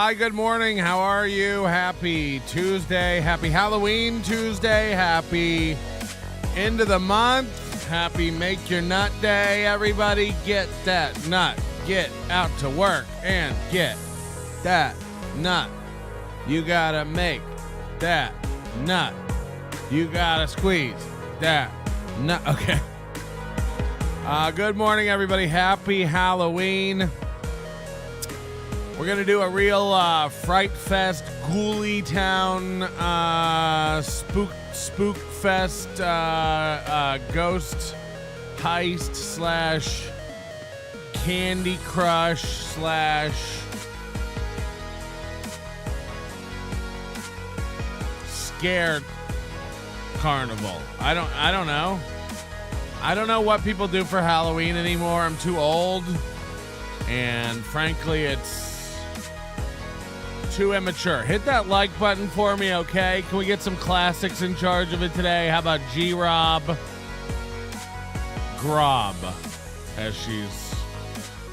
Hi, good morning. How are you? Happy Tuesday. Happy Halloween Tuesday. Happy end of the month. Happy Make Your Nut Day. Everybody get that nut. Get out to work and get that nut. You gotta make that nut. You gotta squeeze that nut. Okay. Good morning, everybody. Happy Halloween. We're going to do a real Fright Fest, Ghoulie Town, Spook Fest, Ghost Heist slash Candy Crush slash Scared Carnival. I don't know. I don't know what people do for Halloween anymore. I'm too old. And frankly, it's too immature. Hit that like button for me, okay? Can we get some classics in charge of it today? How about G-Rob? Grob, as she's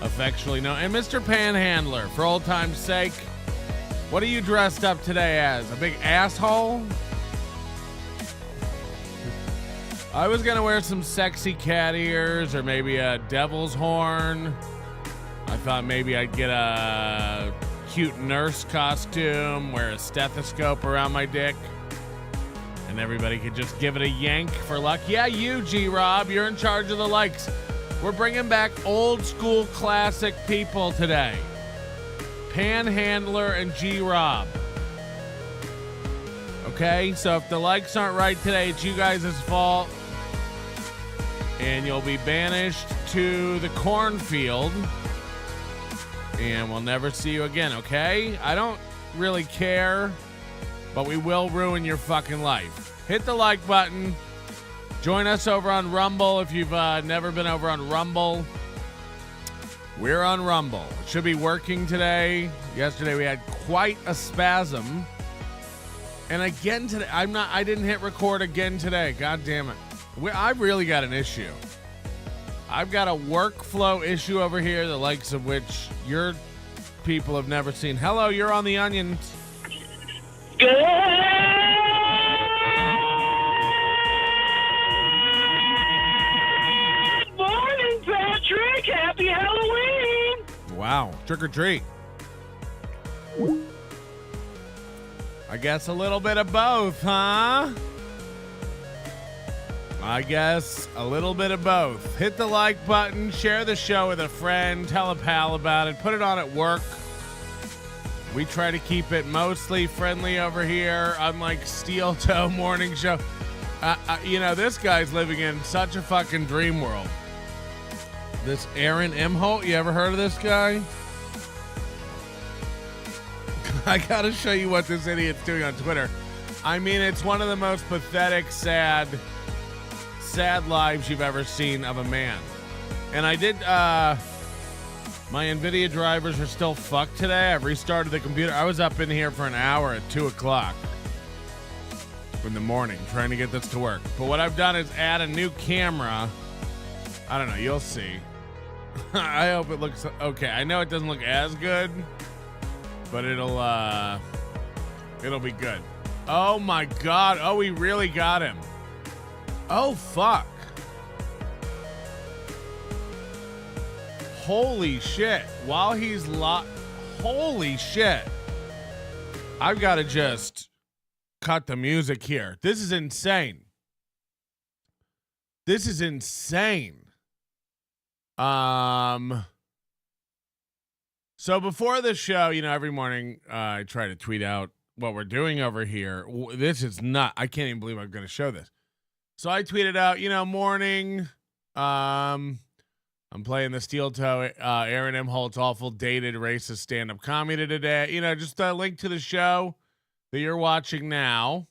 affectionately known. And Mr. Panhandler, for old time's sake. What are you dressed up today as? A big asshole? I was gonna wear some sexy cat ears or maybe a devil's horn. I thought maybe I'd get a cute nurse costume, wear a stethoscope around my dick, and everybody could just give it a yank for luck. Yeah, you, G-Rob, you're in charge of the likes. We're bringing back old school classic people today. Panhandler and G-Rob. Okay, so if the likes aren't right today, it's you guys' fault. And you'll be banished to the cornfield. And we'll never see you again, okay? I don't really care, but we will ruin your fucking life. Hit the like button. Join us over on Rumble if you've never been over on Rumble. We're on Rumble. It should be working today. Yesterday we had quite a spasm. And again today, I didn't hit record again today. God damn it. I've really got an issue. I've got a workflow issue over here, the likes of which your people have never seen. Hello, you're on the Onions. Good morning, Patrick. Happy Halloween. Wow, trick or treat. I guess a little bit of both, huh? I guess a little bit of both. Hit the like button, share the show with a friend, tell a pal about it, put it on at work. We try to keep it mostly friendly over here, unlike Steel Toe Morning Show. This guy's living in such a fucking dream world. This Aaron Imholte, you ever heard of this guy? I gotta show you what this idiot's doing on Twitter. I mean, it's one of the most pathetic, sad lives you've ever seen of a man. And I did, my NVIDIA drivers are still fucked today. I've restarted the computer. I was up in here for an hour at 2 o'clock in the morning trying to get this to work. But what I've done is add a new camera. I don't know. You'll see. I hope it looks okay. I know it doesn't look as good, but it'll be good. Oh my God. Oh, we really got him. Oh, fuck. Holy shit. While he's holy shit. I've got to just cut the music here. This is insane. This is insane. So before the show, every morning I try to tweet out what we're doing over here. This is not, I can't even believe I'm going to show this. So I tweeted out, morning, I'm playing the Steel Toe, Aaron Imholt's awful dated racist stand-up comedy today. Just a link to the show that you're watching now.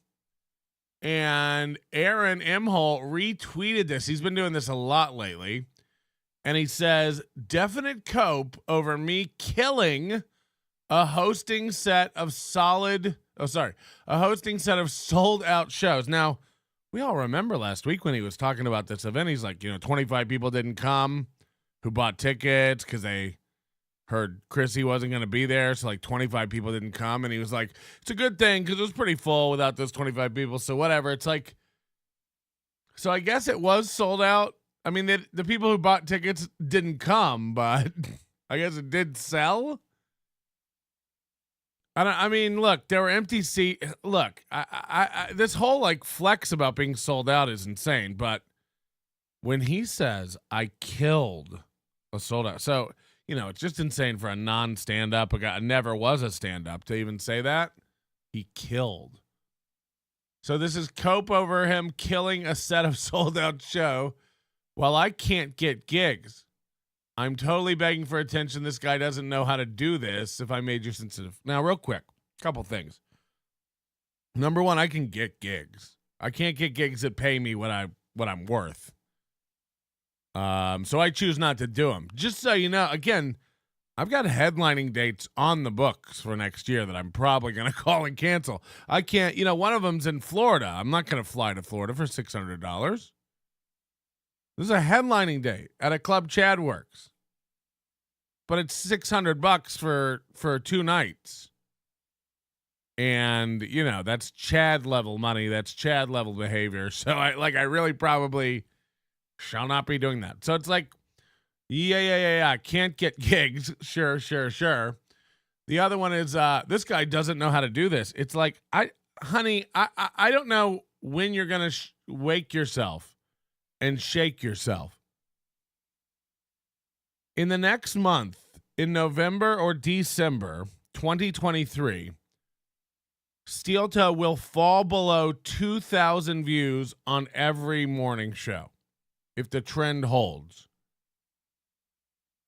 And Aaron Imholt retweeted this. He's been doing this a lot lately. And he says, definite cope over me killing a hosting set of sold out shows. Now, we all remember last week when he was talking about this event. He's like, 25 people didn't come who bought tickets because they heard Chrissy wasn't going to be there, so like 25 people didn't come, and he was like, it's a good thing because it was pretty full without those 25 people, so whatever. It's like, so I guess it was sold out. I mean, the people who bought tickets didn't come, but I guess it did sell. I mean, look, there were empty seats. Look, I this whole like flex about being sold out is insane, but when he says I killed a sold out, so you know, it's just insane for a non-stand-up, a guy never was a stand-up to even say that. He killed. So this is cope over him killing a set of sold-out show while I can't get gigs. I'm totally begging for attention. This guy doesn't know how to do this if I made you sensitive. Now, real quick, couple things. Number one, I can get gigs. I can't get gigs that pay me what I'm worth. So I choose not to do them. Just so you know, again, I've got headlining dates on the books for next year that I'm probably going to call and cancel. I can't, you know, one of them's in Florida. I'm not going to fly to Florida for $600. This is a headlining date at a club Chad works. But it's $600 for 2 nights. And, you know, that's Chad level money. That's Chad level behavior. So I really probably shall not be doing that. So it's like, yeah. Can't get gigs. Sure. The other one is this guy doesn't know how to do this. It's like, honey, I don't know when you're going to wake yourself and shake yourself. In the next month, in November or December 2023, Steel Toe will fall below 2,000 views on every morning show if the trend holds.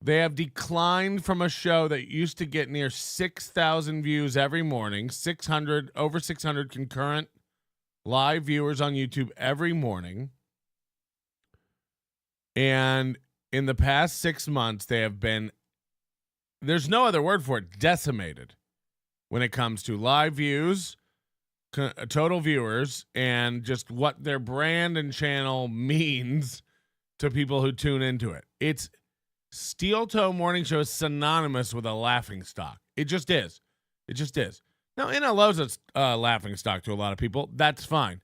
They have declined from a show that used to get near 6,000 views every morning, over 600 concurrent live viewers on YouTube every morning. And in the past 6 months, they have been, there's no other word for it, decimated when it comes to live views, total viewers, and just what their brand and channel means to people who tune into it. It's Steel Toe Morning Show is synonymous with a laughing stock. It just is. Now, NLO's a laughing stock to a lot of people. That's fine.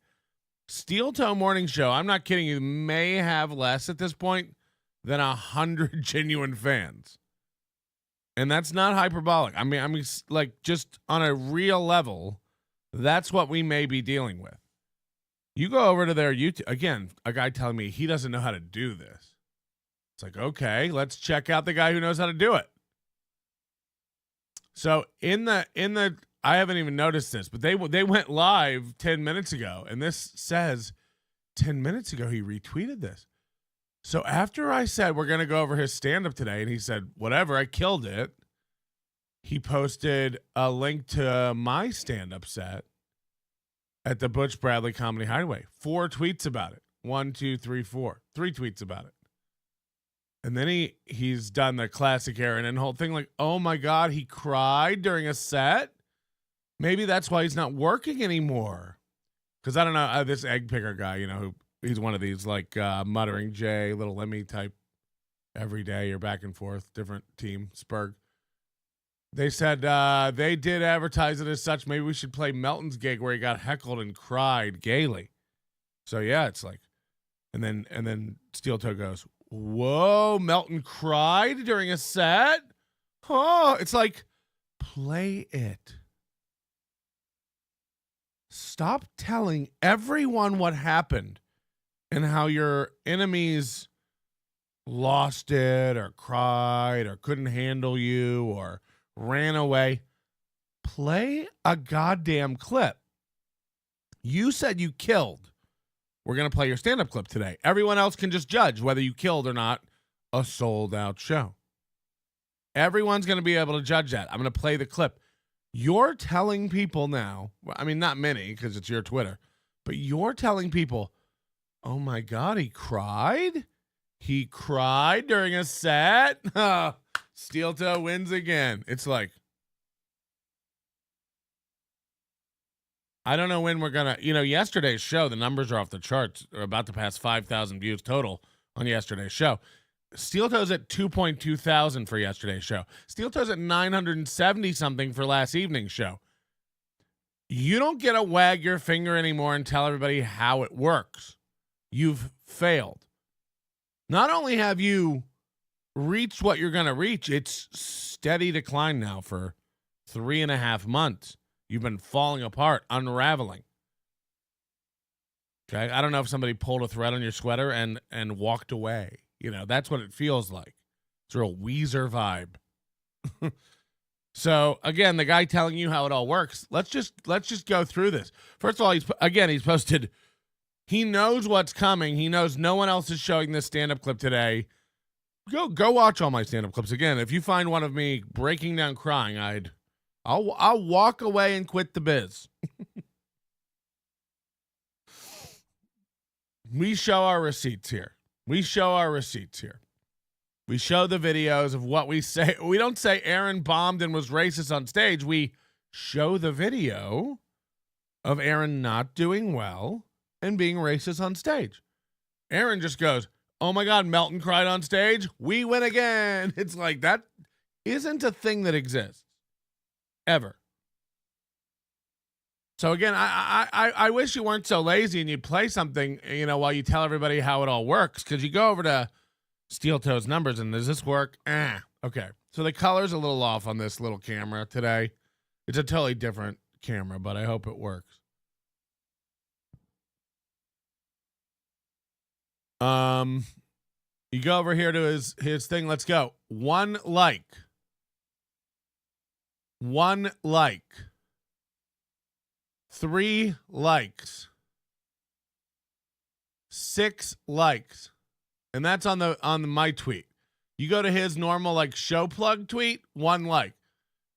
Steel Toe Morning Show, I'm not kidding you, may have less at this point than 100 genuine fans. And that's not hyperbolic. I mean, like, just on a real level, that's what we may be dealing with. You go over to their YouTube, again, a guy telling me he doesn't know how to do this. It's like, okay, let's check out the guy who knows how to do it. So in the I haven't even noticed this, but they went live 10 minutes ago, and this says 10 minutes ago he retweeted this. So after I said we're going to go over his stand-up today, and he said, whatever, I killed it, he posted a link to my stand-up set at the Butch Bradley Comedy Hideaway. 4 tweets about it. 1, 2, 3, 4. 3 tweets about it. And then he's done the classic Aaron and whole thing like, oh my God, he cried during a set. Maybe that's why he's not working anymore. Because I don't know, this egg picker guy, you know, he's one of these like Muttering Jay, Little Lemmy type every day or back and forth, different team, Spurg. They said they did advertise it as such. Maybe we should play Melton's gig where he got heckled and cried gaily. So yeah, it's like, and then Steel Toe goes, whoa, Melton cried during a set? Oh, it's like, play it. Stop telling everyone what happened and how your enemies lost it or cried or couldn't handle you or ran away. Play a goddamn clip. You said you killed. We're going to play your stand-up clip today. Everyone else can just judge whether you killed or not a sold-out show. Everyone's going to be able to judge that. I'm going to play the clip. You're telling people now, I mean, not many because it's your Twitter, but you're telling people, oh my God, he cried? He cried during a set? Steel Toe wins again. It's like, I don't know when we're going to, yesterday's show, the numbers are off the charts. They're about to pass 5,000 views total on yesterday's show. Steel Toe's at 2.2 thousand for yesterday's show. Steel Toe's at 970 something for last evening's show. You don't get to wag your finger anymore and tell everybody how it works. You've failed. Not only have you reached what you're going to reach, it's steady decline now for 3.5 months. You've been falling apart, unraveling. Okay, I don't know if somebody pulled a thread on your sweater and walked away. You know, that's what it feels like. It's a real Weezer vibe. So again, the guy telling you how it all works. Let's just go through this. First of all, he's posted. He knows what's coming. He knows no one else is showing this stand-up clip today. Go watch all my stand-up clips again. If you find one of me breaking down crying, I'll walk away and quit the biz. We show our receipts here. We show the videos of what we say. We don't say Aaron bombed and was racist on stage. We show the video of Aaron not doing well and being racist on stage. Aaron just goes, "Oh my God, Melton cried on stage. We win again." It's like that isn't a thing that exists ever. So again, I wish you weren't so lazy and you'd play something, you know, while you tell everybody how it all works. Because you go over to Steel Toe's numbers and does this work? Okay. So the color's a little off on this little camera today. It's a totally different camera, but I hope it works. You go over here to his thing. Let's go. 1 like. 1 like. 3 likes. 6 likes. And that's on my tweet. You go to his normal like show plug tweet, 1 like.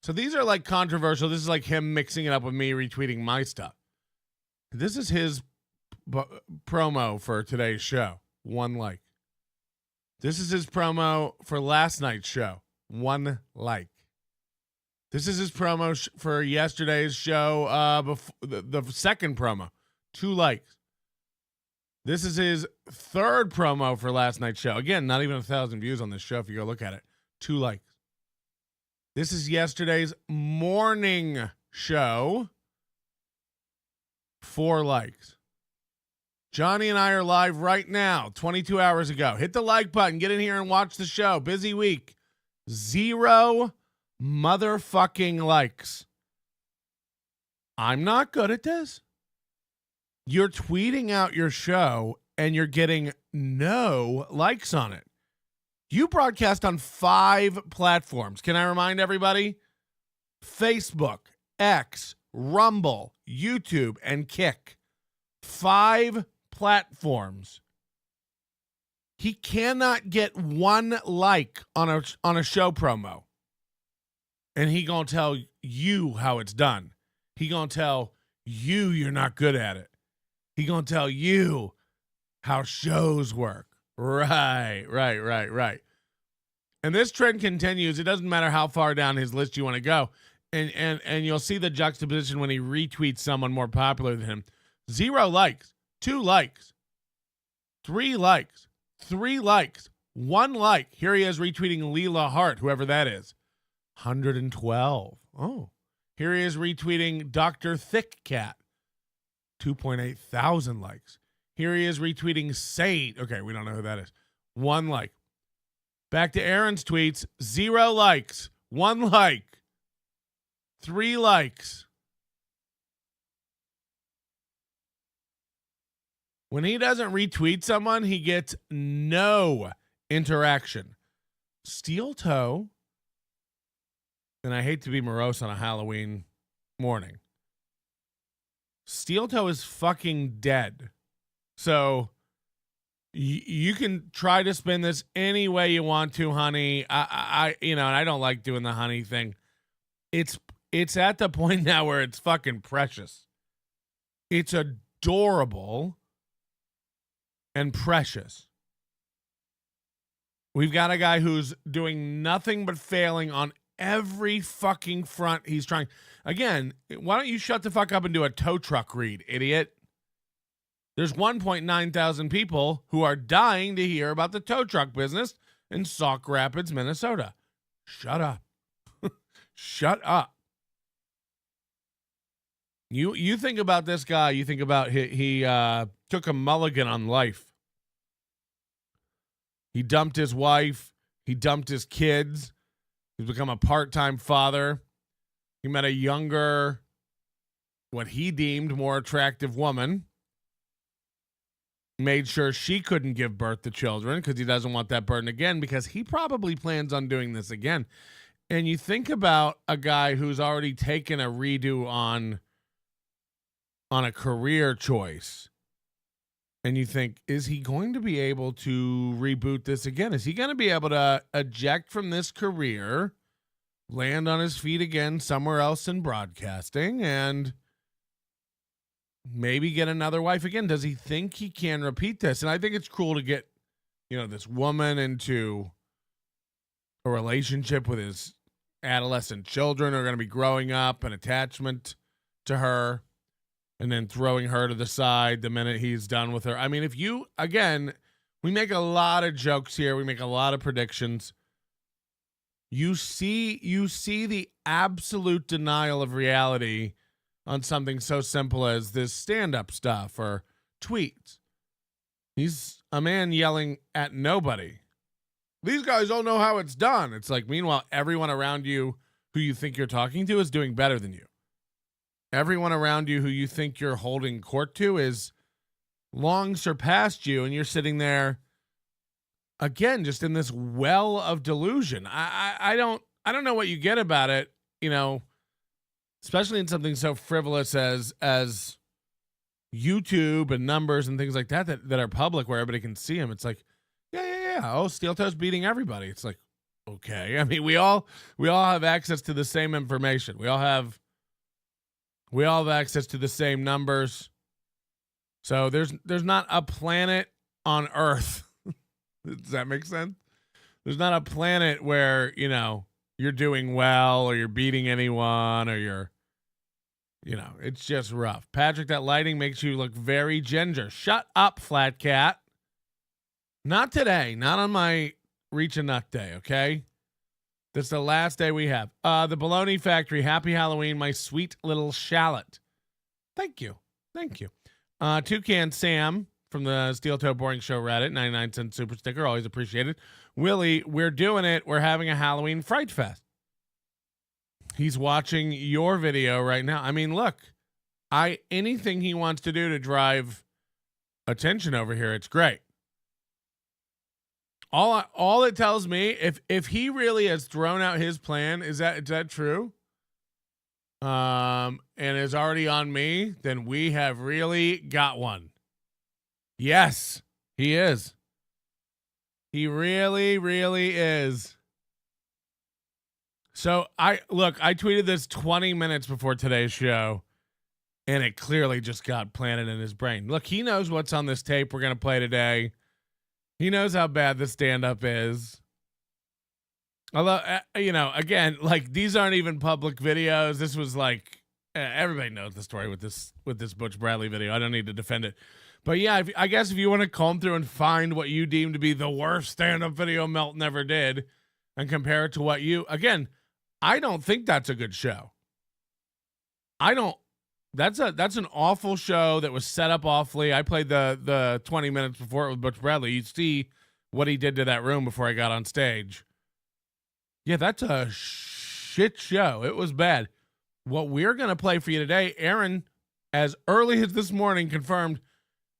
So these are like controversial. This is like him mixing it up with me retweeting my stuff. This is his promo for today's show, 1 like. This is his promo for last night's show, 1 like. This is his promo for yesterday's show, the second promo, 2 likes. This is his third promo for last night's show. Again, not even 1,000 views on this show if you go look at it. 2 likes. This is yesterday's morning show, 4 likes. Johnny and I are live right now, 22 hours ago. Hit the like button. Get in here and watch the show. Busy week. 0 motherfucking likes. I'm not good at this. You're tweeting out your show and you're getting no likes on it. You broadcast on 5 platforms. Can I remind everybody? Facebook, X, Rumble, YouTube, and Kick. 5 platforms. He cannot get 1 like on a show promo. And he gonna tell you how it's done. He gonna tell you you're not good at it. He gonna tell you how shows work. Right. And this trend continues. It doesn't matter how far down his list you want to go. And you'll see the juxtaposition when he retweets someone more popular than him. 0 likes, 2 likes, 3 likes, 3 likes, 1 like. Here he is retweeting Leela Hart, whoever that is. 112. Oh, here he is retweeting Dr. Thick Cat. 2.8 thousand likes. Here he is retweeting Saint. Okay, we don't know who that is. 1 like. Back to Aaron's tweets. 0 likes. 1 like. 3 likes. When he doesn't retweet someone, he gets no interaction. Steel Toe, and I hate to be morose on a Halloween morning, Steel Toe is fucking dead. So you can try to spin this any way you want to, honey. I and I don't like doing the honey thing. It's at the point now where it's fucking precious. It's adorable and precious. We've got a guy who's doing nothing but failing on every fucking front he's trying. Again, why don't you shut the fuck up and do a tow truck read, idiot? There's 1.9 thousand people who are dying to hear about the tow truck business, in Sauk Rapids, Minnesota. Shut up. Shut up. You think about this guy, you think about he took a mulligan on life. He dumped his wife. He dumped his kids. He's become a part-time father. He met a younger, what he deemed more attractive woman. Made sure she couldn't give birth to children because he doesn't want that burden again, because he probably plans on doing this again. And you think about a guy who's already taken a redo on a career choice. And you think, is he going to be able to reboot this again? Is he going to be able to eject from this career, land on his feet again somewhere else in broadcasting, and maybe get another wife again? Does he think he can repeat this? And I think it's cool to get, this woman into a relationship with his adolescent children who are going to be growing up, an attachment to her, and then throwing her to the side the minute he's done with her. I mean, we make a lot of jokes here. We make a lot of predictions. You see the absolute denial of reality on something so simple as this stand-up stuff or tweets. He's a man yelling at nobody. These guys don't know how it's done. It's like, meanwhile, everyone around you who you think you're talking to is doing better than you. Everyone around you who you think you're holding court to is long surpassed you, and you're sitting there again, just in this well of delusion. I don't know what you get about it, especially in something so frivolous as YouTube and numbers and things like that are public where everybody can see them. It's like, yeah. Oh, Steel Toe's beating everybody. It's like, okay. I mean, we all have access to the same information. We all have access to the same numbers. So there's not a planet on Earth. Does that make sense? There's not a planet where, you're doing well or you're beating anyone or you're, it's just rough. Patrick, that lighting makes you look very ginger. Shut up, Flat Cat. Not today. Not on my Reach a Nut Day, okay? This is the last day we have. The Bologna Factory, happy Halloween, my sweet little shallot. Thank you. Toucan Sam from the Steel Toe Boring Show Reddit, 99-cent super sticker, always appreciated. Willie, we're doing it. We're having a Halloween Fright Fest. He's watching your video right now. I mean, look, anything he wants to do to drive attention over here, it's great. All it tells me, if he really has thrown out his plan, is that true? And is already on me, then we have really got one. Yes, he is. He really, really is. So I tweeted this 20 minutes before today's show, and it clearly just got planted in his brain. Look, he knows what's on this tape we're going to play today. He knows how bad the stand-up is. Although, again, like, these aren't even public videos. This was like, everybody knows the story with this Butch Bradley video. I don't need to defend it. But yeah, I guess if you want to comb through and find what you deem to be the worst stand-up video Melton ever did and compare it to what again, I don't think that's a good show. That's an awful show that was set up awfully. I played the 20 minutes before it with Butch Bradley. You see what he did to that room before I got on stage. Yeah, that's a shit show. It was bad. What we're going to play for you today, Aaron, as early as this morning, confirmed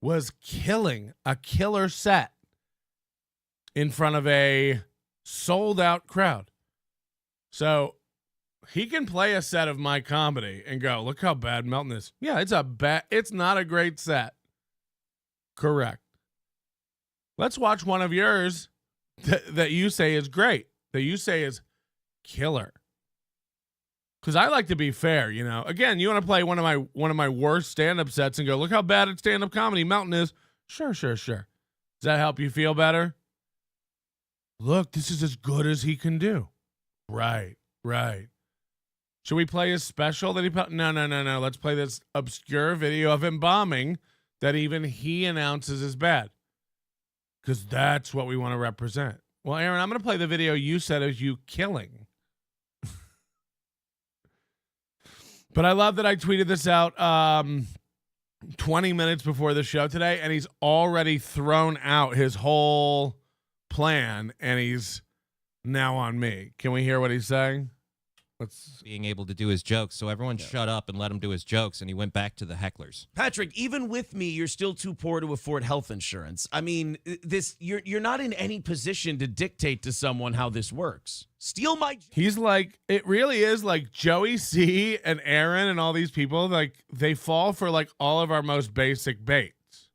was killing a killer set in front of a sold-out crowd. So he can play a set of my comedy and go, look how bad Melton is. Yeah, it's not a great set. Correct. Let's watch one of yours that you say is great, that you say is killer. Because I like to be fair, Again, you want to play one of my worst stand-up sets and go, look how bad at stand-up comedy Melton is. Sure. Does that help you feel better? Look, this is as good as he can do. Right. Should we play his special that he put? No. Let's play this obscure video of him bombing that even he announces is bad. Because that's what we want to represent. Well, Aaron, I'm going to play the video you said is you killing. But I love that I tweeted this out 20 minutes before the show today, and he's already thrown out his whole plan, and he's now on me. Can we hear what he's saying? Being able to do his jokes, so everyone shut up and let him do his jokes, and he went back to the hecklers. Patrick, even with me, you're still too poor to afford health insurance. I mean, you're not in any position to dictate to someone how this works. Steal my... He's like, it really is like Joey C and Aaron and all these people, like they fall for like all of our most basic baits.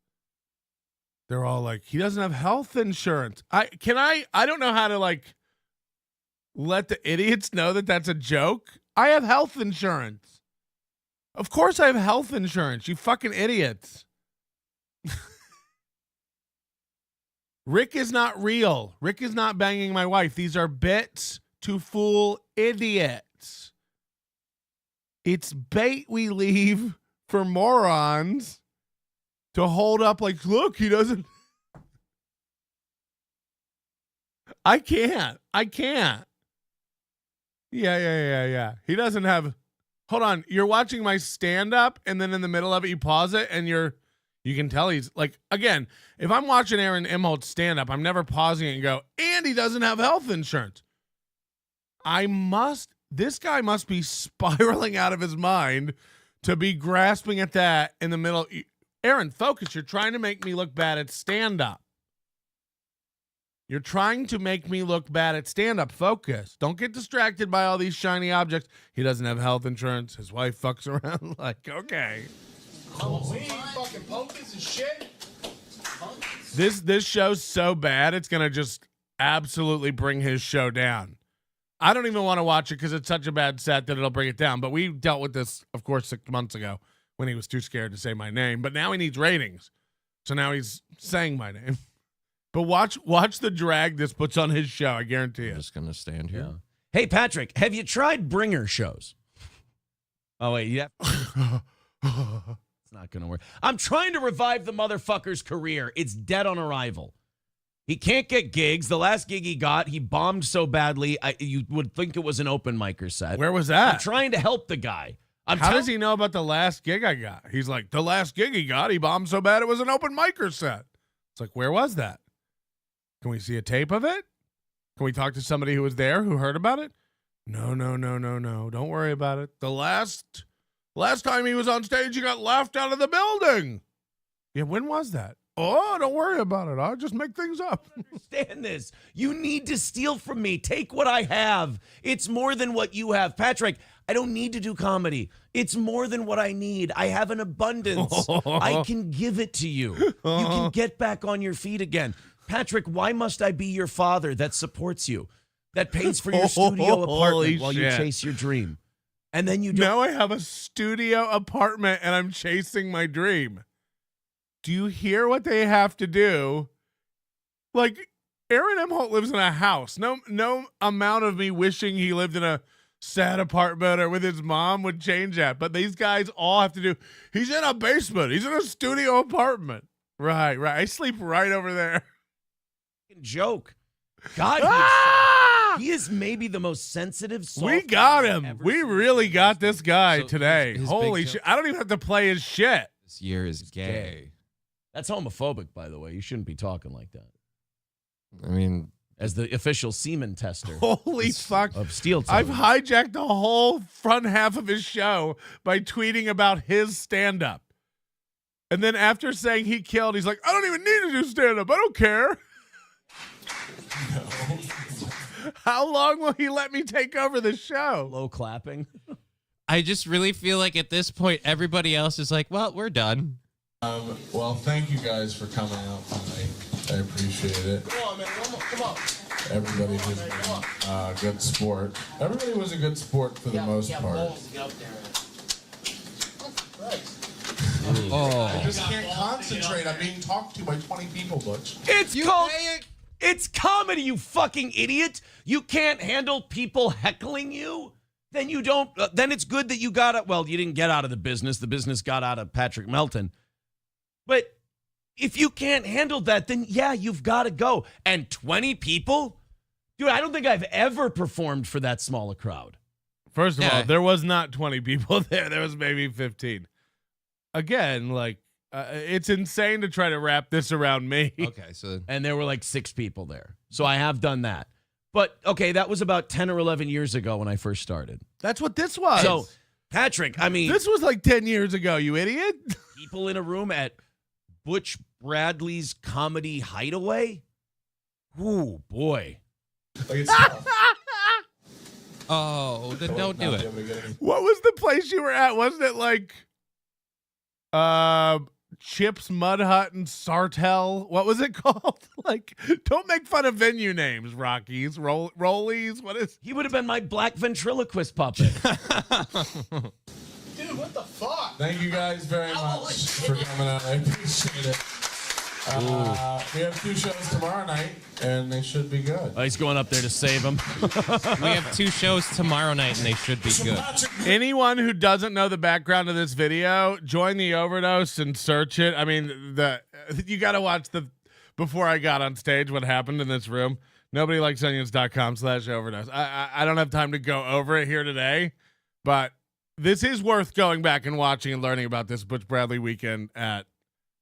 They're all like, he doesn't have health insurance. I don't know how to like let the idiots know that that's a joke. I have health insurance. Of course I have health insurance, you fucking idiots. Rick is not real. Rick is not banging my wife. These are bits to fool idiots. It's bait we leave for morons to hold up like, look, he doesn't. I can't. Yeah. He doesn't have. Hold on. You're watching my stand-up, and then in the middle of it, you pause it, and you can tell he's like, again, if I'm watching Aaron Imholte stand-up, I'm never pausing it and go, and he doesn't have health insurance. This guy must be spiraling out of his mind to be grasping at that in the middle. Aaron, focus. You're trying to make me look bad at stand-up. You're trying to make me look bad at stand-up. Focus. Don't get distracted by all these shiny objects. He doesn't have health insurance. His wife fucks around. Like, okay. Halloween, fucking pumpkins and shit. This show's so bad, it's going to just absolutely bring his show down. I don't even want to watch it because it's such a bad set that it'll bring it down. But we dealt with this, of course, 6 months ago when he was too scared to say my name. But now he needs ratings. So now he's saying my name. But watch the drag this puts on his show. I guarantee you. I'm just going to stand here. Yeah. Hey, Patrick, have you tried bringer shows? Oh, wait. Yeah. It's not going to work. I'm trying to revive the motherfucker's career. It's dead on arrival. He can't get gigs. The last gig he got, he bombed so badly, you would think it was an open micer set. Where was that? I'm trying to help the guy. How does he know about the last gig I got? He's like, the last gig he got, he bombed so bad it was an open micer set. It's like, where was that? Can we see a tape of it? Can we talk to somebody who was there who heard about it? No. Don't worry about it. The last time he was on stage, he got laughed out of the building. Yeah, when was that? Oh, don't worry about it. I'll just make things up. Understand this. You need to steal from me. Take what I have. It's more than what you have. Patrick, I don't need to do comedy. It's more than what I need. I have an abundance. I can give it to you. You can get back on your feet again. Patrick, why must I be your father that supports you, that pays for your studio apartment while you chase your dream? And then you don't. Now I have a studio apartment and I'm chasing my dream. Do you hear what they have to do? Like, Aaron Imholte lives in a house. No amount of me wishing he lived in a sad apartment or with his mom would change that. But these guys all have to do. He's in a basement. He's in a studio apartment. Right. I sleep right over there. Joke. God, he is maybe the most sensitive. We got him. We really got this guy today. his Holy shit. I don't even have to play his shit. This year is gay. That's homophobic, by the way. You shouldn't be talking like that. I mean, as the official semen tester. Holy fuck. Of Steel Toe. I've hijacked the whole front half of his show by tweeting about his stand-up. And then after saying he killed, he's like, I don't even need to do stand-up. I don't care. No. How long will he let me take over the show? Low clapping. I just really feel like at this point, everybody else is like, well, we're done. Well, thank you guys for coming out tonight. I appreciate it. Come on, man. Come on. Everybody has been a good sport. Everybody was a good sport for the most part. I just can't concentrate. I'm being talked to by 20 people, Butch. It's comedy, you fucking idiot. You can't handle people heckling you? Then you don't. Then it's good that you got it. Well, you didn't get out of the business. The business got out of Patrick Melton. But If you can't handle that, then yeah, you've got to go. And 20 people? Dude, I don't think I've ever performed for that small a crowd. First of Yeah. all, there was not 20 people there. There was maybe 15. Again, like, it's insane to try to wrap this around me. Okay, so And there were like 6 people there. So I have done that. But okay, that was about 10 or 11 years ago when I first started. That's what this was. So, Patrick, I mean, this was like 10 years ago, you idiot. people in a room at Butch Bradley's Comedy Hideaway? Ooh, boy. Like, it's tough. oh, then don't do Not be it. able to get any- What was the place you were at? Wasn't it like Chips Mud Hut and Sartell? What was it called? Like, don't make fun of venue names, Rockies, Rollies. What is? He would have been my black ventriloquist puppet. Dude, what the fuck? Thank you guys very much for coming out. I appreciate it. We have 2 shows tomorrow night, and they should be good. Oh, he's going up there to save him. We have 2 shows tomorrow night, and they should be good. Anyone who doesn't know the background of this video, join the Overdose and search it. I mean, you got to watch the before I got on stage what happened in this room. NobodyLikesOnions.com/overdose. I don't have time to go over it here today, but this is worth going back and watching and learning about this Butch Bradley weekend at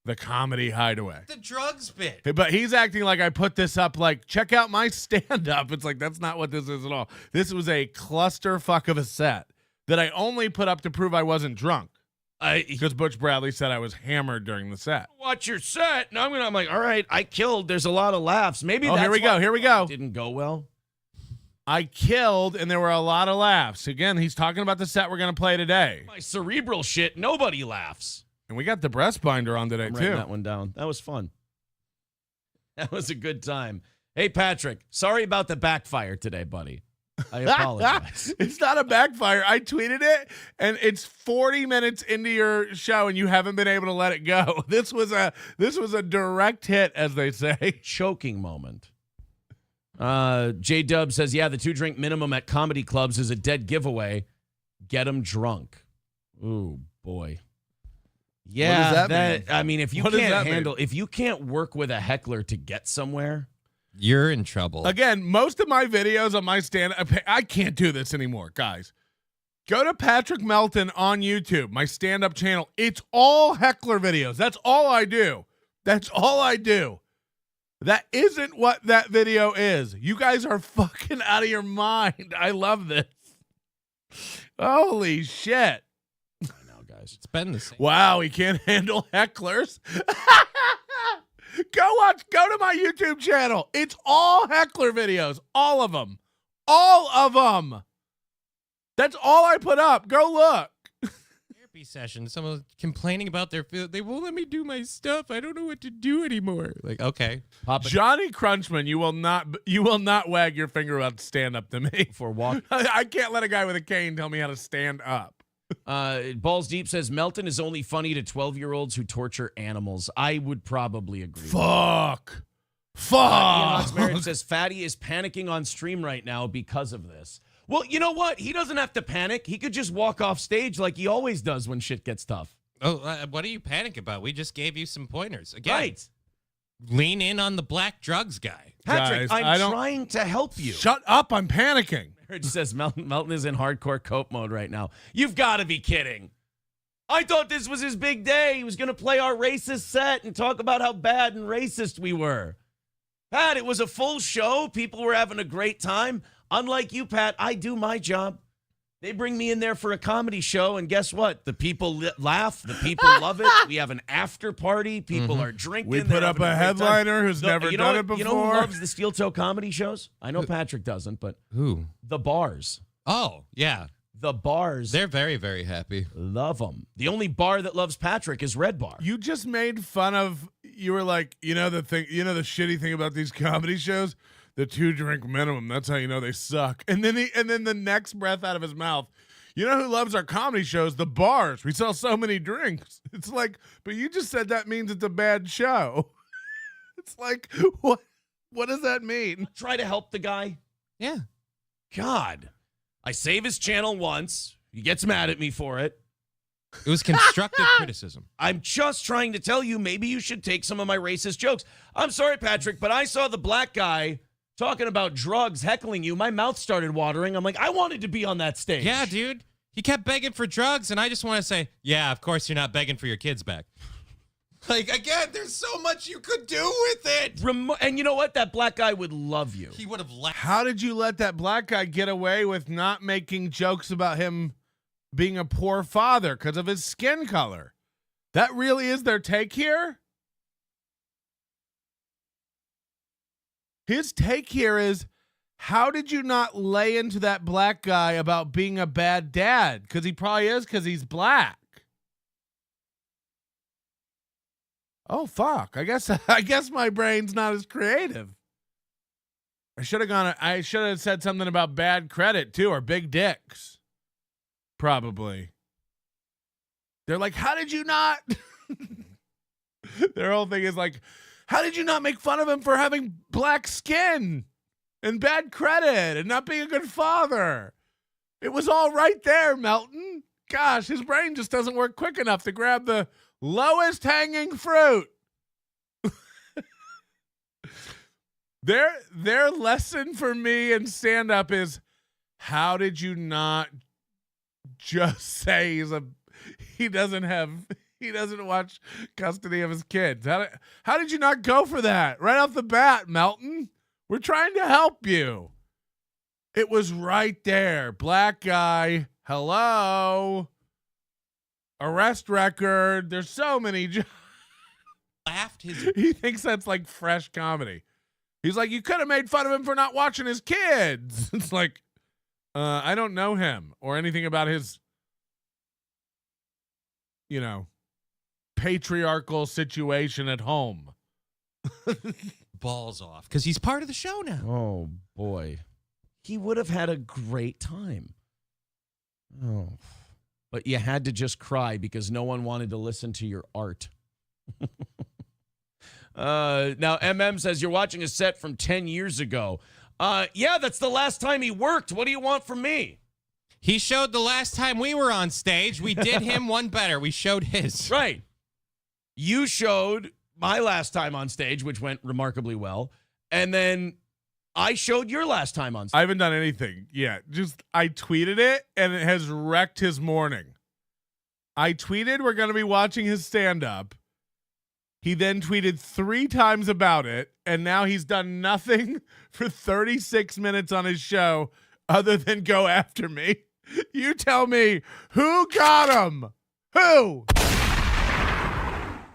the Comedy Hideaway. The drugs bit. But he's acting like I put this up like, check out my stand-up. It's like, that's not what this is at all. This was a clusterfuck of a set that I only put up to prove I wasn't drunk. Because Butch Bradley said I was hammered during the set. Watch your set. No, I'm like, all right, I killed. There's a lot of laughs. Maybe that's Here we why go. it didn't go well. I killed, and there were a lot of laughs. Again, he's talking about the set we're going to play today. My cerebral shit, nobody laughs. And we got the breast binder on today, I'm writing too. that one down. That was fun. That was a good time. Hey, Patrick, sorry about the backfire today, buddy. I apologize. It's not a backfire. I tweeted it, and it's 40 minutes into your show, and you haven't been able to let it go. This was a direct hit, as they say. Choking moment. J-Dub says, yeah, the 2-drink minimum at comedy clubs is a dead giveaway. Get them drunk. Ooh, boy. Yeah, What does that mean? I mean, if you What does can't that mean? handle, if you can't work with a heckler to get somewhere, You're in trouble. Again, most of my videos on my stand-up, I can't do this anymore, guys. Go to Patrick Melton on YouTube, my stand-up channel. It's all heckler videos. That's all I do. That's all I do. That isn't what that video is. You guys are fucking out of your mind. I love this. Holy shit. I know, guys. It's been the same. Wow, he can't handle hecklers. Go to my YouTube channel. It's all heckler videos. All of them. All of them. That's all I put up. Go look. Therapy session. Someone complaining about their feel. They won't let me do my stuff. I don't know what to do anymore. Like, okay. Pop it Johnny Crunchman, you will not wag your finger about stand up to me. for walk. I can't let a guy with a cane tell me how to stand up. Balls Deep says Melton is only funny to 12-year-olds who torture animals. I would probably agree. Fuck. Ian Fuck. Marriage says Fatty is panicking on stream right now because of this. Well, you know what? He doesn't have to panic. He could just walk off stage like he always does when shit gets tough. Oh, what are you panic about? We just gave you some pointers. Again, Right. lean in on the black drugs guy. Patrick, Guys, I I'm don't- trying to help you. Shut up. I'm panicking. Marriage says Melton is in hardcore cope mode right now. You've got to be kidding. I thought this was his big day. He was going to play our racist set and talk about how bad and racist we were. Pat, it was a full show. People were having a great time. Unlike you, Pat, I do my job. They bring me in there for a comedy show, and guess what? The people laugh. The people love it. We have an after party. People are drinking. We They're put up having a great time. headliner who's never You know done what- it before. You know who loves the steel toe comedy shows? I know Patrick doesn't, but Who? the bars. Oh, yeah. The bars They're very, very happy. love them. The only bar that loves Patrick is Red Bar. You just made fun of. You were like, the shitty thing about these comedy shows, the 2-drink minimum. That's how you know they suck. And then the next breath out of his mouth, you know who loves our comedy shows? The bars. We sell so many drinks. It's like, but you just said that means it's a bad show. It's like, what? What does that mean? Try to help the guy. Yeah. God, I save his channel once. He gets mad at me for it. It was constructive criticism. I'm just trying to tell you, maybe you should take some of my racist jokes. I'm sorry, Patrick, but I saw the black guy talking about drugs heckling you. My mouth started watering. I'm like, I wanted to be on that stage. Yeah, dude. He kept begging for drugs, and I just want to say, yeah, of course you're not begging for your kids back. Like, again, there's so much you could do with it. And you know what? That black guy would love you. He would have laughed. How did you let that black guy get away with not making jokes about him being a poor father because of his skin color? That really is their take here? His take here is, how did you not lay into that black guy about being a bad dad? Because he probably is, because he's black. Oh, fuck. I guess my brain's not as creative. I should have said something about bad credit too, or big dicks. Probably. They're like, how did you not? Their whole thing is like, how did you not make fun of him for having black skin and bad credit and not being a good father? It was all right there, Melton. Gosh, his brain just doesn't work quick enough to grab the lowest hanging fruit. Their lesson for me in stand-up is, how did you not just say he doesn't watch custody of his kids? How did you not go for that right off the bat, Melton? We're trying to help you. It was right there. Black guy. Hello. Arrest record. There's so many. He thinks that's like fresh comedy. He's like, you could have made fun of him for not watching his kids. It's like, I don't know him or anything about his, patriarchal situation at home. Balls off, because he's part of the show now. Oh, boy. He would have had a great time. Oh. But you had to just cry because no one wanted to listen to your art. Now, MM says, you're watching a set from 10 years ago. Yeah, that's the last time he worked. What do you want from me? He showed the last time we were on stage. We did him one better. We showed his. Right. You showed my last time on stage, which went remarkably well. And then I showed your last time on stage. I haven't done anything yet. Just, I tweeted it, and it has wrecked his morning. I tweeted we're going to be watching his stand-up. He then tweeted 3 times about it, and now he's done nothing for 36 minutes on his show other than go after me. You tell me, who got him? Who?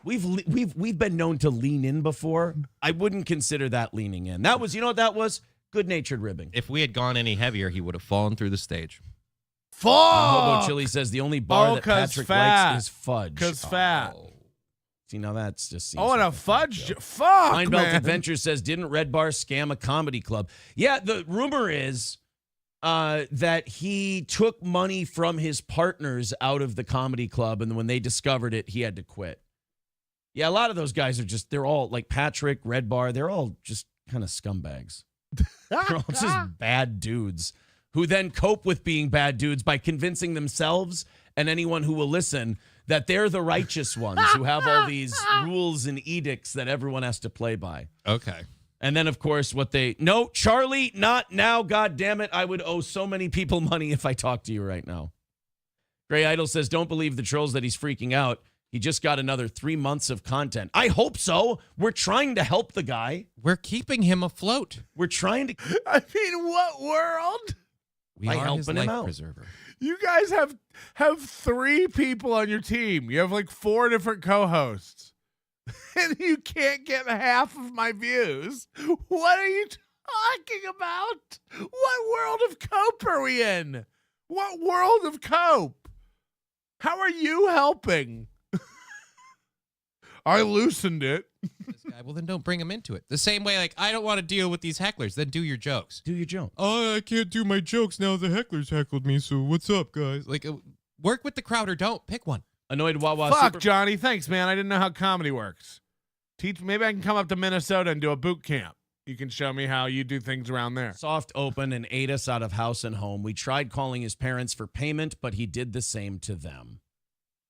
We've been known to lean in before. I wouldn't consider that leaning in. That was, you know what that was? Good-natured ribbing. If we had gone any heavier, he would have fallen through the stage. Hobo Chili says the only bar that Patrick fat. likes is fudge. Because fat. See, now that's just seems and like a fudge. Fuck, Mindbelt man. Adventure says, didn't Red Bar scam a comedy club? Yeah, the rumor is that he took money from his partners out of the comedy club, and when they discovered it, he had to quit. Yeah, a lot of those guys are just, they're all like Patrick, Red Bar, they're all just kind of scumbags. They're all just bad dudes who then cope with being bad dudes by convincing themselves and anyone who will listen that they're the righteous ones who have all these rules and edicts that everyone has to play by. Okay. And then, of course, no, Charlie, not now, God damn it. I would owe so many people money if I talked to you right now. Gray Idol says, don't believe the trolls that he's freaking out. He just got another 3 months of content. I hope so. We're trying to help the guy. We're keeping him afloat. We're trying to. I mean, what world? We By are his helping him life out. preserver. You guys have 3 people on your team. You have like 4 different co-hosts. And you can't get half of my views. What are you talking about? What world of cope are we in? What world of cope? How are you helping? I loosened it. This guy, well, then don't bring him into it. The same way, like, I don't want to deal with these hecklers. Then do your jokes. Do your joke. Oh, I can't do my jokes now. The hecklers heckled me, so what's up, guys? Like, work with the crowd or don't. Pick one. Annoyed Wawa. Fuck, Johnny. Thanks, man. I didn't know how comedy works. Maybe I can come up to Minnesota and do a boot camp. You can show me how you do things around there. Soft opened and ate us out of house and home. We tried calling his parents for payment, but he did the same to them.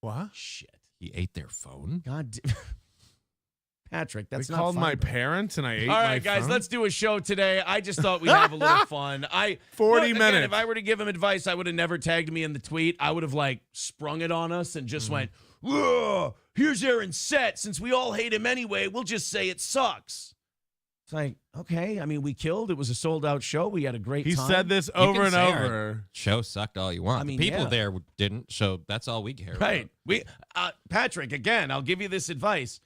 What? Shit. He ate their phone? God Patrick, that's They not called fun, my bro. parents and I ate All my right, guys, phone? let's do a show today. I just thought we'd have a little fun. 40 Again, minutes. if I were to give him advice, I would have never tagged me in the tweet. I would have like sprung it on us and just went, "Ugh, here's Aaron's set. Since we all hate him anyway, we'll just say it sucks." It's like, okay. I mean, we killed. It was a sold-out show. We had a great He time. said this You over can and say our over. Show sucked all you want. I mean, the people yeah. there didn't, so that's all we care Right. about. We Patrick, again, I'll give you this advice.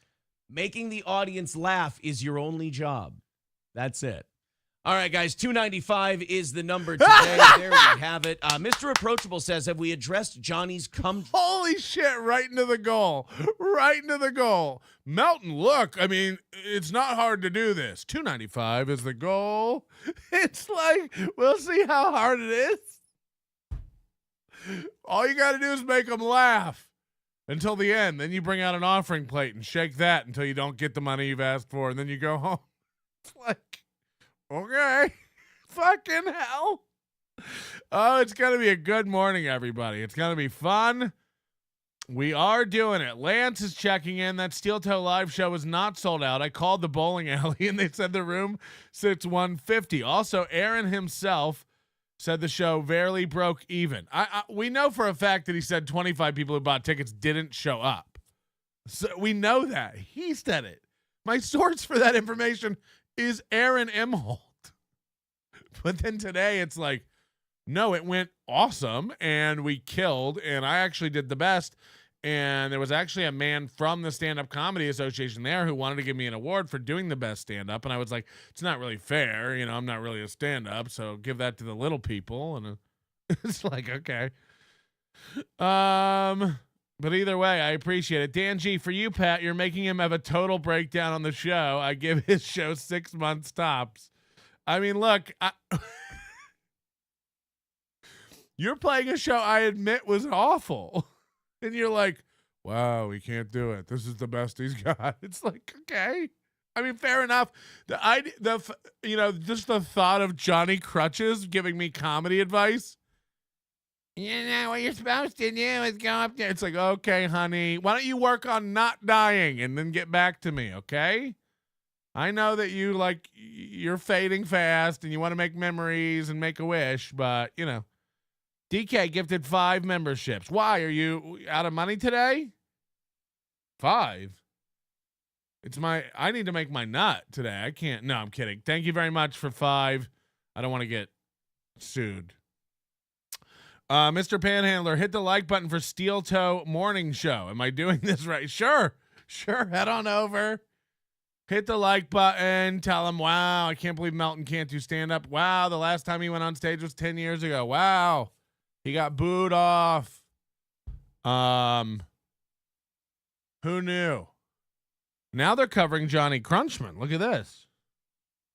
Making the audience laugh is your only job. That's it. All right, guys, 295 is the number today. There we have it. Mr. Approachable says, have we addressed Johnny's cum? Holy shit, right into the goal. Right into the goal. Melton, look, I mean, it's not hard to do this. 295 is the goal. It's like, we'll see how hard it is. All you got to do is make them laugh until the end. Then you bring out an offering plate and shake that until you don't get the money you've asked for, and then you go home. It's like, okay, fucking hell. Oh, it's going to be a good morning, everybody. It's going to be fun. We are doing it. Lance is checking in. That Steel Toe live show is not sold out. I called the bowling alley, and they said the room sits 150. Also, Aaron himself said the show barely broke even. We know for a fact that he said 25 people who bought tickets didn't show up. So we know that. He said it. My source for that information is Aaron Imholte. But then today it's like, no, it went awesome and we killed and I actually did the best. And there was actually a man from the Stand-Up Comedy Association there who wanted to give me an award for doing the best stand-up. And I was like, it's not really fair. You know, I'm not really a stand-up, so give that to the little people. And it's like, okay. But either way, I appreciate it. Dan G, for you, Pat, you're making him have a total breakdown on the show. I give his show 6 months tops. I mean, look, you're playing a show I admit was awful. And you're like, wow, we can't do it. This is the best he's got. It's like, okay. I mean, fair enough. Just the thought of Johnny Crutches giving me comedy advice. You know, what you're supposed to do is go up there. It's like, okay, honey, why don't you work on not dying and then get back to me, okay? I know that you're fading fast and you want to make memories and make a wish, but, you know. DK gifted 5 memberships. Why? Are you out of money today? 5? I need to make my nut today. I can't. No, I'm kidding. Thank you very much for 5. I don't want to get sued. Mr. Panhandler, hit the like button for Steel Toe Morning Show. Am I doing this right? Sure. Head on over. Hit the like button. Tell him, wow, I can't believe Melton can't do stand-up. Wow, the last time he went on stage was 10 years ago. Wow. He got booed off. Who knew? Now they're covering Johnny Crunchman. Look at this.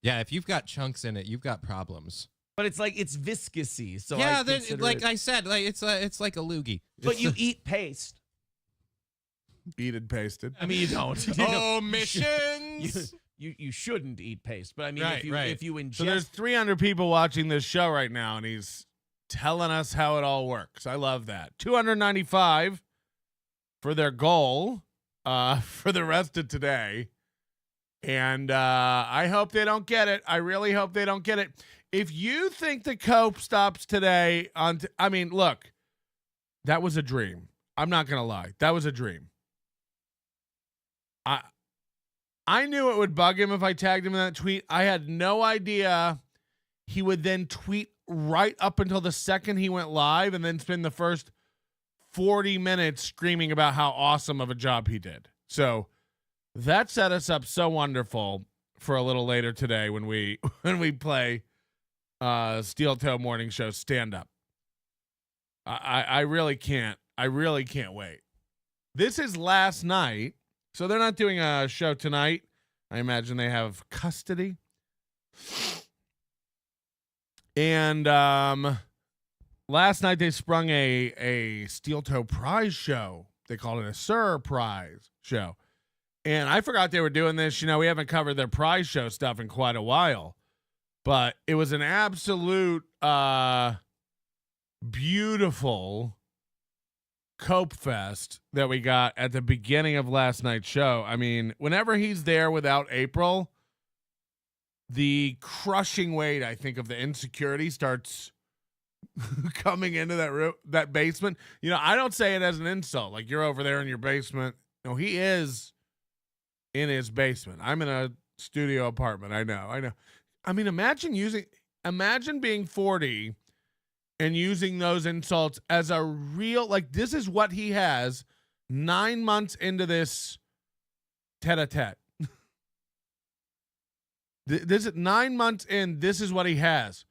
Yeah, if you've got chunks in it, you've got problems. But it's like it's viscousy. So yeah, like I said, it's like a loogie. But you eat paste. Eat and pasted. I mean, you don't. Missions. You shouldn't eat paste. But I mean, Right. if you ingest. So there's 300 people watching this show right now, and he's telling us how it all works. I love that. 295 for their goal for the rest of today. And I hope they don't get it. I really hope they don't get it. If you think the cope stops today look, that was a dream. I'm not going to lie. That was a dream. I knew it would bug him if I tagged him in that tweet. I had no idea he would then tweet right up until the second he went live and then spend the first 40 minutes screaming about how awesome of a job he did. So that set us up so wonderful for a little later today when we play Steel Toe Morning Show stand up. I really can't wait. This is last night, so they're not doing a show tonight. I imagine they have custody. And last night they sprung a Steel Toe prize show. They called it a surprise show. And I forgot they were doing this. You know, we haven't covered their prize show stuff in quite a while. But it was an absolute beautiful cope fest that we got at the beginning of last night's show. I mean, whenever he's there without April, the crushing weight, I think, of the insecurity starts coming into that basement. You know, I don't say it as an insult. Like, you're over there in your basement. No, he is in his basement. I'm in a studio apartment. I know. I mean, imagine being 40 and using those insults as a real, like, this is what he has 9 months into this tete-a-tete. This is 9 months in. This is what he has.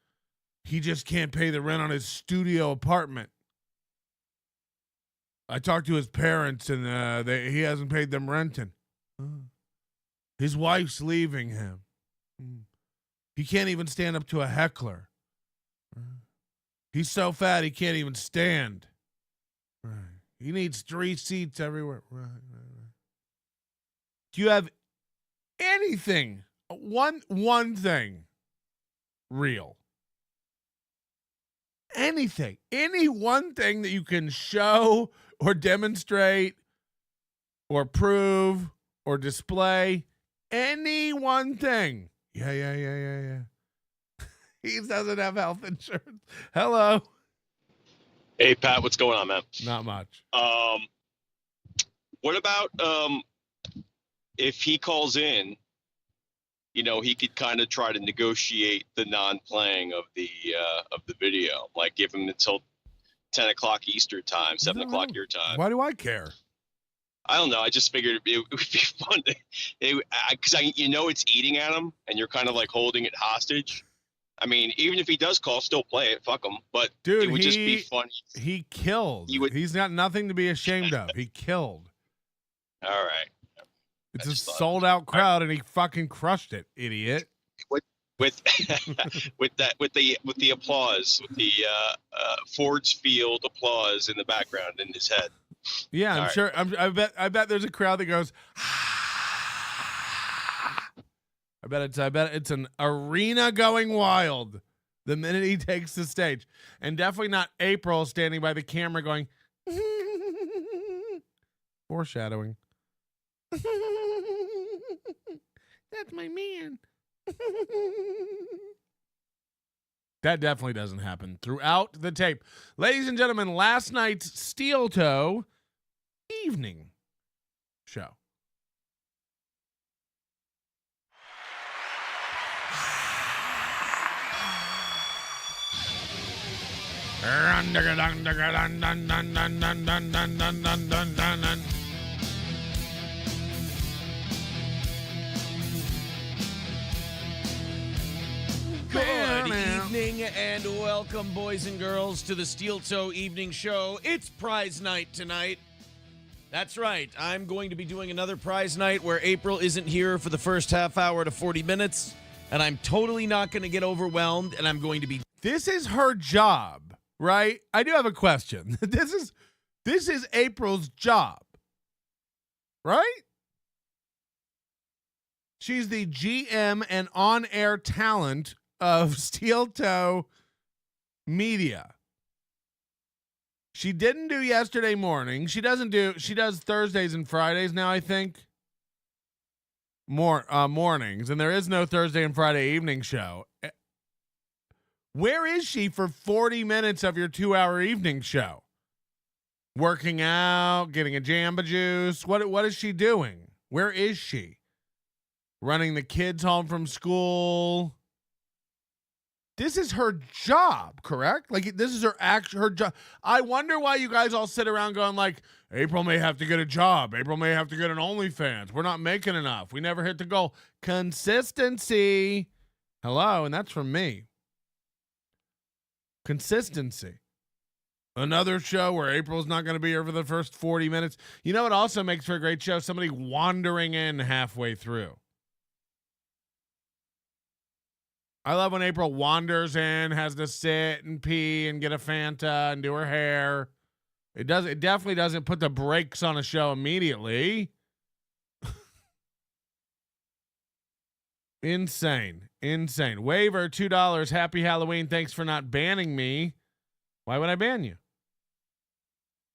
He just can't pay the rent on his studio apartment. I talked to his parents, and he hasn't paid them renting. His wife's leaving him. He can't even stand up to a heckler. He's so fat he can't even stand. He needs 3 seats everywhere. Do you have anything? One thing real. Anything. Any one thing that you can show or demonstrate or prove or display. Any one thing. Yeah. He doesn't have health insurance. Hello. Hey, Pat, what's going on, man? Not much. What about if he calls in, you know, he could kind of try to negotiate the non-playing of the video, like give him until 10 o'clock Eastern time, 7 o'clock your time. Why do I care? I don't know. I just figured it would be fun because you know it's eating at him, and you're kind of like holding it hostage. I mean, even if he does call, still play it. Fuck him. But dude, it would just be funny. He killed. He's got nothing to be ashamed of. He killed. All right. It's a sold-out crowd, and he fucking crushed it, idiot. With the applause, with the Ford's Field applause in the background in his head. Yeah, I'm sure. I bet there's a crowd that goes. I bet it's an arena going wild the minute he takes the stage, and definitely not April standing by the camera going. Foreshadowing. That's my man. That definitely doesn't happen throughout the tape. Ladies and gentlemen, last night's Steel Toe evening show. Good evening and welcome, boys and girls, to the Steel Toe Evening Show. It's prize night tonight. That's right. I'm going to be doing another prize night where April isn't here for the first half hour to 40 minutes, and I'm totally not going to get overwhelmed, and I'm going to be... This is her job, right? I do have a question. This is April's job, right? She's the GM and on-air talent of Steel Toe Media. She didn't do yesterday morning. She does Thursdays and Fridays now, I think. Mornings, and there is no Thursday and Friday evening show. Where is she for 40 minutes of your 2-hour evening show? Working out, getting a Jamba Juice. What is she doing? Where is she? Running the kids home from school. This is her job, correct? Like, this is her job. I wonder why you guys all sit around going like, April may have to get a job. April may have to get an OnlyFans. We're not making enough. We never hit the goal. Consistency. Hello, and that's from me. Consistency. Another show where April's not going to be here for the first 40 minutes. You know what also makes for a great show? Somebody wandering in halfway through. I love when April wanders in, has to sit and pee and get a Fanta and do her hair. It definitely doesn't put the brakes on a show immediately. Insane. Waiver, $2. Happy Halloween. Thanks for not banning me. Why would I ban you?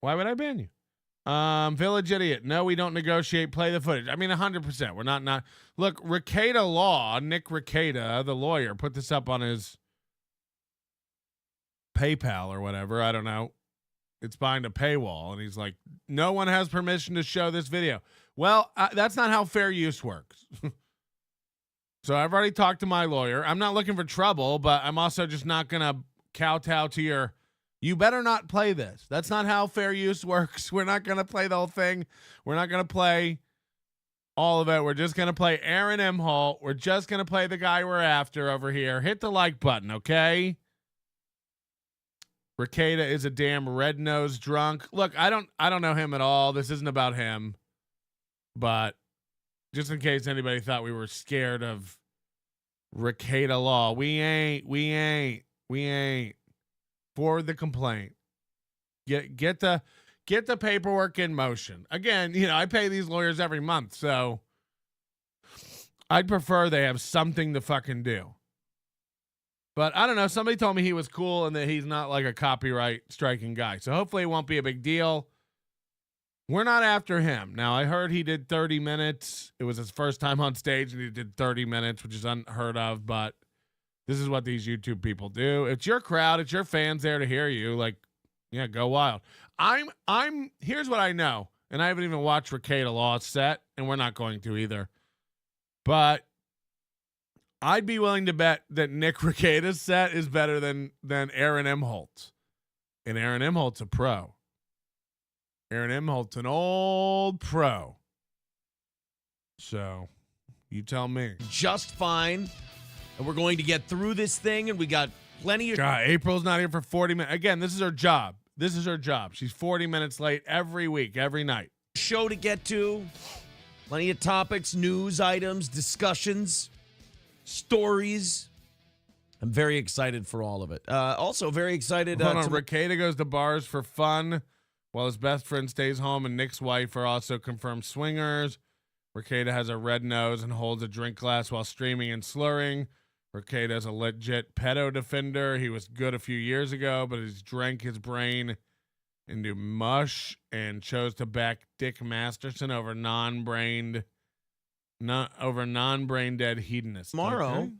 Why would I ban you? Village Idiot. No, we don't negotiate. Play the footage. I mean, 100%. We're not. Look, Rekieta Law, Nick Rekieta, the lawyer, put this up on his PayPal or whatever. I don't know. It's behind a paywall. And he's like, no one has permission to show this video. Well, that's not how fair use works. So I've already talked to my lawyer. I'm not looking for trouble, but I'm also just not going to kowtow to your... You better not play this. That's not how fair use works. We're not going to play the whole thing. We're not going to play all of it. We're just going to play Aaron Imholte. We're just going to play the guy we're after over here. Hit the like button, okay? Rekieta is a damn red-nosed drunk. Look, I don't know him at all. This isn't about him. But just in case anybody thought we were scared of Rekieta Law, we ain't. Forward the complaint. Get the paperwork in motion. Again, I pay these lawyers every month, so I'd prefer they have something to fucking do. But I don't know. Somebody told me he was cool and that he's not like a copyright striking guy. So hopefully it won't be a big deal. We're not after him. Now, I heard he did 30 minutes. It was his first time on stage and he did 30 minutes, which is unheard of, but this is what these YouTube people do. It's your crowd. It's your fans there to hear you. Like, yeah, go wild. Here's what I know, and I haven't even watched Rekieta Law's set, and we're not going to either. But I'd be willing to bet that Nick Rekieta's set is better than Aaron Imholte. And Aaron Imholt's a pro. Aaron Imholt's an old pro. So, you tell me. Just fine. And we're going to get through this thing, and we got plenty of... God, April's not here for 40 minutes. Again, this is her job. She's 40 minutes late every week, every night. Show to get to. Plenty of topics, news items, discussions, stories. I'm very excited for all of it. Also very excited... Hold on, Rekieta goes to bars for fun while his best friend stays home, and Nick's wife are also confirmed swingers. Rekieta has a red nose and holds a drink glass while streaming and slurring. Rekieta is a legit pedo defender. He was good a few years ago, but he's drank his brain into mush and chose to back Dick Masterson over non-brain dead hedonists. Tomorrow, okay.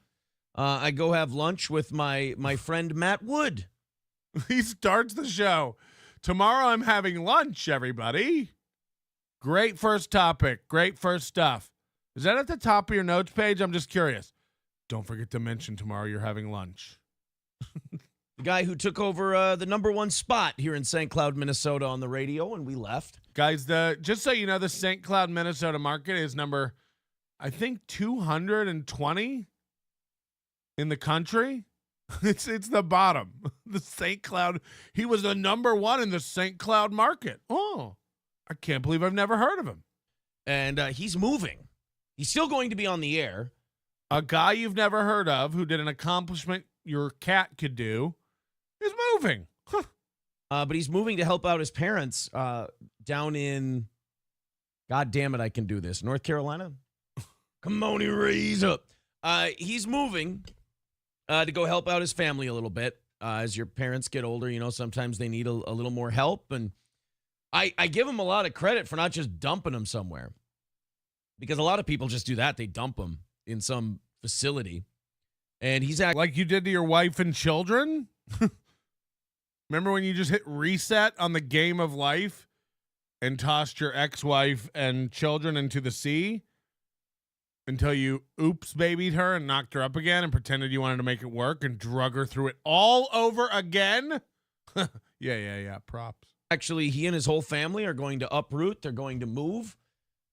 I go have lunch with my friend Matt Wood. He starts the show. Tomorrow I'm having lunch, everybody. Great first topic. Great first stuff. Is that at the top of your notes page? I'm just curious. Don't forget to mention tomorrow you're having lunch. The guy who took over the number one spot here in St. Cloud, Minnesota on the radio, and we left. Guys, just so you know, the St. Cloud, Minnesota market is number, I think, 220 in the country. It's the bottom. The St. Cloud. He was the number one in the St. Cloud market. Oh, I can't believe I've never heard of him. And he's moving. He's still going to be on the air. A guy you've never heard of who did an accomplishment your cat could do is moving. Huh. But he's moving to help out his parents down in, God damn it, I can do this, North Carolina? Come on, raise up. He's moving to go help out his family a little bit. As your parents get older, sometimes they need a little more help. And I give him a lot of credit for not just dumping them somewhere. Because a lot of people just do that. They dump them in some facility. And he's acting like you did to your wife and children? Remember when you just hit reset on the game of life and tossed your ex-wife and children into the sea until you oops babied her and knocked her up again and pretended you wanted to make it work and drug her through it all over again? Yeah. Props. Actually, he and his whole family are going to uproot. They're going to move.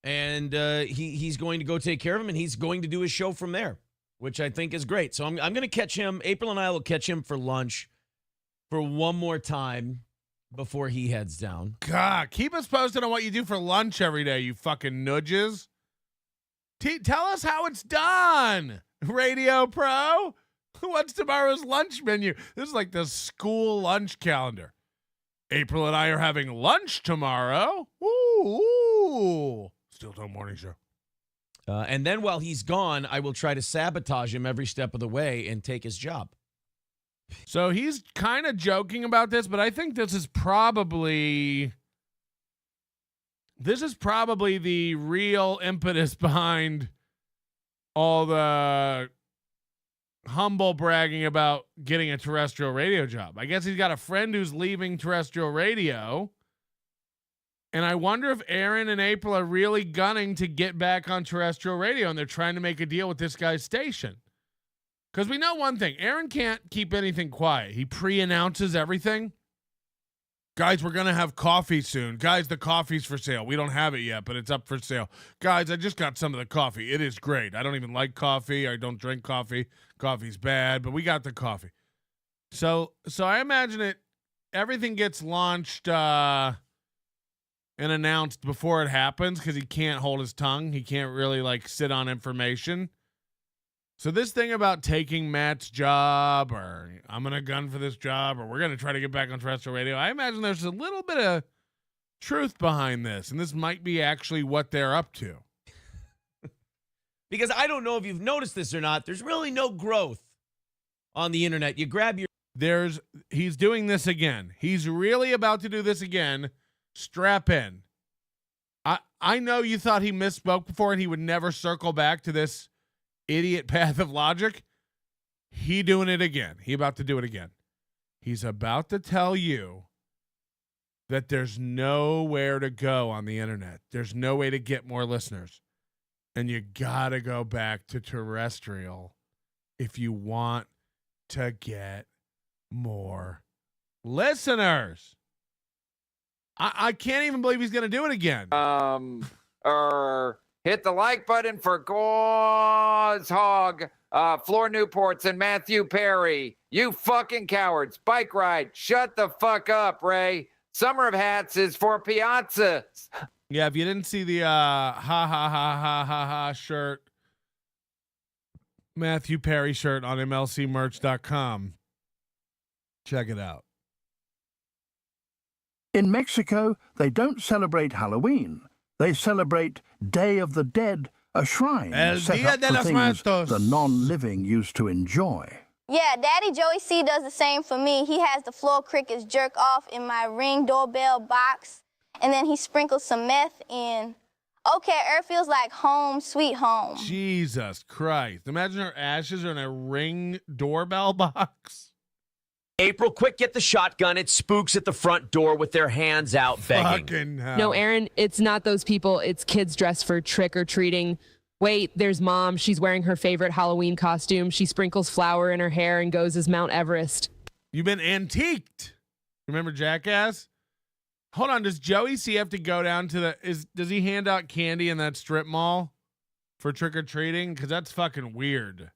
And he's going to go take care of him, and he's going to do his show from there, which I think is great. So I'm going to catch him. April and I will catch him for lunch for one more time before he heads down. God, keep us posted on what you do for lunch every day, you fucking nudges. Tell us how it's done, Radio Pro. What's tomorrow's lunch menu? This is like the school lunch calendar. April and I are having lunch tomorrow. Ooh. Still Tone Morning Show. And then while he's gone, I will try to sabotage him every step of the way and take his job. So he's kind of joking about this, but I think this is probably the real impetus behind all the humble bragging about getting a terrestrial radio job. I guess he's got a friend who's leaving terrestrial radio. And I wonder if Aaron and April are really gunning to get back on terrestrial radio, and they're trying to make a deal with this guy's station. Because we know one thing. Aaron can't keep anything quiet. He pre-announces everything. Guys, we're going to have coffee soon. Guys, the coffee's for sale. We don't have it yet, but it's up for sale. Guys, I just got some of the coffee. It is great. I don't even like coffee. I don't drink coffee. Coffee's bad, but we got the coffee. So I imagine everything gets launched and announced before it happens because he can't hold his tongue. He can't really sit on information. So this thing about taking Matt's job, or I'm going to gun for this job, or we're going to try to get back on terrestrial radio, I imagine there's a little bit of truth behind this, and this might be actually what they're up to. Because I don't know if you've noticed this or not, there's really no growth on the internet. You grab your... He's doing this again. He's really about to do this again. Strap in. I know you thought he misspoke before and he would never circle back to this idiot path of logic. He doing it again. He about to do it again. He's about to tell you that there's nowhere to go on the internet. There's no way to get more listeners. And you got to go back to terrestrial if you want to get more listeners. I can't even believe he's going to do it again. Hit the like button for Gauze Hog, Floor Newports, and Matthew Perry. You fucking cowards. Bike ride. Shut the fuck up, Ray. Summer of Hats is for Piazza. Yeah, if you didn't see the ha ha ha ha ha ha shirt, Matthew Perry shirt on mlcmerch.com, check it out. In Mexico, they don't celebrate Halloween. They celebrate Day of the Dead, a shrine El set Dia up de for los things Muertos. the non-living used to enjoy. Yeah, Daddy Joey C does the same for me. He has the floor crickets jerk off in my Ring doorbell box, and then he sprinkles some meth in. Okay, Earth feels like home, sweet home. Jesus Christ. Imagine her ashes are in a Ring doorbell box. April, quick, get the shotgun. It's spooks at the front door with their hands out begging. Fucking hell. No, Aaron, it's not those people. It's kids dressed for trick-or-treating. Wait, there's Mom. She's wearing her favorite Halloween costume. She sprinkles flour in her hair and goes as Mount Everest. You've been antiqued. Remember Jackass? Hold on, does Joey C have to go down to does he hand out candy in that strip mall for trick-or-treating? Because that's fucking weird.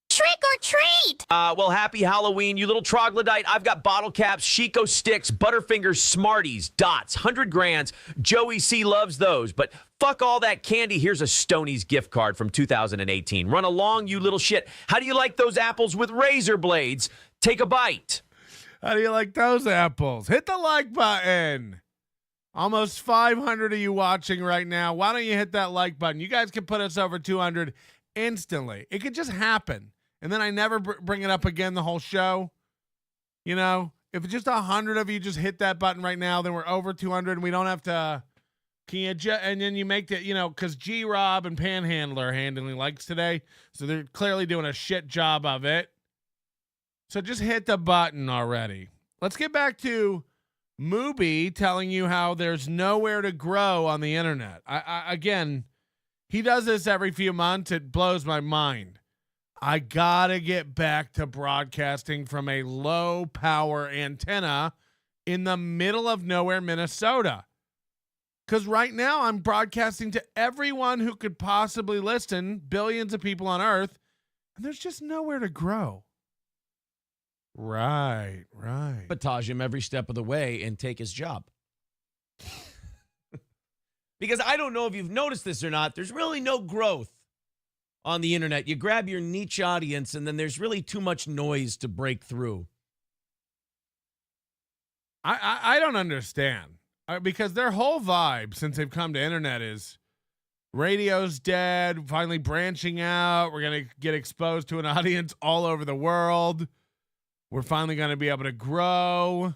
Trick or treat! Well, happy Halloween, you little troglodyte. I've got bottle caps, Chico sticks, Butterfingers, Smarties, Dots, 100 grands. Joey C loves those, but fuck all that candy. Here's a Stoney's gift card from 2018. Run along, you little shit. How do you like those apples with razor blades? Take a bite. How do you like those apples? Hit the like button. Almost 500 of you watching right now. Why don't you hit that like button? You guys can put us over 200 instantly. It could just happen. And then I never bring it up again the whole show. You know, if just 100 of you just hit that button right now, then we're over 200 and we don't have to. Can you and then you make that, because G-Rob and Panhandler are handling likes today. So they're clearly doing a shit job of it. So just hit the button already. Let's get back to Mubi telling you how there's nowhere to grow on the internet. Again, he does this every few months. It blows my mind. I gotta get back to broadcasting from a low power antenna in the middle of nowhere, Minnesota. Because right now I'm broadcasting to everyone who could possibly listen, billions of people on Earth, and there's just nowhere to grow. Right. Sabotage him every step of the way and take his job. Because I don't know if you've noticed this or not, there's really no growth on the internet. You grab your niche audience and then there's really too much noise to break through. I don't understand. Because their whole vibe since they've come to internet is radio's dead, finally branching out. We're going to get exposed to an audience all over the world. We're finally going to be able to grow.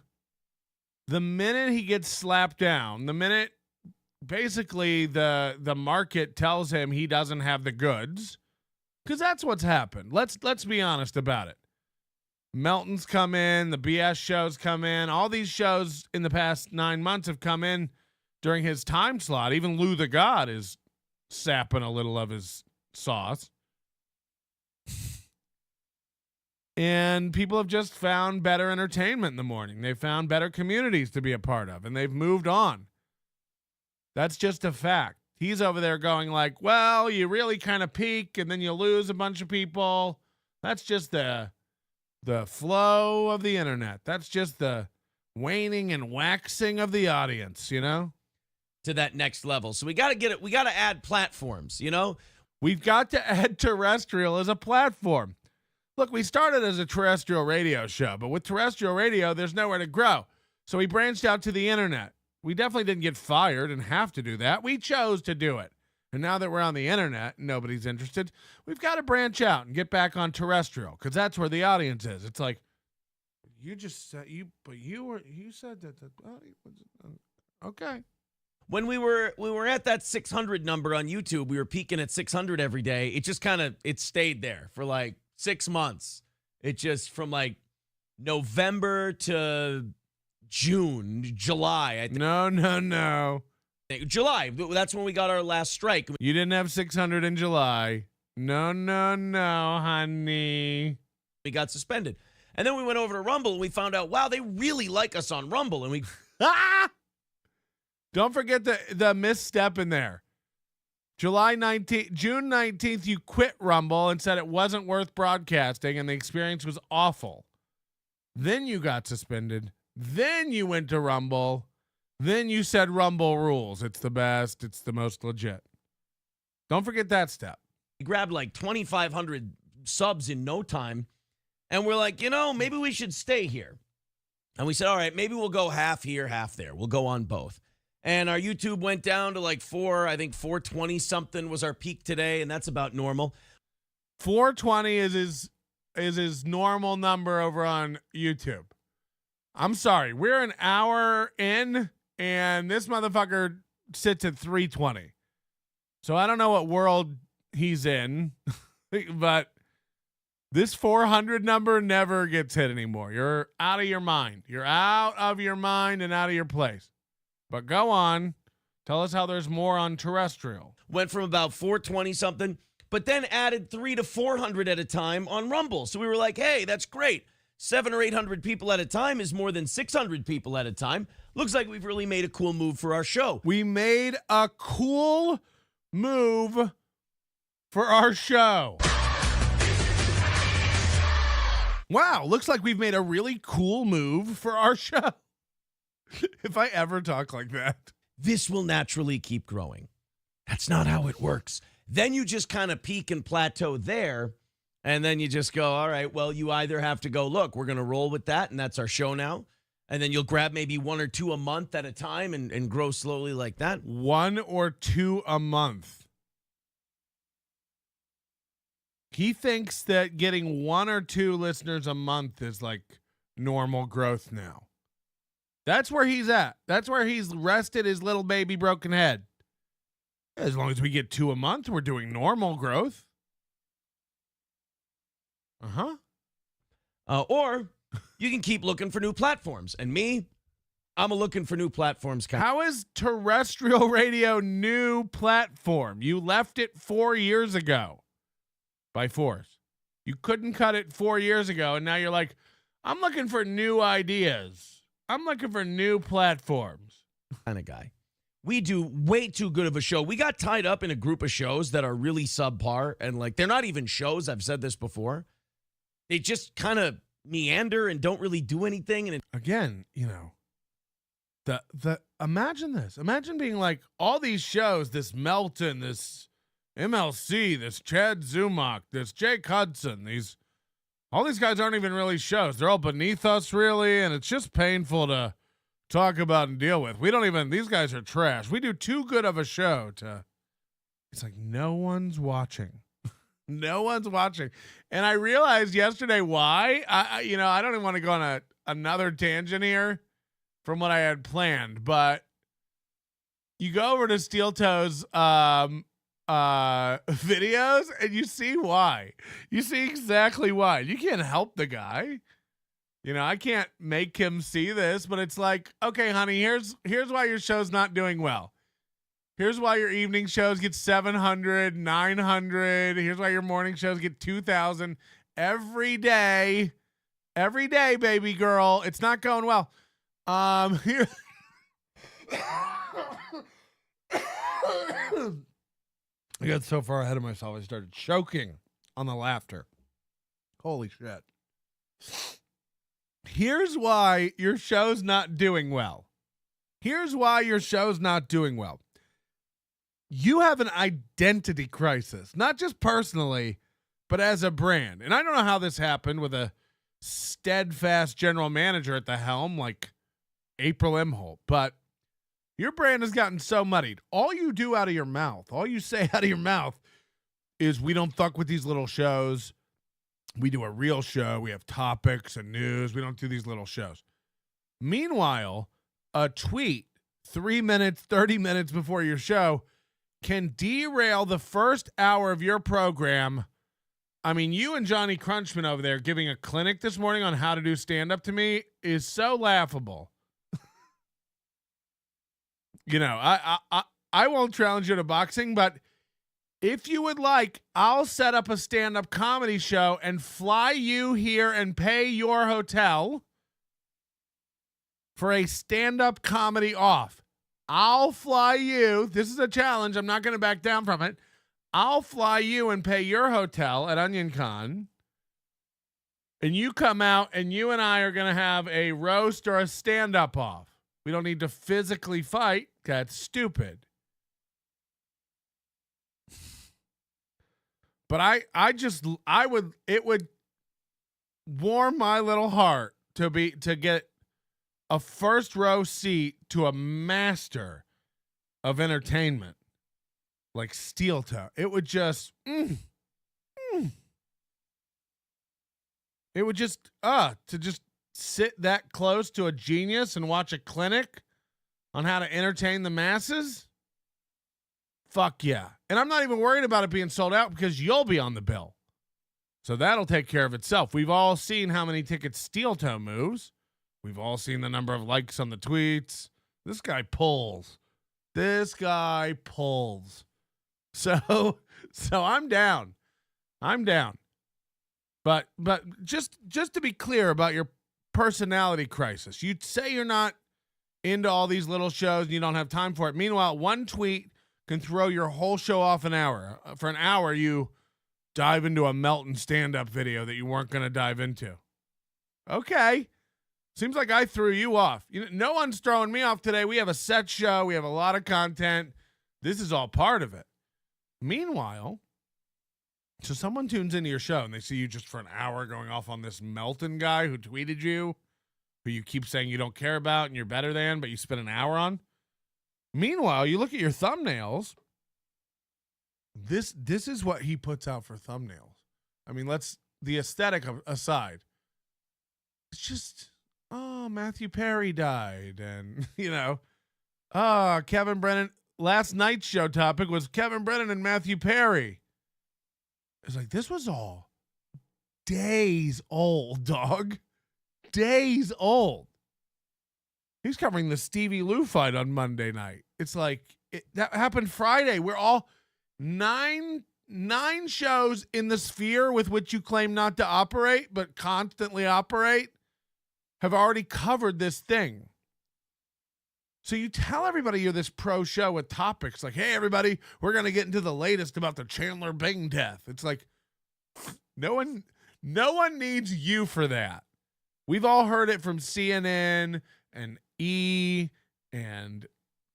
The minute he gets slapped down, the minute basically the market tells him he doesn't have the goods, because that's what's happened. Let's be honest about it. Melton's come in, the BS shows come in. All these shows in the past 9 months have come in during his time slot. Even Lou the God is sapping a little of his sauce. And people have just found better entertainment in the morning. They've found better communities to be a part of, and they've moved on. That's just a fact. He's over there going like, well, you really kind of peak and then you lose a bunch of people. That's just the flow of the internet. That's just the waning and waxing of the audience, you know? To that next level. So we got to get it. We got to add platforms, you know? We've got to add terrestrial as a platform. Look, we started as a terrestrial radio show, but with terrestrial radio, there's nowhere to grow. So we branched out to the internet. We definitely didn't get fired and have to do that. We chose to do it. And now that we're on the internet and nobody's interested, we've got to branch out and get back on terrestrial, because that's where the audience is. It's like, you just said you said that. Okay. When we were at that 600 number on YouTube, we were peaking at 600 every day. It just it stayed there for like 6 months. It just from like November to June, July. I think. No. July. That's when we got our last strike. You didn't have 600 in July. No, honey. We got suspended. And then we went over to Rumble and we found out, wow, they really like us on Rumble. And we Don't forget the misstep in there. June 19th, you quit Rumble and said it wasn't worth broadcasting and the experience was awful. Then you got suspended. Then you went to Rumble. Then you said Rumble rules. It's the best. It's the most legit. Don't forget that step. We grabbed like 2,500 subs in no time. And we're like, maybe we should stay here. And we said, all right, maybe we'll go half here, half there. We'll go on both. And our YouTube went down to like 420 something was our peak today. And that's about normal. 420 is his normal number over on YouTube. I'm sorry. We're an hour in and this motherfucker sits at 320. So I don't know what world he's in, but this 400 number never gets hit anymore. You're out of your mind. You're out of your mind and out of your place. But go on. Tell us how there's more on terrestrial. Went from about 420 something, but then added 300 to 400 at a time on Rumble. So we were like, hey, that's great. 700 or 800 people at a time is more than 600 people at a time. Looks like we've really made a cool move for our show. We made a cool move for our show. Wow, looks like we've made a really cool move for our show. If I ever talk like that. This will naturally keep growing. That's not how it works. Then you just kind of peak and plateau there, and then you just go, all right, well, you either have to go, look, we're going to roll with that, and that's our show now. And then you'll grab maybe 1 or 2 a month at a time and grow slowly like that. 1 or 2 a month. He thinks that getting 1 or 2 listeners a month is like normal growth now. That's where he's at. That's where he's rested his little baby broken head. As long as we get 2 a month, we're doing normal growth. Or you can keep looking for new platforms. And me, I'm looking for new platforms. How is terrestrial radio new platform? You left it 4 years ago by force. You couldn't cut it 4 years ago, and now you're like, I'm looking for new ideas. I'm looking for new platforms. Kind of guy. We do way too good of a show. We got tied up in a group of shows that are really subpar, and like they're not even shows. I've said this before. They just kind of meander and don't really do anything. And again, the imagine this. Imagine being like all these shows, this Melton, this MLC, this Chad Zumach, this Jake Hudson, all these guys aren't even really shows. They're all beneath us, really, and it's just painful to talk about and deal with. These guys are trash. We do too good of a show to, it's like no one's watching. No one's watching. And I realized yesterday why. I don't even want to go on another tangent here from what I had planned, but you go over to Steel Toe's videos and you see why. You see exactly why. You can't help the guy. I can't make him see this, but it's like, okay, honey, here's why your show's not doing well. Here's why your evening shows get 700, 900. Here's why your morning shows get 2,000 every day. Every day, baby girl. It's not going well. Here. I got so far ahead of myself, I started choking on the laughter. Holy shit. Here's why your show's not doing well. Here's why your show's not doing well. You have an identity crisis, not just personally, but as a brand. And I don't know how this happened with a steadfast general manager at the helm like April Imholte, but your brand has gotten so muddied. All you do out of your mouth, all you say out of your mouth is we don't fuck with these little shows. We do a real show. We have topics and news. We don't do these little shows. Meanwhile, a tweet 3 minutes, 30 minutes before your show can derail the first hour of your program. I mean, you and Johnny Crunchman over there giving a clinic this morning on how to do stand-up to me is so laughable. I won't challenge you to boxing, but if you would like, I'll set up a stand-up comedy show and fly you here and pay your hotel for a stand-up comedy off. I'll fly you. This is a challenge. I'm not going to back down from it. I'll fly you and pay your hotel at Onion Con. And you come out and you and I are going to have a roast or a stand-up off. We don't need to physically fight. That's stupid. But it would warm my little heart to get a first row seat to a master of entertainment like Steel Toe. It would just, it would just, to just sit that close to a genius and watch a clinic on how to entertain the masses. Fuck yeah. And I'm not even worried about it being sold out because you'll be on the bill. So that'll take care of itself. We've all seen how many tickets Steel Toe moves. We've all seen the number of likes on the tweets. This guy pulls. So I'm down. But just to be clear about your personality crisis, you'd say you're not into all these little shows and you don't have time for it. Meanwhile, one tweet can throw your whole show off an hour. For an hour, you dive into a Melton stand-up video that you weren't going to dive into. Okay. Seems like I threw you off. No one's throwing me off today. We have a set show. We have a lot of content. This is all part of it. Meanwhile, so someone tunes into your show and they see you just for an hour going off on this Melton guy who tweeted you, who you keep saying you don't care about and you're better than, but you spent an hour on. Meanwhile, you look at your thumbnails. This is what he puts out for thumbnails. I mean, the aesthetic aside. It's just, Matthew Perry died. And, Kevin Brennan. Last night's show topic was Kevin Brennan and Matthew Perry. It's like, this was all days old, dog. Days old. He's covering the Stevie Lou fight on Monday night. It's like, that happened Friday. We're all nine shows in the sphere with which you claim not to operate, but constantly operate, have already covered this thing. So you tell everybody you're this pro show with topics like, hey, everybody, we're going to get into the latest about the Chandler Bing death. It's like, no one needs you for that. We've all heard it from CNN and E and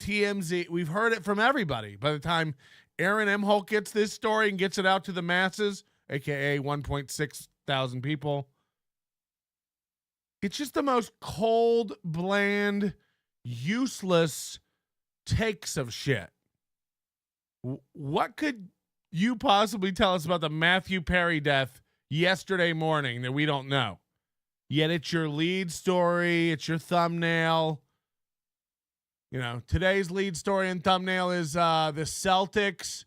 TMZ. We've heard it from everybody. By the time Aaron Imholte gets this story and gets it out to the masses, aka 1.6 thousand people, it's just the most cold, bland, useless takes of shit. What could you possibly tell us about the Matthew Perry death yesterday morning that we don't know? Yet it's your lead story. It's your thumbnail. You know, today's lead story and thumbnail is the Celtics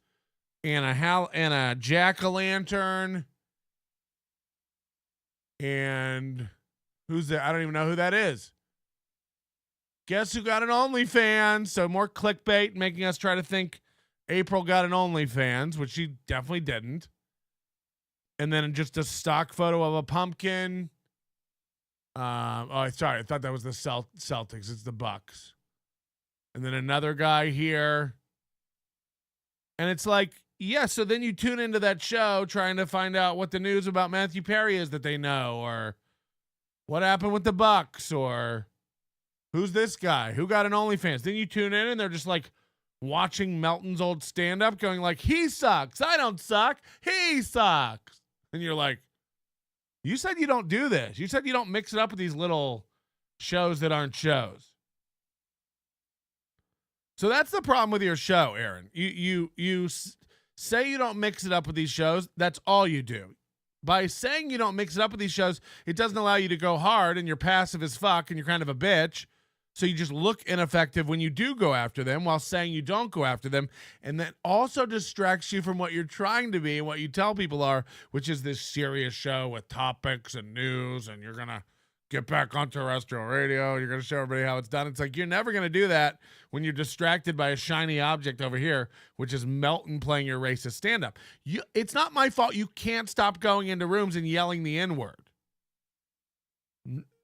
and a jack-o'-lantern. And who's that? I don't even know who that is. Guess who got an OnlyFans? So more clickbait, making us try to think April got an OnlyFans, which she definitely didn't. And then just a stock photo of a pumpkin. Sorry, I thought that was the Celtics. It's the Bucks. And then another guy here. And it's like, yeah, so then you tune into that show trying to find out what the news about Matthew Perry is that they know, or what happened with the Bucks, or who's this guy? Who got an OnlyFans? Then you tune in and they're just like watching Melton's old stand-up going like, he sucks. I don't suck. He sucks. And you're like, you said you don't do this. You said you don't mix it up with these little shows that aren't shows. So that's the problem with your show, Aaron. You say you don't mix it up with these shows. That's all you do. By saying you don't mix it up with these shows, it doesn't allow you to go hard, and you're passive as fuck, and you're kind of a bitch. So you just look ineffective when you do go after them while saying you don't go after them. And that also distracts you from what you're trying to be and what you tell people are, which is this serious show with topics and news, and you're going to get back on terrestrial radio. You're going to show everybody how it's done. It's like, you're never going to do that when you're distracted by a shiny object over here, which is Melton playing your racist stand-up. It's not my fault you can't stop going into rooms and yelling the N-word.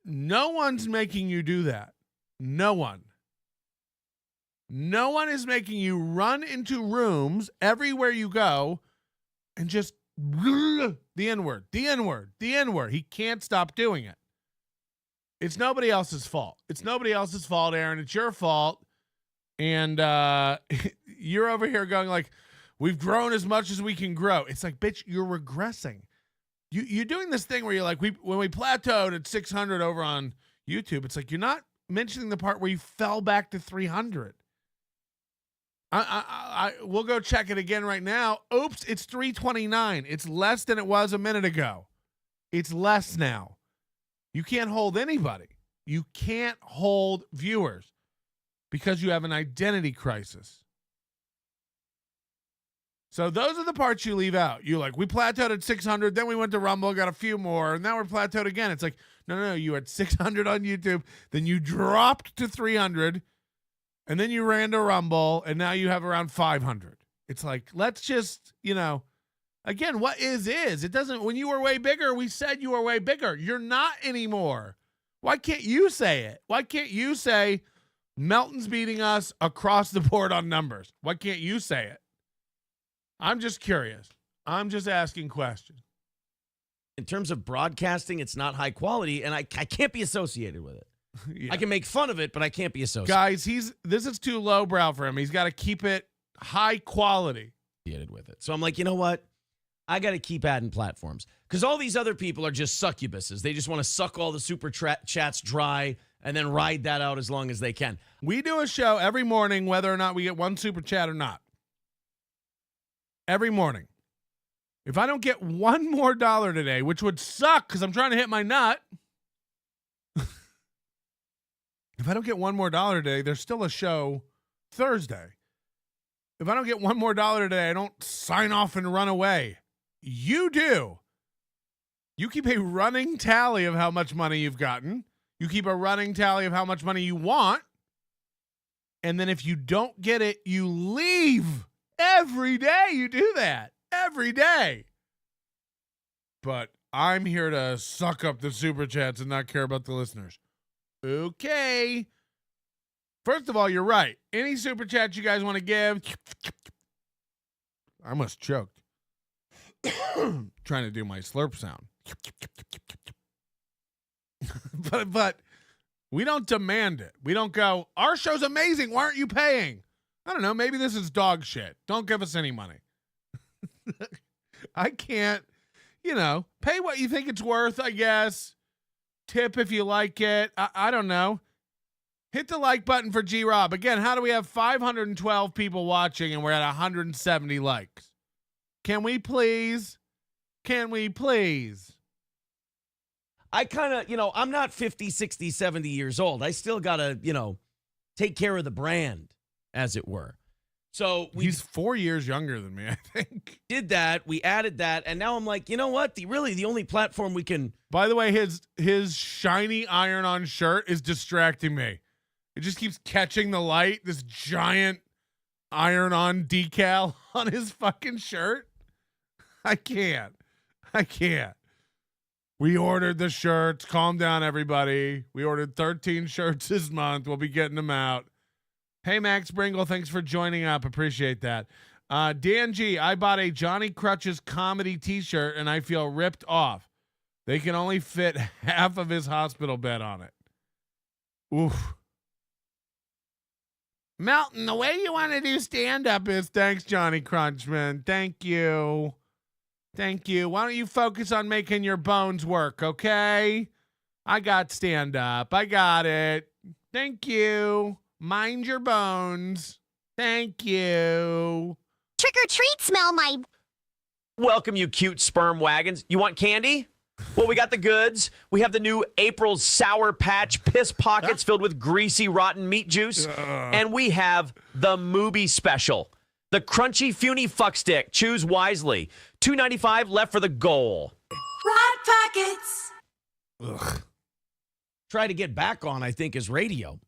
No one's making you do that. No one. No one is making you run into rooms everywhere you go and just the N-word, the N-word, the N-word. He can't stop doing it. It's nobody else's fault. It's nobody else's fault, Aaron. It's your fault. And you're over here going like, we've grown as much as we can grow. It's like, bitch, you're regressing. You're doing this thing where you're like, when we plateaued at 600 over on YouTube, it's like, you're not mentioning the part where you fell back to 300. We'll go check it again right now. Oops, it's 329. It's less than it was a minute ago. It's less now. You can't hold anybody. You can't hold viewers because you have an identity crisis. So those are the parts you leave out. You're like, we plateaued at 600, then we went to Rumble, got a few more, and now we're plateaued again. It's like, no, you had 600 on YouTube, then you dropped to 300, and then you ran to Rumble, and now you have around 500. It's like, let's just, again, what is. It doesn't, when you were way bigger, we said you were way bigger. You're not anymore. Why can't you say it? Why can't you say Melton's beating us across the board on numbers? Why can't you say it? I'm just curious. I'm just asking questions. In terms of broadcasting, it's not high quality, and I can't be associated with it. Yeah. I can make fun of it, but I can't be associated. Guys, this is too lowbrow for him. He's got to keep it high quality. With it. So I'm like, you know what? I got to keep adding platforms because all these other people are just succubuses. They just want to suck all the super chats dry and then ride that out as long as they can. We do a show every morning, whether or not we get one super chat or not. Every morning. If I don't get one more dollar today, which would suck because I'm trying to hit my nut. If I don't get one more dollar today, there's still a show Thursday. If I don't get one more dollar today, I don't sign off and run away. You do. You keep a running tally of how much money you've gotten. You keep a running tally of how much money you want. And then if you don't get it, you leave. Every day you do that. Every day. But I'm here to suck up the super chats and not care about the listeners. Okay. First of all, you're right. Any super chat you guys want to give, I almost choked. Trying to do my slurp sound. but we don't demand it. We don't go, our show's amazing. Why aren't you paying? I don't know. Maybe this is dog shit. Don't give us any money. I can't, pay what you think it's worth, I guess. Tip if you like it. I don't know. Hit the like button for G-Rob. Again, how do we have 512 people watching and we're at 170 likes? Can we please? Can we please? I kind of, I'm not 50, 60, 70 years old. I still got to, take care of the brand, as it were. So he's 4 years younger than me, I think. Did that. We added that. And now I'm like, you know what? The only platform we can. By the way, his shiny iron-on shirt is distracting me. It just keeps catching the light. This giant iron-on decal on his fucking shirt. I can't. We ordered the shirts. Calm down, everybody. We ordered 13 shirts this month. We'll be getting them out. Hey, Max Bringle, thanks for joining up. Appreciate that. Dan G, I bought a Johnny Crutch's comedy t-shirt, and I feel ripped off. They can only fit half of his hospital bed on it. Oof. Melton, the way you want to do stand-up is thanks, Johnny Crunchman. Thank you. Thank you. Why don't you focus on making your bones work, okay? I got stand-up. I got it. Thank you. Mind your bones. Thank you. Trick or treat, smell my. Welcome, you cute sperm wagons. You want candy? Well, we got the goods. We have the new April's Sour Patch Piss Pockets filled with greasy, rotten meat juice. And we have the Mooby Special. The Crunchy Funy Fuck Stick. Choose wisely. $2.95 left for the goal. Rod Pockets. Ugh. Try to get back on, I think, is radio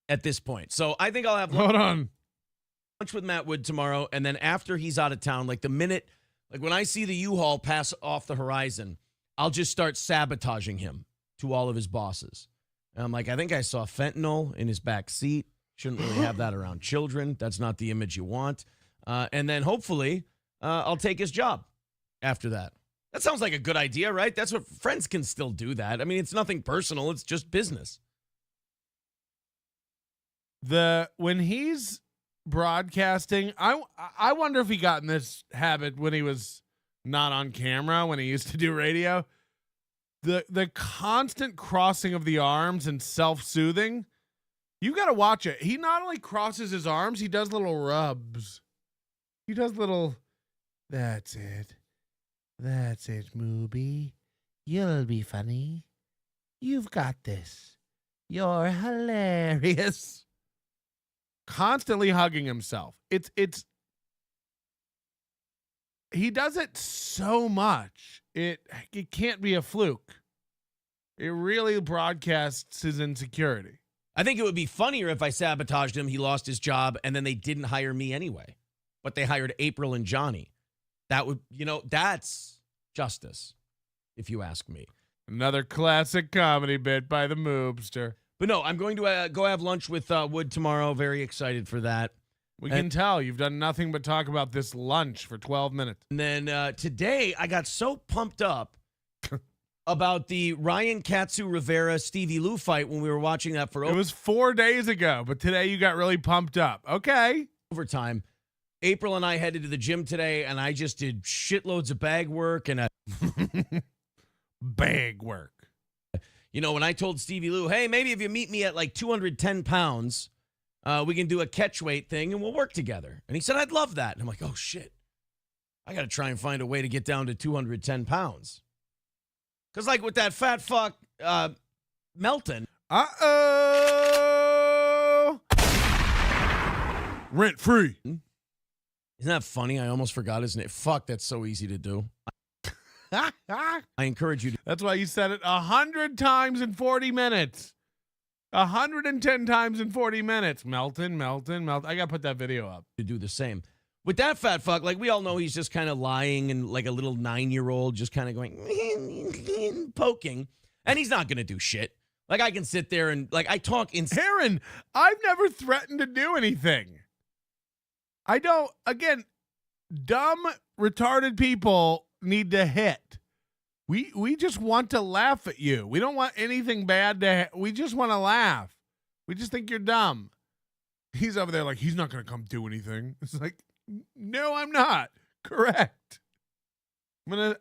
at this point. So I think I'll have lunch with Matt Wood tomorrow. And then after he's out of town, like when I see the U-Haul pass off the horizon, I'll just start sabotaging him to all of his bosses. And I'm like, I think I saw fentanyl in his back seat. Shouldn't really have that around children. That's not the image you want. And then hopefully I'll take his job after that. That sounds like a good idea, right? That's what friends can still do that. I mean, it's nothing personal. It's just business. When he's broadcasting, I wonder if he got in this habit when he was not on camera, when he used to do radio. The constant crossing of the arms and self-soothing. You got to watch it. He not only crosses his arms, he does little rubs. He does little, that's it. That's it, Mooby. You'll be funny. You've got this. You're hilarious. Constantly hugging himself. It's he does it so much. It can't be a fluke. It really broadcasts his insecurity. I think it would be funnier if I sabotaged him, he lost his job, and then they didn't hire me anyway. But they hired April and Johnny. That would, that's justice, if you ask me. Another classic comedy bit by the Moobster. But no, I'm going to go have lunch with Wood tomorrow. Very excited for that. We can tell you've done nothing but talk about this lunch for 12 minutes. And then today, I got so pumped up about the Ryan Katsu Rivera Stevie Lou fight when we were watching that for It was 4 days ago, but today you got really pumped up. Okay. Overtime. April and I headed to the gym today, and I just did shitloads of bag work and bag work. When I told Stevie Lou, hey, maybe if you meet me at like 210 pounds, we can do a catch weight thing and we'll work together. And he said, I'd love that. And I'm like, oh, shit. I got to try and find a way to get down to 210 pounds. Because like with that fat fuck, Melton. Uh-oh. Rent free. Isn't that funny? I almost forgot his name. Fuck, that's so easy to do. I encourage you to. That's why you said it 100 times in 40 minutes. 110 times in 40 minutes. Melton. I got to put that video up. To do the same. With that fat fuck, like we all know he's just kind of lying and like a little 9-year-old just kind of going, poking. And he's not going to do shit. Like I can sit there and like I talk in. Aaron, I've never threatened to do anything. I don't. Again, dumb, retarded people need to hit. We just want to laugh at you. We don't want anything bad to. We just want to laugh. We just think you're dumb. He's over there like he's not going to come do anything. It's like, no, I'm not. Correct.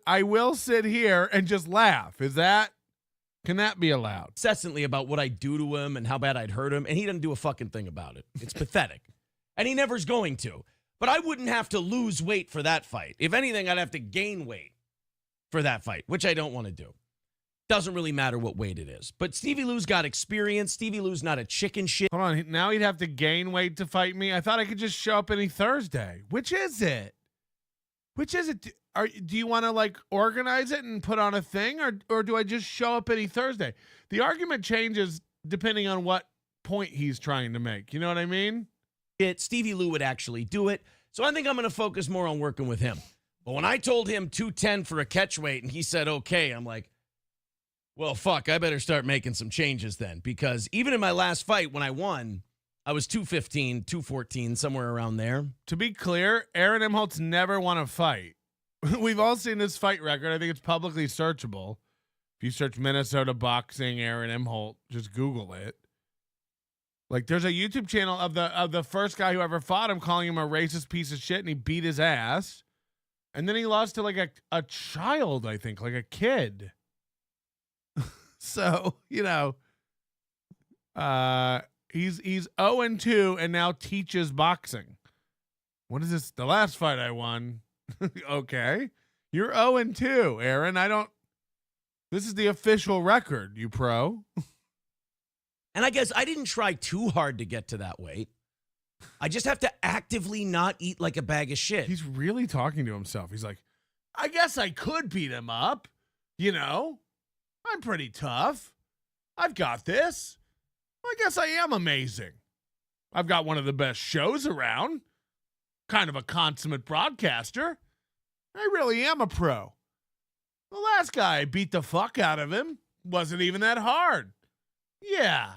I will sit here and just laugh. Can that be allowed? Incessantly about what I do to him and how bad I'd hurt him, and he doesn't do a fucking thing about it. It's pathetic. And he never's going to. But I wouldn't have to lose weight for that fight. If anything, I'd have to gain weight for that fight, which I don't want to do. Doesn't really matter what weight it is. But Stevie Lou's got experience. Stevie Lou's not a chicken shit. Hold on. Now he'd have to gain weight to fight me. I thought I could just show up any Thursday. Which is it? Which is it? Do you want to like organize it and put on a thing, or do I just show up any Thursday? The argument changes depending on what point he's trying to make. You know what I mean? Stevie Lou would actually do it. So I think I'm going to focus more on working with him. But when I told him 210 for a catch weight and he said, okay, I'm like, well, fuck, I better start making some changes then. Because even in my last fight when I won, I was 215, 214, somewhere around there. To be clear, Aaron Imholt's never won a fight. We've all seen his fight record. I think it's publicly searchable. If you search Minnesota boxing, Aaron Imholt, just Google it. Like, there's a YouTube channel of the first guy who ever fought him, calling him a racist piece of shit, and he beat his ass. And then he lost to like a child, I think, like a kid. So, you know, he's 0-2 and now teaches boxing. What is this? The last fight I won. Okay. You're 0-2, Aaron. This is the official record, you pro. And I guess I didn't try too hard to get to that weight. I just have to actively not eat like a bag of shit. He's really talking to himself. He's like, I guess I could beat him up. You know, I'm pretty tough. I've got this. I guess I am amazing. I've got one of the best shows around. Kind of a consummate broadcaster. I really am a pro. The last guy I beat the fuck out of him. Wasn't even that hard. Yeah,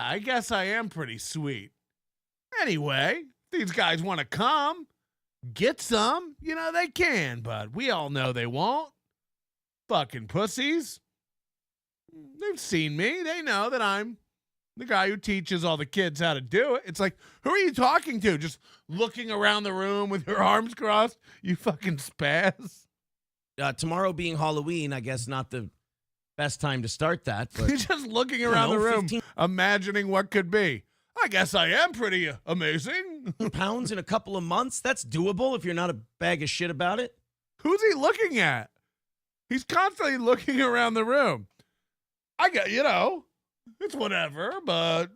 I guess I am pretty sweet. Anyway, these guys want to come, get some, you know, they can, but we all know they won't. Fucking pussies. They've seen me. They know that I'm the guy who teaches all the kids how to do it. It's like, who are you talking to? Just looking around the room with your arms crossed? You fucking spaz. Tomorrow being Halloween, I guess not the best time to start that. But you're just looking around the room, imagining what could be. I guess I am pretty amazing. Pounds in a couple of months? That's doable if you're not a bag of shit about it. Who's he looking at? He's constantly looking around the room. I get, you know, it's whatever, but,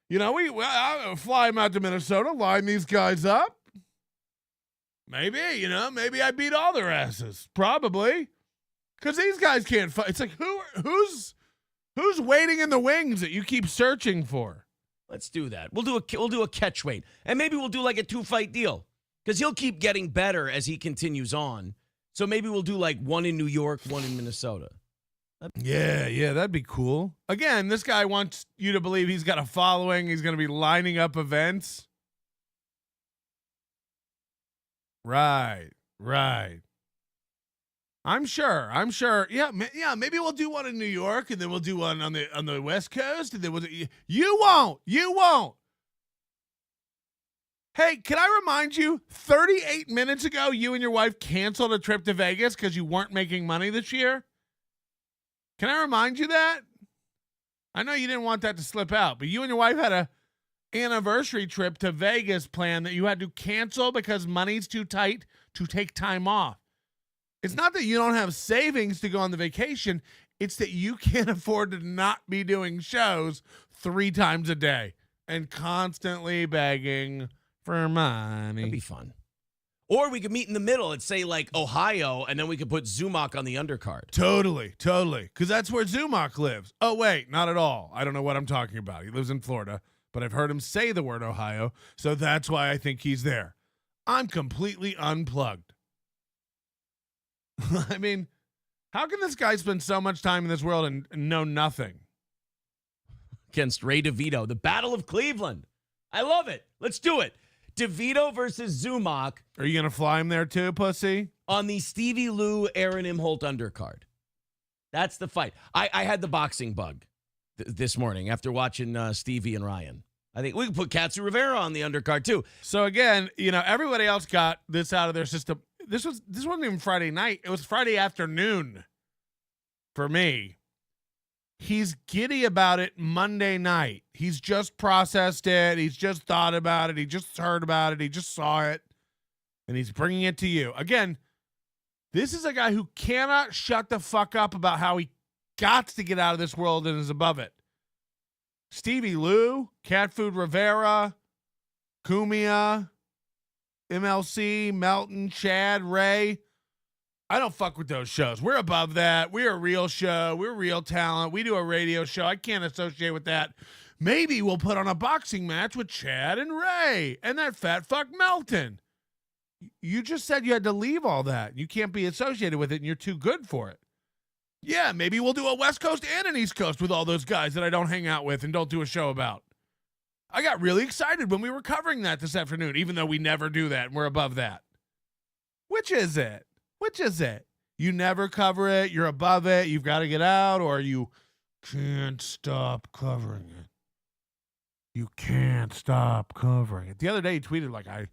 you know, I fly him out to Minnesota, line these guys up. Maybe, you know, maybe I beat all their asses. Probably. Because these guys can't fight. It's like, who's waiting in the wings that you keep searching for? Let's do that. We'll do a catch weight. And maybe we'll do like a 2-fight deal. Because he'll keep getting better as he continues on. So maybe we'll do like one in New York, one in Minnesota. Yeah, that'd be cool. Again, this guy wants you to believe he's got a following. He's going to be lining up events. Right. I'm sure. Yeah, maybe we'll do one in New York, and then we'll do one on the West Coast, and then you won't. Hey, can I remind you, 38 minutes ago, you and your wife canceled a trip to Vegas because you weren't making money this year? Can I remind you that? I know you didn't want that to slip out, but you and your wife had a anniversary trip to Vegas planned that you had to cancel because money's too tight to take time off. It's not that you don't have savings to go on the vacation. It's that you can't afford to not be doing shows 3 times a day and constantly begging for money. That'd be fun. Or we could meet in the middle and say like Ohio, and then we could put Zumach on the undercard. Totally. Because that's where Zumach lives. Oh, wait, not at all. I don't know what I'm talking about. He lives in Florida, but I've heard him say the word Ohio, so that's why I think he's there. I'm completely unplugged. I mean, how can this guy spend so much time in this world and know nothing? Against Ray DeVito, the Battle of Cleveland. I love it. Let's do it. DeVito versus Zumach. Are you going to fly him there too, pussy? On the Stevie Lou, Aaron Imholt undercard. That's the fight. I had the boxing bug this morning after watching Stevie and Ryan. I think we can put Katsu Rivera on the undercard too. So again, you know, everybody else got this out of their system. This wasn't even Friday night. It was Friday afternoon for me. he's giddy about it Monday night. He's just processed it. He's just thought about it. He just heard about it. He just saw it. And he's bringing it to you. Again, this is a guy who cannot shut the fuck up about how he got to get out of this world and is above it. Stevie Lou, Cat Food Rivera, Kumia, MLC, Melton, Chad, Ray. I don't fuck with those shows. We're above that. We're a real show. We're real talent. We do a radio show. I can't associate with that. Maybe we'll put on a boxing match with Chad and Ray and that fat fuck Melton. You just said you had to leave all that. You can't be associated with it and you're too good for it. Yeah, maybe we'll do a West Coast and an East Coast with all those guys that I don't hang out with and don't do a show about. I got really excited when we were covering that this afternoon, even though we never do that and we're above that. Which is it? Which is it? You never cover it, you're above it, you've got to get out, or you can't stop covering it. You can't stop covering it. The other day he tweeted like, I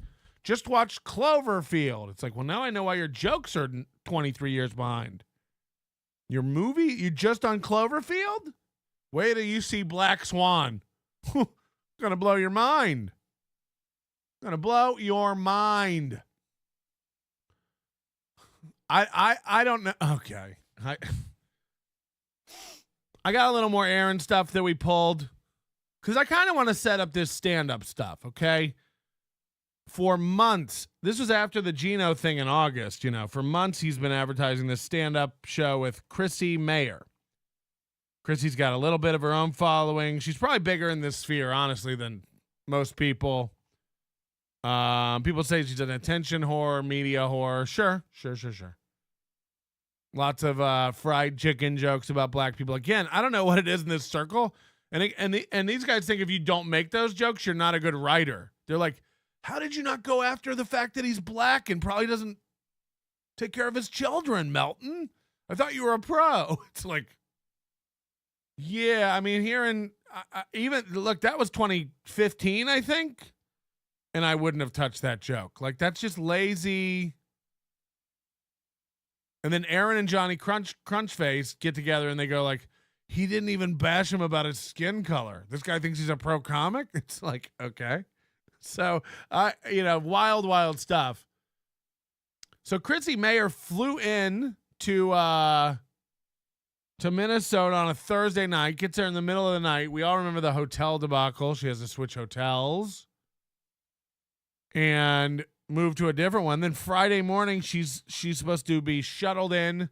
just watched Cloverfield. It's like, well, now I know why your jokes are 23 years behind. Your movie? You just on Cloverfield? Wait till you see Black Swan. Gonna blow your mind. Gonna blow your mind. I don't know. Okay. I got a little more Aaron stuff that we pulled because I kind of want to set up this stand-up stuff, okay? For months, this was after the Gino thing in August, you know, for months he's been advertising this stand-up show with Chrissy Mayr. Chrissy's got a little bit of her own following. She's probably bigger in this sphere, honestly, than most people. People say she's an attention whore, media whore. Sure. Lots of fried chicken jokes about black people. Again, I don't know what it is in this circle. And these guys think if you don't make those jokes, you're not a good writer. They're like, how did you not go after the fact that he's black and probably doesn't take care of his children, Melton? I thought you were a pro. It's like, yeah, I mean, look, that was 2015, I think. And I wouldn't have touched that joke. Like, that's just lazy. And then Aaron and Johnny Crunchface get together and they go like, he didn't even bash him about his skin color. This guy thinks he's a pro comic. It's like, okay. So, wild stuff. So Chrissy Mayr flew in to Minnesota on a Thursday night, gets there in the middle of the night. We all remember the hotel debacle. She has to switch hotels and move to a different one. Then Friday morning, she's supposed to be shuttled in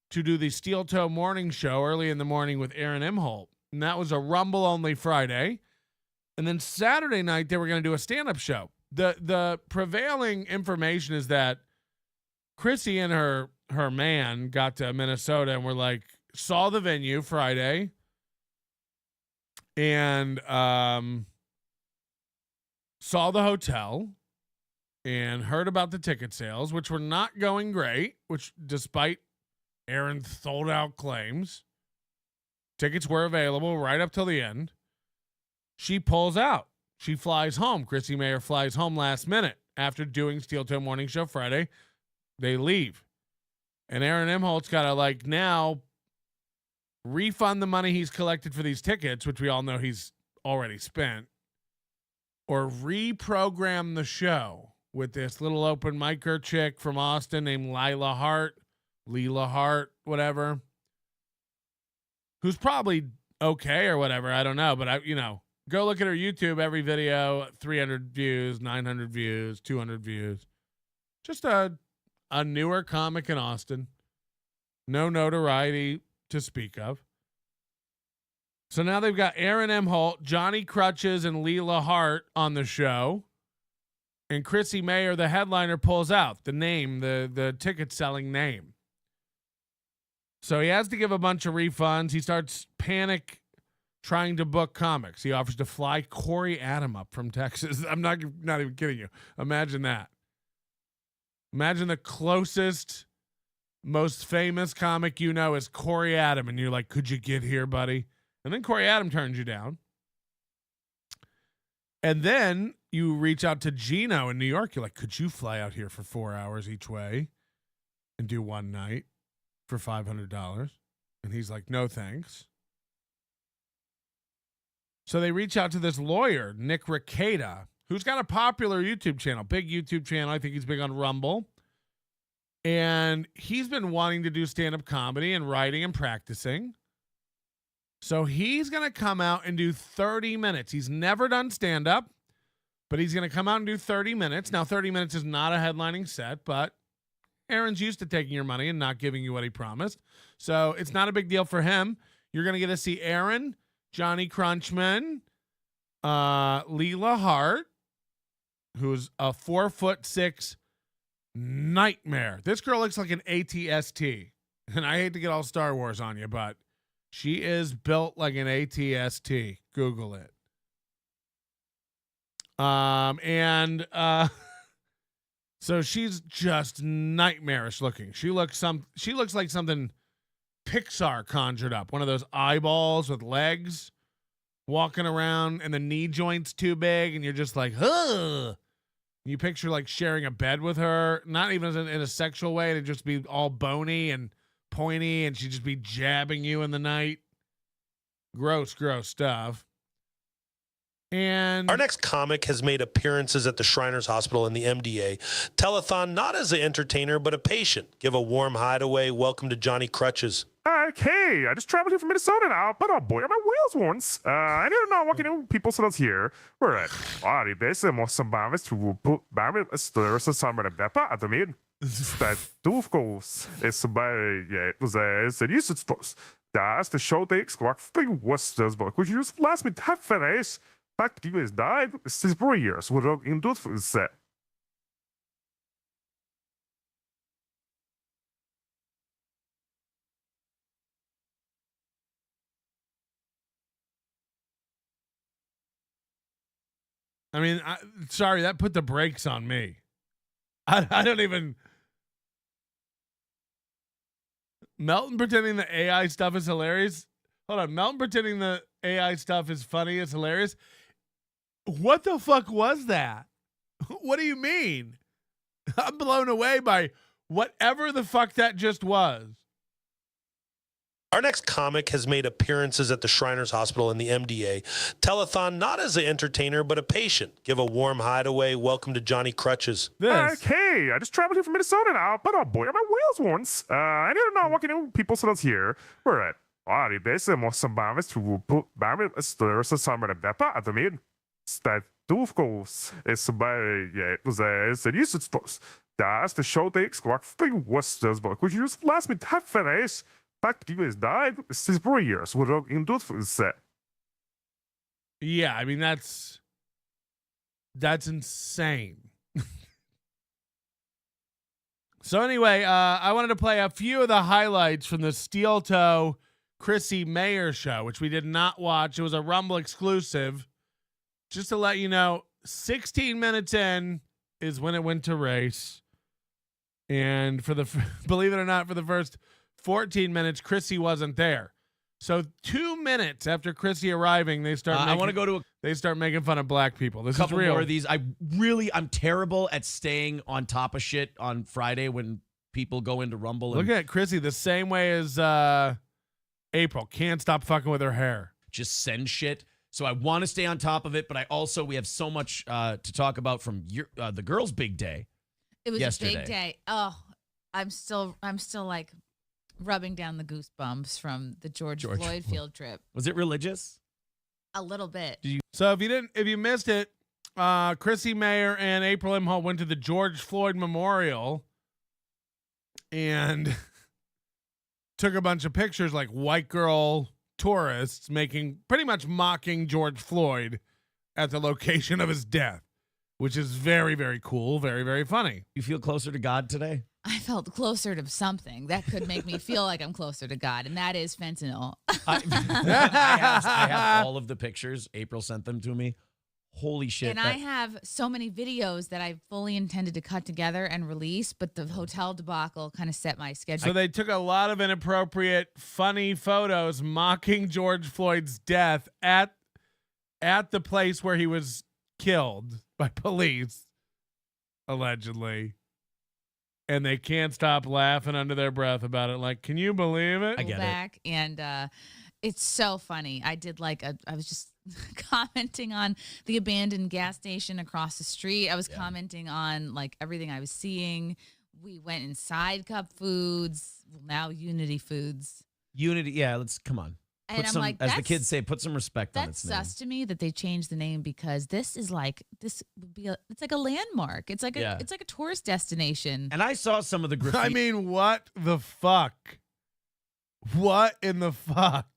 to do the Steel Toe morning show early in the morning with Aaron Imholte. And that was a Rumble only Friday. And then Saturday night, they were going to do a stand-up show. The prevailing information is that Chrissy and her man got to Minnesota and were like, saw the venue Friday and saw the hotel and heard about the ticket sales, which were not going great, which despite Aaron's sold-out claims, tickets were available right up till the end. She pulls out. She flies home. Chrissy Mayr flies home last minute after doing Steel Toe Morning Show Friday. They leave. And Aaron Imholt's got to, now refund the money he's collected for these tickets, which we all know he's already spent, or reprogram the show with this little open micer chick from Austin named Leila Hart, whatever, who's probably okay or whatever. I don't know, but go look at her YouTube. Every video, 300 views, 900 views, 200 views. Just a newer comic in Austin. No notoriety to speak of. So now they've got Aaron Imholte, Johnny Crutches, and Leila Hart on the show. And Chrissy Mayr, the headliner, pulls out the name, the ticket selling name. So he has to give a bunch of refunds. He starts panic trying to book comics. He offers to fly Corey Adam up from Texas. I'm not even kidding you. Imagine that. Imagine the closest, most famous comic you know is Corey Adam. And you're like, could you get here, buddy? And then Corey Adam turns you down. And then you reach out to Gino in New York. You're like, could you fly out here for 4 hours each way and do one night for $500? And he's like, no, thanks. So they reach out to this lawyer, Nick Rekieta, who's got a popular YouTube channel, big YouTube channel. I think he's big on Rumble. And he's been wanting to do stand-up comedy and writing and practicing. So he's going to come out and do 30 minutes. He's never done stand-up, but he's going to come out and do 30 minutes. Now, 30 minutes is not a headlining set, but Aaron's used to taking your money and not giving you what he promised. So it's not a big deal for him. You're going to get to see Aaron, Johnny Crunchman, Leela Hart, who's a 4'6" nightmare. This girl looks like an ATST. And I hate to get all Star Wars on you, but she is built like an ATST. Google it. So she's just nightmarish looking. She looks like something Pixar conjured up. One of those eyeballs with legs walking around and the knee joint's too big and you're just like, huh. You picture like sharing a bed with her, not even in a sexual way, it'd just be all bony and pointy and she'd just be jabbing you in the night. Gross stuff. And our next comic has made appearances at the Shriners Hospital and the MDA telethon, not as an entertainer, but a patient. Give a warm hideaway. Welcome to Johnny Crutches. Okay, I just traveled here from Minnesota now, but oh boy, are my wheels once. I need to know what can people så here. We're at Arbeidet måste man på bara större samma detta att de är stufkos är så bara så det är så that's the show they expect for Westers but could you just last me half face back you guys died 6 years would have in for set. I mean, sorry, that put the brakes on me. I don't even. Melton pretending the AI stuff is hilarious. Hold on. Melton pretending the AI stuff is funny is hilarious. What the fuck was that? What do you mean? I'm blown away by whatever the fuck that just was. Our next comic has made appearances at the Shriners Hospital and the MDA telethon, not as an entertainer, but a patient. Give a warm hideaway. Welcome to Johnny Crutches. Okay, I just traveled here from Minnesota now, but oh boy, are my wheels once. I need to know what can people så here. We're at Arbeidet måste man på bara större samma detta att de är stufkos är så bara så det är så that's the show they expect for Westers but could you just last me half face back you guys died 6 years would have in for set. Yeah, I mean that's insane. So anyway, I wanted to play a few of the highlights from the Steel Toe Chrissy Mayr show, which we did not watch. It was a Rumble exclusive. Just to let you know, 16 minutes in is when it went to race. And for the, believe it or not, for the first 14 minutes, Chrissy wasn't there. So 2 minutes after Chrissy arriving, they start. I want to go to They start making fun of black people. This couple is real. more of these. I'm terrible at staying on top of shit on Friday when people go into Rumble. Look at Chrissy the same way as April. Can't stop fucking with her hair. Just send shit. So I want to stay on top of it, but we have so much to talk about from the girls' big day. It was yesterday. a big day. Oh, I'm still like rubbing down the goosebumps from the George Floyd field trip. Was it religious? A little bit. So if you missed it, Chrissy Mayr and April Imholte went to the George Floyd Memorial and took a bunch of pictures like white girl tourists pretty much mocking George Floyd at the location of his death, which is very, very cool, very, very funny. You feel closer to God today? I felt closer to something that could make me feel like I'm closer to God, and that is fentanyl. I have all of the pictures. April sent them to me. Holy shit. And I have so many videos that I fully intended to cut together and release, but the hotel debacle kind of set my schedule. So they took a lot of inappropriate, funny photos mocking George Floyd's death at the place where he was killed by police, allegedly. And they can't stop laughing under their breath about it. Like, can you believe it? I get back it. And It's so funny. I was just commenting on the abandoned gas station across the street. I was commenting on like everything I was seeing. We went inside Cup Foods, now Unity Foods. Unity, yeah, come on. And I'm like, as the kids say, put some respect on That's its name. sus to me that they changed the name because this would be it's like a landmark. It's like it's like a tourist destination. And I saw some of the graffiti. I mean, what the fuck? What in the fuck?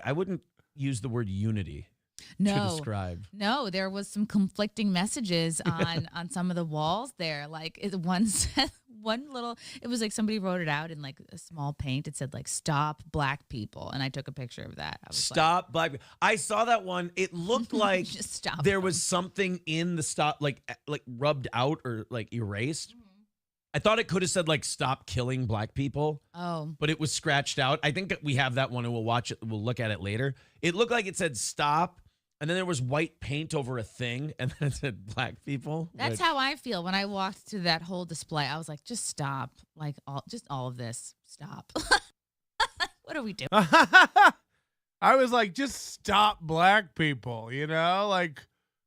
I wouldn't use the word unity to describe. No, there was some conflicting messages on some of the walls there. Like one said, it was like somebody wrote it out in like a small paint. It said like "Stop Black People," and I took a picture of that. I was Stop Black People. I saw that one. It looked like Just stop there was something in the stop, like rubbed out or like erased. I thought it could have said like "Stop killing Black people." Oh, but it was scratched out. I think that we have that one and we'll watch it. We'll look at it later. It looked like it said "Stop." And then there was white paint over a thing, and then it said "Black people." That's how I feel when I walked through that whole display. I was like, just stop. Like, all of this. Stop. What are we doing? I was like, just stop Black people, you know? Like,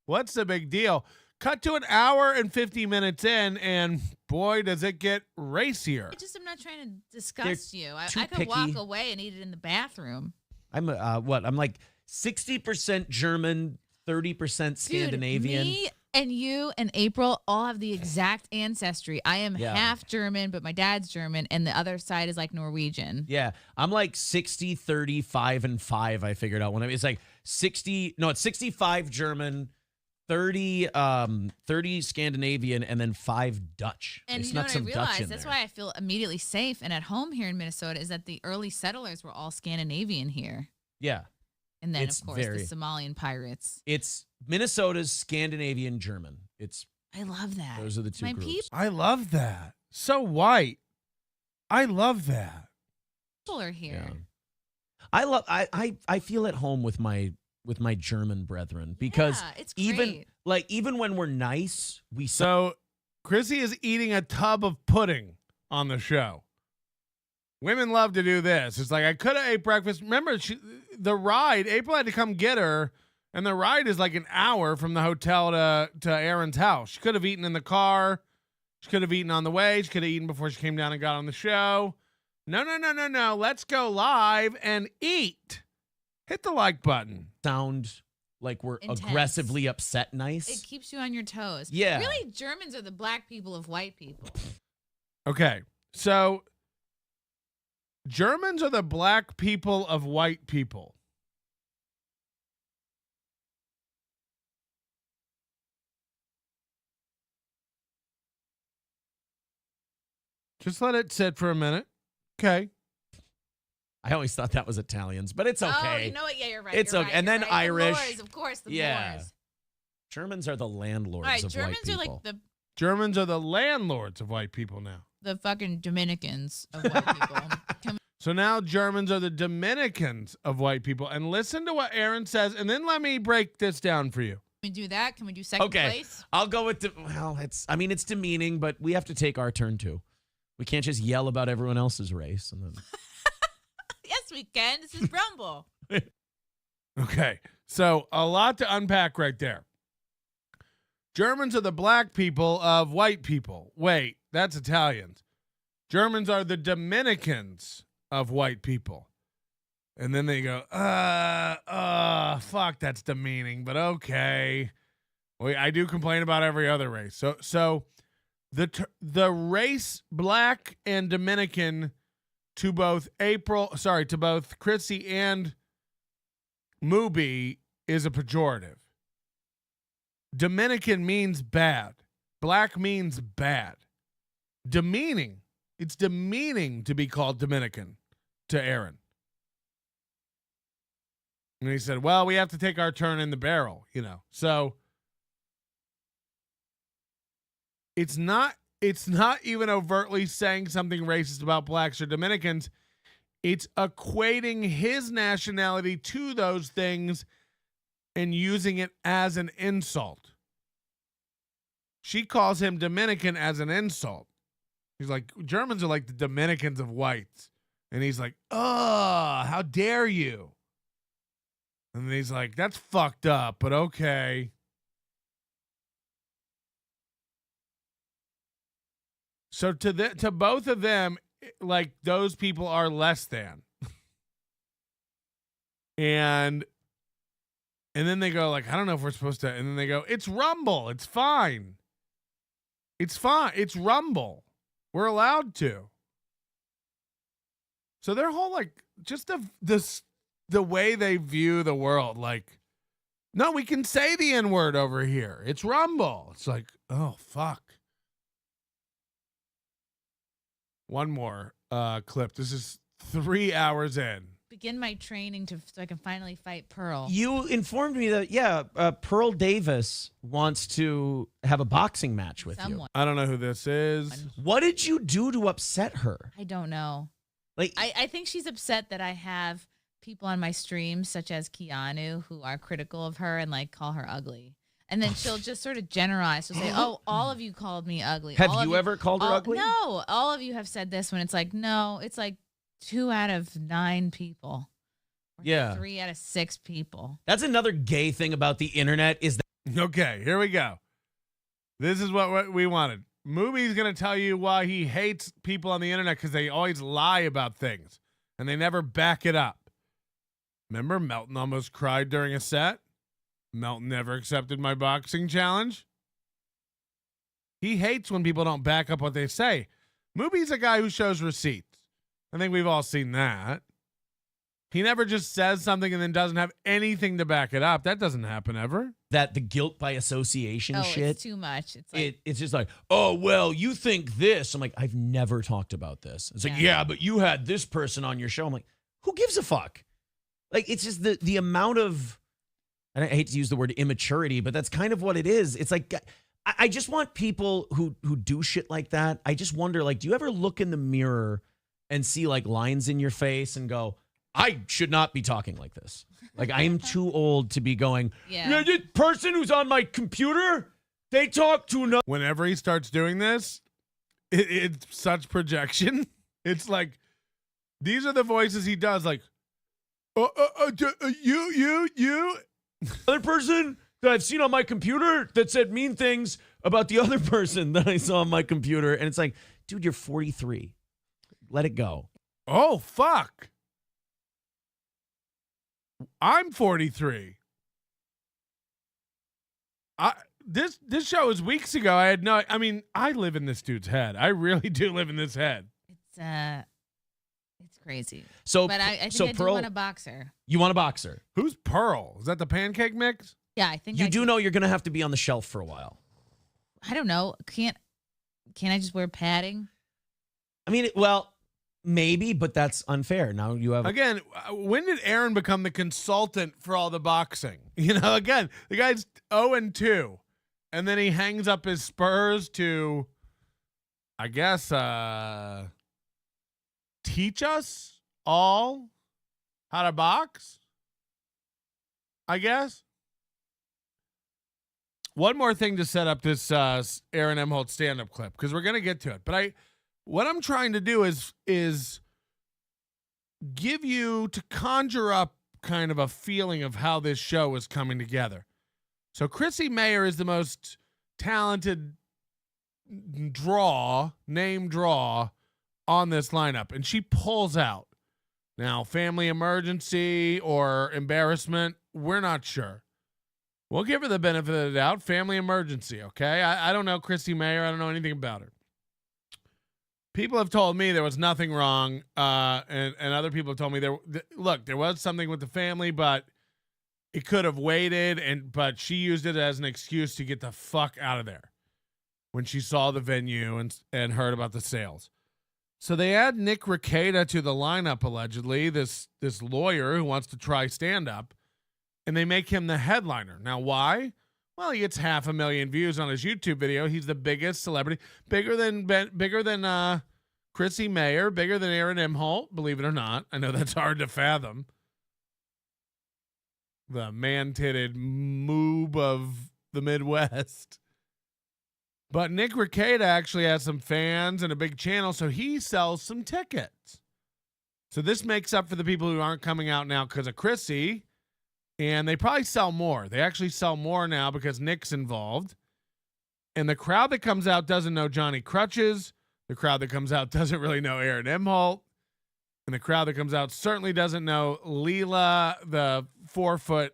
what's the big deal? Cut to an hour and 50 minutes in, and boy, does it get racier. I'm not trying to disgust you. I too could walk picky. away and eat it in the bathroom. I'm I'm like 60% German, 30% Scandinavian. Dude, me and you and April all have the exact ancestry. I am half German, but my dad's German, and the other side is like Norwegian. Yeah, I'm like 60, 30, 5, and 5. I figured out it's like 60. No, it's 65 German, 30 Scandinavian, and then 5 Dutch. And you know what I realized? That's why I feel immediately safe and at home here in Minnesota is that the early settlers were all Scandinavian here. Yeah. And then, of course, the Somalian pirates. It's Minnesota's Scandinavian German. I love that. Those are the two groups. I love that. So white. I love that. People are here. Yeah. I feel at home with my German brethren because it's great. even when we're nice, So Chrissy is eating a tub of pudding on the show. Women love to do this. It's like, I could have ate breakfast. Remember, the ride, April had to come get her, and the ride is like an hour from the hotel to Aaron's house. She could have eaten in the car. She could have eaten on the way. She could have eaten before she came down and got on the show. No. Let's go live and eat. Hit the like button. Sound like we're Intense. Aggressively upset nice. It keeps you on your toes. Yeah. Really, Germans are the Black people of white people. Okay, so Germans are the Black people of white people. Just let it sit for a minute. Okay. I always thought that was Italians, but it's okay. Oh, you know what? Yeah, you're right. It's you're okay. Right, And then right. Irish. The Moors, of course, the Moors. Germans are the landlords All right, of Germans white people. are like Germans are the landlords of white people now. the fucking Dominicans of white people. So now Germans are the Dominicans of white people. And listen to what Aaron says, and then let me break this down for you. Can we do that? Can we do second place? I'll go with it's demeaning, but we have to take our turn too. We can't just yell about everyone else's race and then Yes, we can. This is Rumble. Okay, so a lot to unpack right there. Germans are the Black people of white people. Wait, that's Italians. Germans are the Dominicans of white people. And then they go, fuck, that's demeaning, but okay. Well, I do complain about every other race. So the race Black and Dominican to both Chrissy and Mubi is a pejorative. Dominican means bad. Black means bad. Demeaning. It's demeaning to be called Dominican to Aaron. And he said, well, we have to take our turn in the barrel, you know. So it's not even overtly saying something racist about Blacks or Dominicans. It's equating his nationality to those things and using it as an insult. She calls him Dominican as an insult. He's like, Germans are like the Dominicans of whites. And he's like, oh, how dare you? And then he's like, that's fucked up, but okay. So to both of them, like, those people are less than. And then they go like, I don't know if we're supposed to. And then they go, it's Rumble. It's fine. It's fine. It's Rumble. We're allowed to. So their whole, like, just the way they view the world, like, no, we can say the N-word over here. It's Rumble. It's like, oh, fuck. One more clip. This is 3 hours in. Begin my training so I can finally fight Pearl. You informed me that, Pearl Davis wants to have a boxing match with you. I don't know who this is. What did you do to upset her? I don't know. Like, I think she's upset that I have people on my streams, such as Keanu, who are critical of her and, like, call her ugly. And then she'll just sort of generalize. She'll say, oh, all of you called me ugly. Have you ever called her ugly? No. All of you have said this, when it's like, no, it's like 2 out of 9 people. Yeah. 3 out of 6 people. That's another gay thing about the internet is that. Okay, here we go. This is what we wanted. Movie's going to tell you why he hates people on the internet, because they always lie about things and they never back it up. Remember, Melton almost cried during a set? Melton never accepted my boxing challenge. He hates when people don't back up what they say. Movie's a guy who shows receipts. I think we've all seen that. He never just says something and then doesn't have anything to back it up. That doesn't happen ever. That the guilt by association shit. It's too much. It's like, It's just like, oh, well, you think this. I'm like, I've never talked about this. It's like, yeah, but you had this person on your show. I'm like, who gives a fuck? Like, it's just the amount of, and I hate to use the word immaturity, but that's kind of what it is. It's like, I just want people who do shit like that. I just wonder, like, do you ever look in the mirror and see, like, lines in your face and go, I should not be talking like this. Like, I am too old to be going, yeah, this person who's on my computer, they talk to another. Whenever he starts doing this, it's such projection. It's like, these are the voices he does, like, you. Other person that I've seen on my computer that said mean things about the other person that I saw on my computer. And it's like, dude, you're 43. Let it go. Oh, fuck. I'm 43. This show was weeks ago. I live in this dude's head. I really do live in this head. It's crazy. So, but I think I do Pearl, want a boxer. You want a boxer? Who's Pearl? Is that the pancake mix? Yeah, I think you do know you're going to have to be on the shelf for a while. I don't know. Can't I just wear padding? I mean, well, maybe, but that's unfair. Now you have again. When did Aaron become the consultant for all the boxing? You know, again, the guy's 0-2, and then he hangs up his spurs to, I guess, teach us all how to box. I guess. One more thing to set up this Aaron Imholte stand-up clip, because we're gonna get to it, but what I'm trying to do is give you, to conjure up kind of a feeling of how this show is coming together. So Chrissy Mayr is the most talented name draw on this lineup, and she pulls out. Now, family emergency or embarrassment, we're not sure. We'll give her the benefit of the doubt. Family emergency, okay? I don't know Chrissy Mayr. I don't know anything about her. People have told me there was nothing wrong, and other people have told me there was something with the family, but it could have waited, but she used it as an excuse to get the fuck out of there when she saw the venue and heard about the sales. So they add Nick Rekieta to the lineup, allegedly, this lawyer who wants to try stand-up, and they make him the headliner. Now, why? Well, he gets 500,000 views on his YouTube video. He's the biggest celebrity, bigger than Chrissy Mayr, bigger than Aaron Imholte, believe it or not. I know that's hard to fathom. The man-titted moob of the Midwest. But Nick Rekieta actually has some fans and a big channel, so he sells some tickets. So this makes up for the people who aren't coming out now because of Chrissy. And they probably sell more. They actually sell more now because Nick's involved. And the crowd that comes out doesn't know Johnny Crutches. The crowd that comes out doesn't really know Aaron Imholte. And the crowd that comes out certainly doesn't know Leela, the 4-foot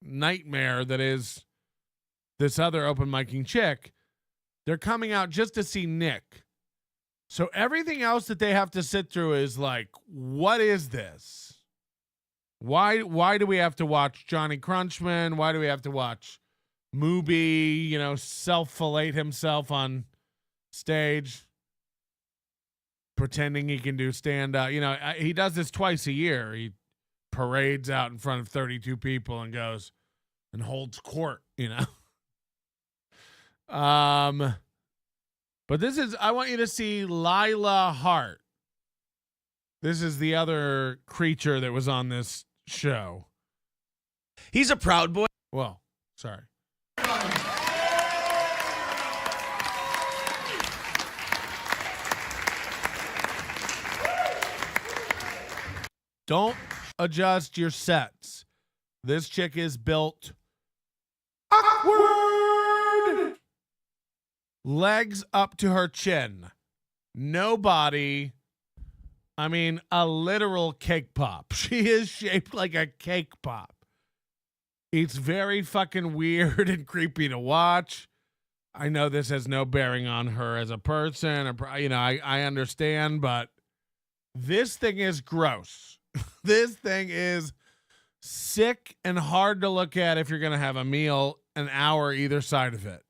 nightmare that is this other open micing chick. They're coming out just to see Nick. So everything else that they have to sit through is like, what is this? Why do we have to watch Johnny Crunchman? Why do we have to watch Mooby, self-fillet himself on stage, pretending he can do stand-up? He does this twice a year. He parades out in front of 32 people and goes and holds court, But I want you to see Lila Hart. This is the other creature that was on this show. He's a Proud Boy. Well, sorry. Don't adjust your sets. This chick is built awkward. Legs up to her chin. No body. I mean, a literal cake pop. She is shaped like a cake pop. It's very fucking weird and creepy to watch. I know this has no bearing on her as a person. I understand, but this thing is gross. This thing is sick and hard to look at if you're going to have a meal an hour either side of it.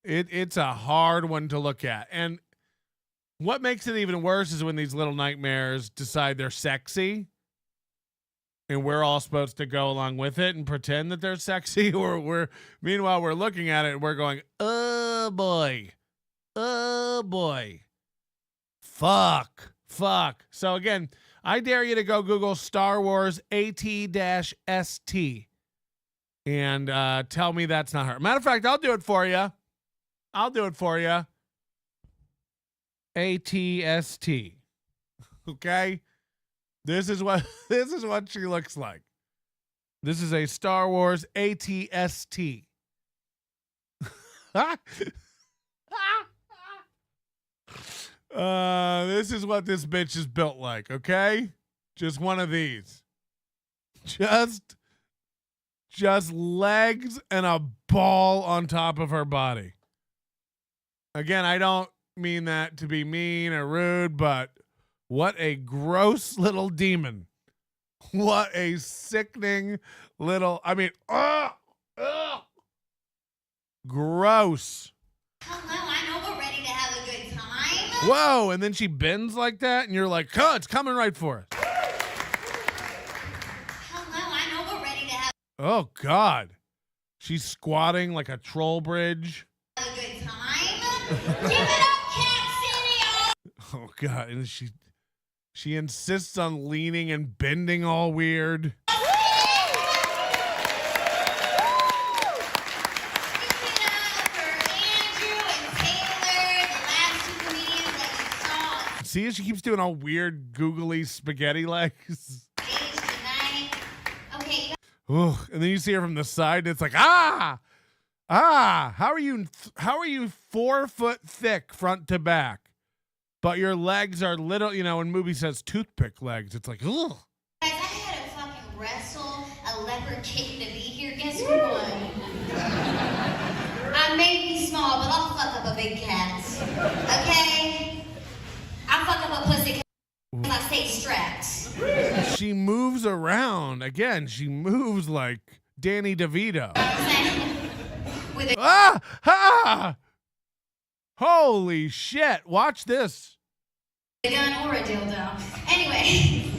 It's a hard one to look at. And what makes it even worse is when these little nightmares decide they're sexy and we're all supposed to go along with it and pretend that they're sexy, or meanwhile we're looking at it and we're going, oh boy, fuck. So again, I dare you to go Google Star Wars AT-ST and tell me that's not her. Matter of fact, I'll do it for you. AT-ST. Okay? This is what she looks like. This is a Star Wars AT-ST. This is what this bitch is built like, okay? Just one of these. Just legs and a ball on top of her body. Again, I don't mean that to be mean or rude, but what a gross little demon. What a sickening little, gross. Hello, I know we're ready to have a good time. Whoa, and then she bends like that, and you're like, huh, it's coming right for us. Hello, I know we're ready to have Oh, God. She's squatting like a troll bridge. a good time. Give it up, Cat City! Oh, God. And she insists on leaning and bending all weird. See, she keeps doing all weird, googly spaghetti legs. Okay. Ooh, and then you see her from the side, and it's like, how are you 4 foot thick front to back, but your legs are little, when movie says toothpick legs, it's like, ugh. Guys, I had to fucking wrestle a leopard kitten to be here. Guess who won? I may be small, but I'll fuck up a big cat. Okay? I'll fuck up a pussy cat if I stay strapped. She moves around. Again, she moves like Danny DeVito. With a Holy shit. Watch this. a gun or a dildo. Anyway.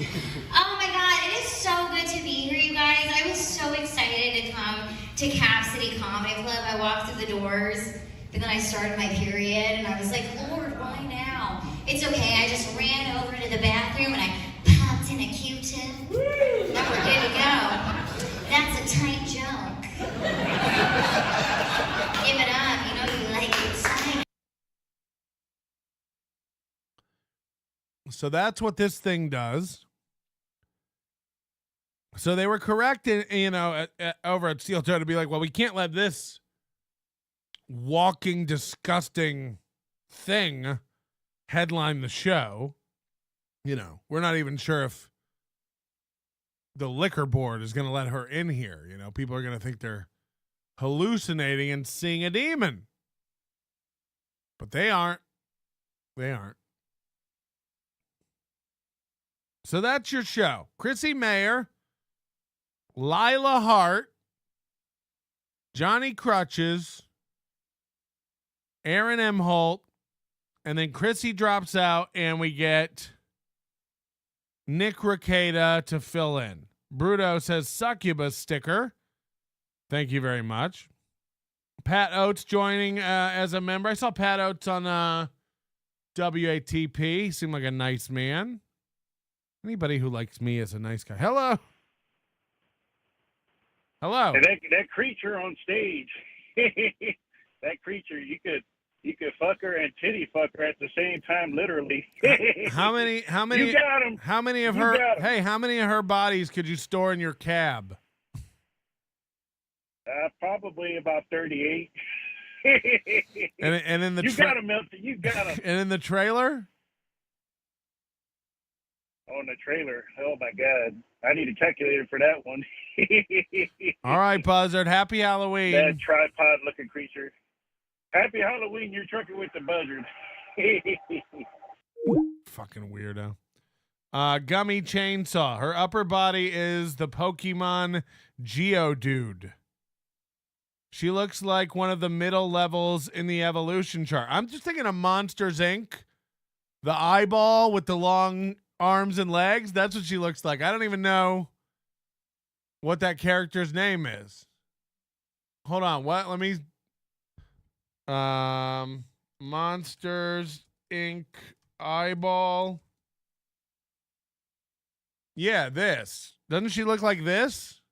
Oh my god, it is so good to be here, you guys. I was so excited to come to Cap City Comedy Club. I walked through the doors, but then I started my period, and I was like, Lord, why now? It's okay, I just ran over to the bathroom, and I popped in a Q-tip. Now we're good to go. That's a tight junk. Give it up, you like it tight. So that's what this thing does. So they were correct, over at Steel Toe to be like, well, we can't let this walking, disgusting thing headline the show. We're not even sure if the liquor board is going to let her in here. People are going to think they're hallucinating and seeing a demon. But they aren't. They aren't. So that's your show. Chrissy Mayr, Lila Hart, Johnny Crutches, Aaron Imholte, and then Chrissy drops out, and we get Nick Rekieta to fill in. Bruto says succubus sticker. Thank you very much. Pat Oates joining as a member. I saw Pat Oates on WATP. He seemed like a nice man. Anybody who likes me is a nice guy. Hello. Hello. And that creature on stage, that creature, you could fuck her and titty fuck her at the same time, literally. How many? You got him. How many of You her? got 'em. Hey, how many of her bodies could you store in your cab? Probably about 38. And in the you got him, Milton. You got him. And in the trailer? On the trailer. Oh my God. I need a calculator for that one. All right, Buzzard. Happy Halloween. That tripod looking creature. Happy Halloween, you're trucking with the buzzard. Fucking weirdo. Gummy Chainsaw. Her upper body is the Pokemon Geodude. She looks like one of the middle levels in the evolution chart. I'm just thinking of Monsters, Inc. The eyeball with the long arms and legs. That's what she looks like. I don't even know what that character's name is. Hold on. What? Let me... Monsters, Inc. eyeball. Yeah, this. Doesn't she look like this?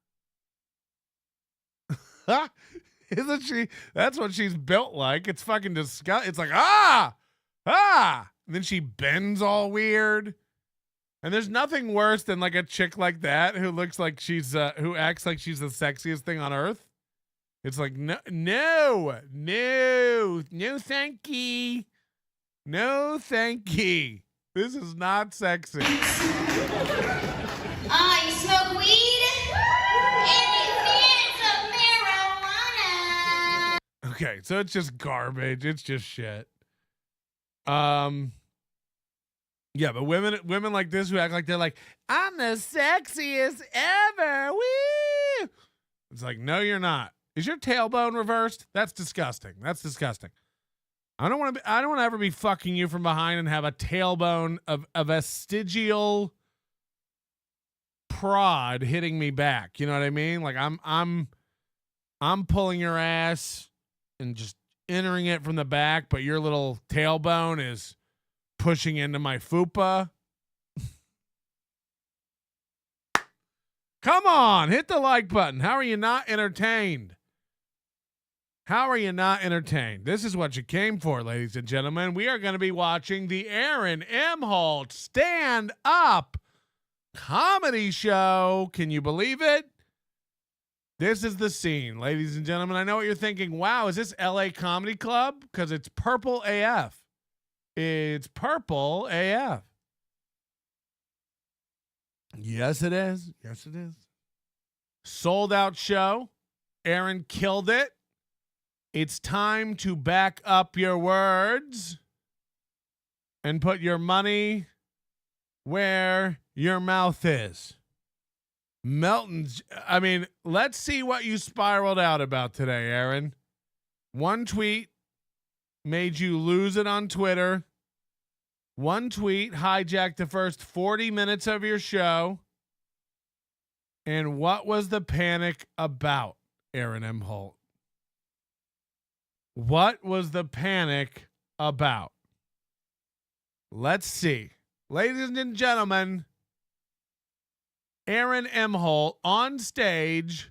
Isn't she? That's what she's built like. It's fucking disgusting. It's like, ah! And then she bends all weird. And there's nothing worse than like a chick like that who looks like she's, who acts like she's the sexiest thing on earth. It's like, no, thank you. No, thank you. This is not sexy. You smoke weed? Any fans of marijuana? Okay, so it's just garbage. It's just shit. Yeah, but women like this who act like they're like, I'm the sexiest ever. Woo! It's like, no, you're not. Is your tailbone reversed? That's disgusting. That's disgusting. I don't want to ever be fucking you from behind and have a tailbone of a vestigial prod hitting me back. You know what I mean? Like I'm pulling your ass and just entering it from the back, but your little tailbone is pushing into my fupa. Come on, hit the like button. How are you not entertained? How are you not entertained? This is what you came for, ladies and gentlemen. We are going to be watching the Aaron Imholte stand-up comedy show. Can you believe it? This is the scene, ladies and gentlemen. I know what you're thinking. Wow, is this LA Comedy Club? Because it's purple AF. It's purple AF. Yes, it is. Yes, it is. Sold out show. Aaron killed it. It's time to back up your words and put your money where your mouth is. Let's see what you spiraled out about today, Aaron. One tweet made you lose it on Twitter. One tweet hijacked the first 40 minutes of your show. And what was the panic about, Aaron Imholte? What was the panic about? Let's see. Ladies and gentlemen, Aaron Imholte on stage,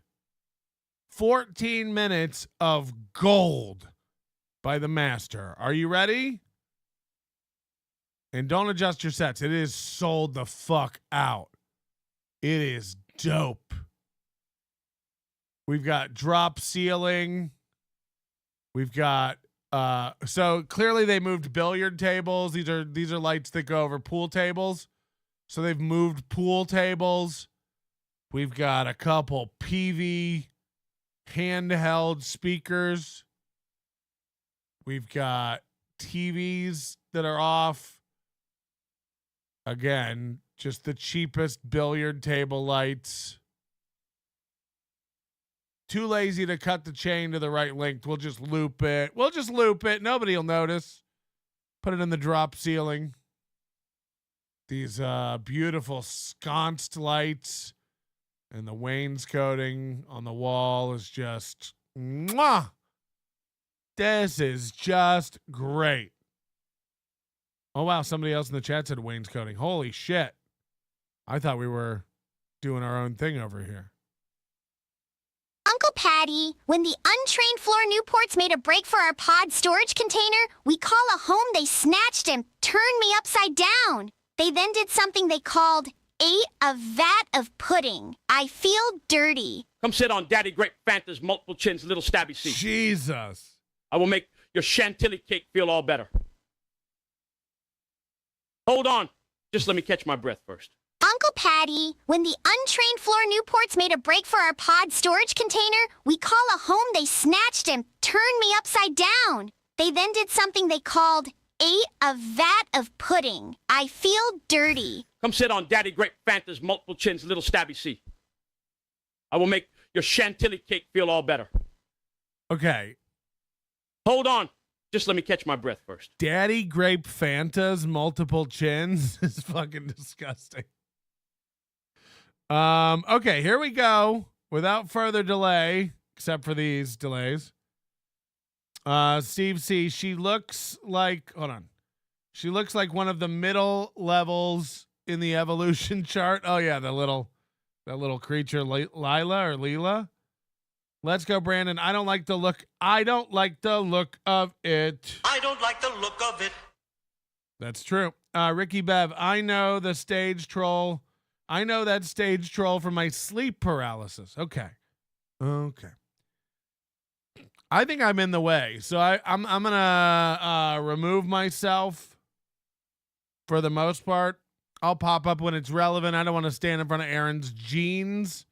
14 minutes of gold by the master. Are you ready? And don't adjust your sets. It is sold the fuck out. It is dope. We've got drop ceiling. We've got so clearly they moved billiard tables. These are lights that go over pool tables. So they've moved pool tables. We've got a couple PV handheld speakers. We've got TVs that are off. Again, just the cheapest billiard table lights. Too lazy to cut the chain to the right length. We'll just loop it. Nobody will notice. Put it in the drop ceiling. These beautiful sconced lights. And the wainscoting on the wall is just mwah. This is just great. Oh, wow. Somebody else in the chat said wainscoting. Holy shit. I thought we were doing our own thing over here. Uncle Patty, when the untrained floor Newports made a break for our pod storage container, we call a home they snatched and turned me upside down. They then did something they called ate a vat of pudding. I feel dirty. Come sit on Daddy Grape Fanta's multiple chins little stabby seat. Jesus. I will make your chantilly cake feel all better. Hold on. Just let me catch my breath first. Uncle Patty, when the untrained floor Newports made a break for our pod storage container, we call a home they snatched and turned me upside down. They then did something they called ate a vat of pudding. I feel dirty. Come sit on Daddy Grape Fanta's multiple chins little stabby seat. I will make your chantilly cake feel all better. Okay. Hold on. Just let me catch my breath first. Daddy Grape Fanta's multiple chins is fucking disgusting. Okay, here we go. Without further delay, except for these delays. Steve C, she looks like, hold on. She looks like one of the middle levels in the evolution chart. Oh yeah, that little creature, Lila or Leela. Let's go, Brandon. I don't like the look. I don't like the look of it. I don't like the look of it. That's true. Ricky Bev, I know the stage troll. I know that stage troll from my sleep paralysis. Okay. I think I'm in the way, so I'm gonna remove myself for the most part. I'll pop up when it's relevant. I don't want to stand in front of Aaron's jeans.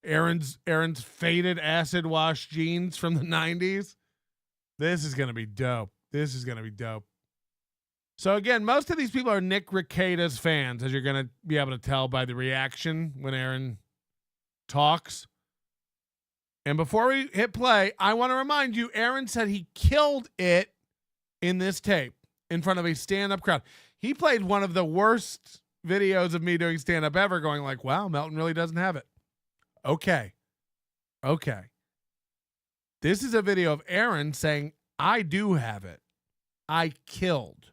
Aaron's faded acid wash jeans from the 90s. This is gonna be dope. So again, most of these people are Nick Rekieta's fans, as you're gonna be able to tell by the reaction when Aaron talks. And before we hit play, I want to remind you, Aaron said he killed it in this tape in front of a stand-up crowd. He played one of the worst videos of me doing stand-up ever, going like, wow, Melton really doesn't have it. Okay. This is a video of Aaron saying, I do have it. I killed.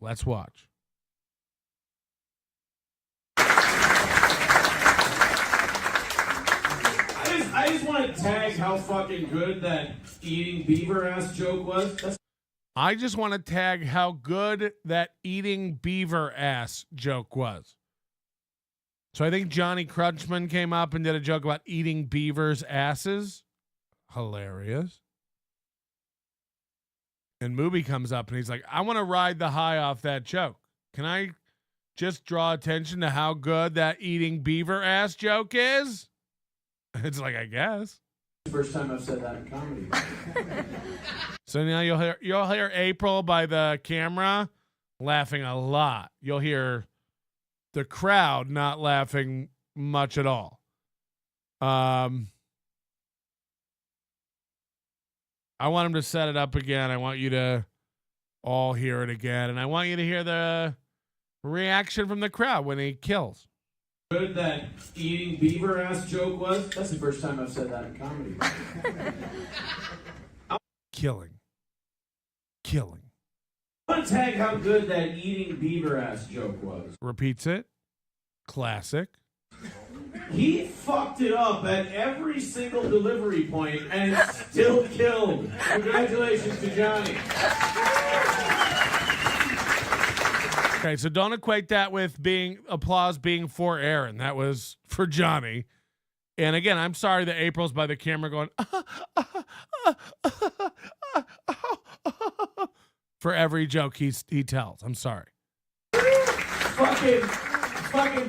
Let's watch. I just want to tag how fucking good that eating beaver ass joke was. I just want to tag how good that eating beaver ass joke was. So I think Johnny Crunchman came up and did a joke about eating beavers' asses. Hilarious. And Mooby comes up and he's like, I want to ride the high off that joke. Can I just draw attention to how good that eating beaver ass joke is? It's like, I guess. First time I've said that in comedy. So now you'll hear April by the camera laughing a lot. You'll hear the crowd not laughing much at all. I want him to set it up again. I want you to all hear it again. And I want you to hear the reaction from the crowd when he kills. Good that eating beaver ass joke was. That's the first time I've said that in comedy. Killing. I want to tag how good that eating beaver ass joke was. Repeats it. Classic. He fucked it up at every single delivery point and still killed. Congratulations to Johnny. Okay, so don't equate that with applause being for Aaron. That was for Johnny. And again, I'm sorry that April's by the camera going for every joke he tells. I'm sorry. Fucking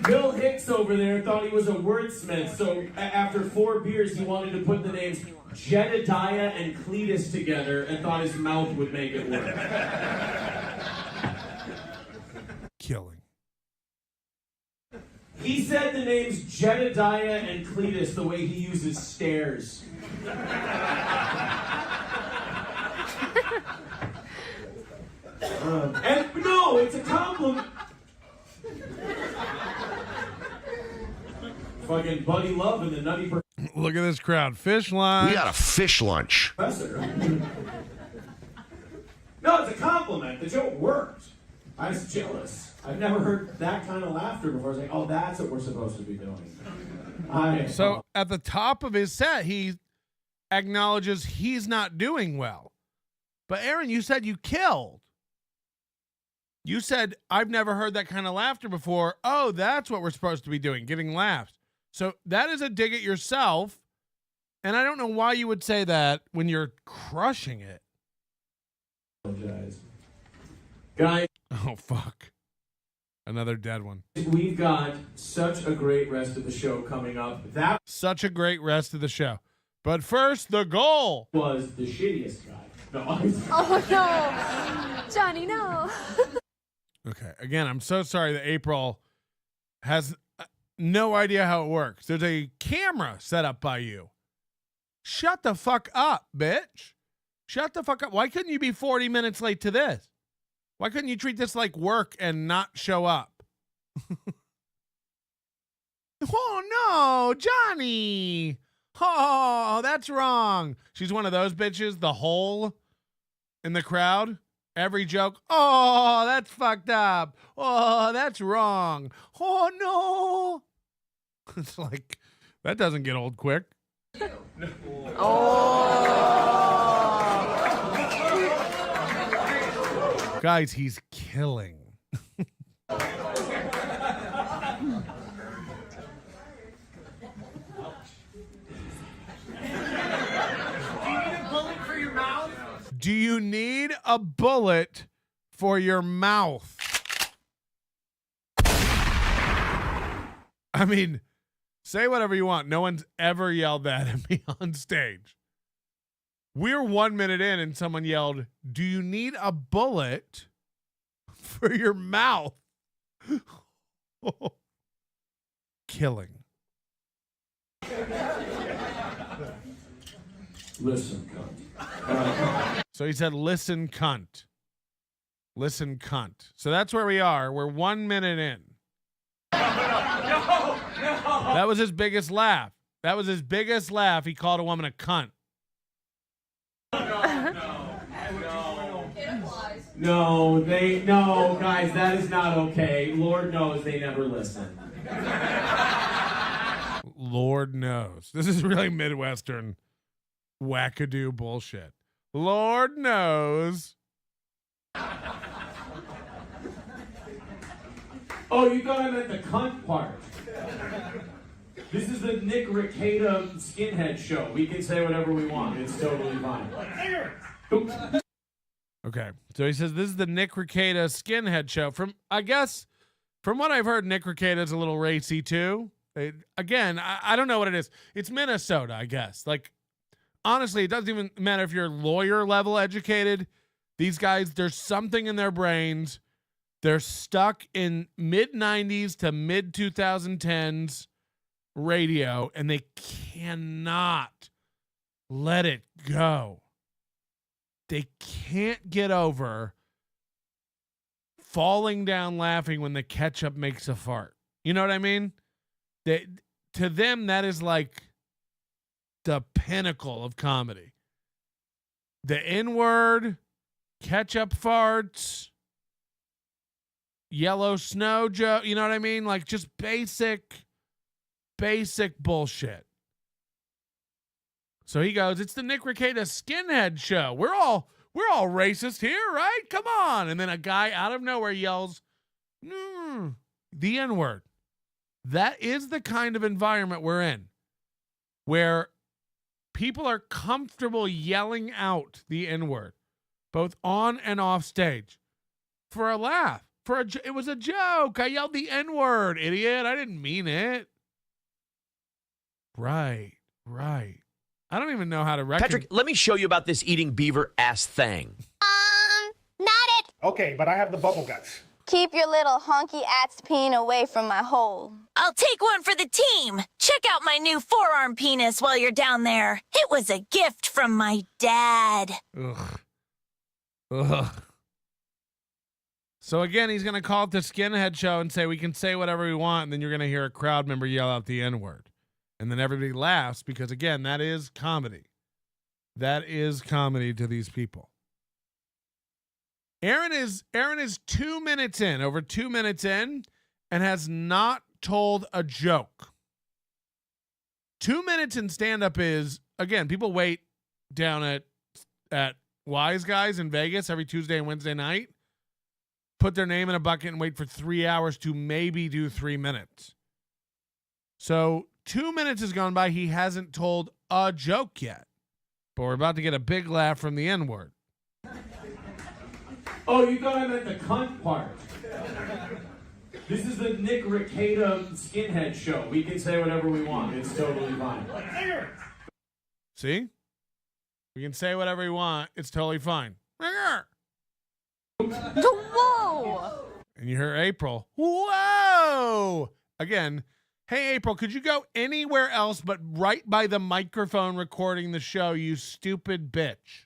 Bill Hicks over there thought he was a wordsmith, so after 4 beers, he wanted to put the names Jedediah and Cletus together and thought his mouth would make it work. Killing. He said the names Jedediah and Cletus the way he uses stairs. And no, it's a compliment. Fucking Buddy Love and the Nutty Look at this crowd. Fish lunch. We got a fish lunch. Professor. No, it's a compliment. The joke worked. I was jealous. I've never heard that kind of laughter before. I was like, oh, that's what we're supposed to be doing. So at the top of his set, he acknowledges he's not doing well. But Aaron, you said you killed. You said, I've never heard that kind of laughter before. Oh, that's what we're supposed to be doing, getting laughs. So that is a dig at yourself. And I don't know why you would say that when you're crushing it. Guys. Oh, fuck. Another dead one. We've got such a great rest of the show coming up. Such a great rest of the show. But first, the goal was the shittiest guy. No, oh, no. Johnny, no. Okay. Again, I'm so sorry that April has no idea how it works. There's a camera set up by you. Shut the fuck up, bitch. Shut the fuck up. Why couldn't you be 40 minutes late to this? Why couldn't you treat this like work and not show up? Oh, no, Johnny. Oh, that's wrong. She's one of those bitches, the hole in the crowd. Every joke, oh, that's fucked up. Oh, that's wrong. Oh, no. It's like, that doesn't get old quick. Oh. Guys, he's killing. Do you need a bullet for your mouth? I mean, say whatever you want. No one's ever yelled that at me on stage. We're 1 minute in and someone yelled, do you need a bullet for your mouth? Killing. Listen, cunt. So he said, listen, cunt. Listen, cunt. So that's where we are. We're 1 minute in. No. That was his biggest laugh. That was his biggest laugh. He called a woman a cunt. No, guys, that is not okay. Lord knows they never listen. Lord knows. This is really Midwestern wackadoo bullshit. Lord knows. Oh, you thought I meant the cunt part. This is the Nick Ricada skinhead show. We can say whatever we want. It's totally fine. Okay, so he says this is the Nick Ricada skinhead show. From what I've heard, Nick Ricada is a little racy too. Again, I don't know what it is. It's Minnesota, I guess. Like, honestly, it doesn't even matter if you're lawyer level educated. These guys, there's something in their brains. They're stuck in mid 90s to mid 2010s radio, and they cannot let it go. They can't get over falling down laughing when the ketchup makes a fart. You know what I mean? To them, that is like the pinnacle of comedy. The N-word, ketchup farts, yellow snow joke, you know what I mean? Like just basic bullshit. So he goes, it's the Nick Ricada skinhead show. We're all racist here, right? Come on. And then a guy out of nowhere yells, The N-word. That is the kind of environment we're in, where people are comfortable yelling out the N-word, both on and off stage, for a laugh. It was a joke. I yelled the N-word, idiot. I didn't mean it. Right. I don't even know how to Patrick, let me show you about this eating beaver ass thing. Not it. Okay, but I have the bubble guts. Keep your little honky ass peen away from my hole. I'll take one for the team. Check out my new forearm penis while you're down there. It was a gift from my dad. Ugh. So again, he's going to call it the Skinhead Show and say we can say whatever we want, and then you're going to hear a crowd member yell out the N-word. And then everybody laughs because, again, that is comedy. That is comedy to these people. Aaron is 2 minutes in, over 2 minutes in, and has not told a joke. 2 minutes in stand-up is, again, people wait down at Wise Guys in Vegas every Tuesday and Wednesday night, put their name in a bucket and wait for 3 hours to maybe do 3 minutes. So 2 minutes has gone by. He hasn't told a joke yet. But we're about to get a big laugh from the N-word. Oh, you thought I meant the cunt part. This is the Nick Ricada Skinhead Show. We can say whatever we want. It's totally fine. See? We can say whatever we want. It's totally fine. Whoa! And you hear April. Whoa! Again, hey, April, could you go anywhere else but right by the microphone recording the show, you stupid bitch?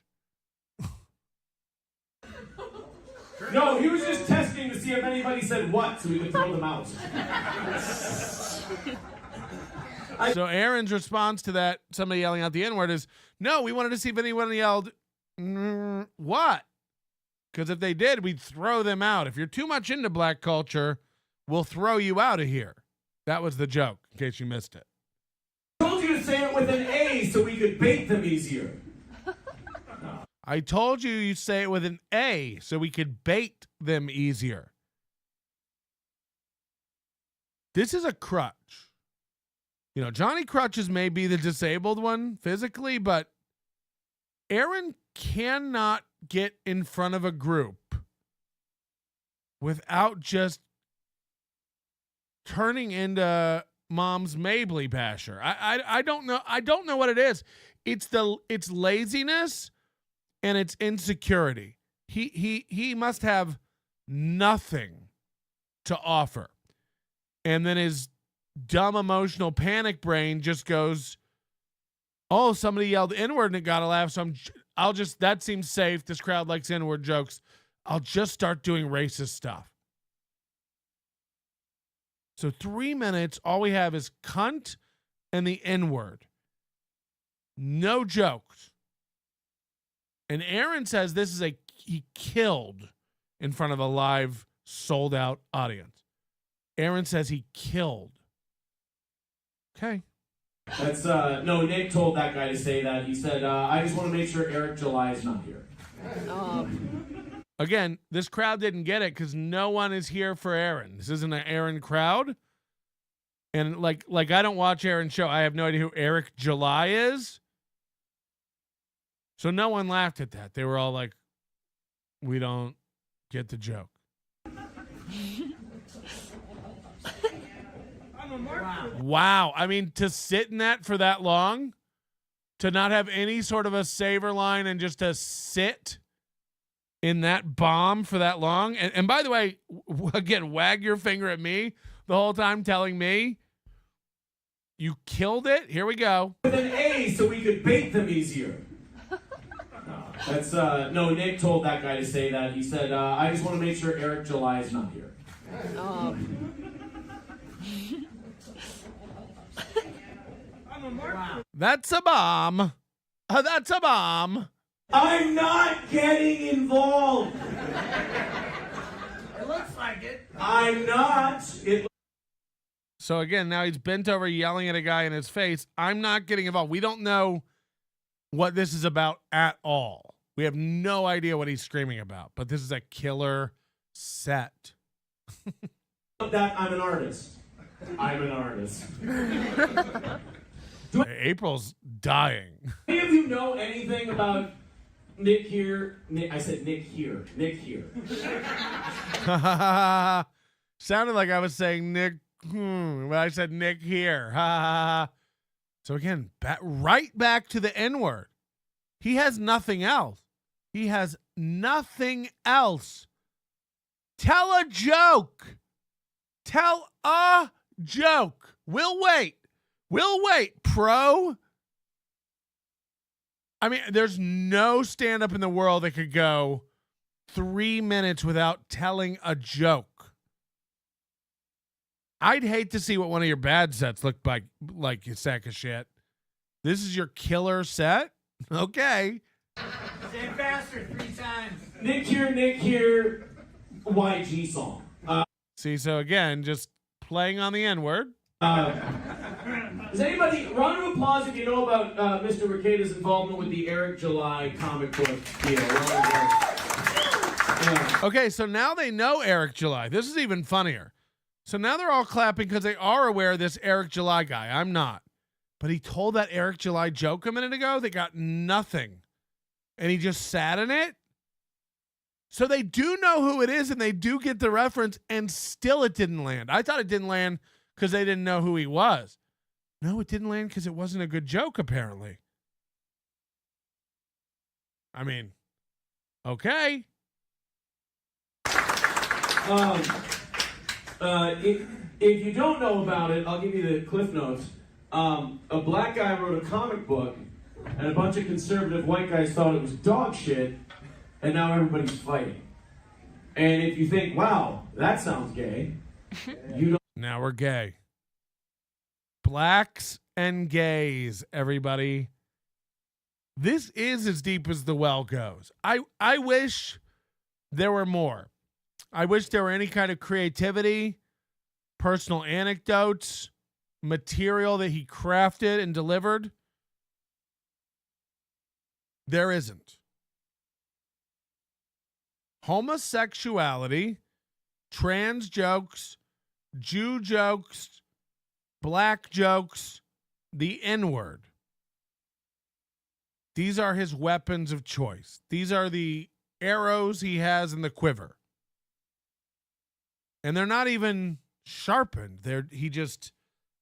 No, he was just testing to see if anybody said what so we could throw them out. So Aaron's response to that, somebody yelling out the N-word, is, no, we wanted to see if anyone yelled, what? Because if they did, we'd throw them out. If you're too much into black culture, we'll throw you out of here. That was the joke, in case you missed it. I told you to say it with an A so we could bait them easier. I told you say it with an A so we could bait them easier. This is a crutch. You know, Johnny Crutches may be the disabled one physically, but Aaron cannot get in front of a group without just turning into Mom's Mabley basher. I don't know. I don't know what it is. It's laziness and it's insecurity. He must have nothing to offer. And then his dumb emotional panic brain just goes, oh, somebody yelled N-word and it got a laugh, so that seems safe. This crowd likes N-word jokes. I'll just start doing racist stuff. So 3 minutes, all we have is cunt and the N-word. No jokes. And Aaron says he killed in front of a live, sold-out audience. Aaron says he killed. Okay. That's, no, Nick told that guy to say that. He said, I just want to make sure Eric July is not here. Again, this crowd didn't get it because no one is here for Aaron. This isn't an Aaron crowd. And like I don't watch Aaron's show. I have no idea who Eric July is. So no one laughed at that. They were all like, we don't get the joke. Wow. I mean, to sit in that for that long, to not have any sort of a saver line and just to sit in that bomb for that long. And by the way, again, wag your finger at me the whole time telling me you killed it. Here we go. With an A so we could bait them easier. That's, no, Nick told that guy to say that. He said, I just want to make sure Eric July is not here. That's a bomb. That's a bomb. I'm not getting involved. It looks like it. I'm not. So again, now he's bent over yelling at a guy in his face. I'm not getting involved. We don't know what this is about at all. We have no idea what he's screaming about, but this is a killer set. That I'm an artist. I'm an artist. April's dying. Any of you know anything about Nick here? I said Nick here. Nick here. Sounded like I was saying Nick, but I said Nick here. So again, right back to the N-word. He has nothing else. He has nothing else. Tell a joke. Tell a joke. We'll wait. We'll wait, pro. I mean, there's no stand-up in the world that could go 3 minutes without telling a joke. I'd hate to see what one of your bad sets looked like you sack of shit. This is your killer set? Okay. Say it faster 3 times. Nick here, YG song. See, so again, just playing on the N-word. Does anybody, round of applause if you know about Mr. Riqueda's involvement with the Eric July comic book deal. Okay, so now they know Eric July. This is even funnier. So now they're all clapping because they are aware of this Eric July guy. I'm not. But he told that Eric July joke a minute ago. They got nothing. And he just sat in it. So they do know who it is and they do get the reference and still it didn't land. I thought it didn't land because they didn't know who he was. No, it didn't land because it wasn't a good joke, apparently. I mean, okay. If you don't know about it, I'll give you the cliff notes. A black guy wrote a comic book, and a bunch of conservative white guys thought it was dog shit, and now everybody's fighting. And if you think, wow, that sounds gay, you don't. Now we're gay. Blacks and gays, everybody. This is as deep as the well goes. I wish there were more. I wish there were any kind of creativity, personal anecdotes, material that he crafted and delivered. There isn't. Homosexuality, trans jokes, Jew jokes, black jokes, the N-word. These are his weapons of choice. These are the arrows he has in the quiver. And they're not even sharpened. He just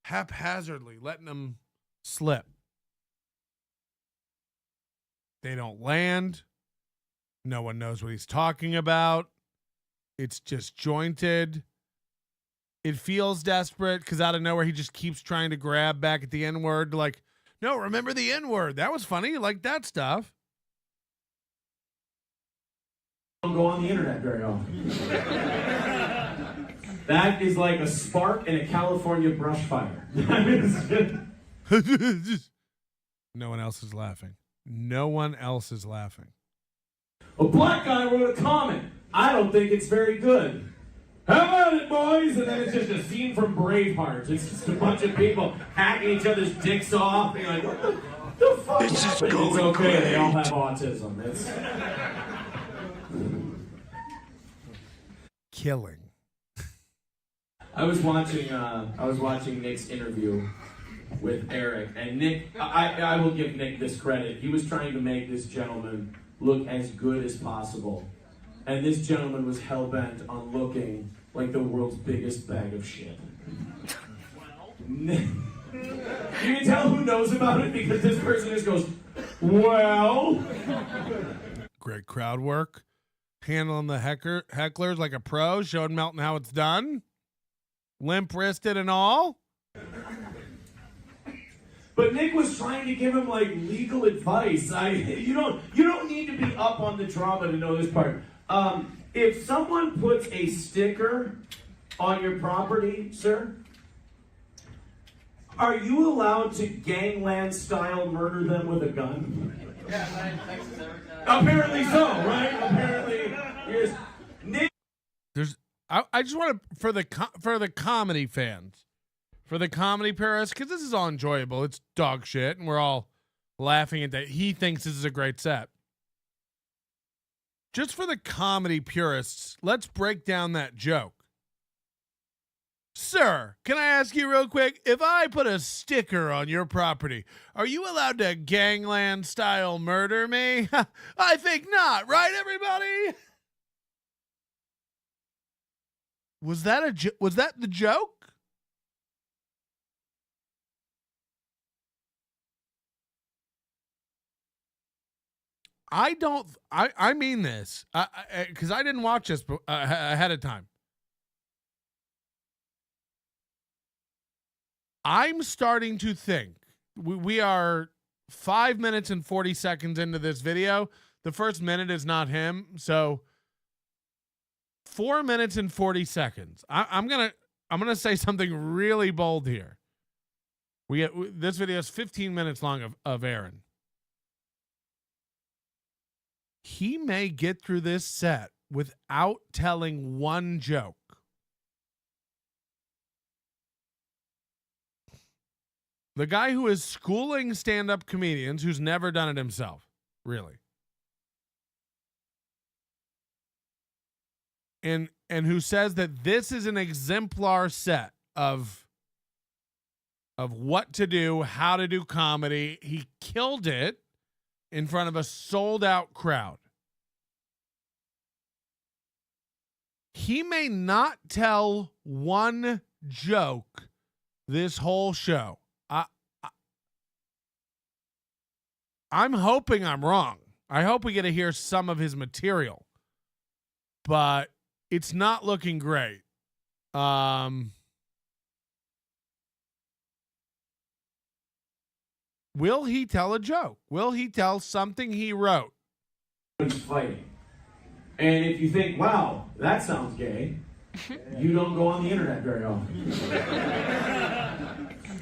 haphazardly letting them slip. They don't land. No one knows what he's talking about. It's disjointed. It feels desperate because out of nowhere he just keeps trying to grab back at the N-word. Like, no, remember the N-word. That was funny. Like that stuff. Don't go on the internet very often. That is like a spark in a California brush fire. No one else is laughing. No one else is laughing. A black guy wrote a comment. I don't think it's very good. How about it, boys? And then it's just a scene from Braveheart. It's just a bunch of people hacking each other's dicks off. And you're like, what the fuck? This is It's going okay. great. They all have autism. It's killing. I was watching Nick's interview with Eric, and Nick, I will give Nick this credit. He was trying to make this gentleman look as good as possible, and this gentleman was hell-bent on looking like the world's biggest bag of shit. You can tell who knows about it because this person just goes, well. Great crowd work. Handling the hecklers like a pro, showing Melton how it's done. Limp-wristed and all. But Nick was trying to give him like legal advice. You don't need to be up on the drama to know this part. If someone puts a sticker on your property, sir, are you allowed to gangland style murder them with a gun? Yeah, apparently so, right? Apparently, here's Nick. I just want to for the comedy fans, for the comedy purists, because this is all enjoyable. It's dog shit, and we're all laughing at that. He thinks this is a great set. Just for the comedy purists, let's break down that joke. Sir, can I ask you real quick? If I put a sticker on your property, are you allowed to gangland style murder me? I think not, right, everybody? Was that was that the joke? I mean this, because I didn't watch this ahead of time. I'm starting to think we are 5 minutes and 40 seconds into this video. The first minute is not him. So 4 minutes and 40 seconds. I'm going to say something really bold here. This video is 15 minutes long of Aaron. He may get through this set without telling one joke. The guy who is schooling stand-up comedians, who's never done it himself, really. And who says that this is an exemplar set of what to do, how to do comedy. He killed it in front of a sold-out crowd. He may not tell one joke this whole show. I'm hoping I'm wrong. I hope we get to hear some of his material, but it's not looking great. Will he tell a joke? Will he tell something he wrote? Fighting. And if you think, wow, that sounds gay, you don't go on the internet very often.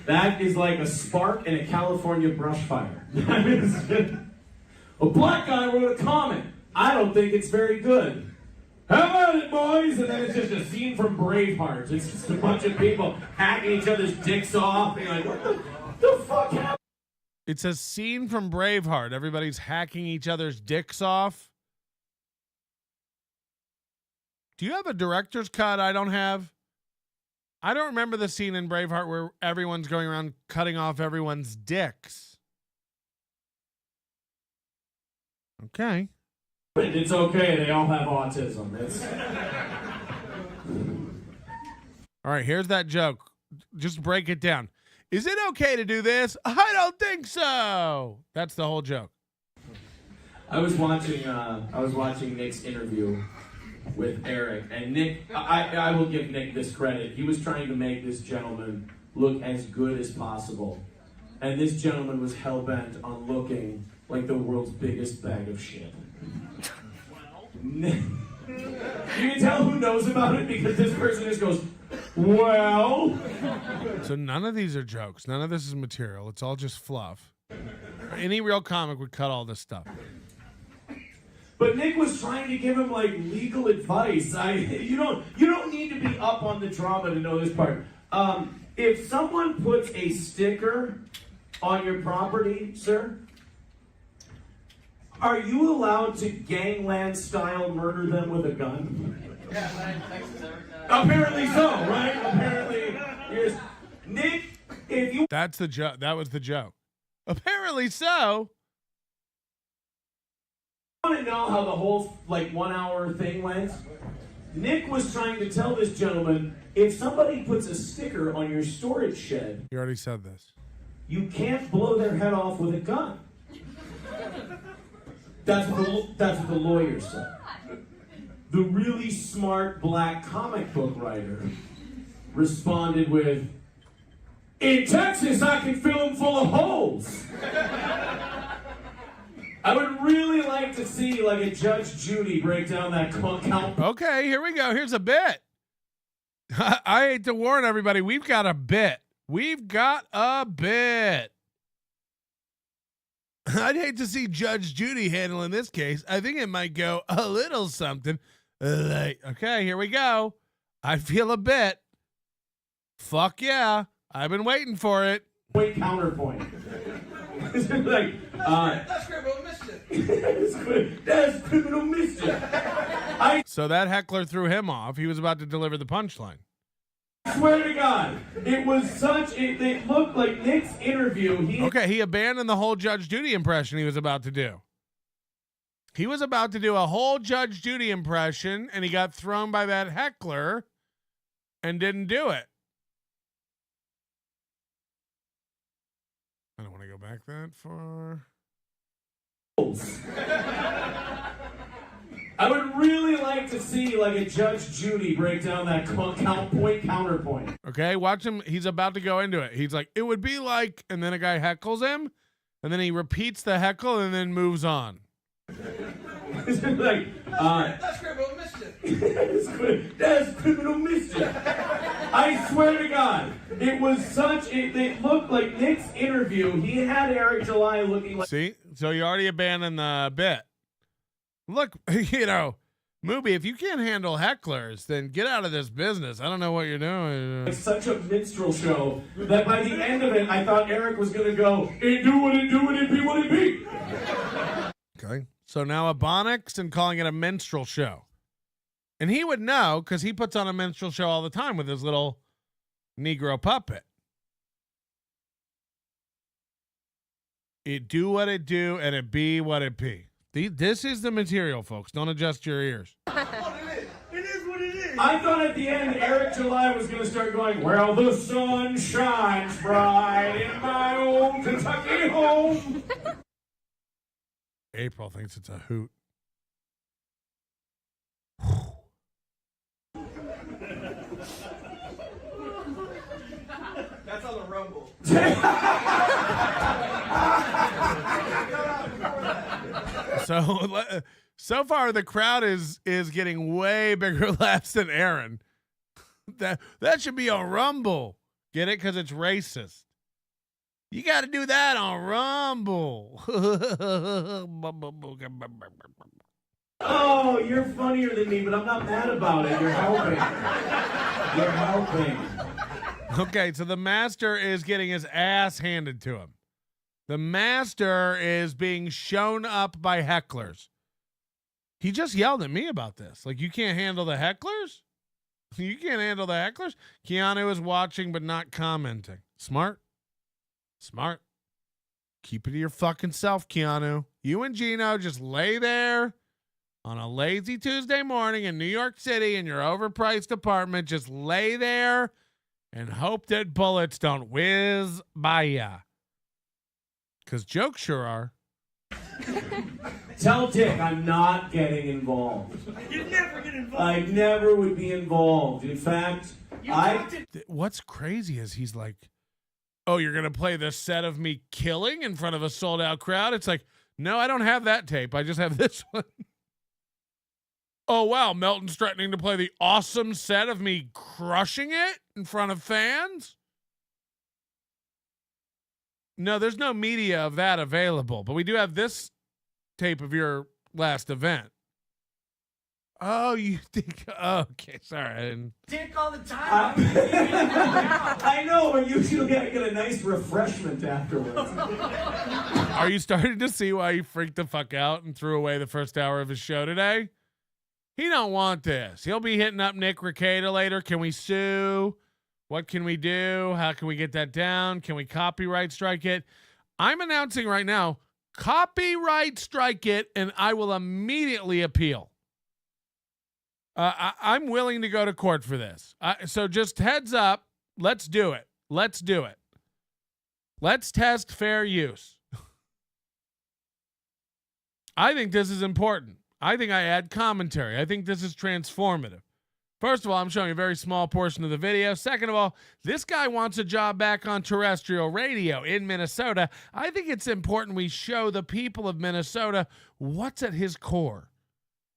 That is like a spark in a California brush fire. A black guy wrote a comment. I don't think it's very good. How about it, boys? And then it's just a scene from Braveheart. It's just a bunch of people hacking each other's dicks off. And you're like, what the fuck happened? It's a scene from Braveheart. Everybody's hacking each other's dicks off. Do you have a director's cut I don't have? I don't remember the scene in Braveheart where everyone's going around cutting off everyone's dicks. Okay. It's okay. They all have autism. All right, here's that joke. Just break it down. Is it okay to do this? I don't think so. That's the whole joke. I was watching Nick's interview with Eric, and Nick, I will give Nick this credit. He was trying to make this gentleman look as good as possible, and this gentleman was hell-bent on looking like the world's biggest bag of shit. You can tell who knows about it because this person just goes, well. So none of these are jokes. None of this is material. It's all just fluff. Any real comic would cut all this stuff. But Nick was trying to give him like legal advice. You don't need to be up on the drama to know this part. If someone puts a sticker on your property, sir, are you allowed to gangland style murder them with a gun? Apparently so, right? Apparently, yes. Nick, if you That's the joke. That was the joke. Apparently so. want to know how the whole 1 hour thing went, Nick was trying to tell this gentleman, if somebody puts a sticker on your storage shed, You already said this. you can't blow their head off with a gun. That's what the lawyer said. The really smart black comic book writer responded with, in Texas, I can fill them full of holes. I would really like to see a Judge Judy break down that count. Okay, here we go. Here's a bit. I hate to warn everybody. We've got a bit. I'd hate to see Judge Judy handling this case. I think it might go a little something like, okay, here we go. I feel a bit. Fuck yeah. I've been waiting for it. Wait, counterpoint. That's criminal mischief. That's criminal mischief. So that heckler threw him off. He was about to deliver the punchline. I swear to God, it was it looked like Nick's interview. Okay, he abandoned the whole Judge Judy impression he was about to do. He was about to do a whole Judge Judy impression, and he got thrown by that heckler and didn't do it. I don't want to go back that far. I would really like to see like a Judge Judy break down that counterpoint. Okay, watch him. He's about to go into it. He's like, it would be like, and then a guy heckles him, and then he repeats the heckle and then moves on. Like, that's criminal mischief. That's criminal mischief. I swear to God, it was it looked like Nick's interview. He had Eric July looking like. See? So you already abandoned the bit. Look, you know, Mooby, if you can't handle hecklers, then get out of this business. I don't know what you're doing. It's such a minstrel show that by the end of it, I thought Eric was going to go, it do what it do and it be what it be. Okay. So now Ebonics and calling it a minstrel show. And he would know because he puts on a minstrel show all the time with his little Negro puppet. It do what it do and it be what it be. This is the material, folks. Don't adjust your ears. It is what it is. I thought at the end Eric July was going to start going, well, the sun shines bright in my own Kentucky home. April thinks it's a hoot. That's on the Rumble. So far the crowd is getting way bigger laughs than Aaron. That should be a Rumble. Get it? Because it's racist. You got to do that on Rumble. Oh, you're funnier than me, but I'm not mad about it. You're helping. You're helping. Okay, so the master is getting his ass handed to him. The master is being shown up by hecklers. He just yelled at me about this. Like, you can't handle the hecklers? You can't handle the hecklers? Keanu is watching but not commenting. Smart. Smart. Keep it to your fucking self, Keanu. You and Gino just lay there on a lazy Tuesday morning in New York City in your overpriced apartment. Just lay there and hope that bullets don't whiz by ya. Because jokes sure are. Tell Dick I'm not getting involved. You never get involved. I never would be involved. In fact, What's crazy is he's like, oh, you're going to play this set of me killing in front of a sold-out crowd? It's like, no, I don't have that tape. I just have this one. Oh, wow, Melton's threatening to play the awesome set of me crushing it in front of fans? No, there's no media of that available, but we do have this tape of your last event. Oh, you think? Oh, okay, sorry. I didn't. Dick all the time. I know, but usually I get a nice refreshment afterwards. Are you starting to see why he freaked the fuck out and threw away the first hour of his show today? He don't want this. He'll be hitting up Nick Rekieta later. Can we sue? What can we do? How can we get that down? Can we copyright strike it? I'm announcing right now, copyright strike it, and I will immediately appeal. I'm willing to go to court for this. So just heads up, let's do it. Let's do it. Let's test fair use. I think this is important. I think I add commentary. I think this is transformative. First of all, I'm showing a very small portion of the video. Second of all, this guy wants a job back on terrestrial radio in Minnesota. I think it's important we show the people of Minnesota what's at his core.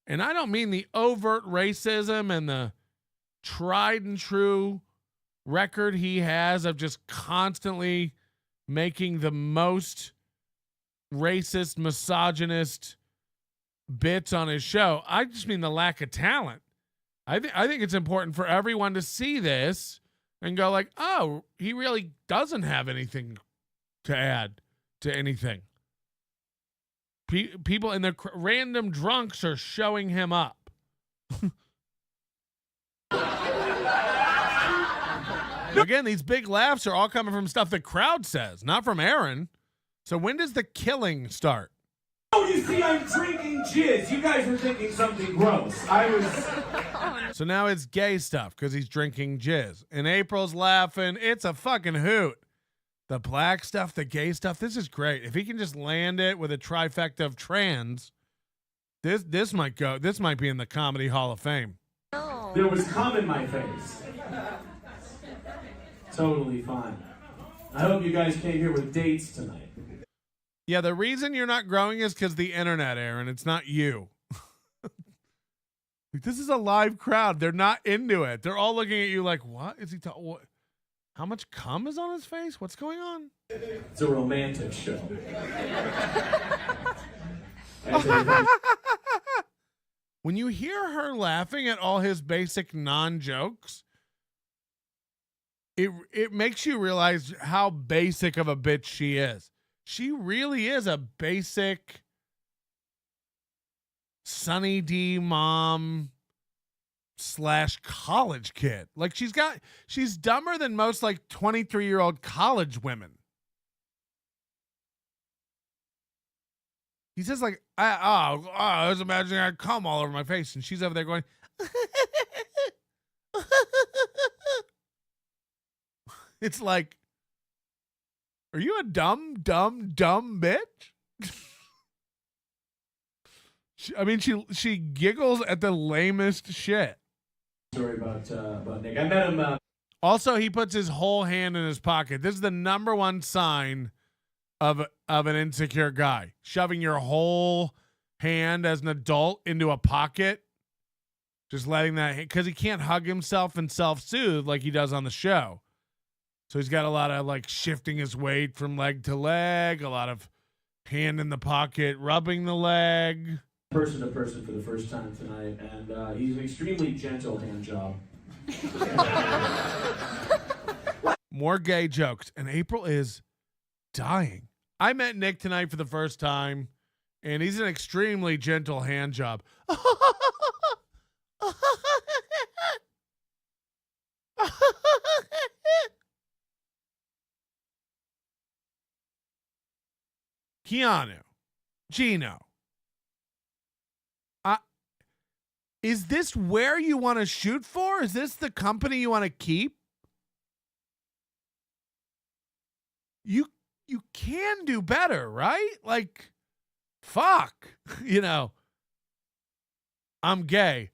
And I don't mean the overt racism and the tried and true record he has of just constantly making the most racist, misogynist bits on his show. I just mean the lack of talent. I think it's important for everyone to see this and go like, oh, he really doesn't have anything to add to anything. People and their random drunks are showing him up. Again, these big laughs are all coming from stuff the crowd says, not from Aaron. So when does the killing start? Oh, you see, I'm drinking jizz. You guys were thinking something gross. So now it's gay stuff because he's drinking jizz. And April's laughing. It's a fucking hoot. The black stuff, the gay stuff. This is great. If he can just land it with a trifecta of trans, this might go. This might be in the Comedy Hall of Fame. There was cum in my face. Totally fine. I hope you guys came here with dates tonight. Yeah, the reason you're not growing is because the internet, Aaron. It's not you. This is a live crowd. They're not into it. They're all looking at you like, what is he talking? What? How much cum is on his face? What's going on? It's a romantic show. When you hear her laughing at all his basic non-jokes, it makes you realize how basic of a bitch she is. She really is a basic Sunny D mom / college kid. Like she's dumber than most like 23-year-old college women. He says like, I was imagining I'd cum all over my face. And she's over there going, it's like, are you a dumb bitch? She giggles at the lamest shit. Story about Nick. I met him. Also, he puts his whole hand in his pocket. This is the #1 sign of an insecure guy. Shoving your whole hand as an adult into a pocket. Just letting that, because he can't hug himself and self-soothe like he does on the show. So he's got a lot of like shifting his weight from leg to leg, a lot of hand in the pocket, rubbing the leg. Person to person for the first time tonight, and he's an extremely gentle hand job. More gay jokes, and April is dying. I met Nick tonight for the first time, and he's an extremely gentle hand job. Keanu, Gino. Is this where you want to shoot for? Is this the company you want to keep? You can do better, right? Like, fuck. You know, I'm gay.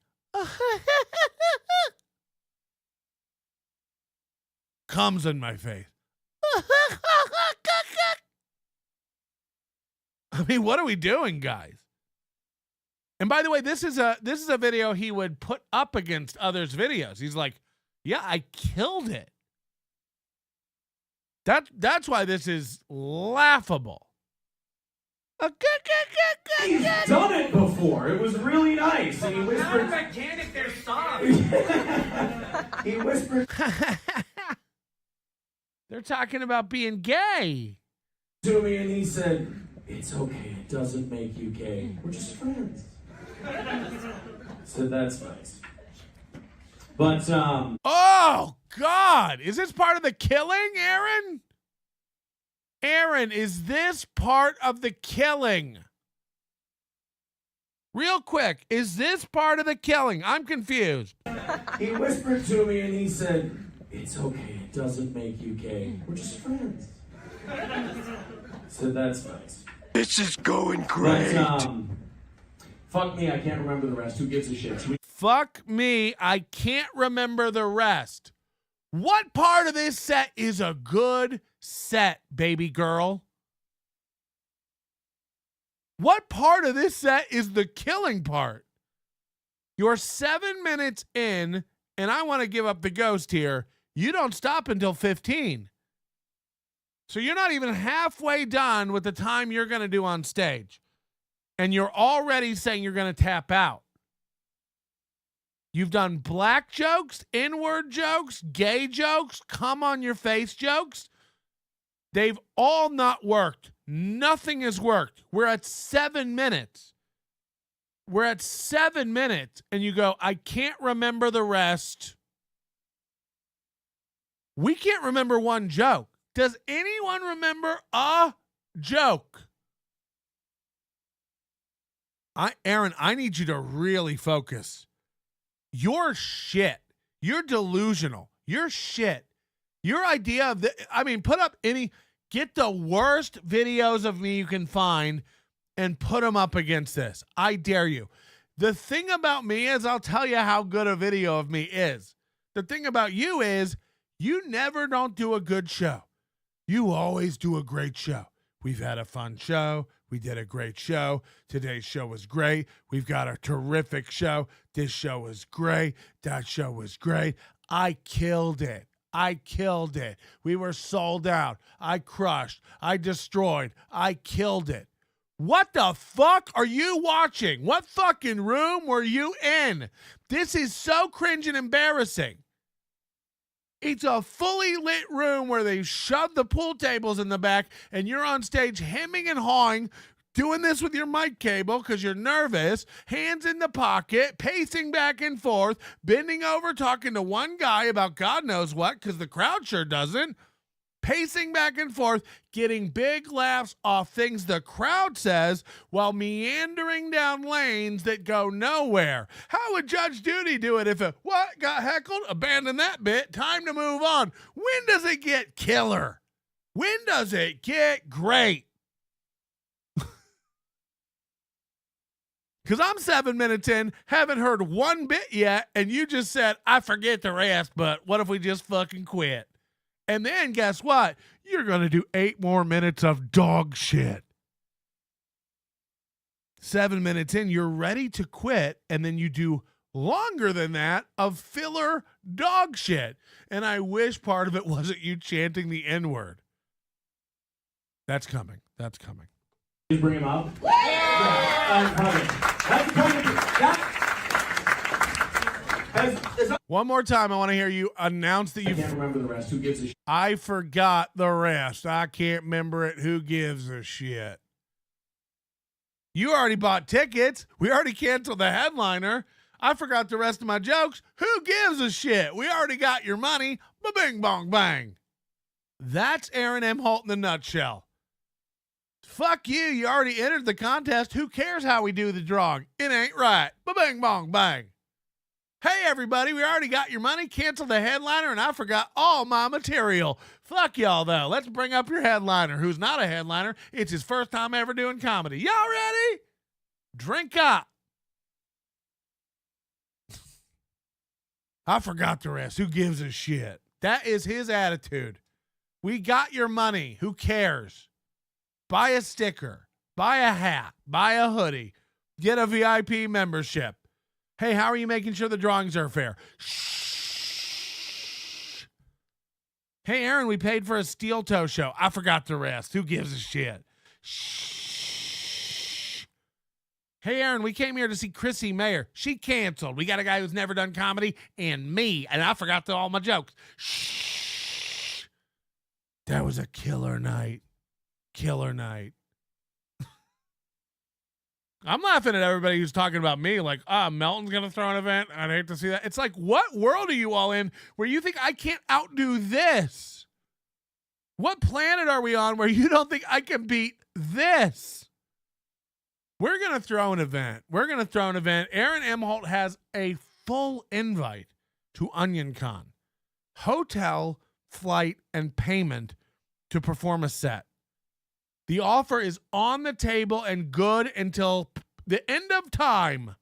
Comes in my face. I mean, what are we doing, guys? And by the way, this is a video he would put up against others' videos. He's like, yeah, I killed it. That's why this is laughable. He's done it before. It was really nice. And he whispered. Mechanic, they're soft. He whispered They're talking about being gay to me, and he said, "It's okay. It doesn't make you gay. We're just friends." So that's nice. But oh God, is this part of the killing, Aaron? Aaron, is this part of the killing? Real quick, is this part of the killing? I'm confused. he whispered to me, and he said, "It's okay. It doesn't make you gay. We're just friends." So that's nice. This is going great. But, fuck me, I can't remember the rest. Who gives a shit? Fuck me, I can't remember the rest. What part of this set is a good set, baby girl? What part of this set is the killing part? You're 7 minutes in, and I want to give up the ghost here. You don't stop until 15. So you're not even halfway done with the time you're going to do on stage. And you're already saying you're going to tap out. You've done black jokes, inward jokes, gay jokes, come on your face jokes. They've all not worked. Nothing has worked. We're at 7 minutes. We're at 7 minutes, and you go, I can't remember the rest. We can't remember one joke. Does anyone remember a joke? Aaron, I need you to really focus. You're shit. You're delusional. You're shit. Your idea of get the worst videos of me you can find and put them up against this. I dare you. The thing about me is I'll tell you how good a video of me is. The thing about you is you never don't do a good show. You always do a great show. We've had a fun show. We did a great show. Today's show was great. We've got a terrific show. This show was great. That show was great. I killed it. I killed it. We were sold out. I crushed. I destroyed. I killed it. What the fuck are you watching? What fucking room were you in? This is so cringe and embarrassing. It's a fully lit room where they shove the pool tables in the back and you're on stage hemming and hawing, doing this with your mic cable because you're nervous, hands in the pocket, pacing back and forth, bending over, talking to one guy about God knows what because the crowd sure doesn't, pacing back and forth, getting big laughs off things the crowd says while meandering down lanes that go nowhere. How would Judge Judy do it if it, got heckled? Abandon that bit. Time to move on. When does it get killer? When does it get great? Because I'm 7 minutes in, haven't heard one bit yet, and you just said, I forget the rest, but what if we just fucking quit? And then guess what? You're going to do 8 more minutes of dog shit. 7 minutes in, you're ready to quit, and then you do longer than that of filler dog shit. And I wish part of it wasn't you chanting the N-word. That's coming. That's coming. You bring him up? Yeah, that's coming. One more time, I want to hear you announce that you... I can't remember the rest. Who gives a shit? I forgot the rest. I can't remember it. Who gives a shit? You already bought tickets. We already canceled the headliner. I forgot the rest of my jokes. Who gives a shit? We already got your money. Ba-bing, bong, bang. That's Aaron Imholte in a nutshell. Fuck you. You already entered the contest. Who cares how we do the drawing? It ain't right. Ba-bing, bong, bang. Hey, everybody, we already got your money, canceled the headliner, and I forgot all my material. Fuck y'all, though. Let's bring up your headliner, who's not a headliner. It's his first time ever doing comedy. Y'all ready? Drink up. I forgot the rest. Who gives a shit? That is his attitude. We got your money. Who cares? Buy a sticker. Buy a hat. Buy a hoodie. Get a VIP membership. Hey, how are you making sure the drawings are fair? Shh. Hey, Aaron, we paid for a steel toe show. I forgot the rest. Who gives a shit? Shh. Hey, Aaron, we came here to see Chrissy Mayr. She canceled. We got a guy who's never done comedy and me, and I forgot all my jokes. Shh. That was a killer night. Killer night. I'm laughing at everybody who's talking about me like, Melton's going to throw an event. I'd hate to see that. It's like, what world are you all in where you think I can't outdo this? What planet are we on where you don't think I can beat this? We're going to throw an event. Aaron Imholte has a full invite to OnionCon. Hotel, flight, and payment to perform a set. The offer is on the table and good until the end of time.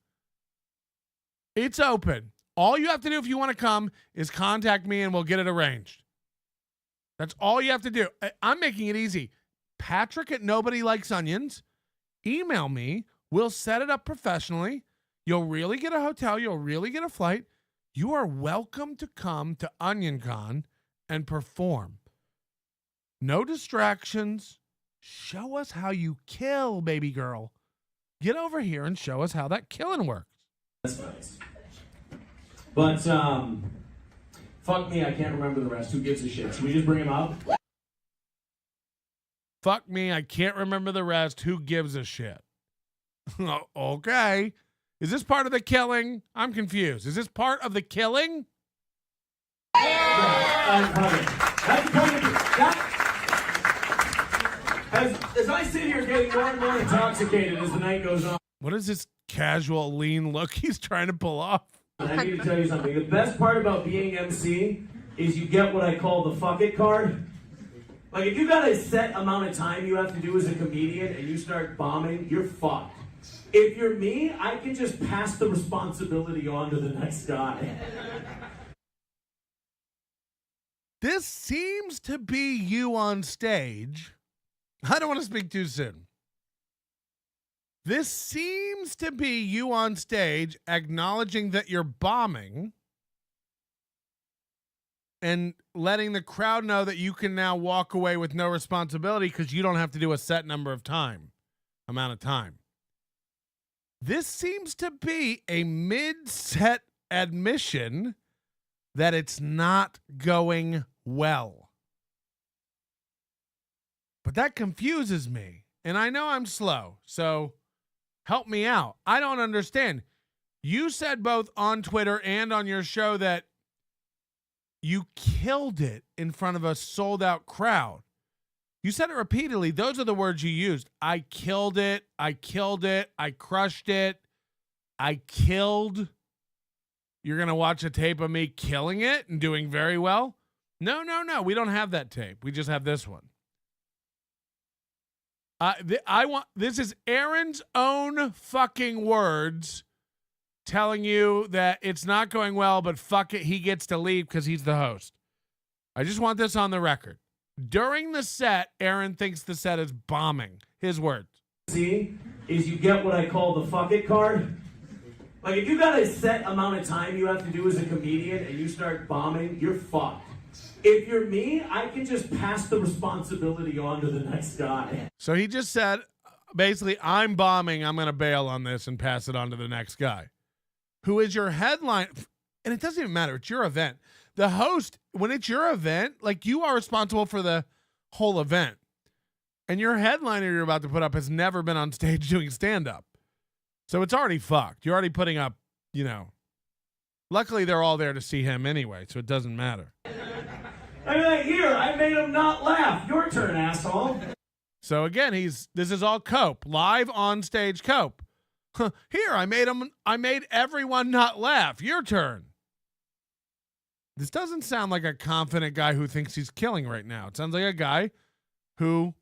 It's open. All you have to do if you want to come is contact me and we'll get it arranged. That's all you have to do. I'm making it easy. Patrick at Nobody Likes Onions. Email me. We'll set it up professionally. You'll really get a hotel. You'll really get a flight. You are welcome to come to OnionCon and perform. No distractions. Show us how you kill, baby girl. Get over here and show us how that killing works. That's nice. But, fuck me, I can't remember the rest. Who gives a shit? Should we just bring him up? Fuck me, I can't remember the rest. Who gives a shit? Okay. Is this part of the killing? I'm confused. Is this part of the killing? Yeah. I'm coming. That's coming. As I sit here getting more and more intoxicated as the night goes on. What is this casual lean look he's trying to pull off? I need to tell you something. The best part about being MC is you get what I call the fuck it card. Like, if you got a set amount of time you have to do as a comedian and you start bombing, you're fucked. If you're me, I can just pass the responsibility on to the next guy. This seems to be you on stage. I don't want to speak too soon. This seems to be you on stage acknowledging that you're bombing and letting the crowd know that you can now walk away with no responsibility because you don't have to do a set amount of time. This seems to be a mid-set admission that it's not going well. But that confuses me. And I know I'm slow, so help me out. I don't understand. You said both on Twitter and on your show that you killed it in front of a sold-out crowd. You said it repeatedly. Those are the words you used. I killed it. I killed it. I crushed it. I killed. You're going to watch a tape of me killing it and doing very well? No. We don't have that tape. We just have this one. This is Aaron's own fucking words telling you that it's not going well, but fuck it, he gets to leave because he's the host. I just want this on the record. During the set, Aaron thinks the set is bombing. His words. See, is you get what I call the fuck it card. Like, if you got a set amount of time you have to do as a comedian and you start bombing, you're fucked. If you're me, I can just pass the responsibility on to the next guy. So he just said, basically, I'm bombing. I'm going to bail on this and pass it on to the next guy. Who is your headline? And it doesn't even matter. It's your event. The host, when it's your event, like, you are responsible for the whole event. And your headliner you're about to put up has never been on stage doing stand-up. So it's already fucked. You're already putting up, luckily they're all there to see him anyway, so it doesn't matter. I mean, here, I made him not laugh. Your turn, asshole. So again, this is all cope. Live on stage cope. Here, I made everyone not laugh. Your turn. This doesn't sound like a confident guy who thinks he's killing right now. It sounds like a guy who,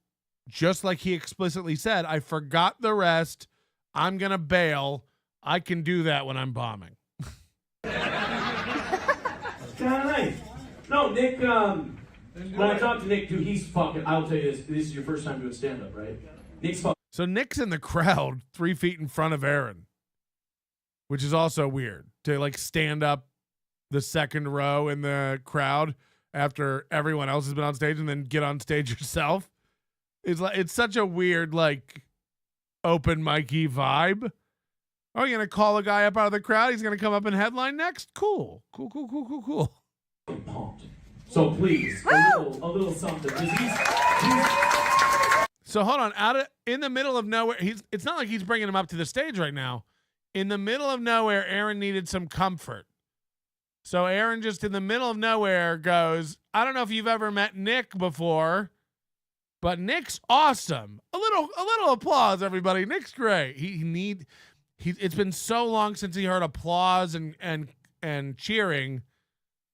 just like he explicitly said, I forgot the rest. I'm going to bail. I can do that when I'm bombing. Kind of nice. No, Nick, when I talked to Nick, dude, he's fucking, I'll tell you this is your first time doing stand-up, right? Nick's fucking. So Nick's in the crowd 3 feet in front of Aaron, which is also weird to stand up the second row in the crowd after everyone else has been on stage and then get on stage yourself. It's such a weird, open mic-y vibe. Oh, you're going to call a guy up out of the crowd? He's going to come up and headline next? Cool. Pumped. So please, a little something. So hold on. In the middle of nowhere, it's not like he's bringing him up to the stage right now. In the middle of nowhere, Aaron needed some comfort. So Aaron just in the middle of nowhere goes, I don't know if you've ever met Nick before, but Nick's awesome. A little applause, everybody. Nick's great. It's been so long since he heard applause and cheering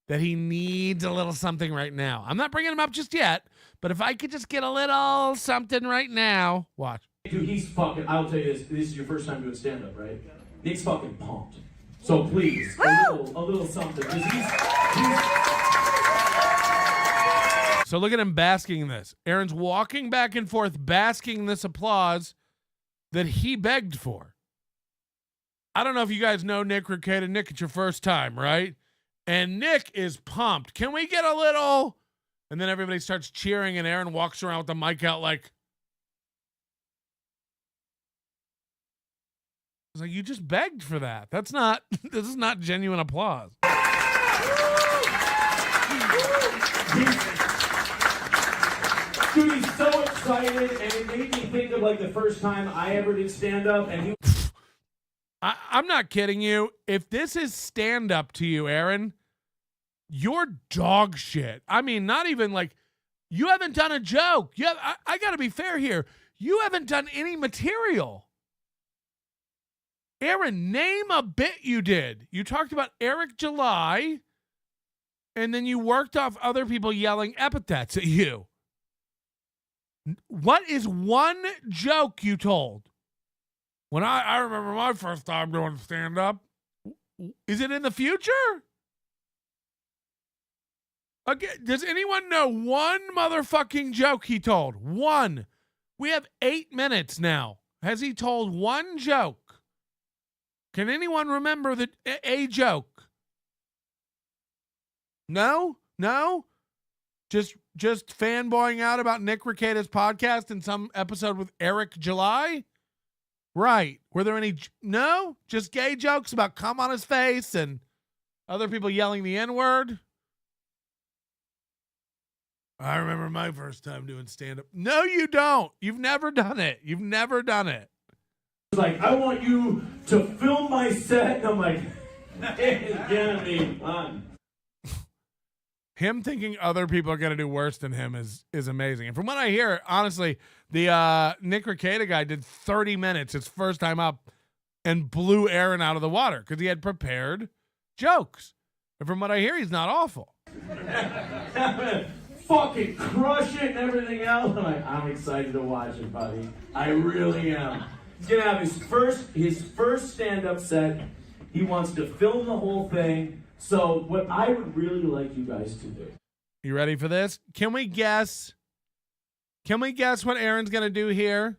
that he needs a little something right now. I'm not bringing him up just yet, but if I could just get a little something right now, watch. Dude, he's fucking, I'll tell you this is your first time doing stand-up, right? Nick's fucking pumped. So please, a little something. So look at him basking in this. Aaron's walking back and forth, basking in this applause that he begged for. I don't know if you guys know Nick Ricada. Nick, it's your first time, right? And Nick is pumped. Can we get a little? And then everybody starts cheering, and Aaron walks around with the mic out like, it's like, you just begged for that. This is not genuine applause. Dude, he's so excited, and it made me think of the first time I ever did stand-up, and he... I'm not kidding you. If this is stand-up to you, Aaron, You're dog shit. I mean, not even like, you haven't done a joke. I got to be fair here. You haven't done any material. Aaron, name a bit you did. You talked about Eric July, and then you worked off other people yelling epithets at you. What is one joke you told? When I remember my first time doing stand-up. Is it in the future? Again, does anyone know one motherfucking joke he told? One. We have 8 minutes now. Has he told one joke? Can anyone remember a joke? No? No? Just fanboying out about Nick Rekieta's podcast in some episode with Eric July? Right. Were there any? No? Just gay jokes about cum on his face and other people yelling the N-word? I remember my first time doing stand-up. No, you don't. You've never done it. You've never done it. It's like, I want you to film my set. And I'm like, it's gonna be fun. Him thinking other people are going to do worse than him is amazing. And from what I hear, honestly, the Nick Rekieta guy did 30 minutes his first time up and blew Aaron out of the water because he had prepared jokes. And from what I hear, he's not awful. Fucking crush it and everything else. I'm excited to watch it, buddy. I really am. He's going to have his first stand-up set. He wants to film the whole thing. So what I would really like you guys to do. You ready for this? Can we guess? Can we guess what Aaron's going to do here?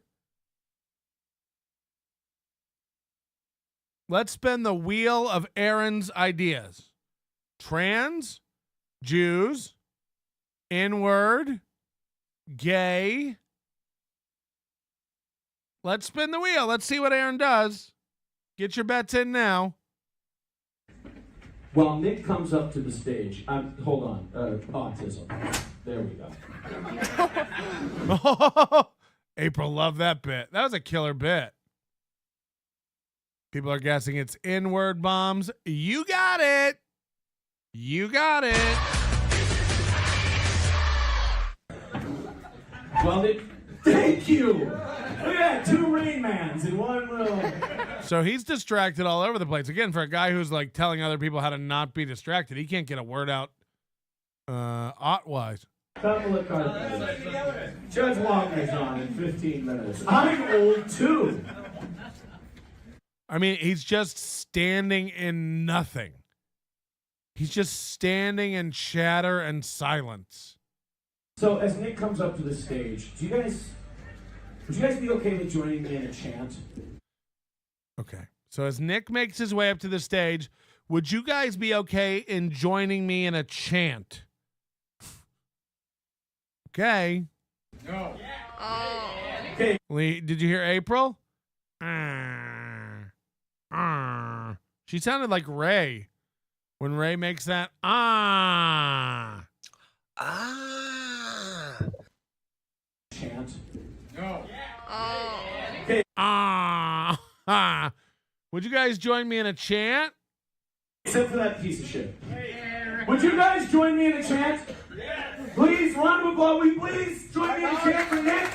Let's spin the wheel of Aaron's ideas. Trans, Jews, N-word, gay. Let's spin the wheel. Let's see what Aaron does. Get your bets in now. While Nick comes up to the stage, hold on, autism. There we go. April loved that bit. That was a killer bit. People are guessing it's N-word bombs. You got it. You got it. Well, Nick, thank you. Look at that, 2 Rain Mans in one room. So he's distracted all over the place. Again, for a guy who's like telling other people how to not be distracted, he can't get a word out wise. Couple of cards. Judge Walker's on in 15 minutes. I'm old too. I mean, he's just standing in nothing. He's just standing in chatter and silence. So as Nick comes up to the stage, would you guys be okay with joining me in a chant? Okay. So as Nick makes his way up to the stage, would you guys be okay in joining me in a chant? Okay. No. Okay. Lee, did you hear April? She sounded like Ray when Ray makes that chant. No. Okay. Would you guys join me in a chant? Except for that piece of shit. Would you guys join me in a chant? Please, round of applause. Will you please join me in a chant for Nick?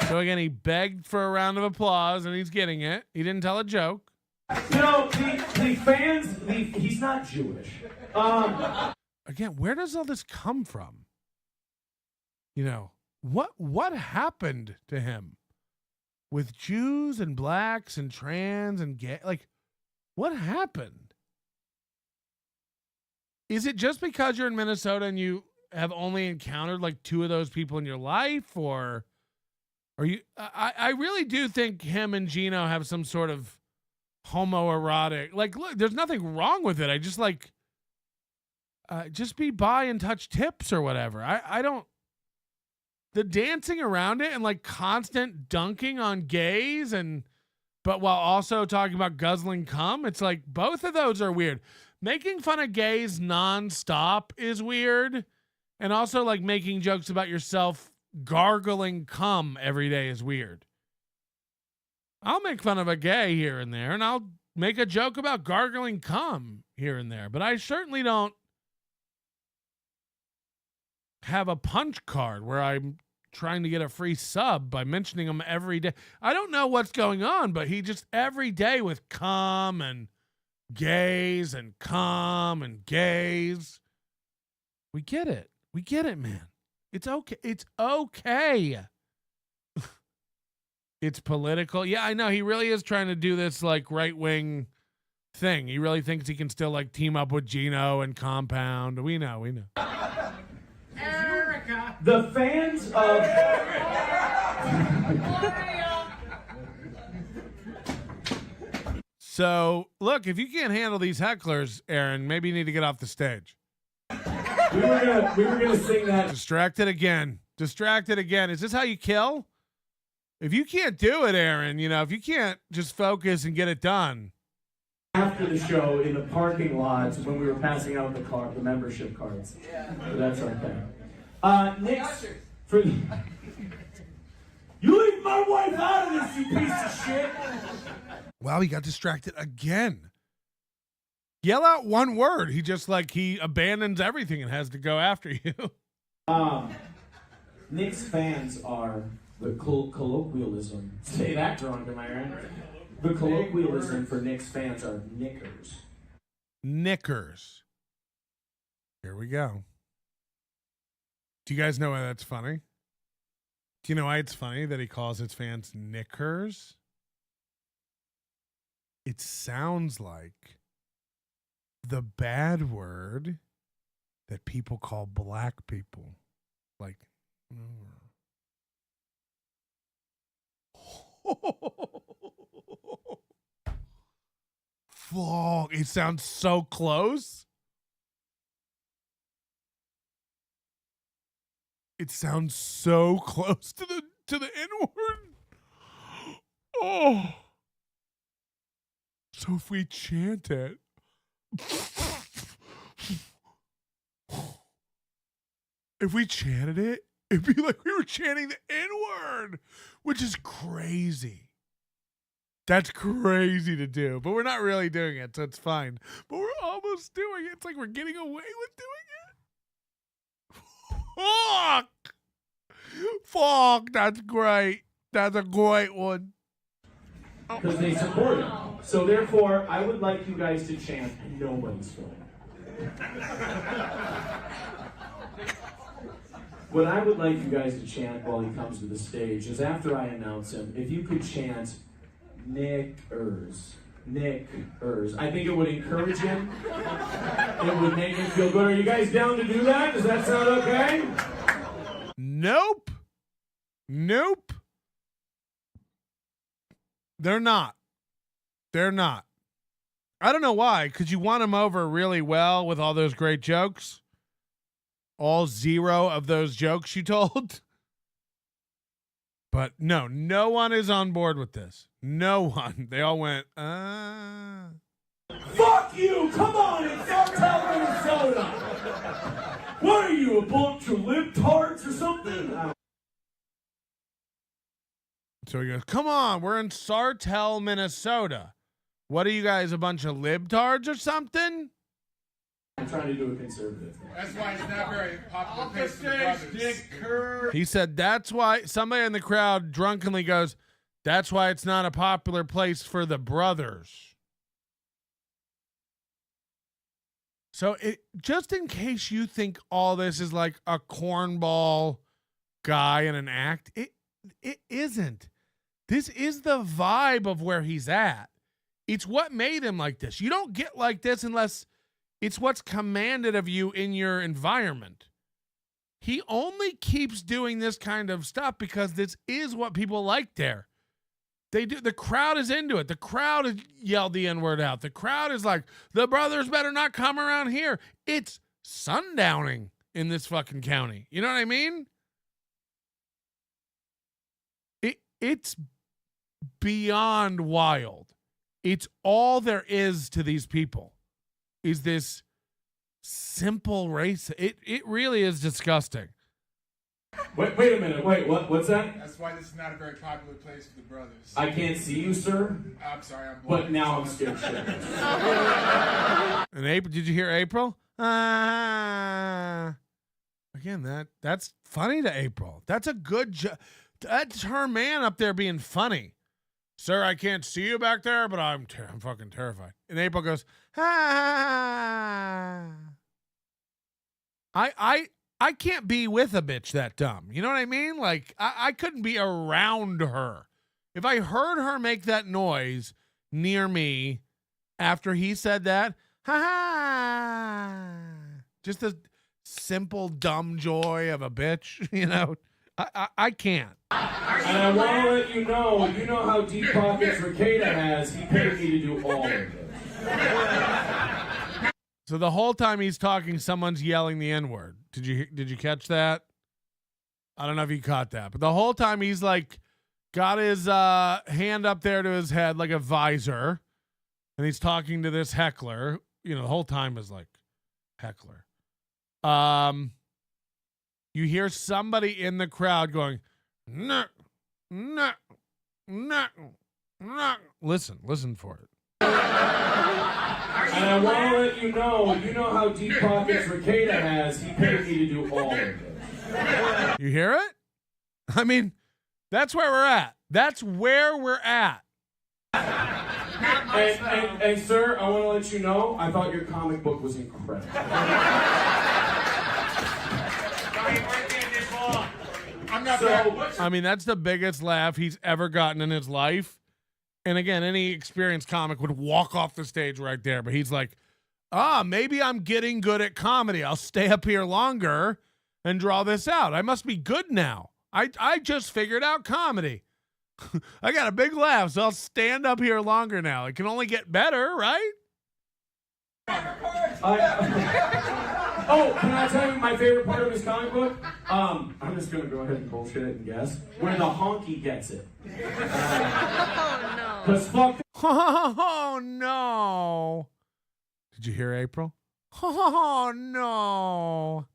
So again, he begged for a round of applause, and he's getting it. He didn't tell a joke. You know, the fans, he's not Jewish. Again, where does all this come from? You know, what happened to him with Jews and blacks and trans and gay? Like, what happened? Is it just because you're in Minnesota and you have only encountered like 2 of those people in your life, or are you? I really do think him and Gino have some sort of homoerotic. Like, look, there's nothing wrong with it. I just like, just be bi and touch tips or whatever. I don't. The dancing around it and like constant dunking on gays but while also talking about guzzling cum, it's like both of those are weird. Making fun of gays nonstop is weird. And also like making jokes about yourself gargling cum every day is weird. I'll make fun of a gay here and there, and I'll make a joke about gargling cum here and there, but I certainly don't have a punch card where I'm trying to get a free sub by mentioning him every day. I don't know what's going on, but he just every day with cum and gays and cum and gays. We get it. We get it, man. It's okay. It's okay. It's political. Yeah, I know. He really is trying to do this like right-wing thing. He really thinks he can still like team up with Gino and Compound. We know. Erica. The fans of... So, look, if you can't handle these hecklers, Aaron, maybe you need to get off the stage. We were gonna sing that. Distracted again. Is this how you kill? If you can't do it, Aaron, if you can't just focus and get it done. After the show in the parking lot when we were passing out the membership cards. Yeah. So that's okay. Next, you leave my wife out of this, you piece of shit. Wow, he got distracted again. Yell out one word. He abandons everything and has to go after you. Nick's fans are the colloquialism. Say that drunk, am I right? The colloquialism for Nick's fans are knickers. Knickers. Here we go. Do you guys know why that's funny? Do you know why it's funny that he calls his fans knickers? It sounds like the bad word that people call black people. Like, fuck, it sounds so close. It sounds so close to the N-word. Oh. So if we chant it. If we chanted it, it'd be like we were chanting the N-word, which is crazy. That's crazy to do, but we're not really doing it, so it's fine. But we're almost doing it. It's like we're getting away with doing it. Fuck, that's great. That's a great one. Because they support it. So therefore, I would like you guys to chant, nobody's film. What I would like you guys to chant while he comes to the stage is after I announce him, if you could chant Nickers. Nickers. I think it would encourage him. It would make him feel good. Are you guys down to do that? Does that sound okay? Nope. They're not. I don't know why, because you won him over really well with all those great jokes. All 0 of those jokes you told. But no one is on board with this. No one. They all went, Fuck you! Come on, it's Sartell, Minnesota! What are you, a bunch of libtards or something? So he goes, come on, we're in Sartell, Minnesota. What are you guys, a bunch of libtards or something? I'm trying to do a conservative thing. That's why it's not very popular place for the brothers. He said that's why somebody in the crowd drunkenly goes, that's why it's not a popular place for the brothers. So just in case you think all this is like a cornball guy in an act, it isn't. This is the vibe of where he's at. It's what made him like this. You don't get like this unless it's what's commanded of you in your environment. He only keeps doing this kind of stuff because this is what people like there. They do. The crowd is into it. The crowd has yelled the N-word out. The crowd is like, the brothers better not come around here. It's sundowning in this fucking county. You know what I mean? It's beyond wild. It's all there is to these people. Is this simple race? It really is disgusting. Wait a minute. Wait, what's that? That's why this is not a very popular place for the brothers. I can't see you, sir. I'm sorry, I'm But now I'm scared shitless. And April, did you hear April? Again, that's funny to April. That's a good that's her man up there being funny. Sir, I can't see you back there, but I'm fucking terrified. And April goes, I can't be with a bitch that dumb. You know what I mean? Like, I couldn't be around her. If I heard her make that noise near me after he said that, just the simple dumb joy of a bitch, you know, I can't. And I want to let you know how deep pockets Ricada has. He paid me to do all of this. So the whole time he's talking, someone's yelling the N-word. Did you catch that? I don't know if you caught that, but the whole time he's like got his hand up there to his head like a visor, and he's talking to this heckler. You know, the whole time is like heckler. You hear somebody in the crowd going, no, no, no, no. Listen for it. And I want to let you know how deep pockets Ricada has. He paid me to do all of this. You hear it? I mean, that's where we're at. That's where we're at. And sir, I want to let you know, I thought your comic book was incredible. I mean, that's the biggest laugh he's ever gotten in his life. And again, any experienced comic would walk off the stage right there. But he's like, maybe I'm getting good at comedy. I'll stay up here longer and draw this out. I must be good now. I just figured out comedy. I got a big laugh, so I'll stand up here longer now. It can only get better, right? Oh, can I tell you my favorite part of his comic book? I'm just going to go ahead and bullshit it and guess. Where the honky gets it. Oh, no. Because fuck. Oh, no. Did you hear April? Oh, no.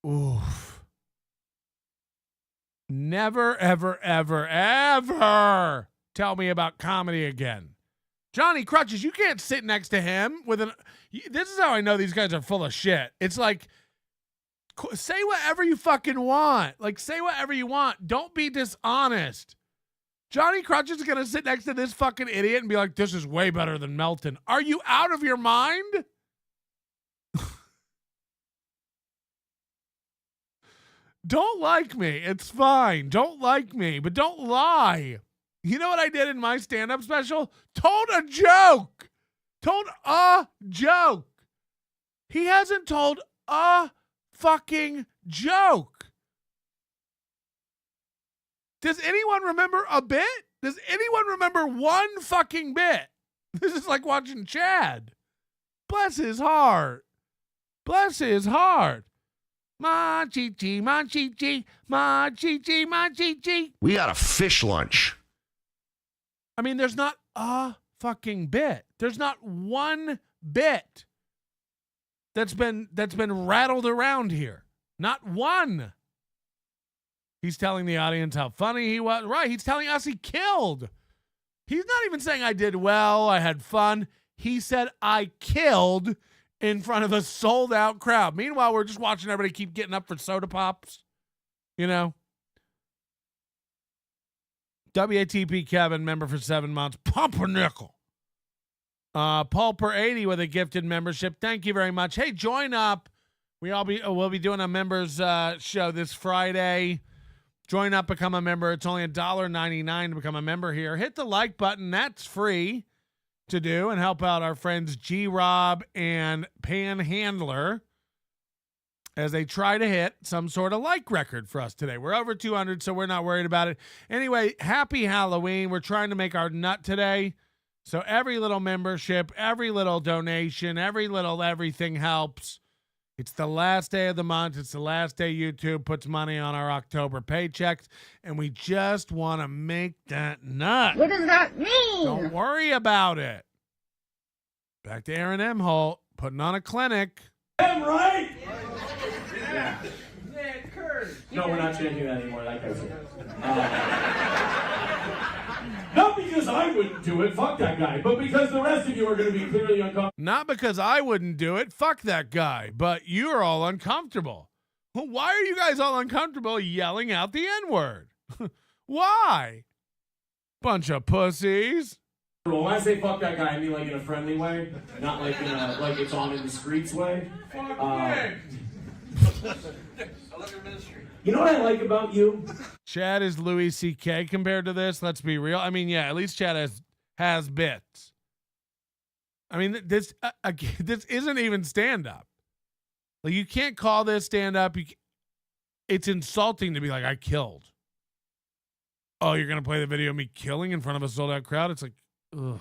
Oof. Never, ever, ever, ever tell me about comedy again. Johnny Crutches, you can't sit next to him with an... This is how I know these guys are full of shit. It's like, say whatever you fucking want. Like, say whatever you want. Don't be dishonest. Johnny Crutches is going to sit next to this fucking idiot and be like, this is way better than Melton. Are you out of your mind? Don't like me. It's fine. Don't like me, but don't lie. You know what I did in my stand-up special? Told a joke. Told a joke. He hasn't told a fucking joke. Does anyone remember a bit? Does anyone remember one fucking bit? This is like watching Chad. Bless his heart. Bless his heart. Ma chi-chi, ma chi-chi, ma chi-chi, ma chi-chi. We got a fish lunch. I mean, there's not a fucking bit. There's not one bit that's been rattled around here. Not one. He's telling the audience how funny he was. Right, he's telling us he killed. He's not even saying I did well, I had fun. He said I killed in front of a sold-out crowd. Meanwhile, we're just watching everybody keep getting up for soda pops. You know? WATP Kevin, member for 7 months. Pumpernickel. Paul per 80 with a gifted membership. Thank you very much. Hey, join up. We'll be doing a members show this Friday. Join up, become a member. It's only $1.99 to become a member here. Hit the like button. That's free to do and help out our friends G-Rob and Panhandler as they try to hit some sort of like record for us today. We're over 200, so we're not worried about it. Anyway, happy Halloween. We're trying to make our nut today. So every little membership, every little donation, every little everything helps. It's the last day of the month. It's the last day YouTube puts money on our October paychecks, and we just want to make that nut. What does that mean? Don't worry about it. Back to Aaron Imholte, putting on a clinic. Am right? Yeah. Nick. No, we're not chanting that anymore. That guy's not because I wouldn't do it, fuck that guy, but because the rest of you are going to be clearly uncomfortable. Not because I wouldn't do it, fuck that guy, but you're all uncomfortable. Well, why are you guys all uncomfortable yelling out the N-word? Why? Bunch of pussies. When I say fuck that guy, I mean like in a friendly way, not like in a like it's on in the streets way. You know what I like about you? Chad is Louis C.K. compared to this. Let's be real. I mean, yeah, at least Chad has bits. I mean, this isn't even stand-up. Like, you can't call this stand-up. It's insulting to be like, I killed. Oh, you're going to play the video of me killing in front of a sold-out crowd? It's like, ugh.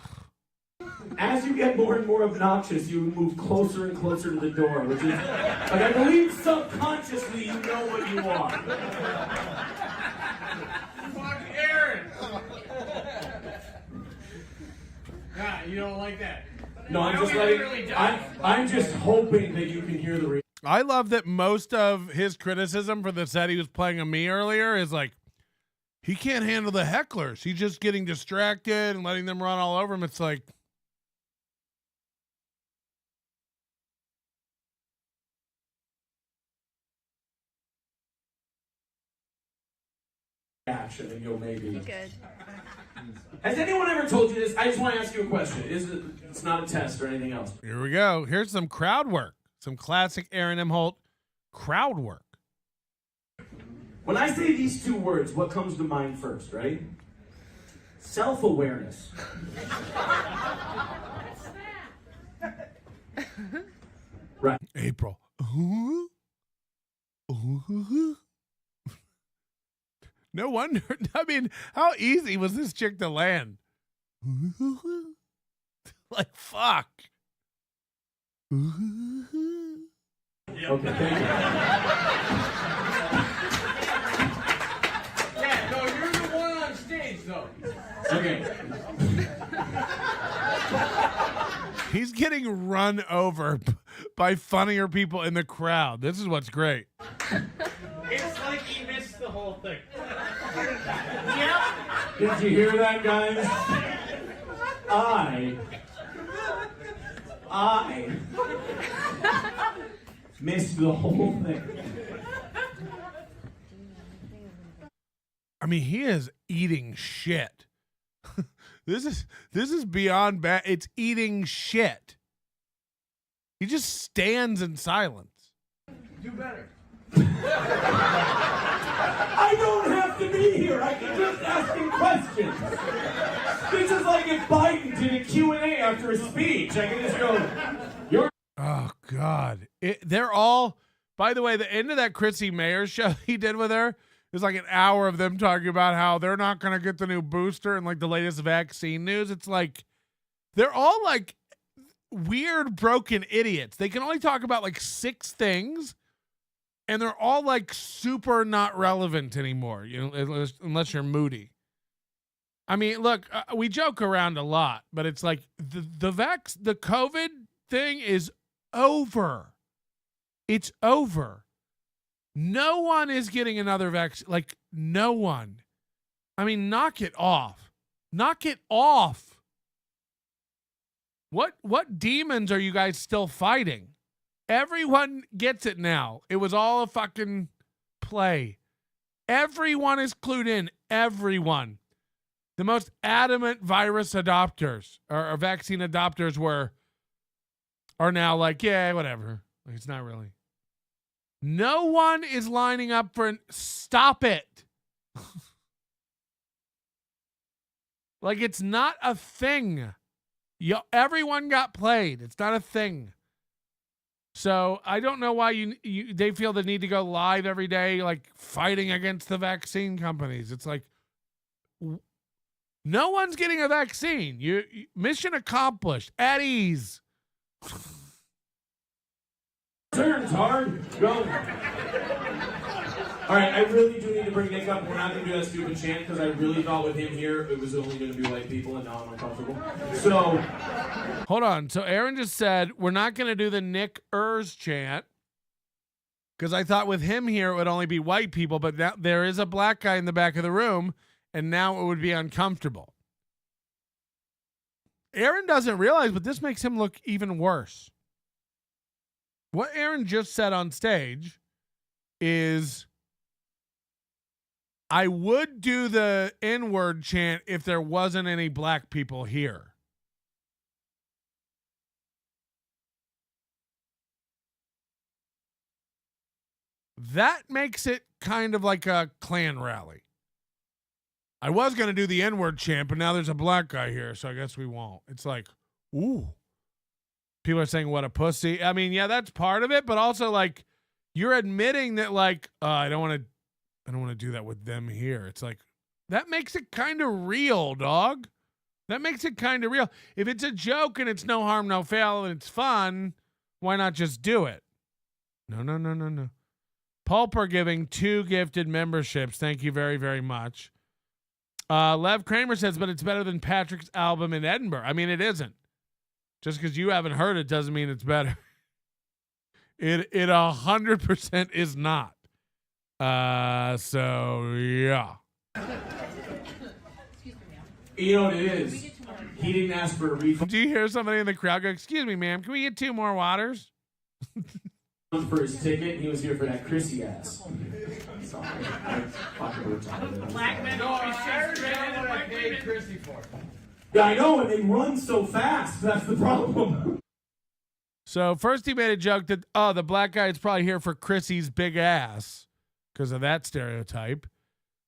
As you get more and more obnoxious, you move closer and closer to the door, which is, like, I believe subconsciously you know what you are. Fuck Aaron! Nah, you don't like that. No, I'm just letting, I'm just hoping that you can hear the I love that most of his criticism for the set he was playing of me earlier is like, he can't handle the hecklers. He's just getting distracted and letting them run all over him. It's like, action and you'll maybe. Good. Has anyone ever told you this? I just want to ask you a question. It's not a test or anything else. Here we go. Here's some crowd work. Some classic Aaron Imholte crowd work. When I say these two words, what comes to mind first, right? Self-awareness. Right. April. No wonder. I mean, how easy was this chick to land? Like, fuck. Okay, thank you. Yeah, no, you're the one on stage, though. Okay. He's getting run over by funnier people in the crowd. This is what's great. It's like he missed the whole thing. Yep. Did you hear that, guys? I missed the whole thing. I mean, he is eating shit. This is beyond bad. It's eating shit. He just stands in silence. Do better. I don't have to be here. I can just ask him questions. This is like if Biden did a Q&A after a speech. I can just go, you're... Oh, God. They're all... By the way, the end of that Chrissy Mayr show he did with her is like an hour of them talking about how they're not going to get the new booster and like the latest vaccine news. It's like, they're all like weird, broken idiots. They can only talk about like 6 things. And they're all like super not relevant anymore, you know, unless you're moody. I mean, look, we joke around a lot, but it's like the COVID thing is over. It's over. No one is getting another vaccine. Like, no one. I mean, knock it off. Knock it off. What demons are you guys still fighting? Everyone gets it now. It was all a fucking play. Everyone is clued in. Everyone. The most adamant virus adopters or vaccine adopters are now like, yeah, whatever. Like, it's not really. No one is lining up for stop it. Like, it's not a thing. Everyone got played. It's not a thing. So I don't know why they feel the need to go live every day, like fighting against the vaccine companies. It's like, no one's getting a vaccine. You mission accomplished. At ease. Turns hard. Go. All right, I really do need to bring Nick up. We're not going to do that stupid chant because I really thought with him here it was only going to be white people, and now I'm uncomfortable. So, hold on. So Aaron just said we're not going to do the Nick Ers chant. Because I thought with him here, it would only be white people, but now there is a black guy in the back of the room, and now it would be uncomfortable. Aaron doesn't realize, but this makes him look even worse. What Aaron just said on stage is, I would do the N-word chant if there wasn't any black people here. That makes it kind of like a Klan rally. I was going to do the N-word chant, but now there's a black guy here, so I guess we won't. It's like, ooh. People are saying, what a pussy. I mean, yeah, that's part of it, but also, like, you're admitting that, like, I don't want to do that with them here. It's like, that makes it kind of real, dog. That makes it kind of real. If it's a joke and it's no harm, no foul, and it's fun, why not just do it? No. Pulper giving 2 gifted memberships. Thank you very, very much. Lev Kramer says, but it's better than Patrick's album in Edinburgh. I mean, it isn't. Just because you haven't heard it doesn't mean it's better. It 100% is not. So, yeah. You know what it is? He didn't ask for a refund. Do you hear somebody in the crowd go, excuse me, ma'am, can we get 2 more waters? For his ticket, he was here for that Chrissy ass. Sorry. Black men don't be what I paid Chrissy for. Yeah, I know, and they run so fast. That's the problem. So first he made a joke that, the black guy is probably here for Chrissy's big ass because of that stereotype.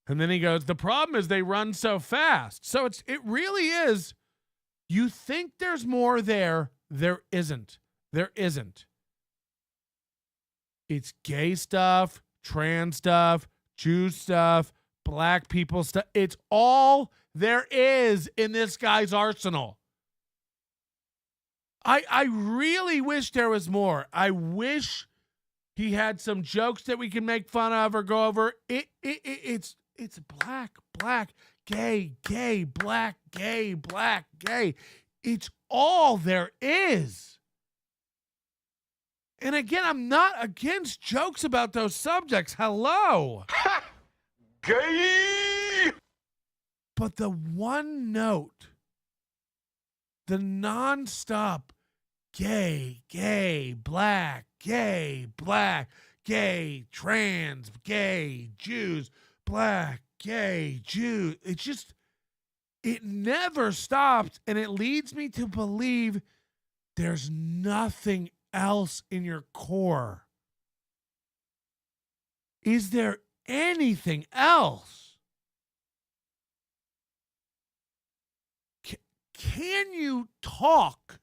And then he goes, the problem is they run so fast. So it really is, you think there's more there. There isn't. There isn't. It's gay stuff, trans stuff, Jew stuff, black people stuff. It's all there is in this guy's arsenal. I really wish there was more. I wish he had some jokes that we can make fun of or go over. It's black, gay, black, gay. It's all there is. And again, I'm not against jokes about those subjects. Hello. Gay! But the one note, the nonstop gay, black, gay, trans, gay, Jews, black, gay, Jews. It never stops. And it leads me to believe there's nothing else in your core. Is there anything else? Can you talk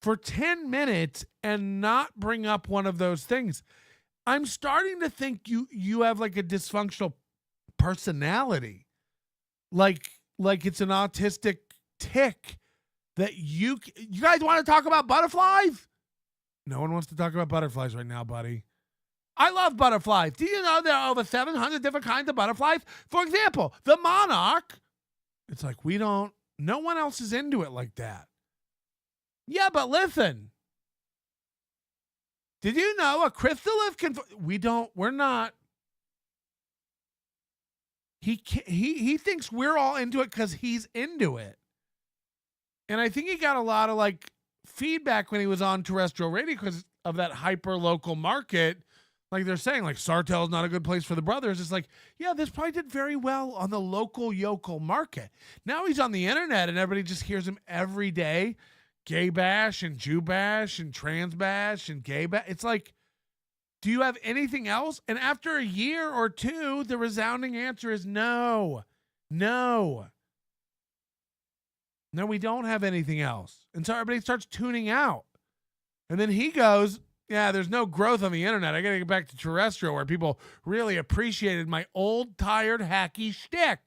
for 10 minutes and not bring up one of those things? I'm starting to think you have like a dysfunctional personality. Like it's an autistic tick that you guys want to talk about butterflies? No one wants to talk about butterflies right now, buddy. I love butterflies. Do you know there are over 700 different kinds of butterflies? For example, the monarch. It's like no one else is into it like that. Yeah, but listen. Did you know a chrysalis can... We're not. He thinks we're all into it because he's into it. And I think he got a lot of like feedback when he was on terrestrial radio because of that hyper local market. Like they're saying, like Sartell's not a good place for the brothers. It's like, yeah, this probably did very well on the local yokel market. Now he's on the internet and everybody just hears him every day. Gay bash and Jew bash and trans bash and gay bash. It's like, do you have anything else? And after a year or two, the resounding answer is no. No, we don't have anything else. And so everybody starts tuning out. And then he goes, yeah, there's no growth on the internet. I got to get back to terrestrial where people really appreciated my old, tired, hacky shtick.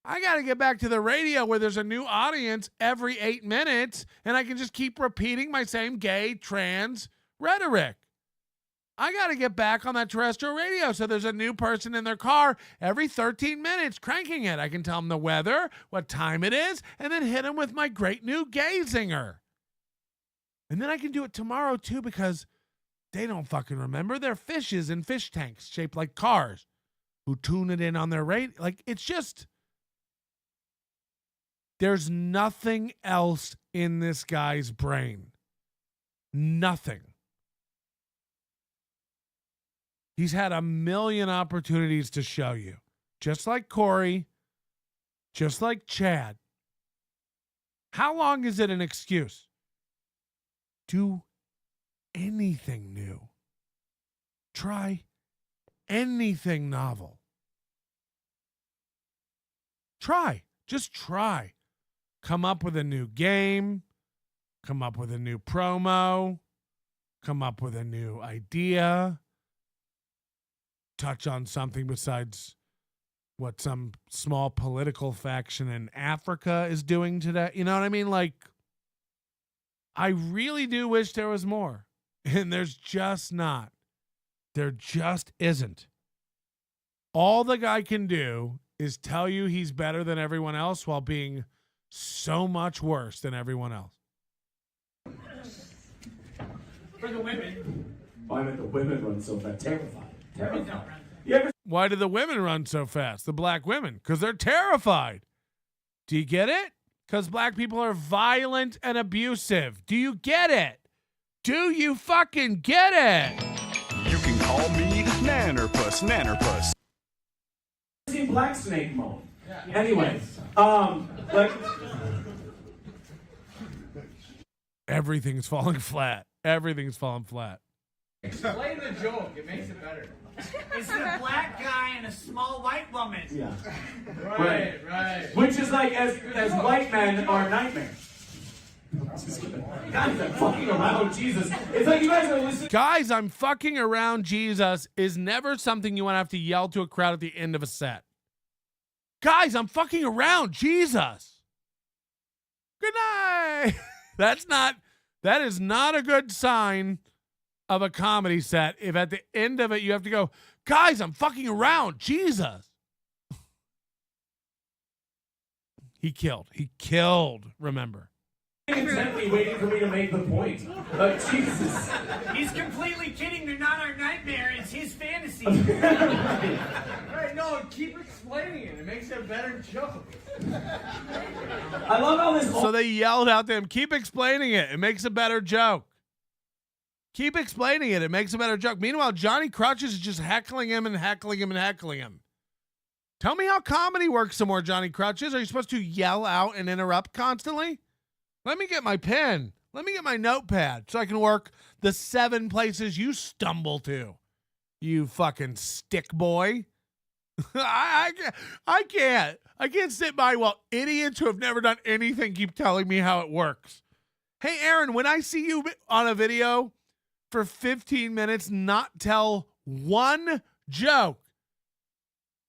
I got to get back to the radio where there's a new audience every 8 minutes and I can just keep repeating my same gay, trans rhetoric. I got to get back on that terrestrial radio so there's a new person in their car every 13 minutes cranking it. I can tell them the weather, what time it is, and then hit them with my great new gay zinger. And then I can do it tomorrow too because They don't fucking remember. They're fishes in fish tanks shaped like cars who tune it in on their rate. Like, it's just, there's nothing else in this guy's brain. Nothing. He's had a million opportunities to show you. Just like Corey, just like Chad. How long is it an excuse? Do anything new. Try anything novel. Try. Just try. Come up with a new game. Come up with a new promo. Come up with a new idea. Touch on something besides what some small political faction in Africa is doing today. You know what I mean? Like, I really do wish there was more. And there's just not. There just isn't. All the guy can do is tell you he's better than everyone else while being so much worse than everyone else. For the women. Why did the women run so fast? Terrified. Why do the women run so fast? The black women. Because they're terrified. Do you get it? Because black people are violent and abusive. Do you get it? Do you fucking get it? You can call me Nannerpuss. See Black Snake mode. Anyway, like everything's falling flat. Everything's falling flat. Explain the joke. It makes it better. It's a black guy and a small white woman. Yeah. Right. Which is like as white men are nightmares. Guys, I'm fucking around Jesus. It's like you guys are listening. Guys, I'm fucking around Jesus is never something you want to have to yell to a crowd at the end of a set. Guys, I'm fucking around Jesus. Good night. That is not a good sign of a comedy set if at the end of it you have to go, guys, I'm fucking around Jesus. He killed, remember. Intently waiting for me to make the point. Jesus. He's completely kidding. They're not our nightmare. It's his fantasy. Right, no, keep explaining it. It makes it a better joke. I love how this. So they yelled out to him, keep explaining it. It makes a better joke. Keep explaining it. It makes a better joke. Meanwhile, Johnny Crutches is just heckling him and heckling him and heckling him. Tell me how comedy works some more, Johnny Crutches. Are you supposed to yell out and interrupt constantly? Let me get my pen. Let me get my notepad so I can work the 7 places you stumble to. You fucking stick boy. I can't sit by while idiots who have never done anything keep telling me how it works. Hey, Aaron, when I see you on a video for 15 minutes not tell one joke,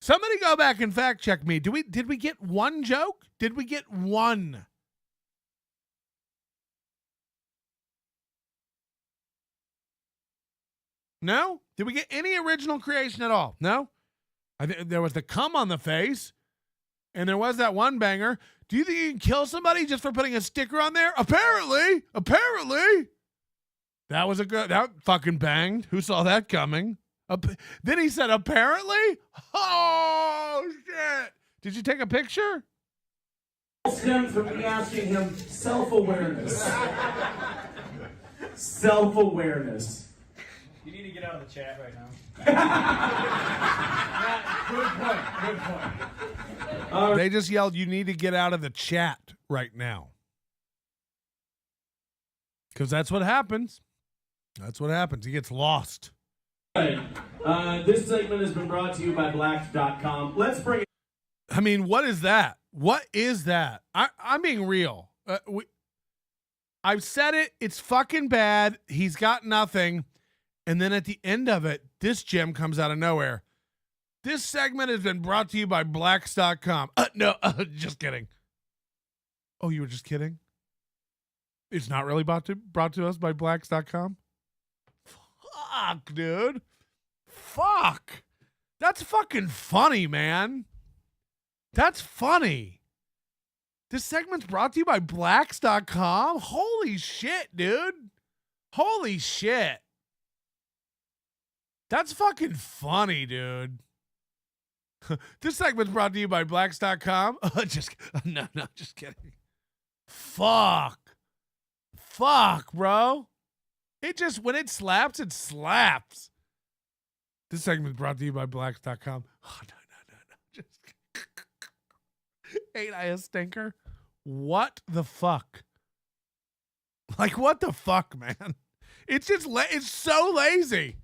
somebody go back and fact check me. Did we get one joke? Did we get one? No? Did we get any original creation at all? No? I think there was the cum on the face, and there was that one banger. Do you think you can kill somebody just for putting a sticker on there? Apparently. That was that fucking banged. Who saw that coming? Then he said, apparently? Oh, shit. Did you take a picture? Stemmed from me asking him self-awareness. Self-awareness. You need to get out of the chat right now. Good point. They just yelled, you need to get out of the chat right now. Because that's what happens. That's what happens. He gets lost. This segment has been brought to you by Blacks.com. Let's bring it. I mean, what is that? What is that? I'm being real. I've said it. It's fucking bad. He's got nothing. And then at the end of it, this gem comes out of nowhere. This segment has been brought to you by Blacks.com. No, just kidding. Oh, you were just kidding? It's not really brought to us by Blacks.com? Fuck, dude. Fuck. That's fucking funny, man. That's funny. This segment's brought to you by Blacks.com? Holy shit, dude. Holy shit. That's fucking funny, dude. This segment's brought to you by blacks.com. No, just kidding. Fuck, bro. When it slaps, it slaps. This segment's brought to you by blacks.com. Oh, no. Just ain't I a stinker? What the fuck? Like, what the fuck, man? It's just, it's so lazy.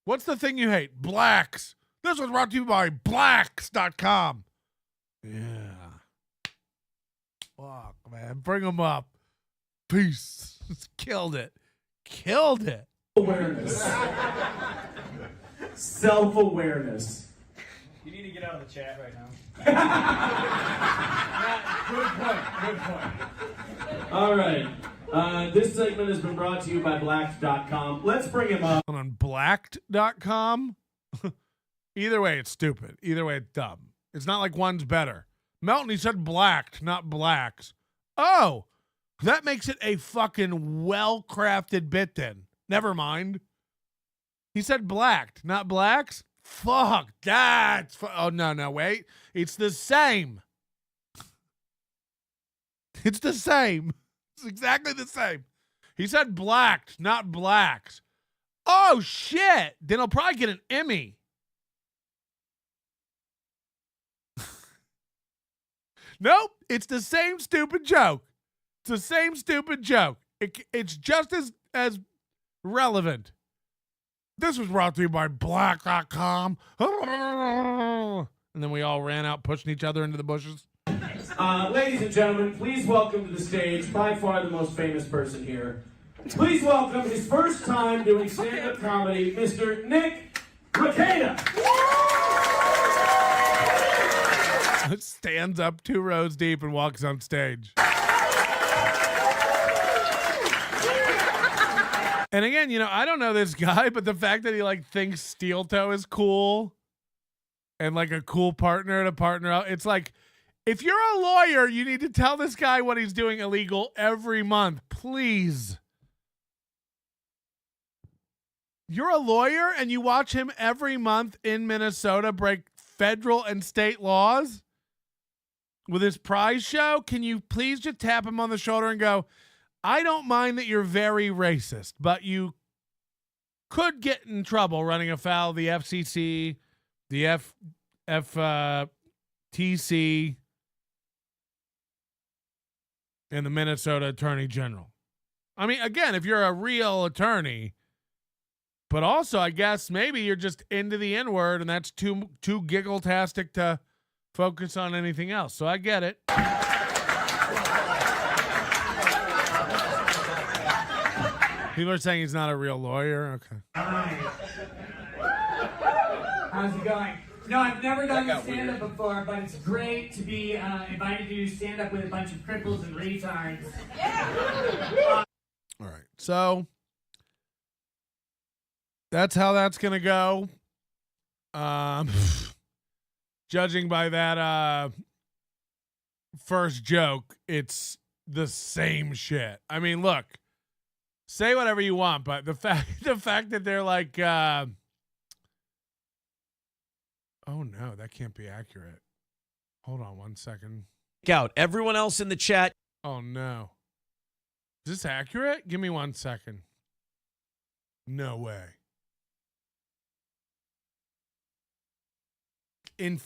What's the thing you hate? Blacks. This was brought to you by blacks.com. Yeah. Fuck, man. Bring them up. Peace. Killed it. Awareness. Self-awareness. You need to get out of the chat right now. Good point. All right. This segment has been brought to you by Blacked.com. Let's bring him up. On blacked.com? Either way, it's stupid. Either way, it's dumb. It's not like one's better. Melton, he said blacked, not blacks. Oh, that makes it a fucking well-crafted bit then. Never mind. He said blacked, not blacks? Fuck, that's... Oh, no, wait. It's the same. It's the same. It's exactly the same. He said blacked, not blacks. Oh, shit. Then he'll probably get an Emmy. Nope. It's the same stupid joke. It's the same stupid joke. It's just as relevant. This was brought to you by black.com. And then we all ran out pushing each other into the bushes. Ladies and gentlemen, please welcome to the stage, by far the most famous person here. Please welcome his first time doing stand-up comedy, Mr. Nick Rekieta. Stands up 2 rows deep and walks on stage. And again, I don't know this guy, but the fact that he thinks steel toe is cool and a cool partner to partner out, it's like, if you're a lawyer, you need to tell this guy what he's doing illegal every month, please. You're a lawyer and you watch him every month in Minnesota break federal and state laws with his prize show. Can you please just tap him on the shoulder and go, I don't mind that you're very racist, but you could get in trouble running afoul of the FCC, the FTC, and the Minnesota Attorney General. I mean, again, if you're a real attorney, but also I guess maybe you're just into the N-word and that's too giggle-tastic to focus on anything else. So I get it. People are saying he's not a real lawyer. Okay. All right. How's it going? No, I've never done stand-up before, but it's great to be invited to do stand-up with a bunch of cripples and retards. Yeah. All right. So that's how that's going to go. Judging by that first joke, it's the same shit. I mean, look, say whatever you want, but the fact that they're like, oh no, that can't be accurate. Hold on 1 second. Out. Everyone else in the chat. Oh no. Is this accurate? Give me 1 second. No way. They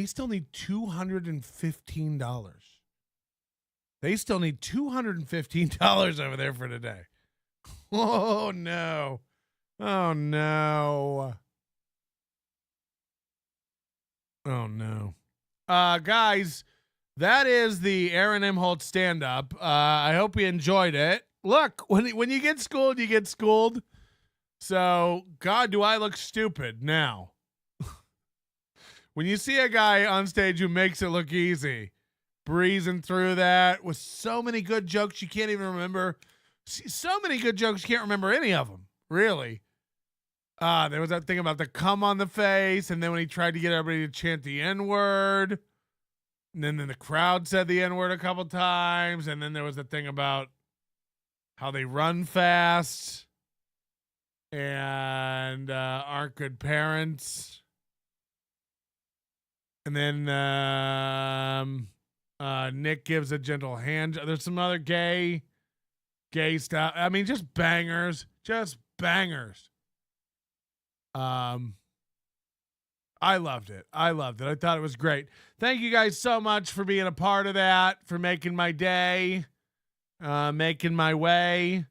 still need $215. They still need $215 over there for today. Oh no. Oh no. Oh no. Guys, that is the Aaron Imholte stand-up. I hope you enjoyed it. Look, when you get schooled, you get schooled. So, God, do I look stupid now. When you see a guy on stage who makes it look easy, breezing through that with so many good jokes you can't even remember. So many good jokes, you can't remember any of them, really. There was that thing about the cum on the face, and then when he tried to get everybody to chant the N-word, and then the crowd said the N-word a couple times, and then there was the thing about how they run fast. and aren't good parents. And then Nick gives a gentle hand. There's some other gay stuff. I mean, just bangers. Just bangers. I loved it. I thought it was great. Thank you guys so much for being a part of that, for making my day, making my way.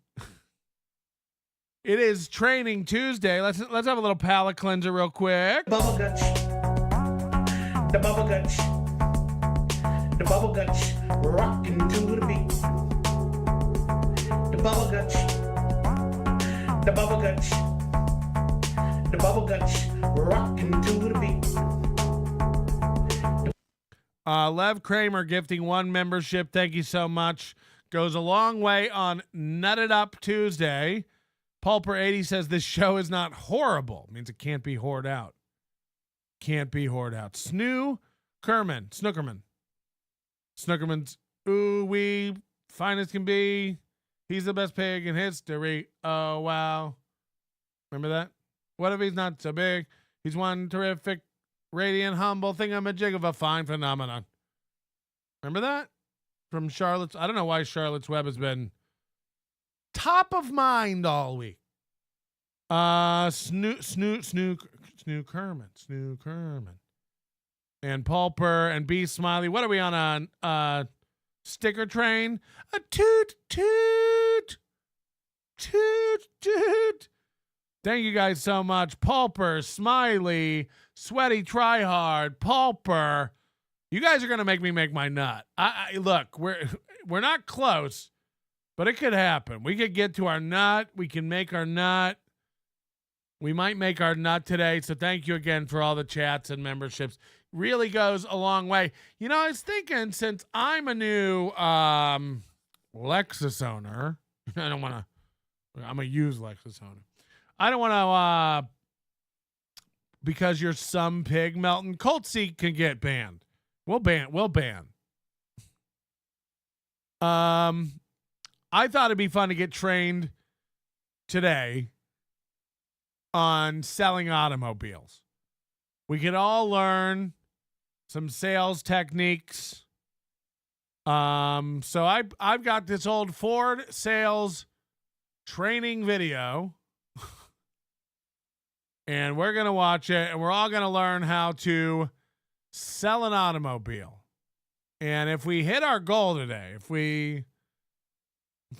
It is Training Tuesday. Let's have a little palate cleanser real quick. Bubble guts. The bubble guts. The bubble guts. Rocking to the beat. The bubble guts. The bubble guts. The bubble guts. Rocking to the beat. Lev Kramer gifting 1 membership. Thank you so much. Goes a long way on Nutted Up Tuesday. Pulper80 says this show is not horrible. Means it can't be whored out. Can't be whored out. Snookerman's ooh-wee, fine as can be. He's the best pig in history. Oh, wow. Remember that? What if he's not so big? He's one terrific, radiant, humble thingamajig of a fine phenomenon. Remember that? From Charlotte's. I don't know why Charlotte's Web has been top of mind all week. Snoo Kerman. And Pulper and B Smiley. What are we on a sticker train? A toot toot. Toot toot. Thank you guys so much. Pulper, Smiley, Sweaty Tryhard, Pulper. You guys are gonna make me make my nut. Look, we're not close, but it could happen. We could get to our nut. We can make our nut. We might make our nut today. So thank you again for all the chats and memberships. Really goes a long way. You know, I was thinking, since I'm a new Lexus owner, I'm a used Lexus owner. I don't want to, because you're some pig, Melton, Colt Seat can get banned. We'll ban. I thought it'd be fun to get trained today on selling automobiles. We could all learn some sales techniques. So I've got this old Ford sales training video. And we're going to watch it, and we're all going to learn how to sell an automobile. And if we hit our goal today, if we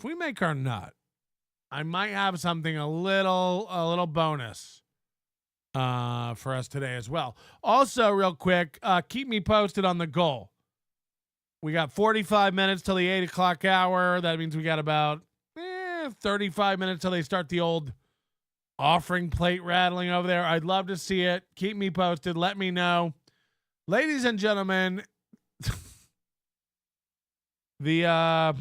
make our nut, I might have something a little bonus for us today as well. Also, real quick, keep me posted on the goal. We got 45 minutes till the 8 o'clock hour. That means we got about 35 minutes till they start the old offering plate rattling over there. I'd love to see it. Keep me posted. Let me know. Ladies and gentlemen, the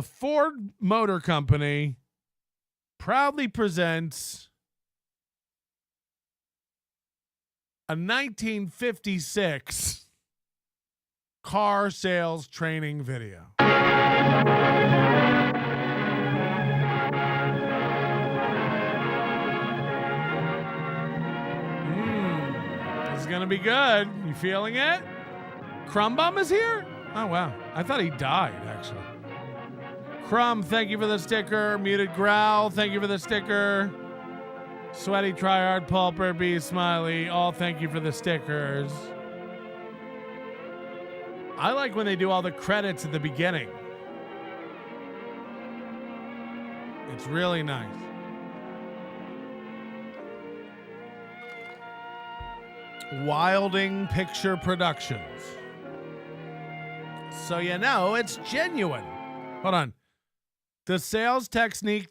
Ford Motor Company proudly presents a 1956 car sales training video. This is gonna be good. You feeling it? Crumbum is here? Oh wow. I thought he died, actually. Crumb, thank you for the sticker. Muted Growl, thank you for the sticker. Sweaty Tryhard, Pulper, B Smiley, all thank you for the stickers. I like when they do all the credits at the beginning. It's really nice. Wilding Picture Productions. So you know it's genuine. Hold on. The sales techniques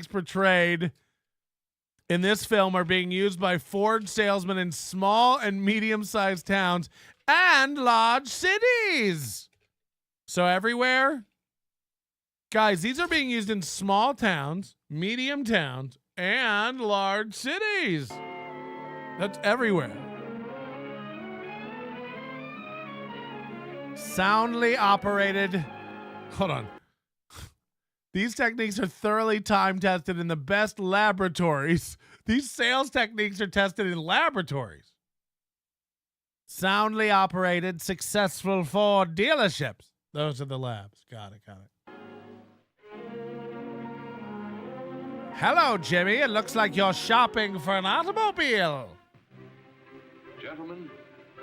portrayed in this film are being used by Ford salesmen in small and medium-sized towns and large cities. So everywhere, guys, these are being used in small towns, medium towns, and large cities. That's everywhere. Soundly operated. Hold on. These techniques are thoroughly time-tested in the best laboratories. These sales techniques are tested in laboratories. Soundly operated, successful Ford dealerships. Those are the labs. Got it. Hello, Jimmy. It looks like you're shopping for an automobile. Gentlemen,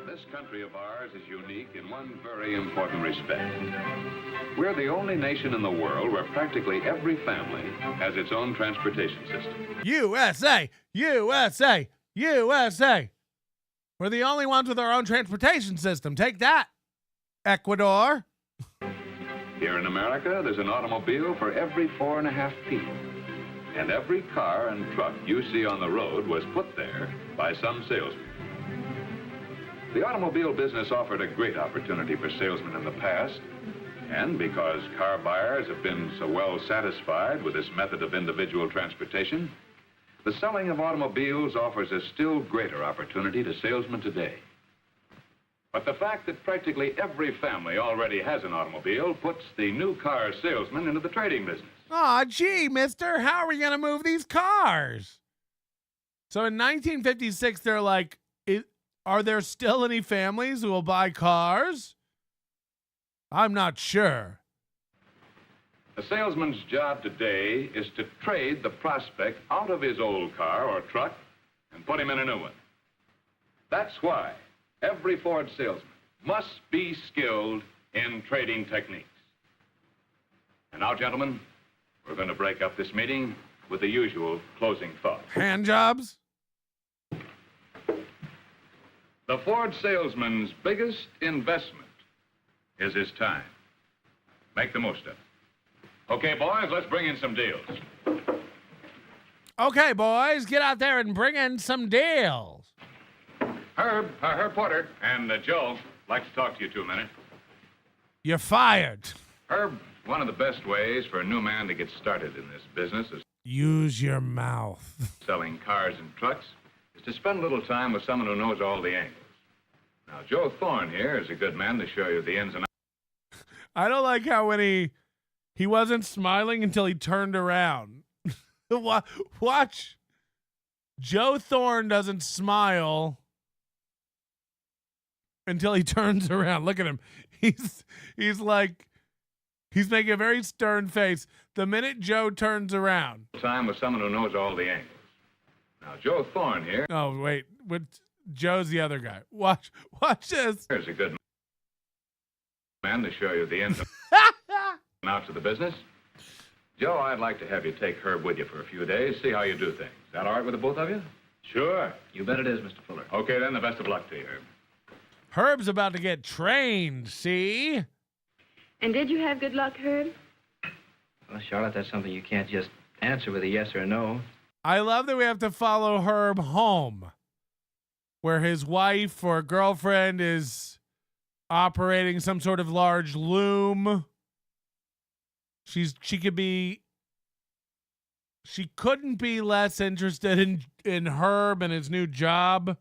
this country of ours is unique in one very important respect. We're the only nation in the world where practically every family has its own transportation system. USA! USA! USA! We're the only ones with our own transportation system. Take that, Ecuador. Here in America, there's an automobile for every 4.5 people. And every car and truck you see on the road was put there by some salesman. The automobile business offered a great opportunity for salesmen in the past, and because car buyers have been so well satisfied with this method of individual transportation, the selling of automobiles offers a still greater opportunity to salesmen today. But the fact that practically every family already has an automobile puts the new car salesman into the trading business. Aw, gee, mister, how are we going to move these cars? So in 1956, they're like, are there still any families who will buy cars? I'm not sure. A salesman's job today is to trade the prospect out of his old car or truck and put him in a new one. That's why every Ford salesman must be skilled in trading techniques. And now, gentlemen, we're going to break up this meeting with the usual closing thought. Hand jobs? The Ford salesman's biggest investment is his time. Make the most of it. Okay, boys, let's bring in some deals. Okay, boys, get out there and bring in some deals. Herb Porter, and Joe, like to talk to you 2 minutes. You're fired. Herb, one of the best ways for a new man to get started in this business is use your mouth. Selling cars and trucks is to spend a little time with someone who knows all the angles. Now, Joe Thorne here is a good man to show you the ins and outs. I don't like how when he wasn't smiling until he turned around. Watch. Joe Thorne doesn't smile until he turns around. Look at him. He's like, he's making a very stern face the minute Joe turns around. Time with someone who knows all the angles. Now, Joe Thorne here. Oh, wait. Joe's the other guy. Watch this. Here's a good man to show you the ins and outs of the business. Joe, I'd like to have you take Herb with you for a few days, see how you do things. Is that all right with the both of you? Sure. You bet it is, Mr. Fuller. Okay, then, the best of luck to you, Herb. Herb's about to get trained, see? And did you have good luck, Herb? Well, Charlotte, that's something you can't just answer with a yes or a no. I love that we have to follow Herb home, where his wife or girlfriend is operating some sort of large loom. She couldn't be less interested in Herb and his new job.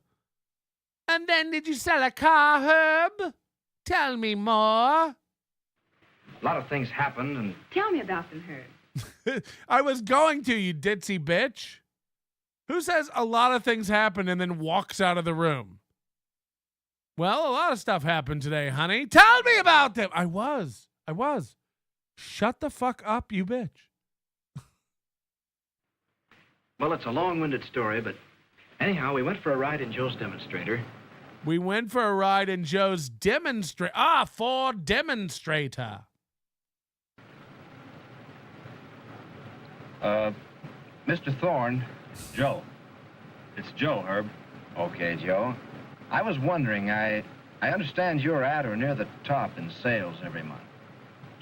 And then did you sell a car, Herb? Tell me more. A lot of things happened, and Tell me about them, Herb. I was going to, you ditzy bitch. Who says a lot of things happened and then walks out of the room? Well, a lot of stuff happened today, honey. Tell me about them. I was. Shut the fuck up, you bitch. well, it's a long-winded story, but anyhow, we went for a ride in Joe's demonstrator. We went for a ride in Joe's demonstrator. Ford demonstrator. Mr. Thorne, Joe. It's Joe, Herb. Okay, Joe. I was wondering, I understand you're at or near the top in sales every month.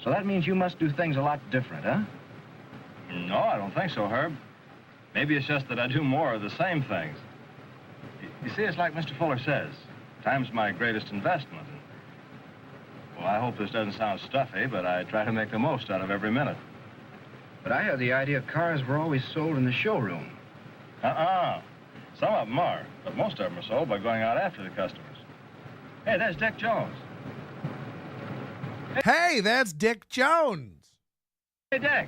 So that means you must do things a lot different, huh? No, I don't think so, Herb. Maybe it's just that I do more of the same things. You see, it's like Mr. Fuller says. Time's my greatest investment. Well, I hope this doesn't sound stuffy, but I try to make the most out of every minute. But I had the idea cars were always sold in the showroom. Some of them are, but most of them are sold by going out after the customers. Hey, there's Dick Jones. Hey, that's Dick Jones. Hey, Dick.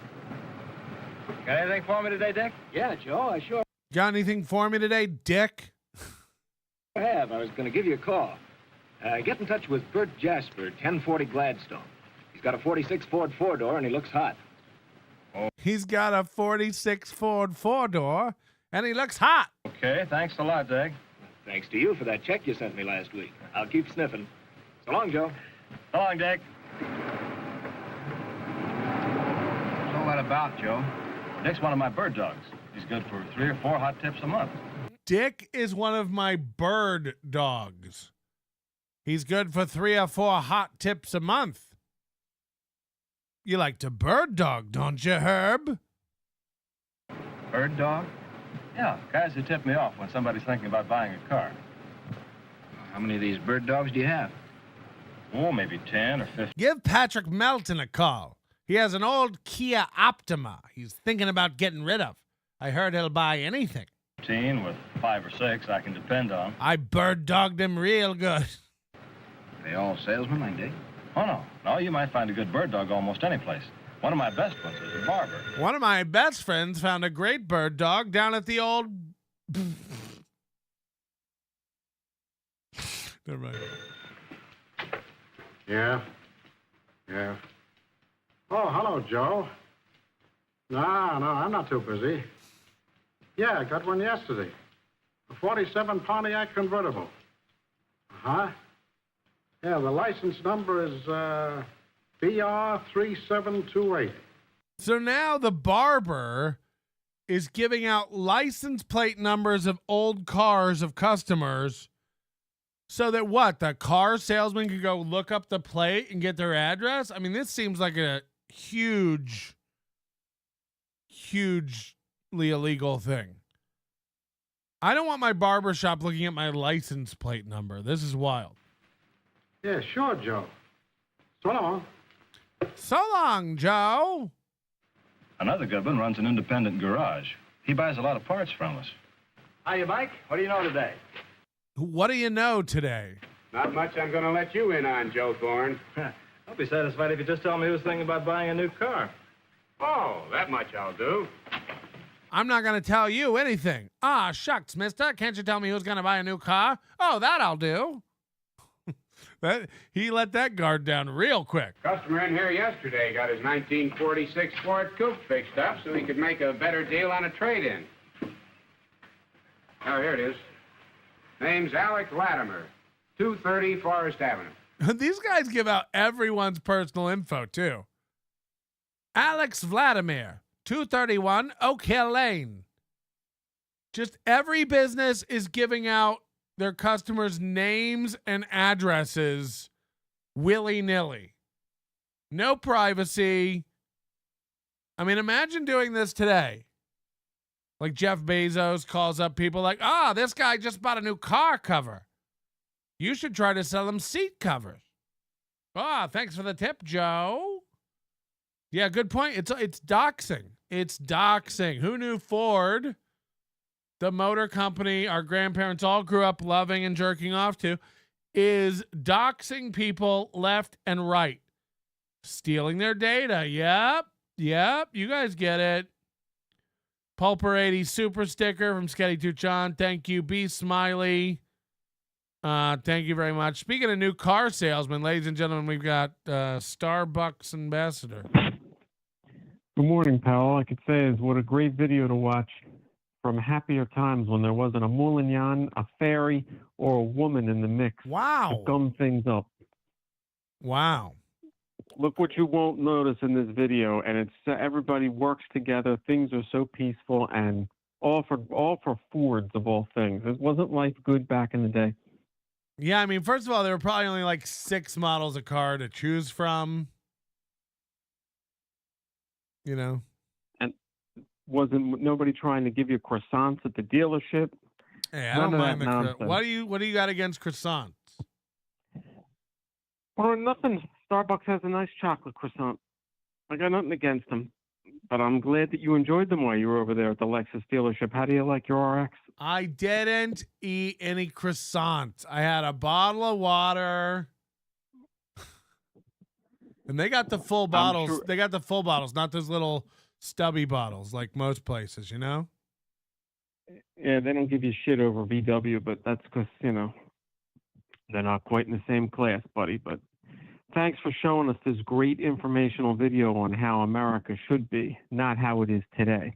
Got anything for me today, Dick? Yeah, Joe, I sure Got anything for me today, Dick? have. I was going to give you a call. Get in touch with Bert Jasper, 1040 Gladstone. He's got a 46 Ford four-door, and he looks hot. He's got a 46 Ford four-door, and he looks hot. Okay, thanks a lot, Dick. Thanks to you for that check you sent me last week. I'll keep sniffing. So long, Joe. So long, Dick. What's all that about, Joe? Dick's one of my bird dogs. He's good for 3 or 4 hot tips a month. Dick is one of my bird dogs. He's good for 3 or 4 hot tips a month. You like to bird dog, don't you, Herb? Bird dog? Yeah, guys who tip me off when somebody's thinking about buying a car. How many of these bird dogs do you have? Oh, maybe 10 or 15. Give Patrick Melton a call. He has an old Kia Optima he's thinking about getting rid of. I heard he'll buy anything. 15 with 5 or 6 I can depend on. I bird dogged him real good. They all salesmen, like Dick? Oh, no. No, you might find a good bird dog almost any place. One of my best ones is a barber. One of my best friends found a great bird dog down at the old... Never mind. Yeah. Oh, hello, Joe. No, I'm not too busy. Yeah, I got one yesterday. A 47 Pontiac convertible. Uh-huh. Yeah, the license number is BR3728. So now the barber is giving out license plate numbers of old cars of customers so that what? The car salesman can go look up the plate and get their address? I mean, this seems like a hugely illegal thing. I don't want my barber shop looking at my license plate number. This is wild. Yeah, sure, Joe. So long. So long, Joe. Another good one runs an independent garage. He buys a lot of parts from us. Hiya, Mike. What do you know today? What do you know today? Not much I'm going to let you in on, Joe Thorne. I'll be satisfied if you just tell me who's thinking about buying a new car. Oh, that much I'll do. I'm not going to tell you anything. Ah, shucks, mister. Can't you tell me who's going to buy a new car? Oh, that I'll do. He let that guard down real quick. Customer in here yesterday got his 1946 Ford Coupe fixed up so he could make a better deal on a trade-in. Oh, here it is. Name's Alec Latimer, 230 Forest Avenue. These guys give out everyone's personal info, too. Alex Vladimir, 231 Oak Hill Lane. Just every business is giving out their customers' names and addresses willy-nilly. No privacy. I mean, imagine doing this today. Like Jeff Bezos calls up people like, this guy just bought a new car cover. You should try to sell him seat covers. Thanks for the tip, Joe. Yeah, good point. It's doxing. It's doxing. Who knew Ford, the motor company our grandparents all grew up loving and jerking off to, is doxing people left and right. Stealing their data. Yep. You guys get it. Pulper80 super sticker from Sketty Tucson. Thank you. B Smiley. Thank you very much. Speaking of new car salesmen, ladies and gentlemen, we've got Starbucks ambassador. Good morning, pal. All I could say is what a great video to watch from happier times when there wasn't a Moulignon, a fairy, or a woman in the mix. Wow. To gum things up. Wow. Look what you won't notice in this video, and it's everybody works together. Things are so peaceful, and all for Fords of all things. Wasn't life good back in the day? Yeah, I mean, first of all, there were probably only like 6 models of car to choose from. You know? And wasn't nobody trying to give you croissants at the dealership? Hey, I don't mind the croissants. What do you got against croissants? Well, nothing. Starbucks has a nice chocolate croissant. I got nothing against them. But I'm glad that you enjoyed them while you were over there at the Lexus dealership. How do you like your RX? I didn't eat any croissants. I had a bottle of water. And they got the full bottles. They got the full bottles, not those little stubby bottles like most places, you know? Yeah, they don't give you shit over VW, but that's because, you know, they're not quite in the same class, buddy. But thanks for showing us this great informational video on how America should be, not how it is today.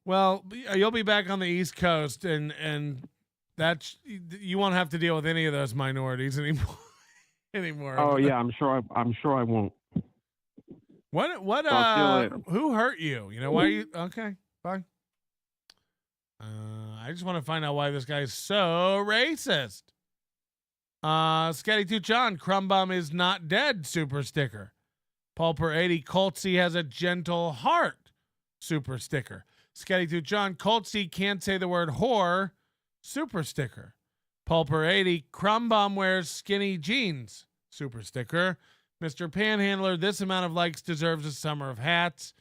Well, you'll be back on the East Coast, and that's, you won't have to deal with any of those minorities anymore. Oh yeah, I'm sure I won't. What Talk to you later. who hurt you? You know why you okay, bye. I just want to find out why this guy's so racist. Scatty 2 John, Crumbum is not dead, super sticker. Pulper 80, Coltsy has a gentle heart, super sticker. Scatty 2 John, Coltsy can't say the word whore, super sticker. Pulper 80, Crumbum wears skinny jeans, super sticker. Mr. Panhandler, this amount of likes deserves a summer of hats.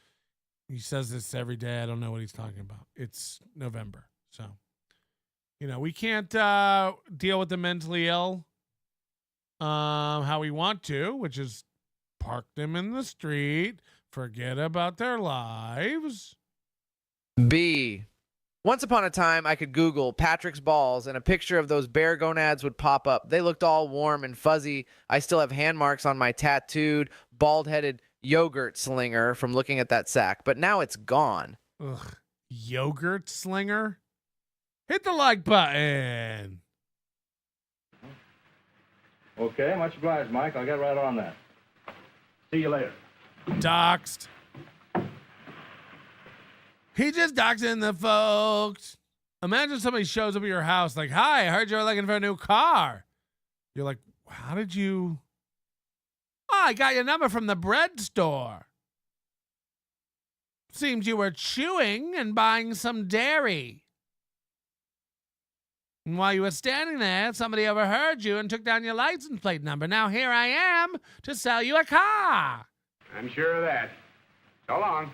He says this every day. I don't know what he's talking about. It's November. So, you know, we can't deal with the mentally ill how we want to, which is park them in the street, forget about their lives. B. Once upon a time, I could Google Patrick's balls, and a picture of those bare gonads would pop up. They looked all warm and fuzzy. I still have hand marks on my tattooed, bald-headed yogurt slinger from looking at that sack, but now it's gone. Ugh, yogurt slinger? Hit the like button. Okay, much obliged, Mike. I'll get right on that. See you later. Doxed. He just doxing the folks. Imagine somebody shows up at your house like, hi, I heard you're looking for a new car. You're like, how did you? Oh, I got your number from the bread store. Seems you were chewing and buying some dairy. And while you were standing there, somebody overheard you and took down your license plate number. Now here I am to sell you a car. I'm sure of that. So long.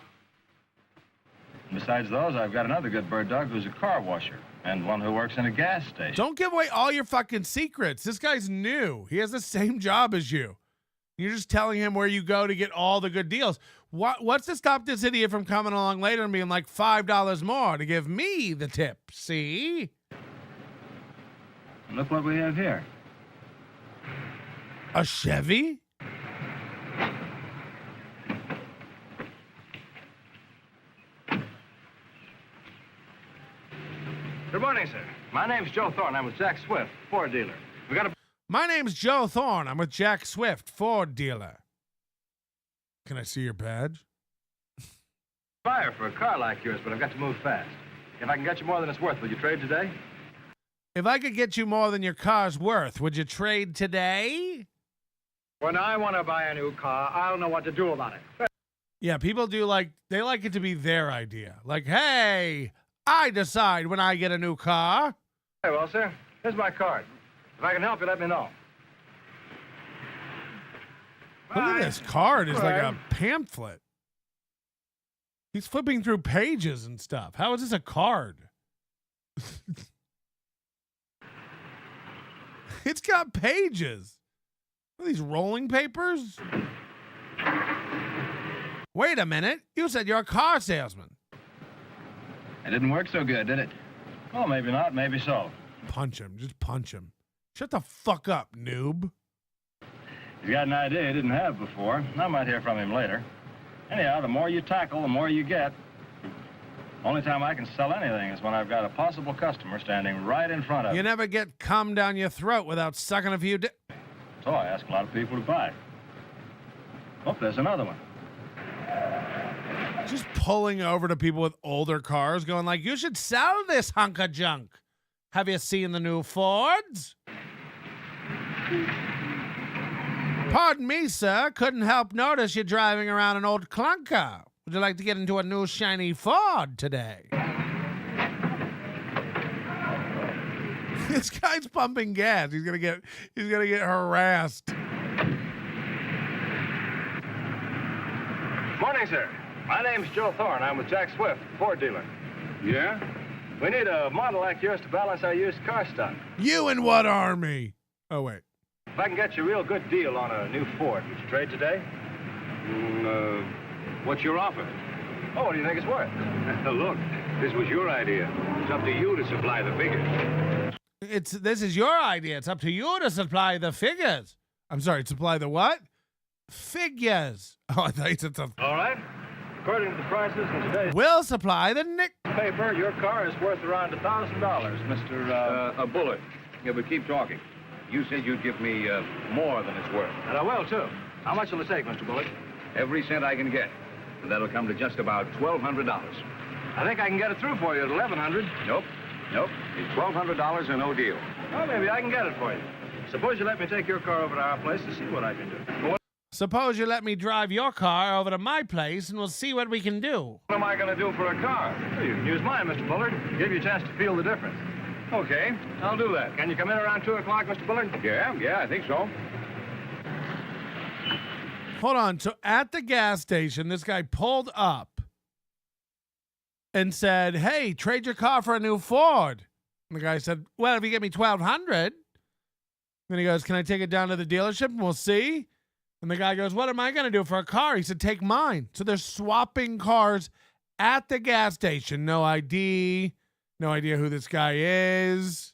Besides those, I've got another good bird dog who's a car washer and one who works in a gas station. Don't give away all your fucking secrets. This guy's new. He has the same job as you. You're just telling him where you go to get all the good deals. What's to stop this idiot from coming along later and being like $5 more to give me the tip? See? Look what we have here. A Chevy? Good morning, sir. My name's Joe Thorne. I'm with Jack Swift, Ford dealer. We got a... My name's Joe Thorne. I'm with Jack Swift, Ford dealer. Can I see your badge? buyer for a car like yours, but I've got to move fast. If I can get you more than it's worth, will you trade today? If I could get you more than your car's worth, would you trade today? When I want to buy a new car, I don't know what to do about it. Yeah, people do they like it to be their idea. Like, hey, I decide when I get a new car. Very well, sir. Here's my card. If I can help you, let me know. Look at this card. It's like a pamphlet. He's flipping through pages and stuff. How is this a card? It's got pages. What are these, rolling papers? Wait a minute. You said you're a car salesman. It didn't work so good, did it? Well, maybe not, maybe so. Punch him. Just punch him. Shut the fuck up, noob. He's got an idea he didn't have before. I might hear from him later. Anyhow, the more you tackle, the more you get. Only time I can sell anything is when I've got a possible customer standing right in front of me. You never get cum down your throat without sucking a few So I ask a lot of people to buy. Oh, there's another one. Just pulling over to people with older cars going like, you should sell this hunk of junk. Have you seen the new Fords? Pardon me, sir. Couldn't help notice you're driving around an old clunker. Would you like to get into a new shiny Ford today? This guy's pumping gas. He's gonna get harassed. Morning, sir. My name's Joe Thorne. I'm with Jack Swift, Ford dealer. Yeah? We need a model like yours to balance our used car stock. You and what army? Oh, wait. If I can get you a real good deal on a new Ford, would you trade today? What's your offer? Oh, what do you think it's worth? Look, this was your idea. It's up to you to supply the figures. This is your idea. It's up to you to supply the figures. I'm sorry, supply the what? Figures. Oh, I thought you said something. All right. According to the prices in today's We'll supply the paper, your car is worth around $1,000, Mr. A bullet. Yeah, but keep talking. You said you'd give me more than it's worth. And I will, too. How much will it take, Mr. Bullock? Every cent I can get. And that'll come to just about $1,200. I think I can get it through for you at $1,100. Nope. It's $1,200 and no deal. Well, maybe I can get it for you. Suppose you let me take your car over to our place to see what I can do. Suppose you let me drive your car over to my place and we'll see what we can do. What am I going to do for a car? Well, you can use mine, Mr. Bullard. Give you a chance to feel the difference. Okay, I'll do that. Can you come in around 2 o'clock, Mr. Bullard? Yeah, I think so. Hold on. So at the gas station, this guy pulled up and said, hey, trade your car for a new Ford. And the guy said, well, if you get me $1,200. Then he goes, can I take it down to the dealership and we'll see? And the guy goes, what am I going to do for a car? He said, take mine. So they're swapping cars at the gas station. No ID. No idea who this guy is.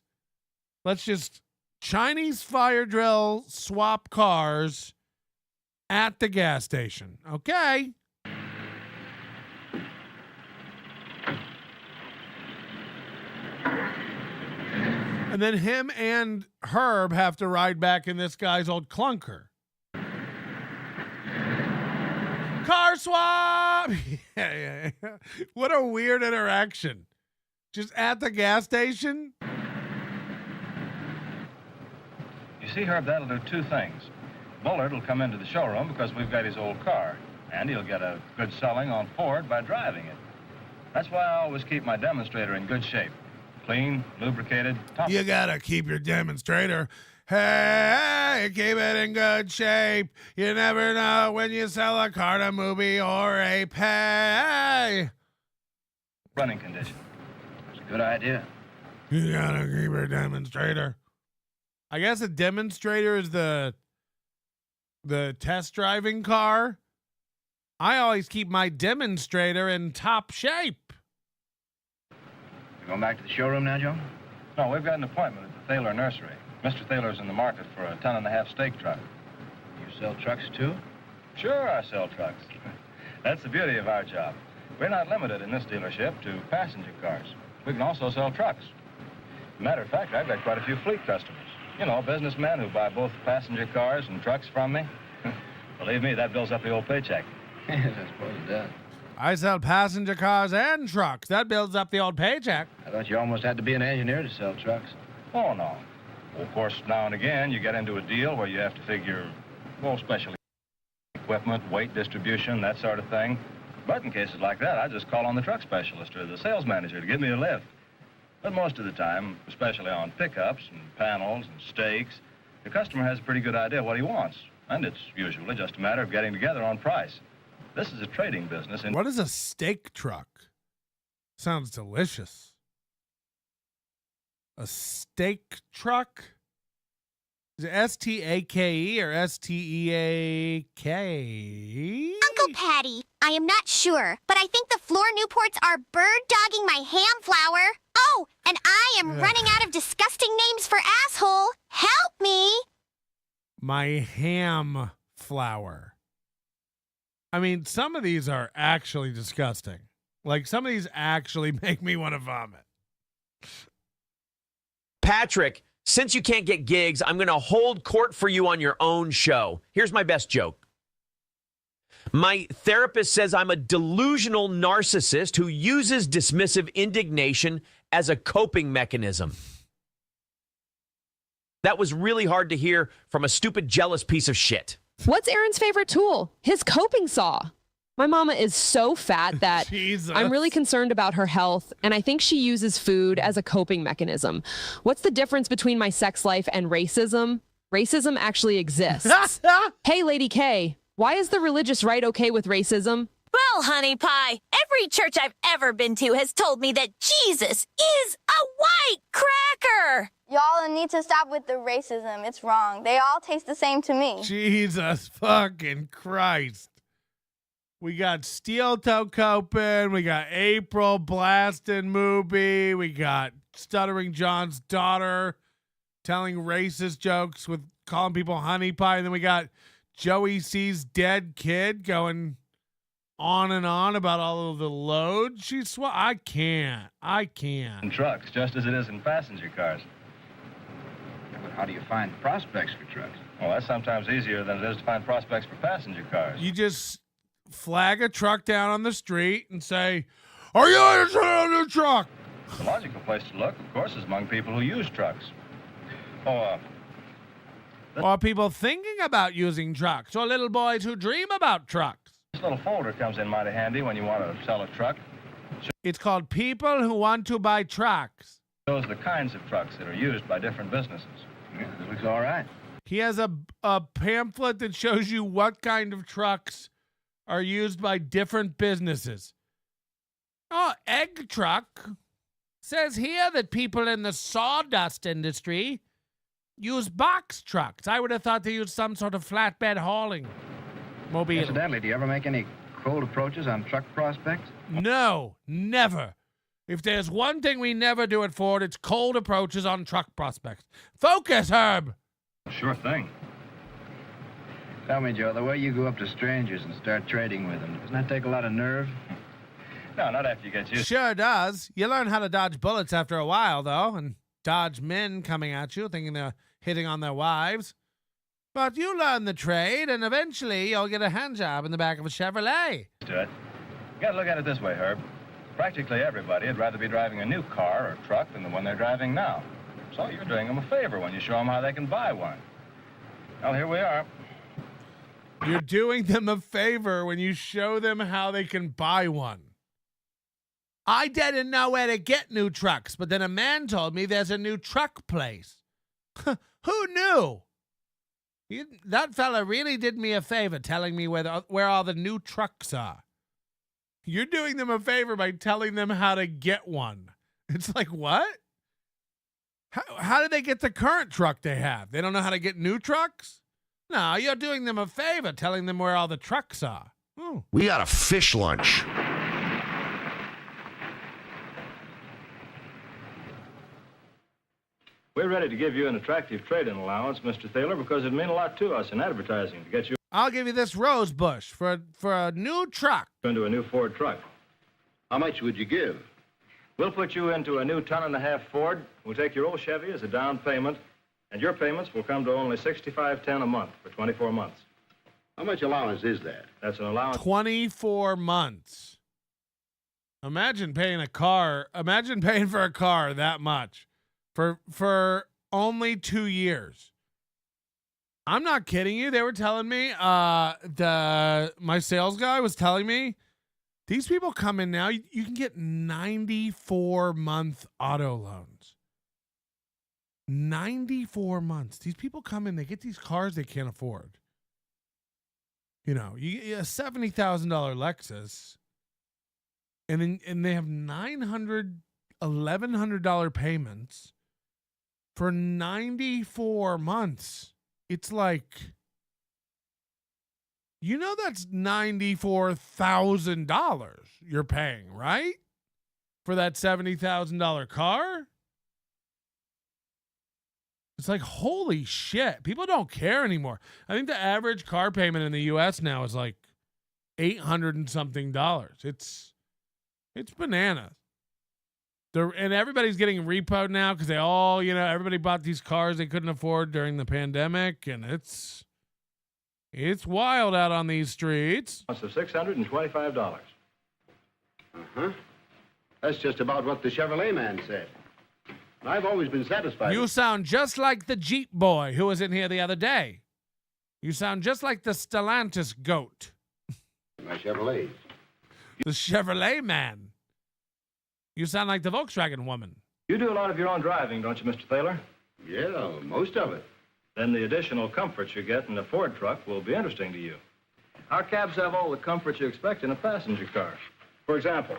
Let's just Chinese fire drill swap cars at the gas station. Okay. And then him and Herb have to ride back in this guy's old clunker. Car swap! Yeah. What a weird interaction. Just at the gas station? You see, Herb, that'll do two things. Bullard will come into the showroom because we've got his old car, and he'll get a good selling on Ford by driving it. That's why I always keep my demonstrator in good shape. Clean, lubricated, top. You gotta keep your demonstrator. Hey, keep it in good shape. You never know when you sell a car to movie or a pay. Running condition. It's a good idea. You gotta keep your demonstrator. I guess a demonstrator is the test driving car. I always keep my demonstrator in top shape. You going back to the showroom now, Joe? No, we've got an appointment at the Thaler Nursery. Mr. Thaler's in the market for a 10.5 steak truck. You sell trucks, too? Sure, I sell trucks. That's the beauty of our job. We're not limited in this dealership to passenger cars. We can also sell trucks. Matter of fact, I've got quite a few fleet customers. You know, businessmen who buy both passenger cars and trucks from me. Believe me, that builds up the old paycheck. Yes, I suppose it does. I sell passenger cars and trucks. That builds up the old paycheck. I thought you almost had to be an engineer to sell trucks. Oh, no. Well, of course, now and again, you get into a deal where you have to figure, well, special equipment, weight distribution, that sort of thing. But in cases like that, I just call on the truck specialist or the sales manager to give me a lift. But most of the time, especially on pickups and panels and stakes, the customer has a pretty good idea what he wants. And it's usually just a matter of getting together on price. This is a trading business. What is a steak truck? Sounds delicious. A steak truck? Is it S-T-A-K-E or S-T-E-A-K? Uncle Patty, I am not sure, but I think the floor Newports are bird-dogging my ham flour. Oh, and I am running out of disgusting names for asshole. Help me! My ham flour. I mean, some of these are actually disgusting. Like, some of these actually make me want to vomit. Patrick, since you can't get gigs, I'm going to hold court for you on your own show. Here's my best joke. My therapist says I'm a delusional narcissist who uses dismissive indignation as a coping mechanism. That was really hard to hear from a stupid, jealous piece of shit. What's Aaron's favorite tool? His coping saw. My mama is so fat that I'm really concerned about her health, and I think she uses food as a coping mechanism. What's the difference between my sex life and racism? Racism actually exists. Hey, Lady K, why is the religious right okay with racism? Well, honey pie, every church I've ever been to has told me that Jesus is a white cracker. Y'all need to stop with the racism. It's wrong. They all taste the same to me. Jesus fucking Christ. We got Steel Toe Copin. We got April blasting Movie. We got Stuttering John's daughter telling racist jokes with calling people honey pie. And then we got Joey C's dead kid going on and on about all of the load she's I can't. In trucks, just as it is in passenger cars. But how do you find prospects for trucks? Well, that's sometimes easier than it is to find prospects for passenger cars. You just flag a truck down on the street and say, "Are you interested in a new truck?" The logical place to look, of course, is among people who use trucks. Or people thinking about using trucks, or little boys who dream about trucks. This little folder comes in mighty handy when you want to sell a truck. It's called People Who Want to Buy Trucks. Shows the kinds of trucks that are used by different businesses. Yeah, that looks all right. He has a pamphlet that shows you what kind of trucks are used by different businesses. Oh, egg truck. Says here that people in the sawdust industry use box trucks. I would have thought they used some sort of flatbed hauling mobile. Incidentally, do you ever make any cold approaches on truck prospects? No, never. If there's one thing we never do at Ford, it's cold approaches on truck prospects. Focus, Herb. Sure thing. Tell me, Joe, the way you go up to strangers and start trading with them, doesn't that take a lot of nerve? No, not after you get used. Sure does. You learn how to dodge bullets after a while, though, and dodge men coming at you thinking they're hitting on their wives. But you learn the trade, and eventually you'll get a hand job in the back of a Chevrolet. Do it. You got to look at it this way, Herb. Practically everybody would rather be driving a new car or truck than the one they're driving now. So you're doing them a favor when you show them how they can buy one. Well, here we are. You're doing them a favor when you show them how they can buy one. I didn't know where to get new trucks, but then a man told me there's a new truck place. Who knew? That fella really did me a favor telling me where all the new trucks are. You're doing them a favor by telling them how to get one. It's like, what? How did they get the current truck they have? They don't know how to get new trucks? No, you're doing them a favor telling them where all the trucks are. Oh. We got a fish lunch. We're ready to give you an attractive trade-in allowance, Mr. Thaler, because it'd mean a lot to us in advertising to get you I'll give you this rose bush for a new truck. into a new Ford truck. How much would you give? We'll put you into a new 1.5-ton Ford. We'll take your old Chevy as a down payment, and your payments will come to only $65.10 a month for 24 months. How much allowance is that? That's an allowance. 24 months. Imagine paying for a car that much for only 2 years. I'm not kidding you. They were telling me, my sales guy was telling me, these people come in now, you can get 94-month auto loans. 94 months. These people come in, they get these cars they can't afford. You know, you get a $70,000 Lexus, and they have $1,100 payments for 94 months. It's like, you know, that's $94,000 you're paying, right? For that $70,000 car? It's like, holy shit. People don't care anymore. I think the average car payment in the U.S. now is like $800 and something. It's bananas. And everybody's getting repoed now because they all, everybody bought these cars they couldn't afford during the pandemic, and it's wild out on these streets. Of $625. Uh-huh. That's just about what the Chevrolet man said. I've always been satisfied. You sound just like the Jeep boy who was in here the other day. You sound just like the Stellantis goat. My Chevrolet. The Chevrolet man. You sound like the Volkswagen woman. You do a lot of your own driving, don't you, Mr. Thaler? Yeah, most of it. Then the additional comforts you get in a Ford truck will be interesting to you. Our cabs have all the comforts you expect in a passenger car. For example,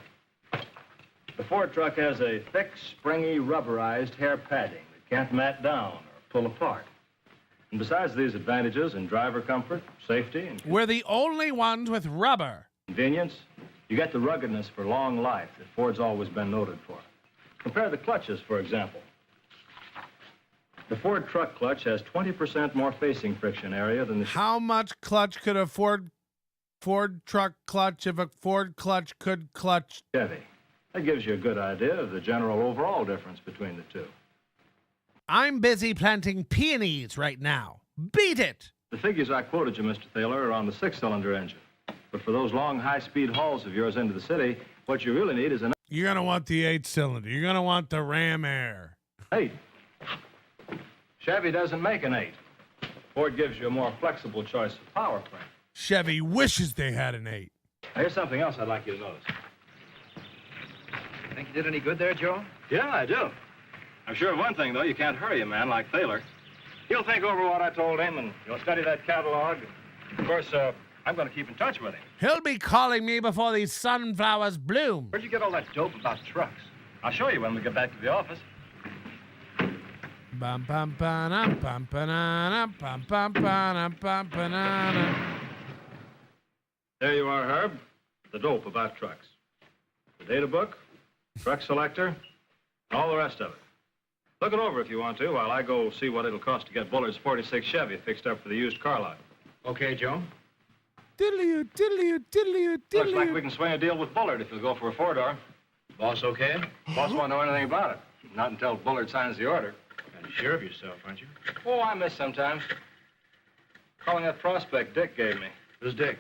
the Ford truck has a thick, springy, rubberized hair padding that can't mat down or pull apart. And besides these advantages in driver comfort, safety, and... We're the only ones with rubber. Convenience, you get the ruggedness for long life that Ford's always been noted for. Compare the clutches, for example. The Ford truck clutch has 20% more facing friction area than the... How much clutch could a Ford truck clutch if a Ford clutch could clutch? Chevy. That gives you a good idea of the general overall difference between the two. I'm busy planting peonies right now. Beat it! The figures I quoted you, Mr. Thaler, are on the 6-cylinder engine. But for those long, high-speed hauls of yours into the city, what you really need is an... You're going to want the 8-cylinder. You're going to want the Ram Air. 8. Chevy doesn't make an 8. Ford gives you a more flexible choice of power frame. Chevy wishes they had an 8. Now, here's something else I'd like you to notice. Think you did any good there, Joe? Yeah, I do. I'm sure of one thing, though. You can't hurry a man like Thaler. He'll think over what I told him, and he'll study that catalog. Of course, I'm going to keep in touch with him. He'll be calling me before these sunflowers bloom. Where'd you get all that dope about trucks? I'll show you when we get back to the office. Bum, bum, ba-dum, bum, ba-da-dum, bum, bum, ba-dum, bum, ba-da-dum. There you are, Herb. The dope about trucks. The data book, truck selector, all the rest of it. Look it over if you want to while I go see what it'll cost to get Bullard's 46 Chevy fixed up for the used car lot. Okay, Joe. Diddly-oo, diddly-oo, diddly-oo, Looks like diddly-oo. we can swing a deal with Bullard if you'll go for a 4-door. Boss okay? Boss won't know anything about it. Not until Bullard signs the order. Kind of sure of yourself, aren't you? Oh, I miss sometimes. Calling that prospect Dick gave me. Who's Dick?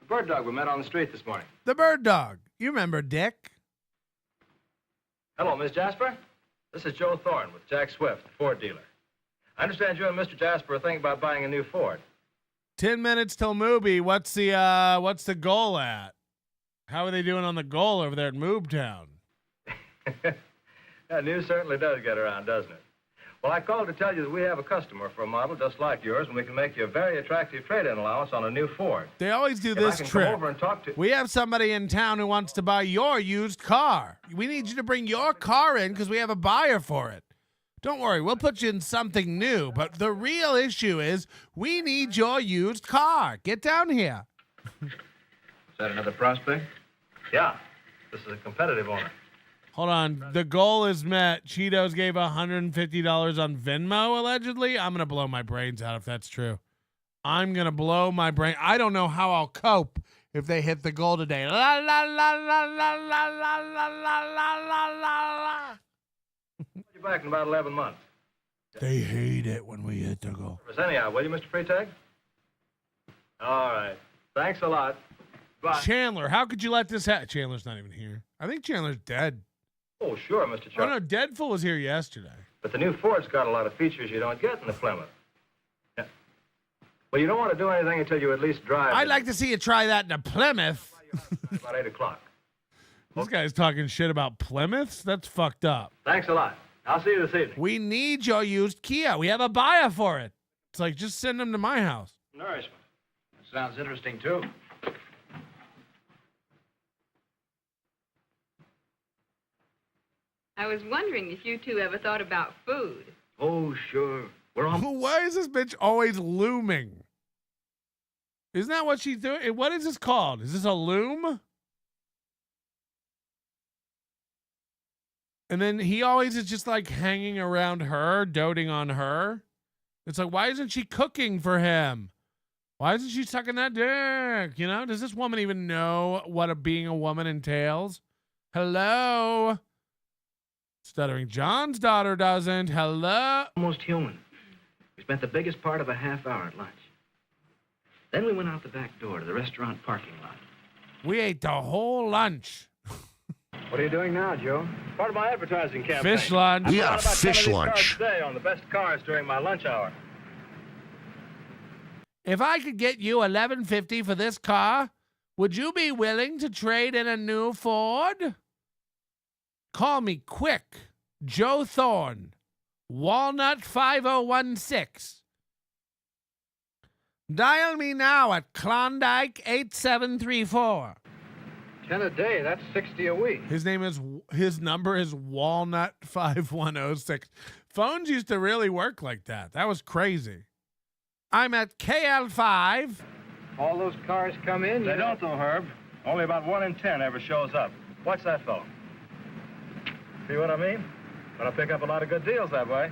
The bird dog we met on the street this morning. The bird dog. You remember Dick? Hello, Miss Jasper. This is Joe Thorne with Jack Swift, the Ford dealer. I understand you and Mr. Jasper are thinking about buying a new Ford. 10 minutes till Mooby. What's the goal at? How are they doing on the goal over there at Moobtown? That news certainly does get around, doesn't it? Well, I called to tell you that we have a customer for a model just like yours, and we can make you a very attractive trade-in allowance on a new Ford. They always do If this I can trick. Come over and talk to... We have somebody in town who wants to buy your used car. We need you to bring your car in because we have a buyer for it. Don't worry, we'll put you in something new. But the real issue is we need your used car. Get down here. Is that another prospect? Yeah. This is a competitive owner. Hold on. The goal is met. Cheetos gave $150 on Venmo, allegedly. I'm going to blow my brains out if that's true. I'm going to blow my brain. I don't know how I'll cope if they hit the goal today. La, la, la, la, la, la, la, la, la, la, la. You're back in about 11 months. They hate it when we hit the goal. Anyhow, will you, Mr. Freitag? All right. Thanks a lot. Bye. Chandler, how could you let this happen? Chandler's not even here. I think Chandler's dead. Oh, sure, Mr. Chuck. Oh, no, Deadful was here yesterday. But the new Ford's got a lot of features you don't get in the Plymouth. Yeah. Well, you don't want to do anything until you at least drive. I'd like to see you try that in a Plymouth. About 8 o'clock. This guy's talking shit about Plymouths? That's fucked up. Thanks a lot. I'll see you this evening. We need your used Kia. We have a buyer for it. It's like, just send them to my house. Nourishment. Sounds interesting, too. I was wondering if you two ever thought about food. Oh, sure. We're on. Why is this bitch always looming? Isn't that what she's doing? What is this called? Is this a loom? And then he always is just like hanging around her, doting on her. It's like, why isn't she cooking for him? Why isn't she sucking that dick? You know, does this woman even know what being a woman entails? Hello? Stuttering John's daughter doesn't. Hello? Almost human. We spent the biggest part of a half hour at lunch. Then we went out the back door to the restaurant parking lot. We ate the whole lunch. What are you doing now, Joe? Part of my advertising campaign. Fish lunch. We got a fish lunch today on the best cars during my lunch hour. If I could get you $11.50 for this car, would you be willing to trade in a new Ford? Call me quick. Joe Thorne, Walnut 5016. Dial me now at Klondike 8734. 10 a day, that's 60 a week. His number is Walnut 5106. Phones used to really work like that. That was crazy. I'm at KL5. All those cars come in? They don't, though, Herb. Only about 1 in 10 ever shows up. Watch that fellow. See what I mean? Gonna pick up a lot of good deals that way.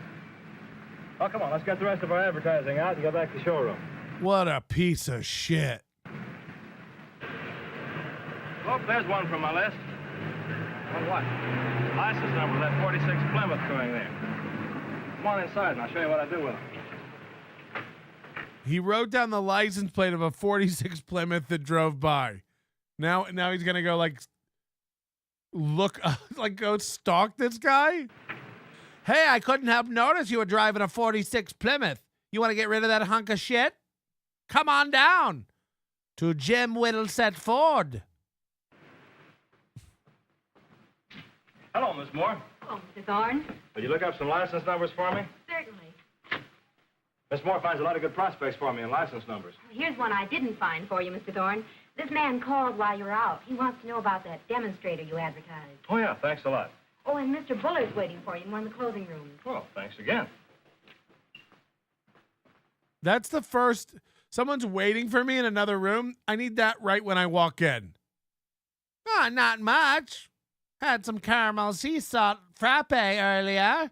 Oh, come on, let's get the rest of our advertising out and go back to the showroom. What a piece of shit. Oh, there's one from my list. On what? License number, that 46 Plymouth going there. Come on inside and I'll show you what I do with them. He wrote down the license plate of a 46 Plymouth that drove by. Now he's gonna go like look like go stalk this guy. Hey, I couldn't help notice you were driving a 46 Plymouth. You want to get rid of that hunk of shit? Come on down to Jim Whittlesett Ford. Hello, Miss Moore. Oh, Mr. Thorne. Will you look up some license numbers for me? Certainly. Miss Moore finds a lot of good prospects for me in license numbers. Here's one I didn't find for you, Mr. Thorne. This man called while you were out. He wants to know about that demonstrator you advertised. Oh, yeah, thanks a lot. Oh, and Mr. Buller's waiting for you in one of the closing rooms. Well, thanks again. That's the first. Someone's waiting for me in another room. I need that right when I walk in. Oh, not much. Had some caramel sea salt frappe earlier.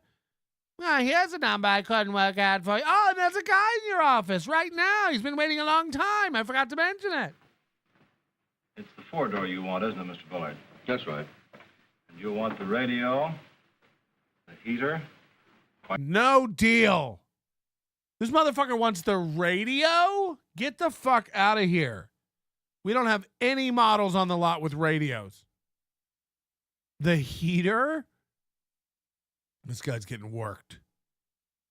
Well, here's a number I couldn't work out for you. Oh, and there's a guy in your office right now. He's been waiting a long time. I forgot to mention it. It's the 4-door you want, isn't it, Mr. Bullard? That's right. And you'll want the radio, the heater. No deal. This motherfucker wants the radio? Get the fuck out of here. We don't have any models on the lot with radios. The heater? This guy's getting worked.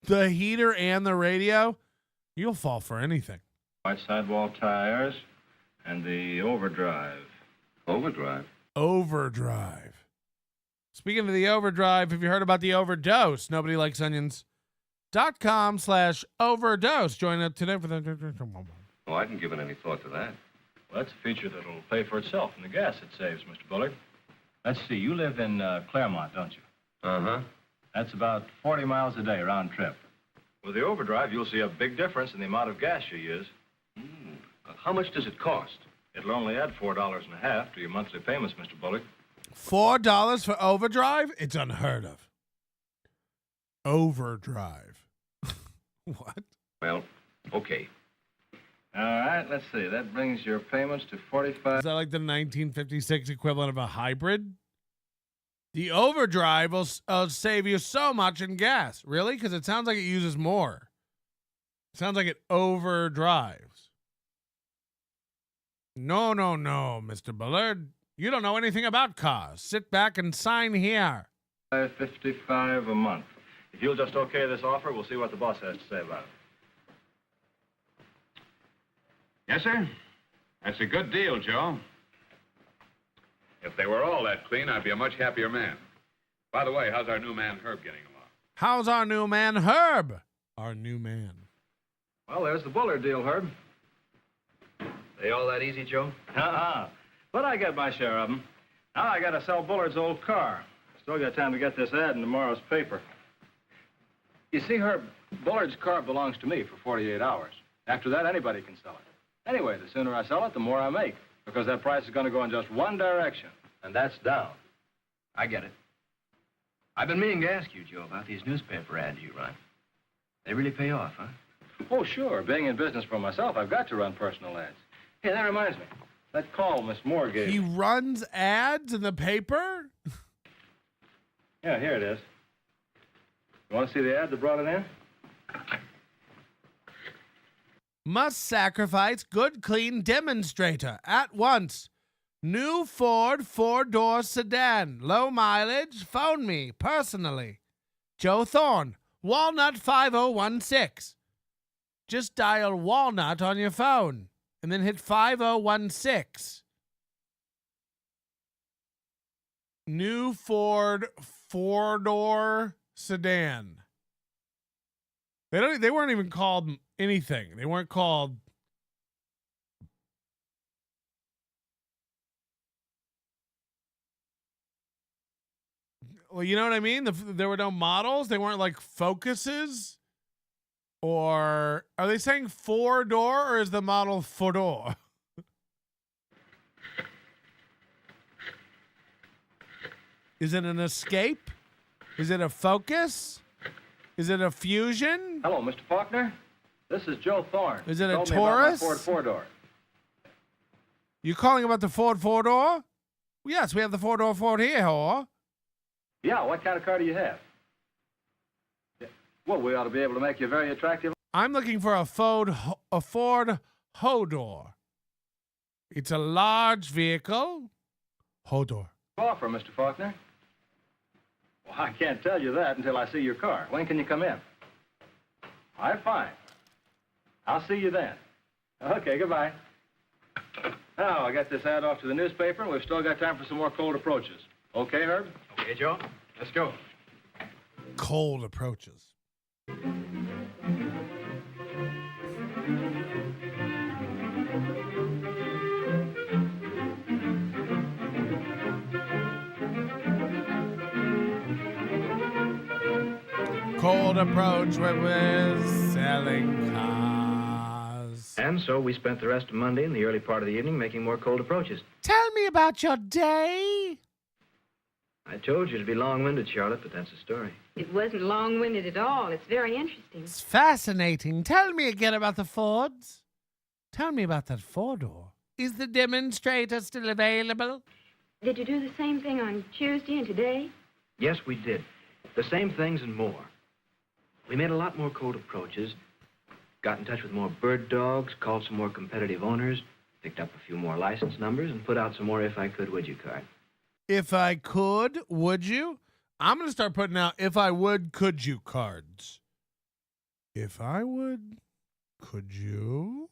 The heater and the radio? You'll fall for anything. White sidewall tires and the overdrive. Overdrive? Overdrive. Speaking of the overdrive, have you heard about the overdose? Nobody likes onions.com/overdose. Join up today for the... Oh, I hadn't given any thought to that. Well, that's a feature that'll pay for itself in the gas it saves, Mr. Bullard. Let's see, you live in Claremont, don't you? Uh-huh. That's about 40 miles a day round trip. With the overdrive, you'll see a big difference in the amount of gas you use. How much does it cost? It'll only add $4.50 to your monthly payments, Mr. Bullard. $4 for overdrive? It's unheard of. Overdrive. What? Well, okay. All right, let's see. That brings your payments to $45. Is that like the 1956 equivalent of a hybrid? The overdrive will save you so much in gas. Really? Because it sounds like it uses more. It sounds like it overdrives. No, Mr. Bullard. You don't know anything about cars. Sit back and sign here. $5.55 a month. If you'll just okay this offer, we'll see what the boss has to say about it. Yes, sir? That's a good deal, Joe. If they were all that clean, I'd be a much happier man. By the way, how's our new man, Herb, getting along? How's our new man, Herb? Our new man. Well, there's the Bullard deal, Herb. They all that easy, Joe? But I get my share of them. Now I gotta sell Bullard's old car. Still got time to get this ad in tomorrow's paper. You see, Herb, Bullard's car belongs to me for 48 hours. After that, anybody can sell it. Anyway, the sooner I sell it, the more I make. Because that price is going to go in just one direction, and that's down. I get it. I've been meaning to ask you, Joe, about these newspaper ads you run. They really pay off, huh? Oh, sure. Being in business for myself, I've got to run personal ads. Hey, that reminds me. That call Miss Moore gave He me. runs ads in the paper? Yeah, here it is. You want to see the ad that brought it in? Must sacrifice good, clean demonstrator at once. New Ford 4-door sedan. Low mileage. Phone me personally. Joe Thorne, Walnut 5016. Just dial Walnut on your phone and then hit 5016. New Ford 4-door sedan. They weren't even called anything. They weren't called. Well, you know what I mean? There were no models. They weren't like Focuses. Or are they saying 4-door or is the model 4-door? Is it an Escape? Is it a Focus? Is it a Fusion? Hello, Mr. Faulkner. This is Joe Thorne. Is it a Told me about my Taurus? Ford four-door. You calling about the Ford four-door? Yes, we have the four-door Ford here, whore. Yeah, what kind of car do you have? Yeah. Well, we ought to be able to make you very attractive. I'm looking for a Ford Hodor. It's a large vehicle. Hodor. Offer, Mr. Faulkner. Well, I can't tell you that until I see your car. When can you come in? All right, fine. I'll see you then. Okay, goodbye. Now, I got this ad off to the newspaper, and we've still got time for some more cold approaches. Okay, Herb? Okay, Joe. Let's go. Cold approaches. Cold approach with selling cars. And so we spent the rest of Monday and the early part of the evening making more cold approaches. Tell me about your day. I told you to be long-winded, Charlotte, but that's the story. It wasn't long-winded at all. It's very interesting. It's fascinating. Tell me again about the Fords. Tell me about that four-door. Is the demonstrator still available? Did you do the same thing on Tuesday and today? Yes, we did. The same things and more. We made a lot more cold approaches, got in touch with more bird dogs, called some more competitive owners, picked up a few more license numbers, and put out some more If I Could, Would You cards. If I could, would you? I'm going to start putting out If I Would, Could You cards. If I would, could you?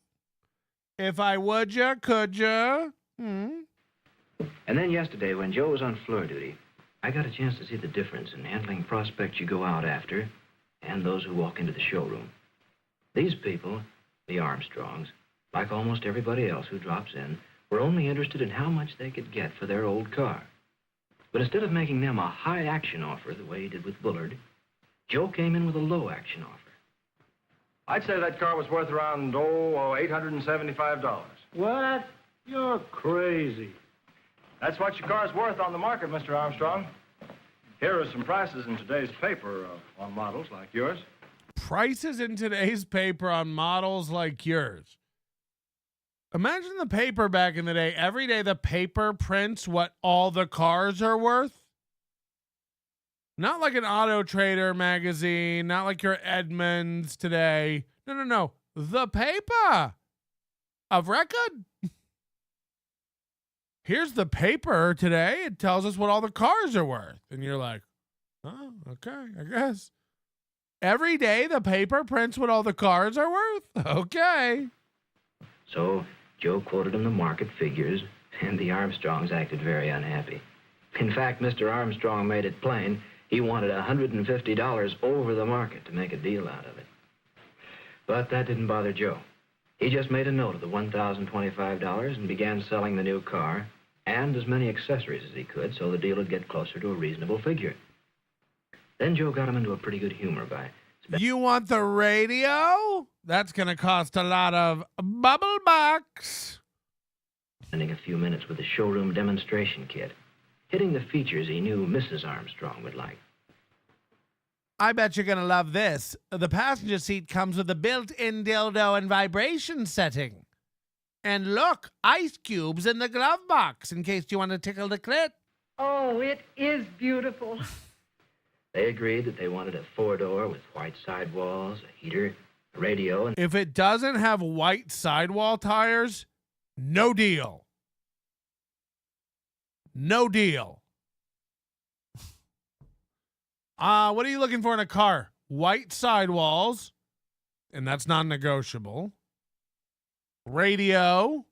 If I would ya, could ya? And then yesterday, when Joe was on floor duty, I got a chance to see the difference in handling prospects you go out after and those who walk into the showroom. These people, the Armstrongs, like almost everybody else who drops in, were only interested in how much they could get for their old car. But instead of making them a high-action offer the way he did with Bullard, Joe came in with a low-action offer. I'd say that car was worth around, $875. What? You're crazy. That's what your car's worth on the market, Mr. Armstrong. Here are some prices in today's paper on models like yours. Prices in today's paper on models like yours. Imagine the paper back in the day. Every day the paper prints what all the cars are worth. Not like an Auto Trader magazine, not like your Edmunds today. No. The paper of record. Here's the paper today. It tells us what all the cars are worth. And you're like, oh, okay, I guess. Every day the paper prints what all the cars are worth. Okay. So Joe quoted him the market figures, and the Armstrongs acted very unhappy. In fact, Mr. Armstrong made it plain he wanted $150 over the market to make a deal out of it. But that didn't bother Joe. He just made a note of the $1,025 and began selling the new car and as many accessories as he could so the deal would get closer to a reasonable figure. Then Joe got him into a pretty good humor by... You want the radio? That's going to cost a lot of bubble bucks. Spending a few minutes with the showroom demonstration kit, hitting the features he knew Mrs. Armstrong would like. I bet you're going to love this. The passenger seat comes with a built-in dildo and vibration setting. And look, ice cubes in the glove box in case you want to tickle the clit. Oh, it is beautiful. They agreed that they wanted a four-door with white sidewalls, a heater, a radio, and... If it doesn't have white sidewall tires, no deal. No deal. What are you looking for in a car? White sidewalls, and that's non-negotiable. Radio.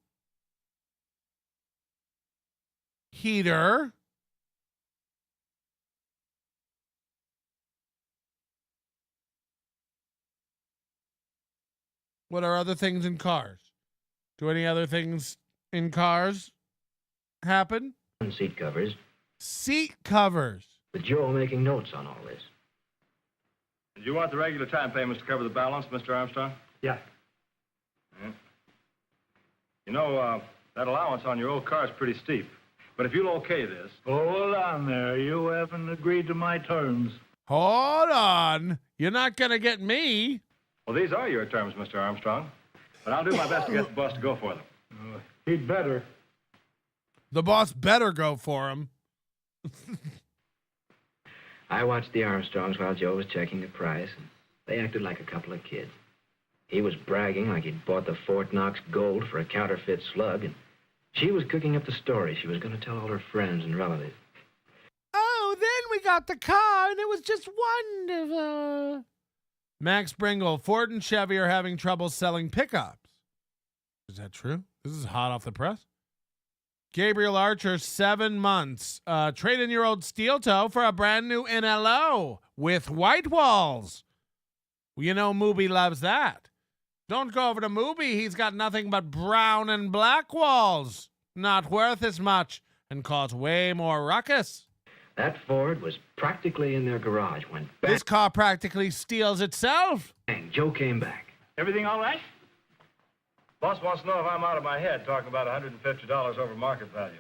Heater. What are other things in cars? Do any other things in cars happen? And seat covers. Seat covers. With Joe making notes on all this. Did you want the regular time payments to cover the balance, Mr. Armstrong? Yeah. You know, that allowance on your old car is pretty steep. But if you'll okay this... Hold on there. You haven't agreed to my terms. Hold on. You're not going to get me. Well, these are your terms, Mr. Armstrong. But I'll do my best to get the boss to go for them. He'd better. The boss better go for him. I watched the Armstrongs while Joe was checking the price, and they acted like a couple of kids. He was bragging like he'd bought the Fort Knox gold for a counterfeit slug, and she was cooking up the story she was going to tell all her friends and relatives. Oh, then we got the car, and it was just wonderful. Max Bringle, Ford and Chevy are having trouble selling pickups. Is that true? This is hot off the press. Gabriel Archer, 7 months. Trade in your old steel toe for a brand new NLO with white walls. Well, you know Mooby loves that. Don't go over to Mooby. He's got nothing but brown and black walls. Not worth as much and cause way more ruckus. That Ford was practically in their garage when bang, This car practically steals itself. Joe came back. Everything all right? Boss wants to know if I'm out of my head talking about $150 over market value.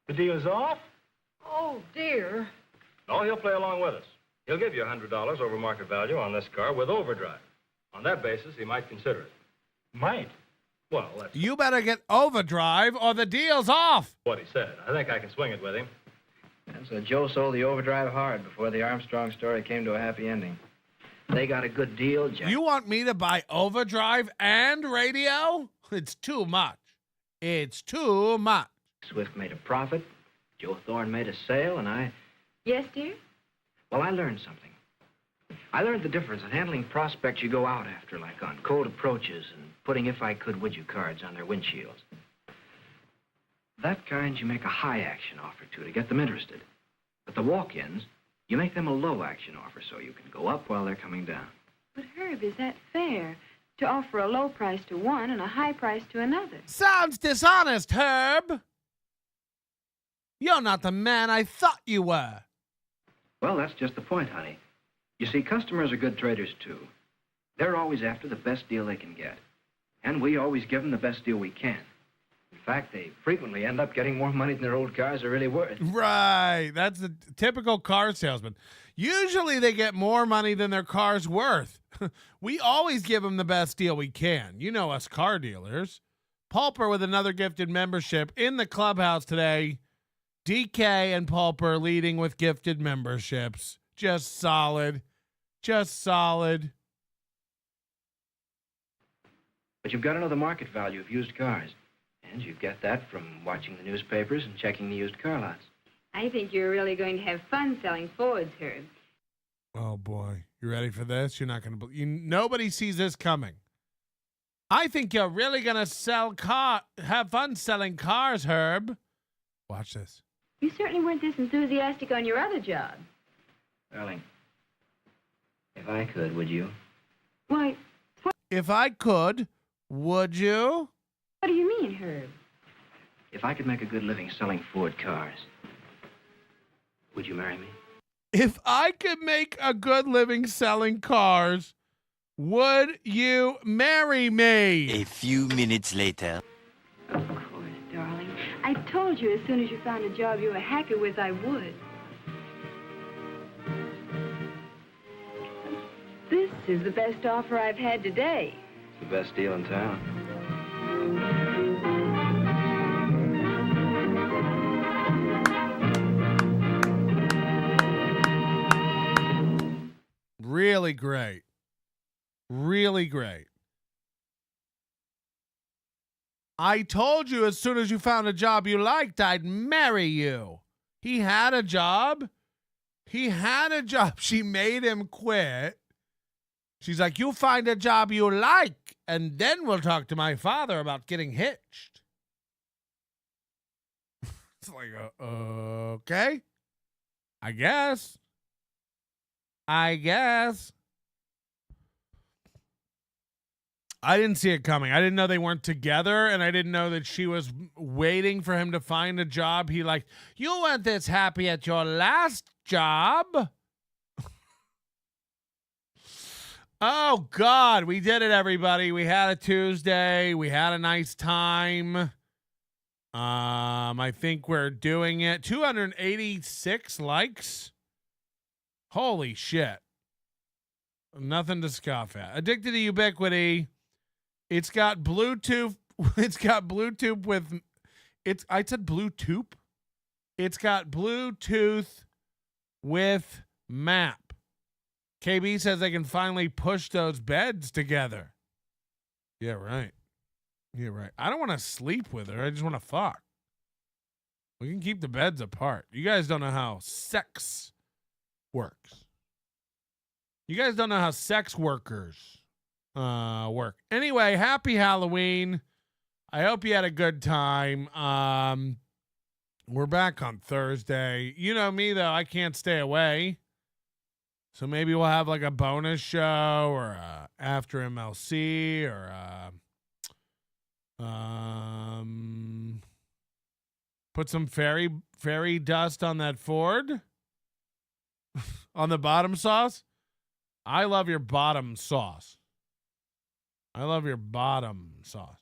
The deal's off? Oh, dear. No, he'll play along with us. He'll give you $100 over market value on this car with overdrive. On that basis, he might consider it. Might. Well, that's You better get overdrive or the deal's off. what he said. I think I can swing it with him. And so Joe sold the overdrive hard before the Armstrong story came to a happy ending. They got a good deal, Jack. You want me to buy overdrive and radio? It's too much. It's too much. Swift made a profit, Joe Thorne made a sale, and I... Yes, dear? Well, I learned something. I learned the difference in handling prospects you go out after, like on cold approaches and putting if I could would you cards on their windshields. That kind you make a high action offer to get them interested. But the walk-ins, you make them a low action offer so you can go up while they're coming down. But, Herb, is that fair? To offer a low price to one and a high price to another. Sounds dishonest, Herb. You're not the man I thought you were. Well, that's just the point, honey. You see, customers are good traders, too. They're always after the best deal they can get. And we always give them the best deal we can. In fact, they frequently end up getting more money than their old cars are really worth. Right. That's the typical car salesman. Usually they get more money than their car's worth. We always give them the best deal we can. You know us car dealers. Pulper with another gifted membership in the clubhouse today. DK and Pulper leading with gifted memberships. Just solid. Just solid. But you've got to know the market value of used cars. And you get that from watching the newspapers and checking the used car lots. I think you're really going to have fun selling Fords, Herb. Oh, boy. You ready for this? You're not going to believe. Nobody sees this coming. I think you're really going to have fun selling cars, Herb. Watch this. You certainly weren't this enthusiastic on your other job. Darling, if I could, would you? Why, If I could, would you? what do you mean, Herb? If I could make a good living selling Ford cars, would you marry me? If I could make a good living selling cars, would you marry me? A few minutes later. Of course, darling. I told you as soon as you found a job you were happy with, I would. This is the best offer I've had today. It's the best deal in town. Really great. Really great. I told you as soon as you found a job you liked, I'd marry you. He had a job. He had a job. She made him quit. She's like, you find a job you like, and then we'll talk to my father about getting hitched. It's like, okay. I guess. I didn't see it coming. I didn't know they weren't together, and I didn't know that she was waiting for him to find a job he liked. You weren't this happy at your last job. Oh, God. We did it, everybody. We had a Tuesday. We had a nice time. I think we're doing it. 286 likes. Holy shit. Nothing to scoff at. Addicted to Ubiquity. It's got Bluetooth. It's got Bluetooth with. I said Bluetooth. It's got Bluetooth with map. KB says they can finally push those beds together. Yeah, right. Yeah, right. I don't want to sleep with her. I just want to fuck. We can keep the beds apart. You guys don't know how sex works. You guys don't know how sex workers work. Anyway, happy Halloween. I hope you had a good time. We're back on Thursday. You know me, though. I can't stay away. So maybe we'll have like a bonus show or after MLC or put some fairy dust on that Ford. On the bottom sauce. I love your bottom sauce. I love your bottom sauce.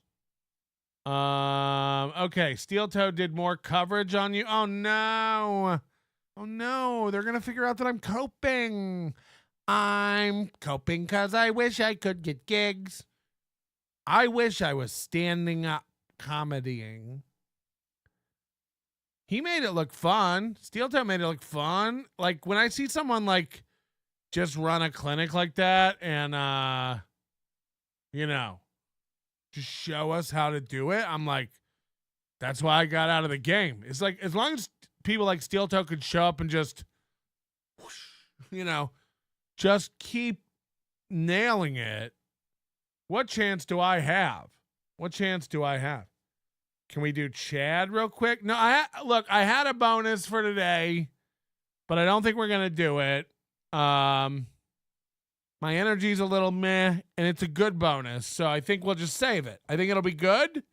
Okay, Steel Toe did more coverage on you. Oh no. Oh no, they're gonna figure out that I'm coping. I'm coping because I wish I could get gigs. I wish I was standing up comedying. He made it look fun. Steel Toe made it look fun. Like when I see someone like just run a clinic like that and just show us how to do it, I'm like, that's why I got out of the game. It's like as long as people like Steel Toe could show up and just just keep nailing it, what chance do I have? What chance do I have? Can we do Chad real quick? No, I had a bonus for today, but I don't think we're going to do it. My energy's a little meh, and it's a good bonus, so I think we'll just save it. I think it'll be good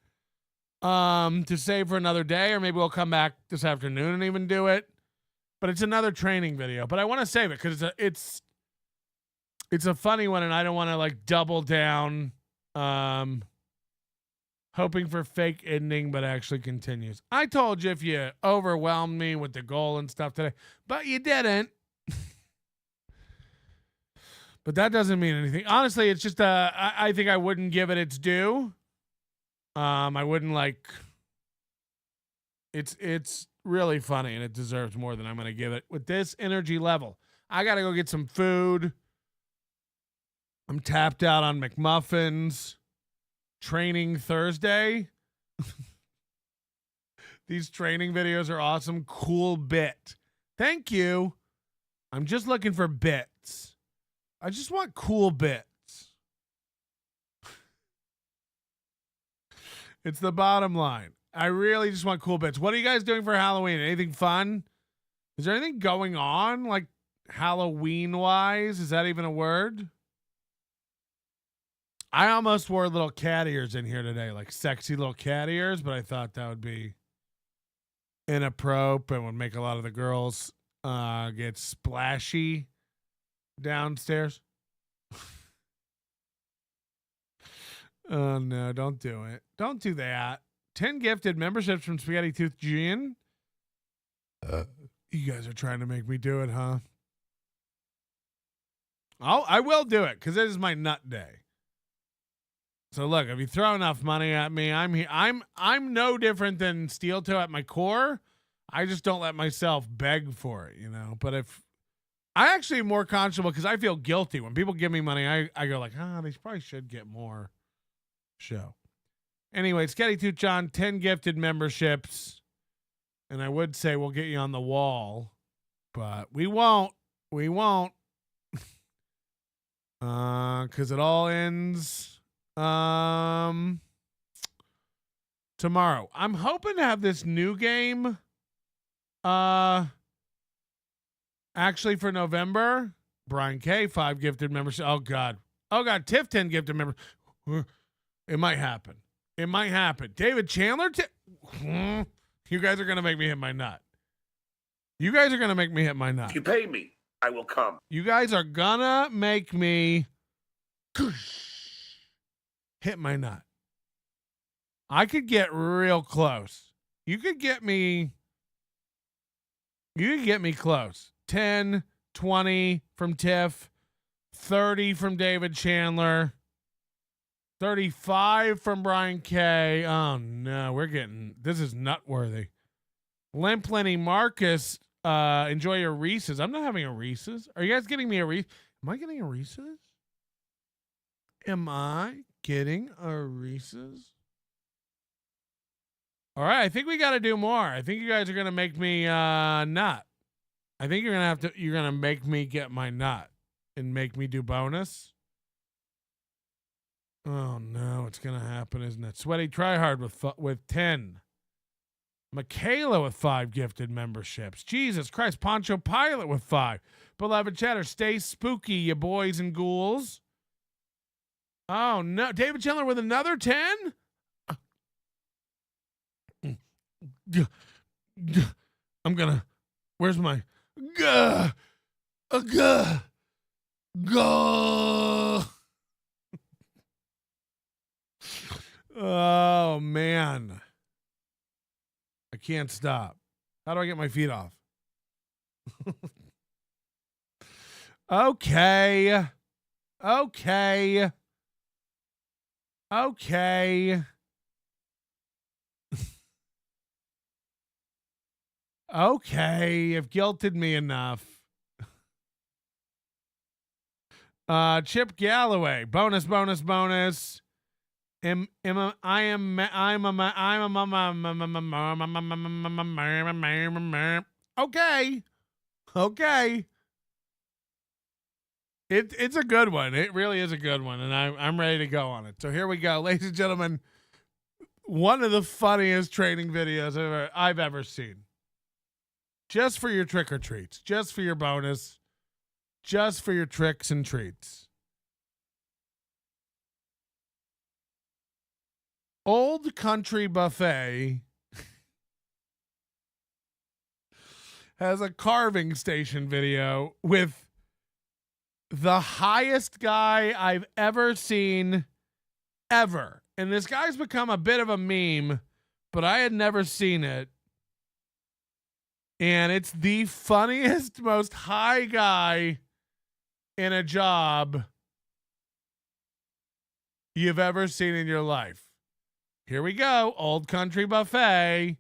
to save for another day, or maybe we'll come back this afternoon and even do it. But it's another training video. But I want to save it because it's a funny one, and I don't want to like double down, hoping for fake ending, but actually continues. I told you if you overwhelmed me with the goal and stuff today, but you didn't. But that doesn't mean anything. Honestly, it's just I think I wouldn't give it its due. I wouldn't like. It's really funny and it deserves more than I'm going to give it with this energy level. I got to go get some food. I'm tapped out on McMuffins. Training Thursday. These training videos are awesome. Cool bit. Thank you. I'm just looking for bits. I just want cool bits. It's the bottom line. I really just want cool bits. What are you guys doing for Halloween? Anything fun? Is there anything going on, like Halloween-wise? Is that even a word? I almost wore little cat ears in here today, like sexy little cat ears, but I thought that would be inappropriate and would make a lot of the girls get splashy downstairs. Oh no, don't do it. Don't do that. 10 gifted memberships from Spaghetti Tooth Jean. You guys are trying to make me do it, huh? I will do it because it is my nut day. So look, if you throw enough money at me, I'm here. I'm no different than Steel Toe at my core. I just don't let myself beg for it, But if I actually am more conscionable because I feel guilty when people give me money, I go like, they probably should get more show. Anyway, Sketty Tooth John, 10 gifted memberships. And I would say we'll get you on the wall, but we won't. We won't. Because it all ends tomorrow. I'm hoping to have this new game actually for November. Brian K, 5 gifted memberships. Oh God, Tiff, 10 gifted members. It might happen. It might happen. David Chandler, you guys are gonna make me hit my nut. You guys are gonna make me hit my nut. If you pay me, I will come. You guys are gonna make me hit my nut. I could get real close. You could get me close. 10, 20 from Tiff, 30 from David Chandler, 35 from Brian K. Oh no, this is nutworthy. Limp Lenny Marcus, enjoy your Reese's. I'm not having a Reese's. Are you guys getting me a Reese's? Am I getting a Reese's? Am I getting a Reese's? All right, I think we got to do more. I think you guys are gonna make me nut. I think you're gonna make me get my nut and make me do bonus. Oh no, it's gonna happen, isn't it? Sweaty Tryhard with 10. Michaela with 5 gifted memberships. Jesus Christ, Poncho Pilot with 5. Beloved chatter, stay spooky, you boys and ghouls. Oh no, David Chandler with another 10. I'm gonna. Where's my? Go. Oh man, I can't stop. How do I get my feet off? Okay. Okay, you've guilted me enough. Chip Galloway, bonus. Okay. It's a good one. It really is a good one, and I'm ready to go on it. So here we go, ladies and gentlemen. One of the funniest training videos I've ever seen. Just for your trick or treats, just for your bonus, just for your tricks and treats. Old Country Buffet has a carving station video with the highest guy I've ever seen ever. And this guy's become a bit of a meme, but I had never seen it. And it's the funniest, most high guy in a job you've ever seen in your life. Here we go. Old Country Buffet.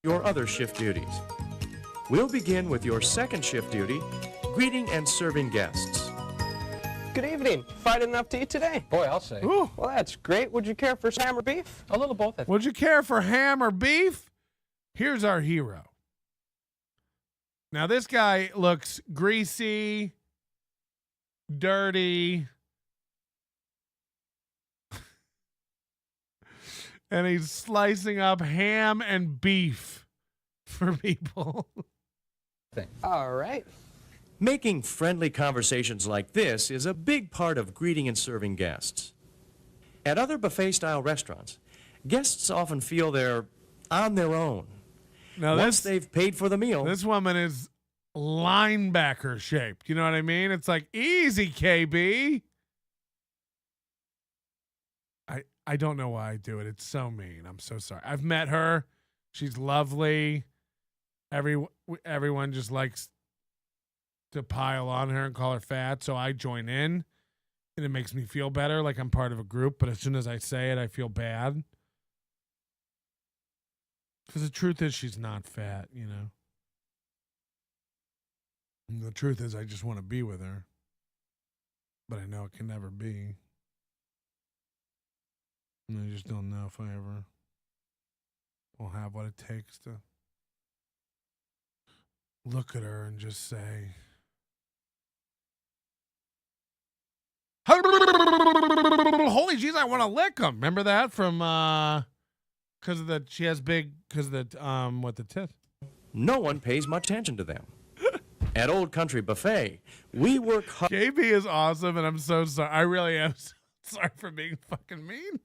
Your other shift duties. We'll begin with your second shift duty, greeting and serving guests. Good evening. Friday enough to eat today? Boy, I'll say. Ooh. Well, that's great. Would you care for ham or beef? A little both. Would you care for ham or beef? Here's our hero. Now, this guy looks greasy, dirty, and he's slicing up ham and beef for people. All right. Making friendly conversations like this is a big part of greeting and serving guests. At other buffet-style restaurants, guests often feel they're on their own. Now once they've paid for the meal. This woman is linebacker shaped. You know what I mean? It's like, easy, KB. I don't know why I do it. It's so mean. I'm so sorry. I've met her. She's lovely. Everyone just likes to pile on her and call her fat, so I join in, and it makes me feel better, like I'm part of a group. But as soon as I say it, I feel bad. Because the truth is, she's not fat, you know. And the truth is, I just want to be with her. But I know it can never be. And I just don't know if I ever will have what it takes to look at her and just say, holy jeez, I want to lick him. Remember that from, because of the, she has big, because of the, what, the tits? No one pays much attention to them. At Old Country Buffet, we work hard. KB is awesome, and I'm so sorry. I really am so sorry for being fucking mean.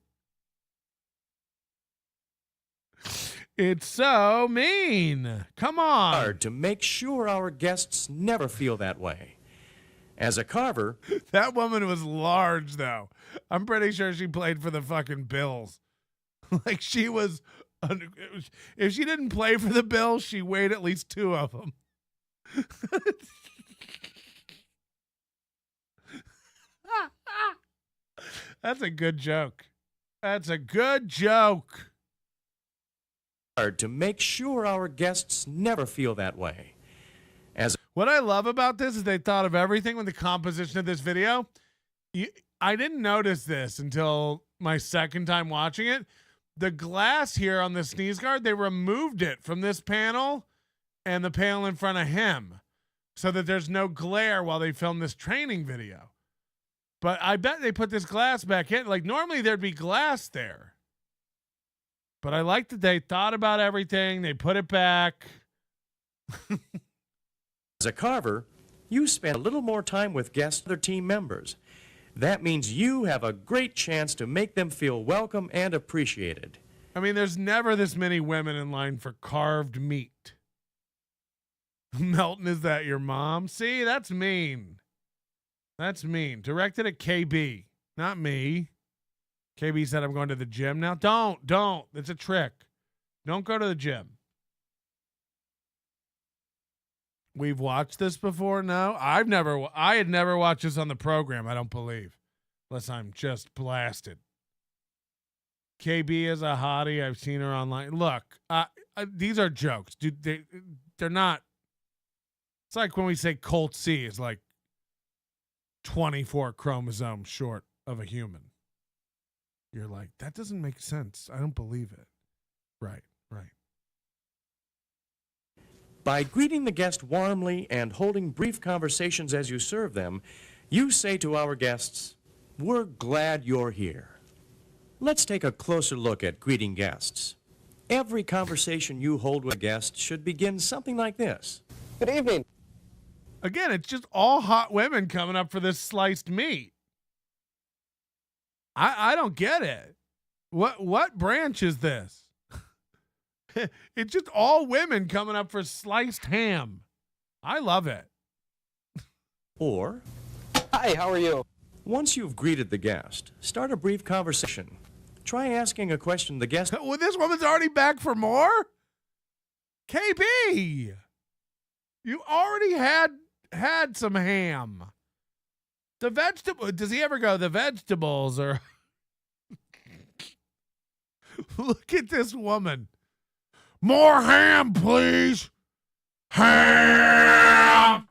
It's so mean. Come on. Hard to make sure our guests never feel that way. As a carver, that woman was large, though. I'm pretty sure she played for the fucking Bills. Like, she was If she didn't play for the Bills, she weighed at least 2 of them. That's a good joke. That's a good joke. To make sure our guests never feel that way. What I love about this is they thought of everything with the composition of this video. I didn't notice this until my second time watching it. The glass here on the sneeze guard, they removed it from this panel and the panel in front of him so that there's no glare while they film this training video. But I bet they put this glass back in. Like, normally there'd be glass there. But I like that they thought about everything. They put it back. As a carver, you spend a little more time with guests and other team members. That means you have a great chance to make them feel welcome and appreciated. I mean, there's never this many women in line for carved meat. Melton, is that your mom? See, that's mean. That's mean. Directed at KB, not me. KB said I'm going to the gym now. Don't. It's a trick. Don't go to the gym. We've watched this before. No, I had never watched this on the program. I don't believe, unless I'm just blasted. KB is a hottie. I've seen her online. Look, these are jokes, dude. They're not. It's like when we say Colt C is like 24 chromosomes short of a human. You're like, that doesn't make sense. I don't believe it. Right. By greeting the guest warmly and holding brief conversations as you serve them, you say to our guests, "We're glad you're here." Let's take a closer look at greeting guests. Every conversation you hold with a guest should begin something like this. Good evening. Again, it's just all hot women coming up for this sliced meat. I don't get it. What branch is this? It's just all women coming up for sliced ham. I love it. Or, hi, how are you? Once you've greeted the guest, start a brief conversation. Try asking a question the guest... Well, this woman's already back for more? KB! You already had some ham. The vegetable... Does he ever go, the vegetables are... Look at this woman. More ham, please. Ham!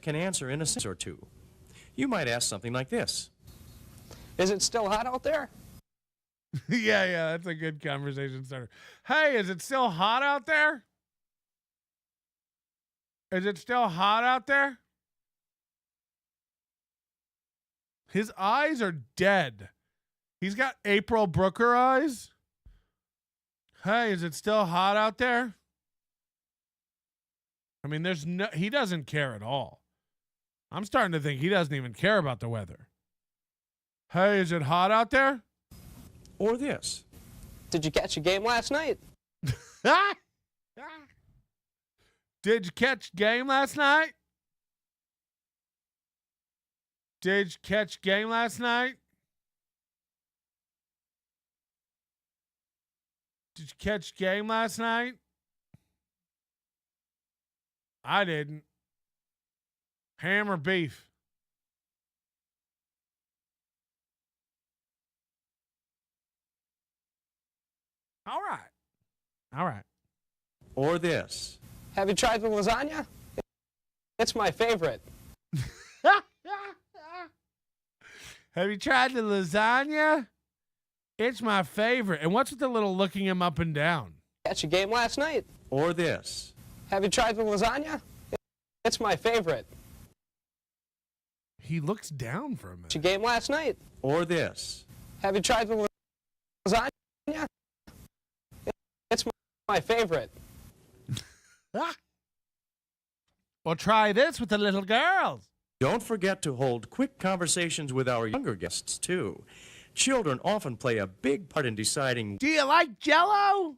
Can answer in a sentence or two. You might ask something like this. Is it still hot out there? Yeah, that's a good conversation starter. Hey, is it still hot out there? Is it still hot out there? His eyes are dead. He's got April Brooker eyes. Hey, is it still hot out there? I mean, he doesn't care at all. I'm starting to think he doesn't even care about the weather. Hey, is it hot out there? Or this. Did you catch a game last night? Did you catch game last night? Did you catch game last night? Did you catch game last night? I didn't. Ham or beef? All right. Or this. Have you tried the lasagna? It's my favorite. Have you tried the lasagna? It's my favorite. And what's with the little looking him up and down? Catch a game last night? Or this. Have you tried the lasagna? It's my favorite. He looks down for a minute. Catch a game last night? Or this. Have you tried the lasagna? It's my favorite. Well, try this with the little girls. Don't forget to hold quick conversations with our younger guests, too. Children often play a big part in deciding, do you like Jell-O?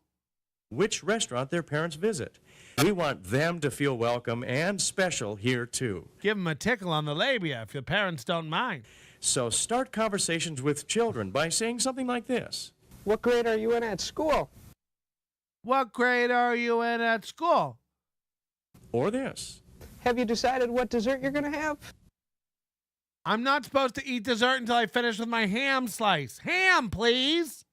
Which restaurant their parents visit. We want them to feel welcome and special here, too. Give them a tickle on the labia if your parents don't mind. So start conversations with children by saying something like this. What grade are you in at school? What grade are you in at school? Or this. Have you decided what dessert you're going to have? I'm not supposed to eat dessert until I finish with my ham slice. Ham, please.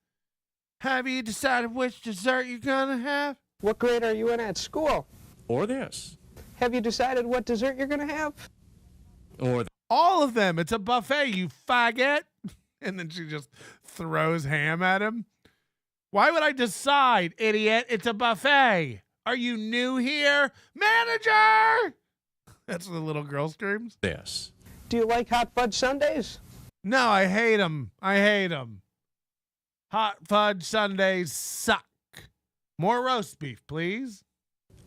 Have you decided which dessert you're gonna have? What grade are you in at school? Or this. Have you decided what dessert you're going to have? Or all of them. It's a buffet, you faggot. And then she just throws ham at him. Why would I decide, idiot? It's a buffet. Are you new here? Manager! That's what the little girl screams. This. Do you like hot fudge sundaes? No, I hate them. I hate them. Hot fudge sundaes suck. More roast beef, please.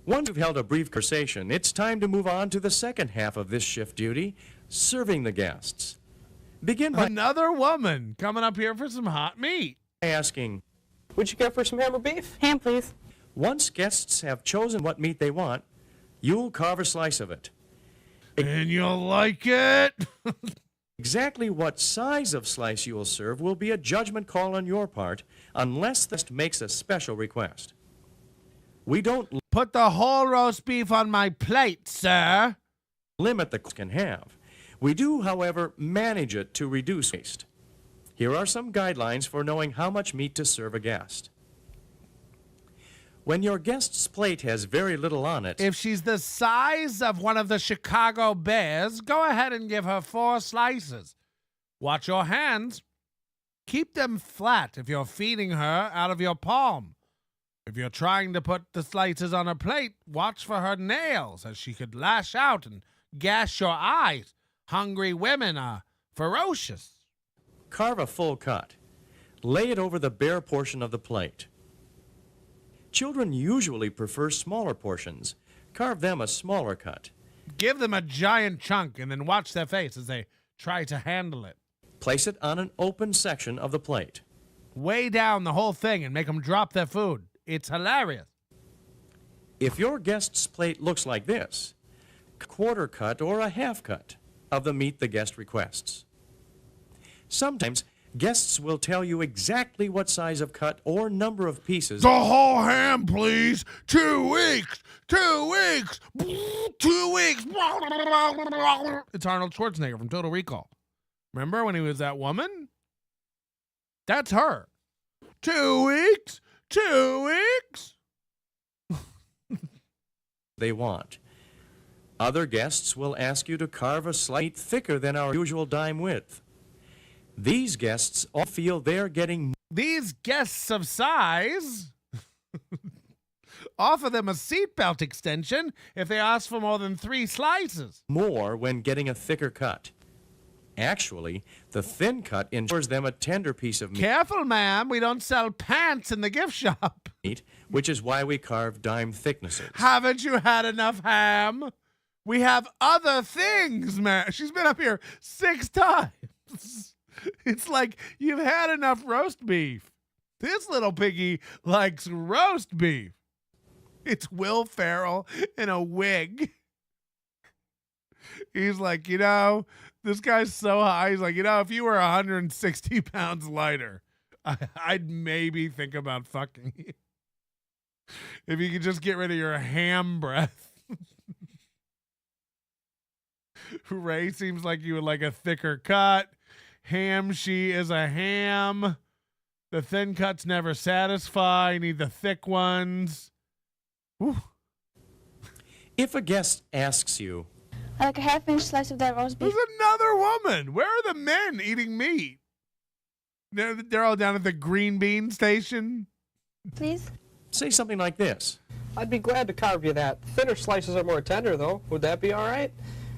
Once you've held a brief conversation, it's time to move on to the second half of this shift duty, serving the guests. Begin by another woman coming up here for some hot meat. Asking, would you care for some ham or beef? Ham, please. Once guests have chosen what meat they want, you'll carve a slice of it. And you'll like it? Exactly what size of slice you will serve will be a judgment call on your part, unless the guest makes a special request. We don't put the whole roast beef on my plate, sir. Limit the can have. We do, however, manage it to reduce waste. Here are some guidelines for knowing how much meat to serve a guest. When your guest's plate has very little on it, if she's the size of one of the Chicago Bears, go ahead and give her 4 slices. Watch your hands. Keep them flat if you're feeding her out of your palm. If you're trying to put the slices on her plate, watch for her nails, as she could lash out and gash your eyes. Hungry women are ferocious. Carve a full cut. Lay it over the bare portion of the plate. Children usually prefer smaller portions. Carve them a smaller cut. Give them a giant chunk and then watch their face as they try to handle it. Place it on an open section of the plate. Way down the whole thing and make them drop their food. It's hilarious. If your guest's plate looks like this, quarter cut or a half cut of the meat the guest requests. Sometimes guests will tell you exactly what size of cut or number of pieces. The whole ham, please. 2 weeks. 2 weeks. 2 weeks. It's Arnold Schwarzenegger from Total Recall. Remember when he was that woman? That's her. 2 weeks. 2 weeks. They want. Other guests will ask you to carve a slice thicker than our usual dime width. These guests all feel they're getting... These guests of size offer them a seatbelt extension if they ask for more than 3 slices. More when getting a thicker cut. Actually, the thin cut ensures them a tender piece of meat. Careful, ma'am. We don't sell pants in the gift shop. Which is why we carve dime thicknesses. Haven't you had enough ham? We have other things, man. She's been up here 6 times. It's like you've had enough roast beef. This little piggy likes roast beef. It's Will Ferrell in a wig. He's like, this guy's so high. He's like, if you were 160 pounds lighter, I'd maybe think about fucking you. If you could just get rid of your ham breath. Ray seems like you would like a thicker cut. Ham, she is a ham. The thin cuts never satisfy. Need the thick ones. Whew. If a guest asks you, I like a half-inch slice of that roast beef. There's another woman. Where are the men eating meat? They're all down at the green bean station. Please? Say something like this. I'd be glad to carve you that. Thinner slices are more tender, though. Would that be all right?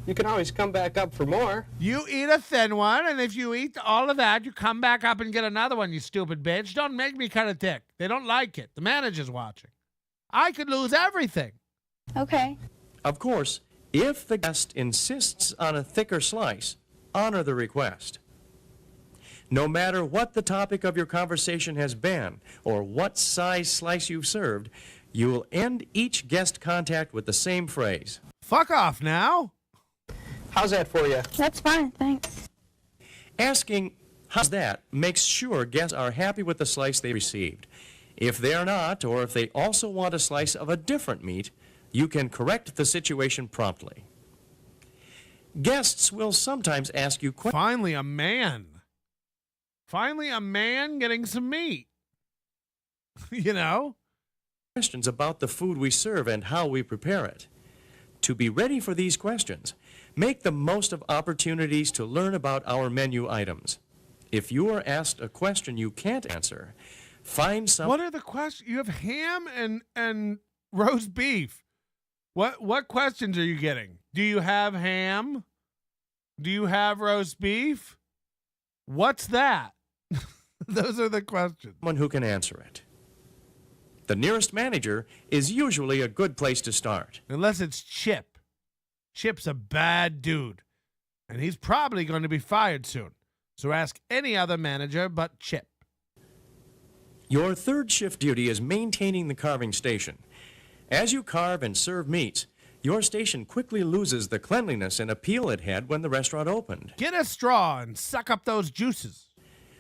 You can always come back up for more. You eat a thin one, and if you eat all of that, you come back up and get another one, you stupid bitch. Don't make me cut it thick. They don't like it. The manager's watching. I could lose everything. Okay. Of course, if the guest insists on a thicker slice, honor the request. No matter what the topic of your conversation has been or what size slice you've served, you will end each guest contact with the same phrase. Fuck off now. How's that for you? That's fine, thanks. Asking, How's that? Makes sure guests are happy with the slice they received. If they're not, or if they also want a slice of a different meat, you can correct the situation promptly. Guests will sometimes ask you questions. Finally, a man. Finally, a man getting some meat. You know? Questions about the food we serve and how we prepare it. To be ready for these questions, make the most of opportunities to learn about our menu items. If you are asked a question you can't answer, find some. What are the questions? You have ham and roast beef. What questions are you getting? Do you have ham? Do you have roast beef? What's that? Those are the questions. Someone who can answer it. The nearest manager is usually a good place to start. Unless it's Chip. Chip's a bad dude, and he's probably going to be fired soon. So ask any other manager but Chip. Your third shift duty is maintaining the carving station. As you carve and serve meats, your station quickly loses the cleanliness and appeal it had when the restaurant opened. Get a straw and suck up those juices.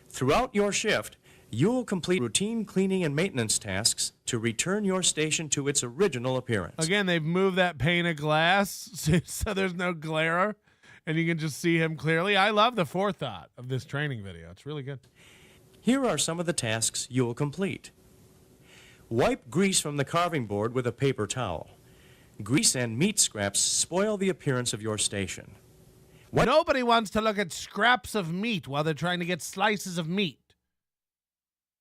Throughout your shift, you'll complete routine cleaning and maintenance tasks to return your station to its original appearance. Again, they've moved that pane of glass so there's no glare, and you can just see him clearly. I love the forethought of this training video. It's really good. Here are some of the tasks you'll complete. Wipe grease from the carving board with a paper towel. Grease and meat scraps spoil the appearance of your station. Nobody wants to look at scraps of meat while they're trying to get slices of meat.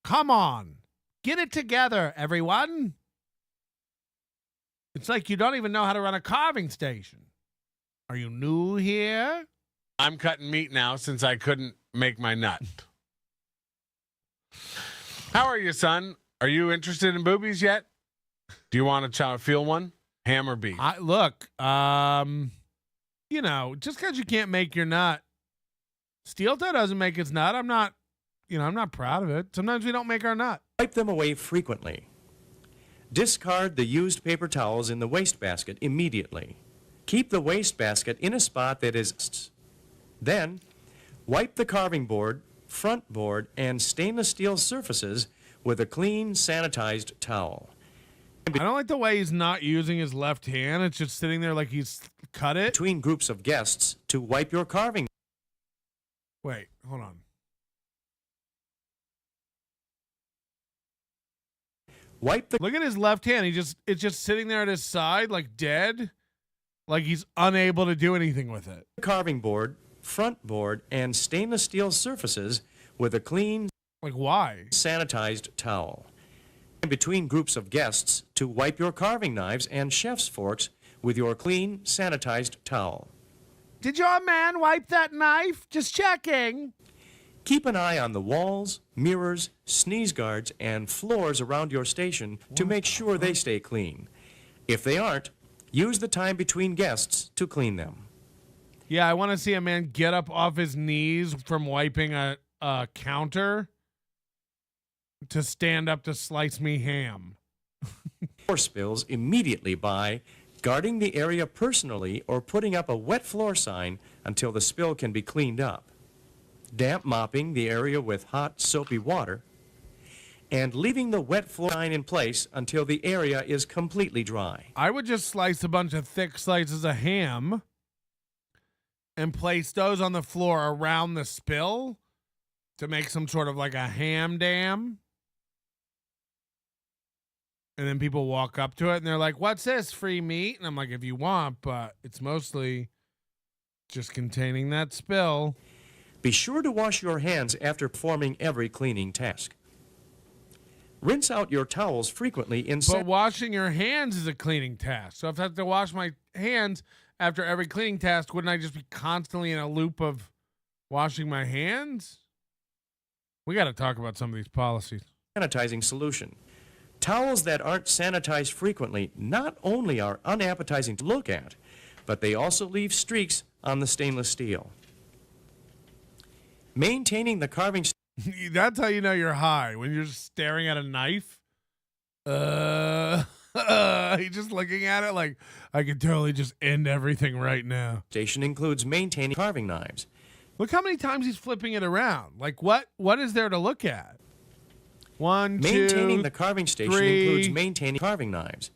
Come on. Get it together, everyone. It's like you don't even know how to run a carving station. Are you new here? I'm cutting meat now since I couldn't make my nut. How are you, son? Are you interested in boobies yet? Do you want to feel one? Ham or beef? Look, you know, just because you can't make your nut, steel toe doesn't make its nut. I'm not proud of it. Sometimes we don't make our nut. Wipe them away frequently. Discard the used paper towels in the wastebasket immediately. Keep the wastebasket in a spot that is. Then, wipe the carving board, front board, and stainless steel surfaces with a clean, sanitized towel. I don't like the way he's not using his left hand. It's just sitting there like he's cut it. Between groups of guests to wipe your carving. Wait, hold on. Look at his left hand. It's just sitting there at his side, like dead, like he's unable to do anything with it. Carving board, front board, and stainless steel surfaces with a clean, like why? Sanitized towel. In between groups of guests to wipe your carving knives and chef's forks with your clean, sanitized towel. Did your man wipe that knife? Just checking. Keep an eye on the walls, mirrors, sneeze guards, and floors around your station to make sure they stay clean. If they aren't, use the time between guests to clean them. Yeah, I want to see a man get up off his knees from wiping a counter to stand up to slice me ham. Floor spills immediately by guarding the area personally or putting up a wet floor sign until the spill can be cleaned up. Damp mopping the area with hot, soapy water, and leaving the wet floor sign in place until the area is completely dry. I would just slice a bunch of thick slices of ham and place those on the floor around the spill to make some sort of like a ham dam. And then people walk up to it and they're like, what's this, free meat? And I'm like, if you want, but it's mostly just containing that spill. Be sure to wash your hands after performing every cleaning task. Rinse out your towels frequently in. But washing your hands is a cleaning task. So if I have to wash my hands after every cleaning task, wouldn't I just be constantly in a loop of washing my hands? We got to talk about some of these policies. Sanitizing solution. Towels that aren't sanitized frequently not only are unappetizing to look at, but they also leave streaks on the stainless steel. Maintaining the carving. That's how you know you're high, when you're just staring at a knife. He's just looking at it like, I could totally just end everything right now. Station includes maintaining carving knives. Look how many times he's flipping it around. Like, what is there to look at? Maintaining the carving station 3. includes maintaining carving knives.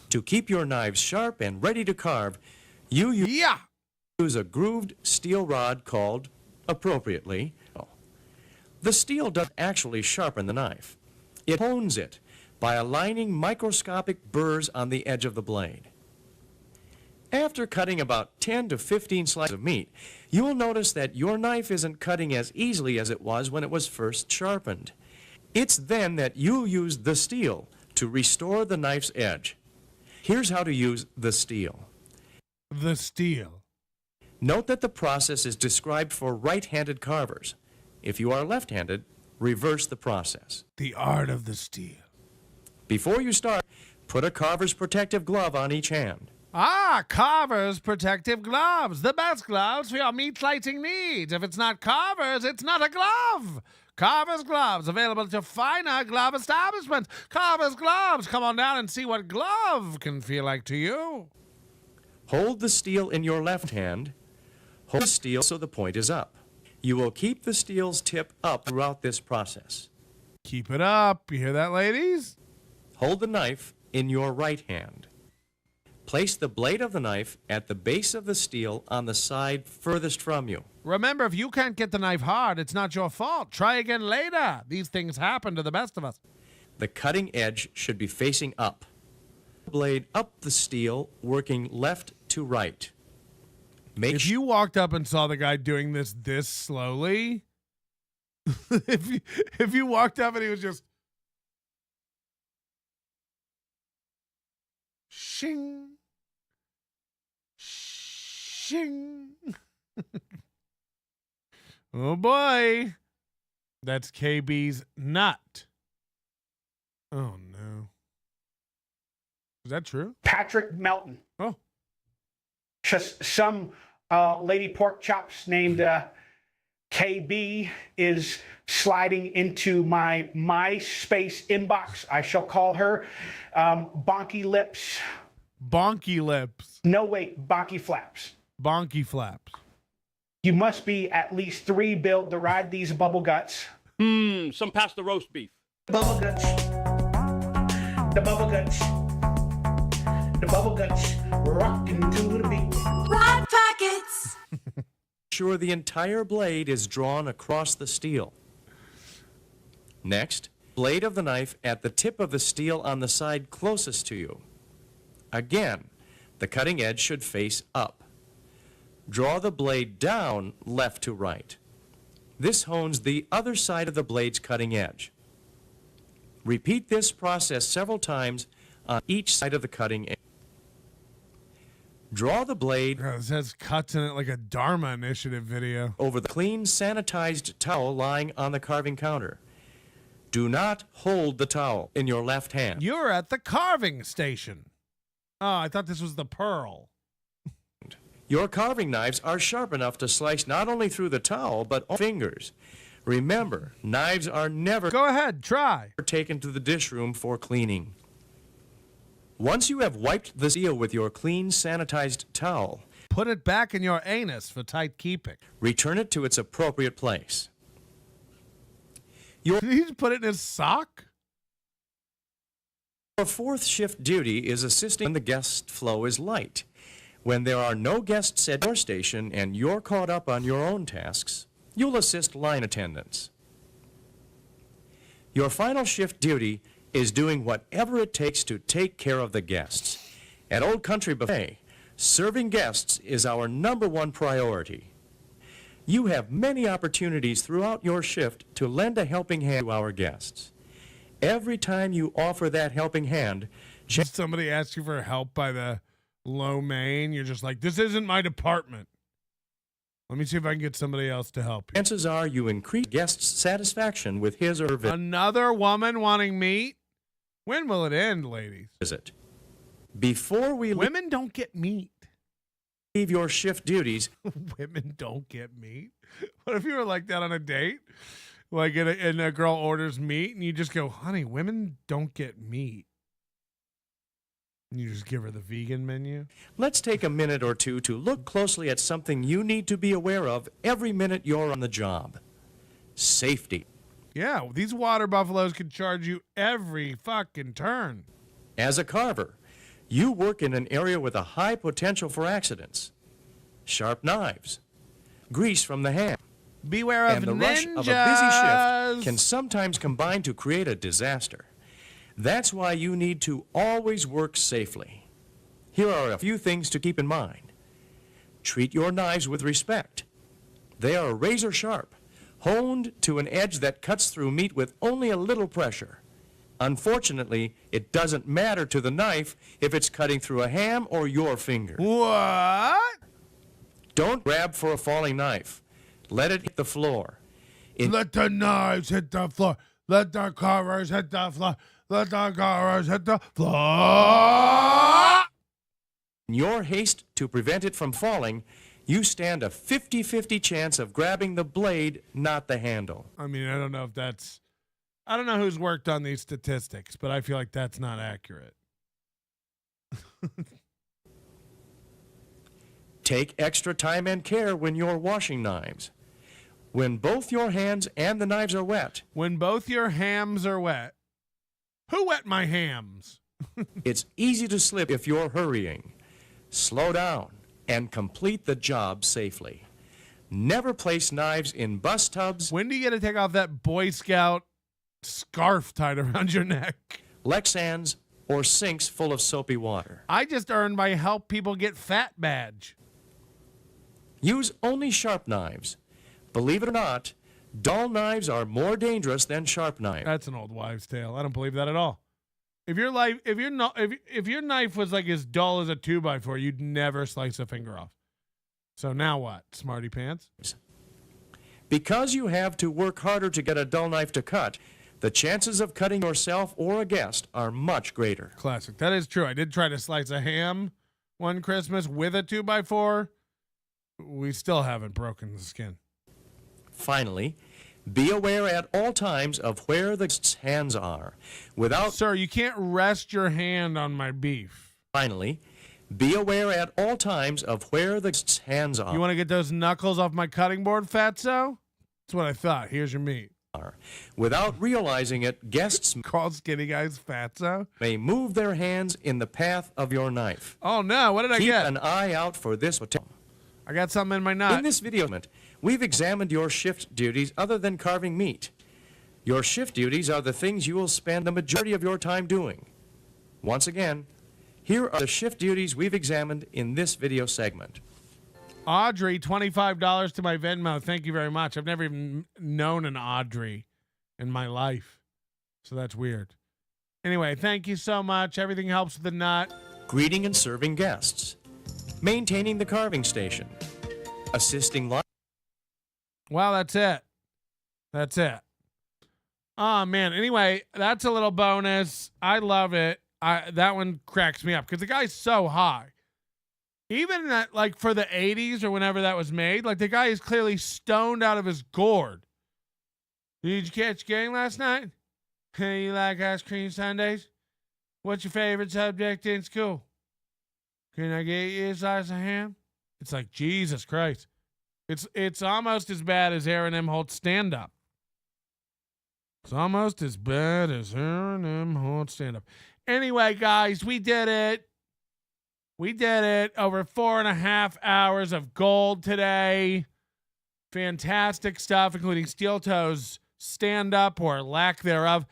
To keep your knives sharp and ready to carve, you use a grooved steel rod called, appropriately, the steel doesn't actually sharpen the knife. It hones it by aligning microscopic burrs on the edge of the blade. After cutting about 10 to 15 slices of meat, you will notice that your knife isn't cutting as easily as it was when it was first sharpened. It's then that you use the steel to restore the knife's edge. Here's how to use the steel. The steel. Note that the process is described for right-handed carvers. If you are left-handed, reverse the process. The art of the steel. Before you start, put a carver's protective glove on each hand. Carver's protective gloves. The best gloves for your meat slicing needs. If it's not Carver's, it's not a glove. Carver's gloves, available to finer glove establishments. Carver's gloves. Come on down and see what glove can feel like to you. Hold the steel in your left hand. Hold the steel so the point is up. You will keep the steel's tip up throughout this process. Keep it up. You hear that, ladies? Hold the knife in your right hand. Place the blade of the knife at the base of the steel on the side furthest from you. Remember, if you can't get the knife hard, it's not your fault. Try again later. These things happen to the best of us. The cutting edge should be facing up. Blade up the steel, working left to right. If you walked up and saw the guy doing this slowly, if you walked up and he was just shing, shing. Oh boy. That's KB's nut. Oh no. Is that true? Patrick Melton. Oh. Just some lady pork chops named KB is sliding into my MySpace inbox. I shall call her Bonky Lips. Bonky Lips. No, wait, Bonky Flaps. Bonky Flaps. You must be at least 3 built to ride these bubble guts. Some pasta roast beef. Bubble guts. The bubble guts. The bubble guts. Rockin' to the beat. Rod Pockets. Sure the entire blade is drawn across the steel. Next, blade of the knife at the tip of the steel on the side closest to you. Again, the cutting edge should face up. Draw the blade down left to right. This hones the other side of the blade's cutting edge. Repeat this process several times on each side of the cutting edge. Draw the blade. This has cuts in it like a Dharma Initiative video. Over the clean, sanitized towel lying on the carving counter. Do not hold the towel in your left hand. You're at the carving station. Oh, I thought this was the pearl. Your carving knives are sharp enough to slice not only through the towel, but all fingers. Remember, knives are never taken to the dish room for cleaning. Once you have wiped the steel with your clean, sanitized towel, put it back in your anus for tight keeping. Return it to its appropriate place. Did he just put it in his sock? Your fourth shift duty is assisting when the guest flow is light. When there are no guests at your station and you're caught up on your own tasks, you'll assist line attendants. Your final shift duty is doing whatever it takes to take care of the guests. At Old Country Buffet, serving guests is our #1 priority. You have many opportunities throughout your shift to lend a helping hand to our guests. Every time you offer that helping hand, somebody asks you for help by the lo mein, you're just like, this isn't my department. Let me see if I can get somebody else to help you. Chances are you increase guests' satisfaction with his or her visit. Another woman wanting meat? When will it end, ladies? Before we Women don't get meat. Leave your shift duties. Women don't get meat? What if you were like that on a date? Like, and a girl orders meat, and you just go, honey, women don't get meat. You just give her the vegan menu? Let's take a minute or two to look closely at something you need to be aware of every minute you're on the job. Safety. Yeah, these water buffaloes can charge you every fucking turn. As a carver, you work in an area with a high potential for accidents. Sharp knives, grease from the ham, beware of and the ninjas. rush of a busy shift can sometimes combine to create a disaster. That's why you need to always work safely. Here are a few things to keep in mind. Treat your knives with respect. They are razor sharp, honed to an edge that cuts through meat with only a little pressure. Unfortunately, it doesn't matter to the knife if it's cutting through a ham or your finger. What? Don't grab for a falling knife. Let it hit the floor. Let the knives hit the floor. Let the carvers hit the floor. Let the carvers hit the floor. In your haste to prevent it from falling, you stand a 50-50 chance of grabbing the blade, not the handle. I mean, I don't know who's worked on these statistics, but I feel like that's not accurate. Take extra time and care when you're washing knives. When both your hands and the knives are wet. When both your hams are wet. Who wet my hams? It's easy to slip if you're hurrying. Slow down and complete the job safely. Never place knives in bus tubs. When do you get to take off that Boy Scout scarf tied around your neck? Lexans or sinks full of soapy water. I just earned my Help People Get Fat badge. Use only sharp knives. Believe it or not, dull knives are more dangerous than sharp knives. That's an old wives' tale. I don't believe that at all. If your knife was like as dull as a 2x4, you'd never slice a finger off. So now what, smarty pants? Because you have to work harder to get a dull knife to cut, the chances of cutting yourself or a guest are much greater. Classic. That is true. I did try to slice a ham one Christmas with a 2x4. We still haven't broken the skin. Finally, be aware at all times of where the guest's hands are. Sir, you can't rest your hand on my beef. Finally, be aware at all times of where the guest's hands are. You want to get those knuckles off my cutting board, fatso? That's what I thought. Here's your meat. Without realizing it, guests called skinny guys fatso may move their hands in the path of your knife. Oh no, what did I get? Keep an eye out for this potential. I got something in my nut. In this video, we've examined your shift duties other than carving meat. Your shift duties are the things you will spend the majority of your time doing. Once again, here are the shift duties we've examined in this video segment. Audrey, $25 to my Venmo. Thank you very much. I've never even known an Audrey in my life, so that's weird. Anyway, thank you so much. Everything helps with the nut. Greeting and serving guests. Maintaining the carving station. Assisting line. Well, that's it. That's it. Oh, man. Anyway, that's a little bonus. I love it. That one cracks me up because the guy's so high. Even that, like, for the 80s or whenever that was made, like, the guy is clearly stoned out of his gourd. Did you catch the game last night? Hey, you like ice cream sundaes? What's your favorite subject in school? Can I get you a slice of ham? It's like, Jesus Christ. It's almost as bad as Aaron Imholte stand-up. It's almost as bad as Aaron Imholte stand-up. Anyway, guys, we did it. We did it. Over 4.5 hours of gold today. Fantastic stuff, including Steel Toes stand-up or lack thereof.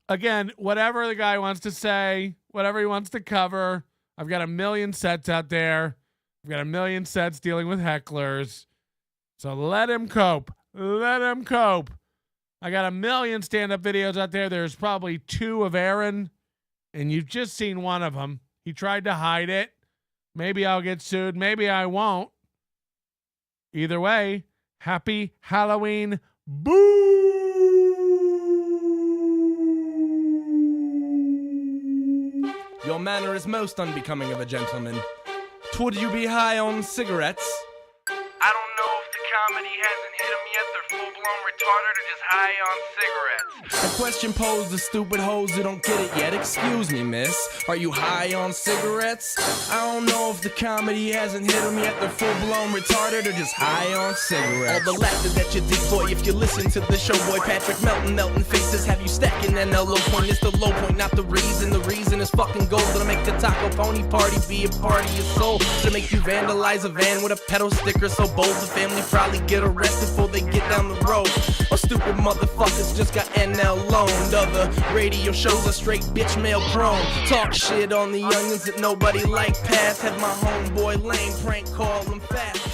Again, whatever the guy wants to say, whatever he wants to cover, I've got a million sets out there. I've got a million sets dealing with hecklers. So let him cope. Let him cope. I got a million stand-up videos out there. There's probably 2 of Aaron, and you've just seen one of them. He tried to hide it. Maybe I'll get sued. Maybe I won't. Either way, happy Halloween. Boo! Your manner is most unbecoming of a gentleman. Would you be high on cigarettes? I don't know if the comedy hasn't hit them yet. They're full-blown retarded or just high on cigarettes. question posed to stupid hoes who don't get it yet. Excuse me, miss, are you high on cigarettes? I don't know if the comedy hasn't hit them yet. They're full-blown retarded or just high on cigarettes. All the laughter that you dig, boy, if you listen to the show, boy. Patrick melting faces have you stacking that low point. It's the low point, not the reason. The reason is fucking gold. Gonna make the taco pony party be a party of soul. To make you vandalize a van with a pedal sticker so bold the family probably get arrested before they get down the road. Or stupid motherfuckers just got NL loaned. Other radio shows are straight bitch mail prone. Talk shit on the youngins that nobody like past. Have my homeboy lame prank call them fast.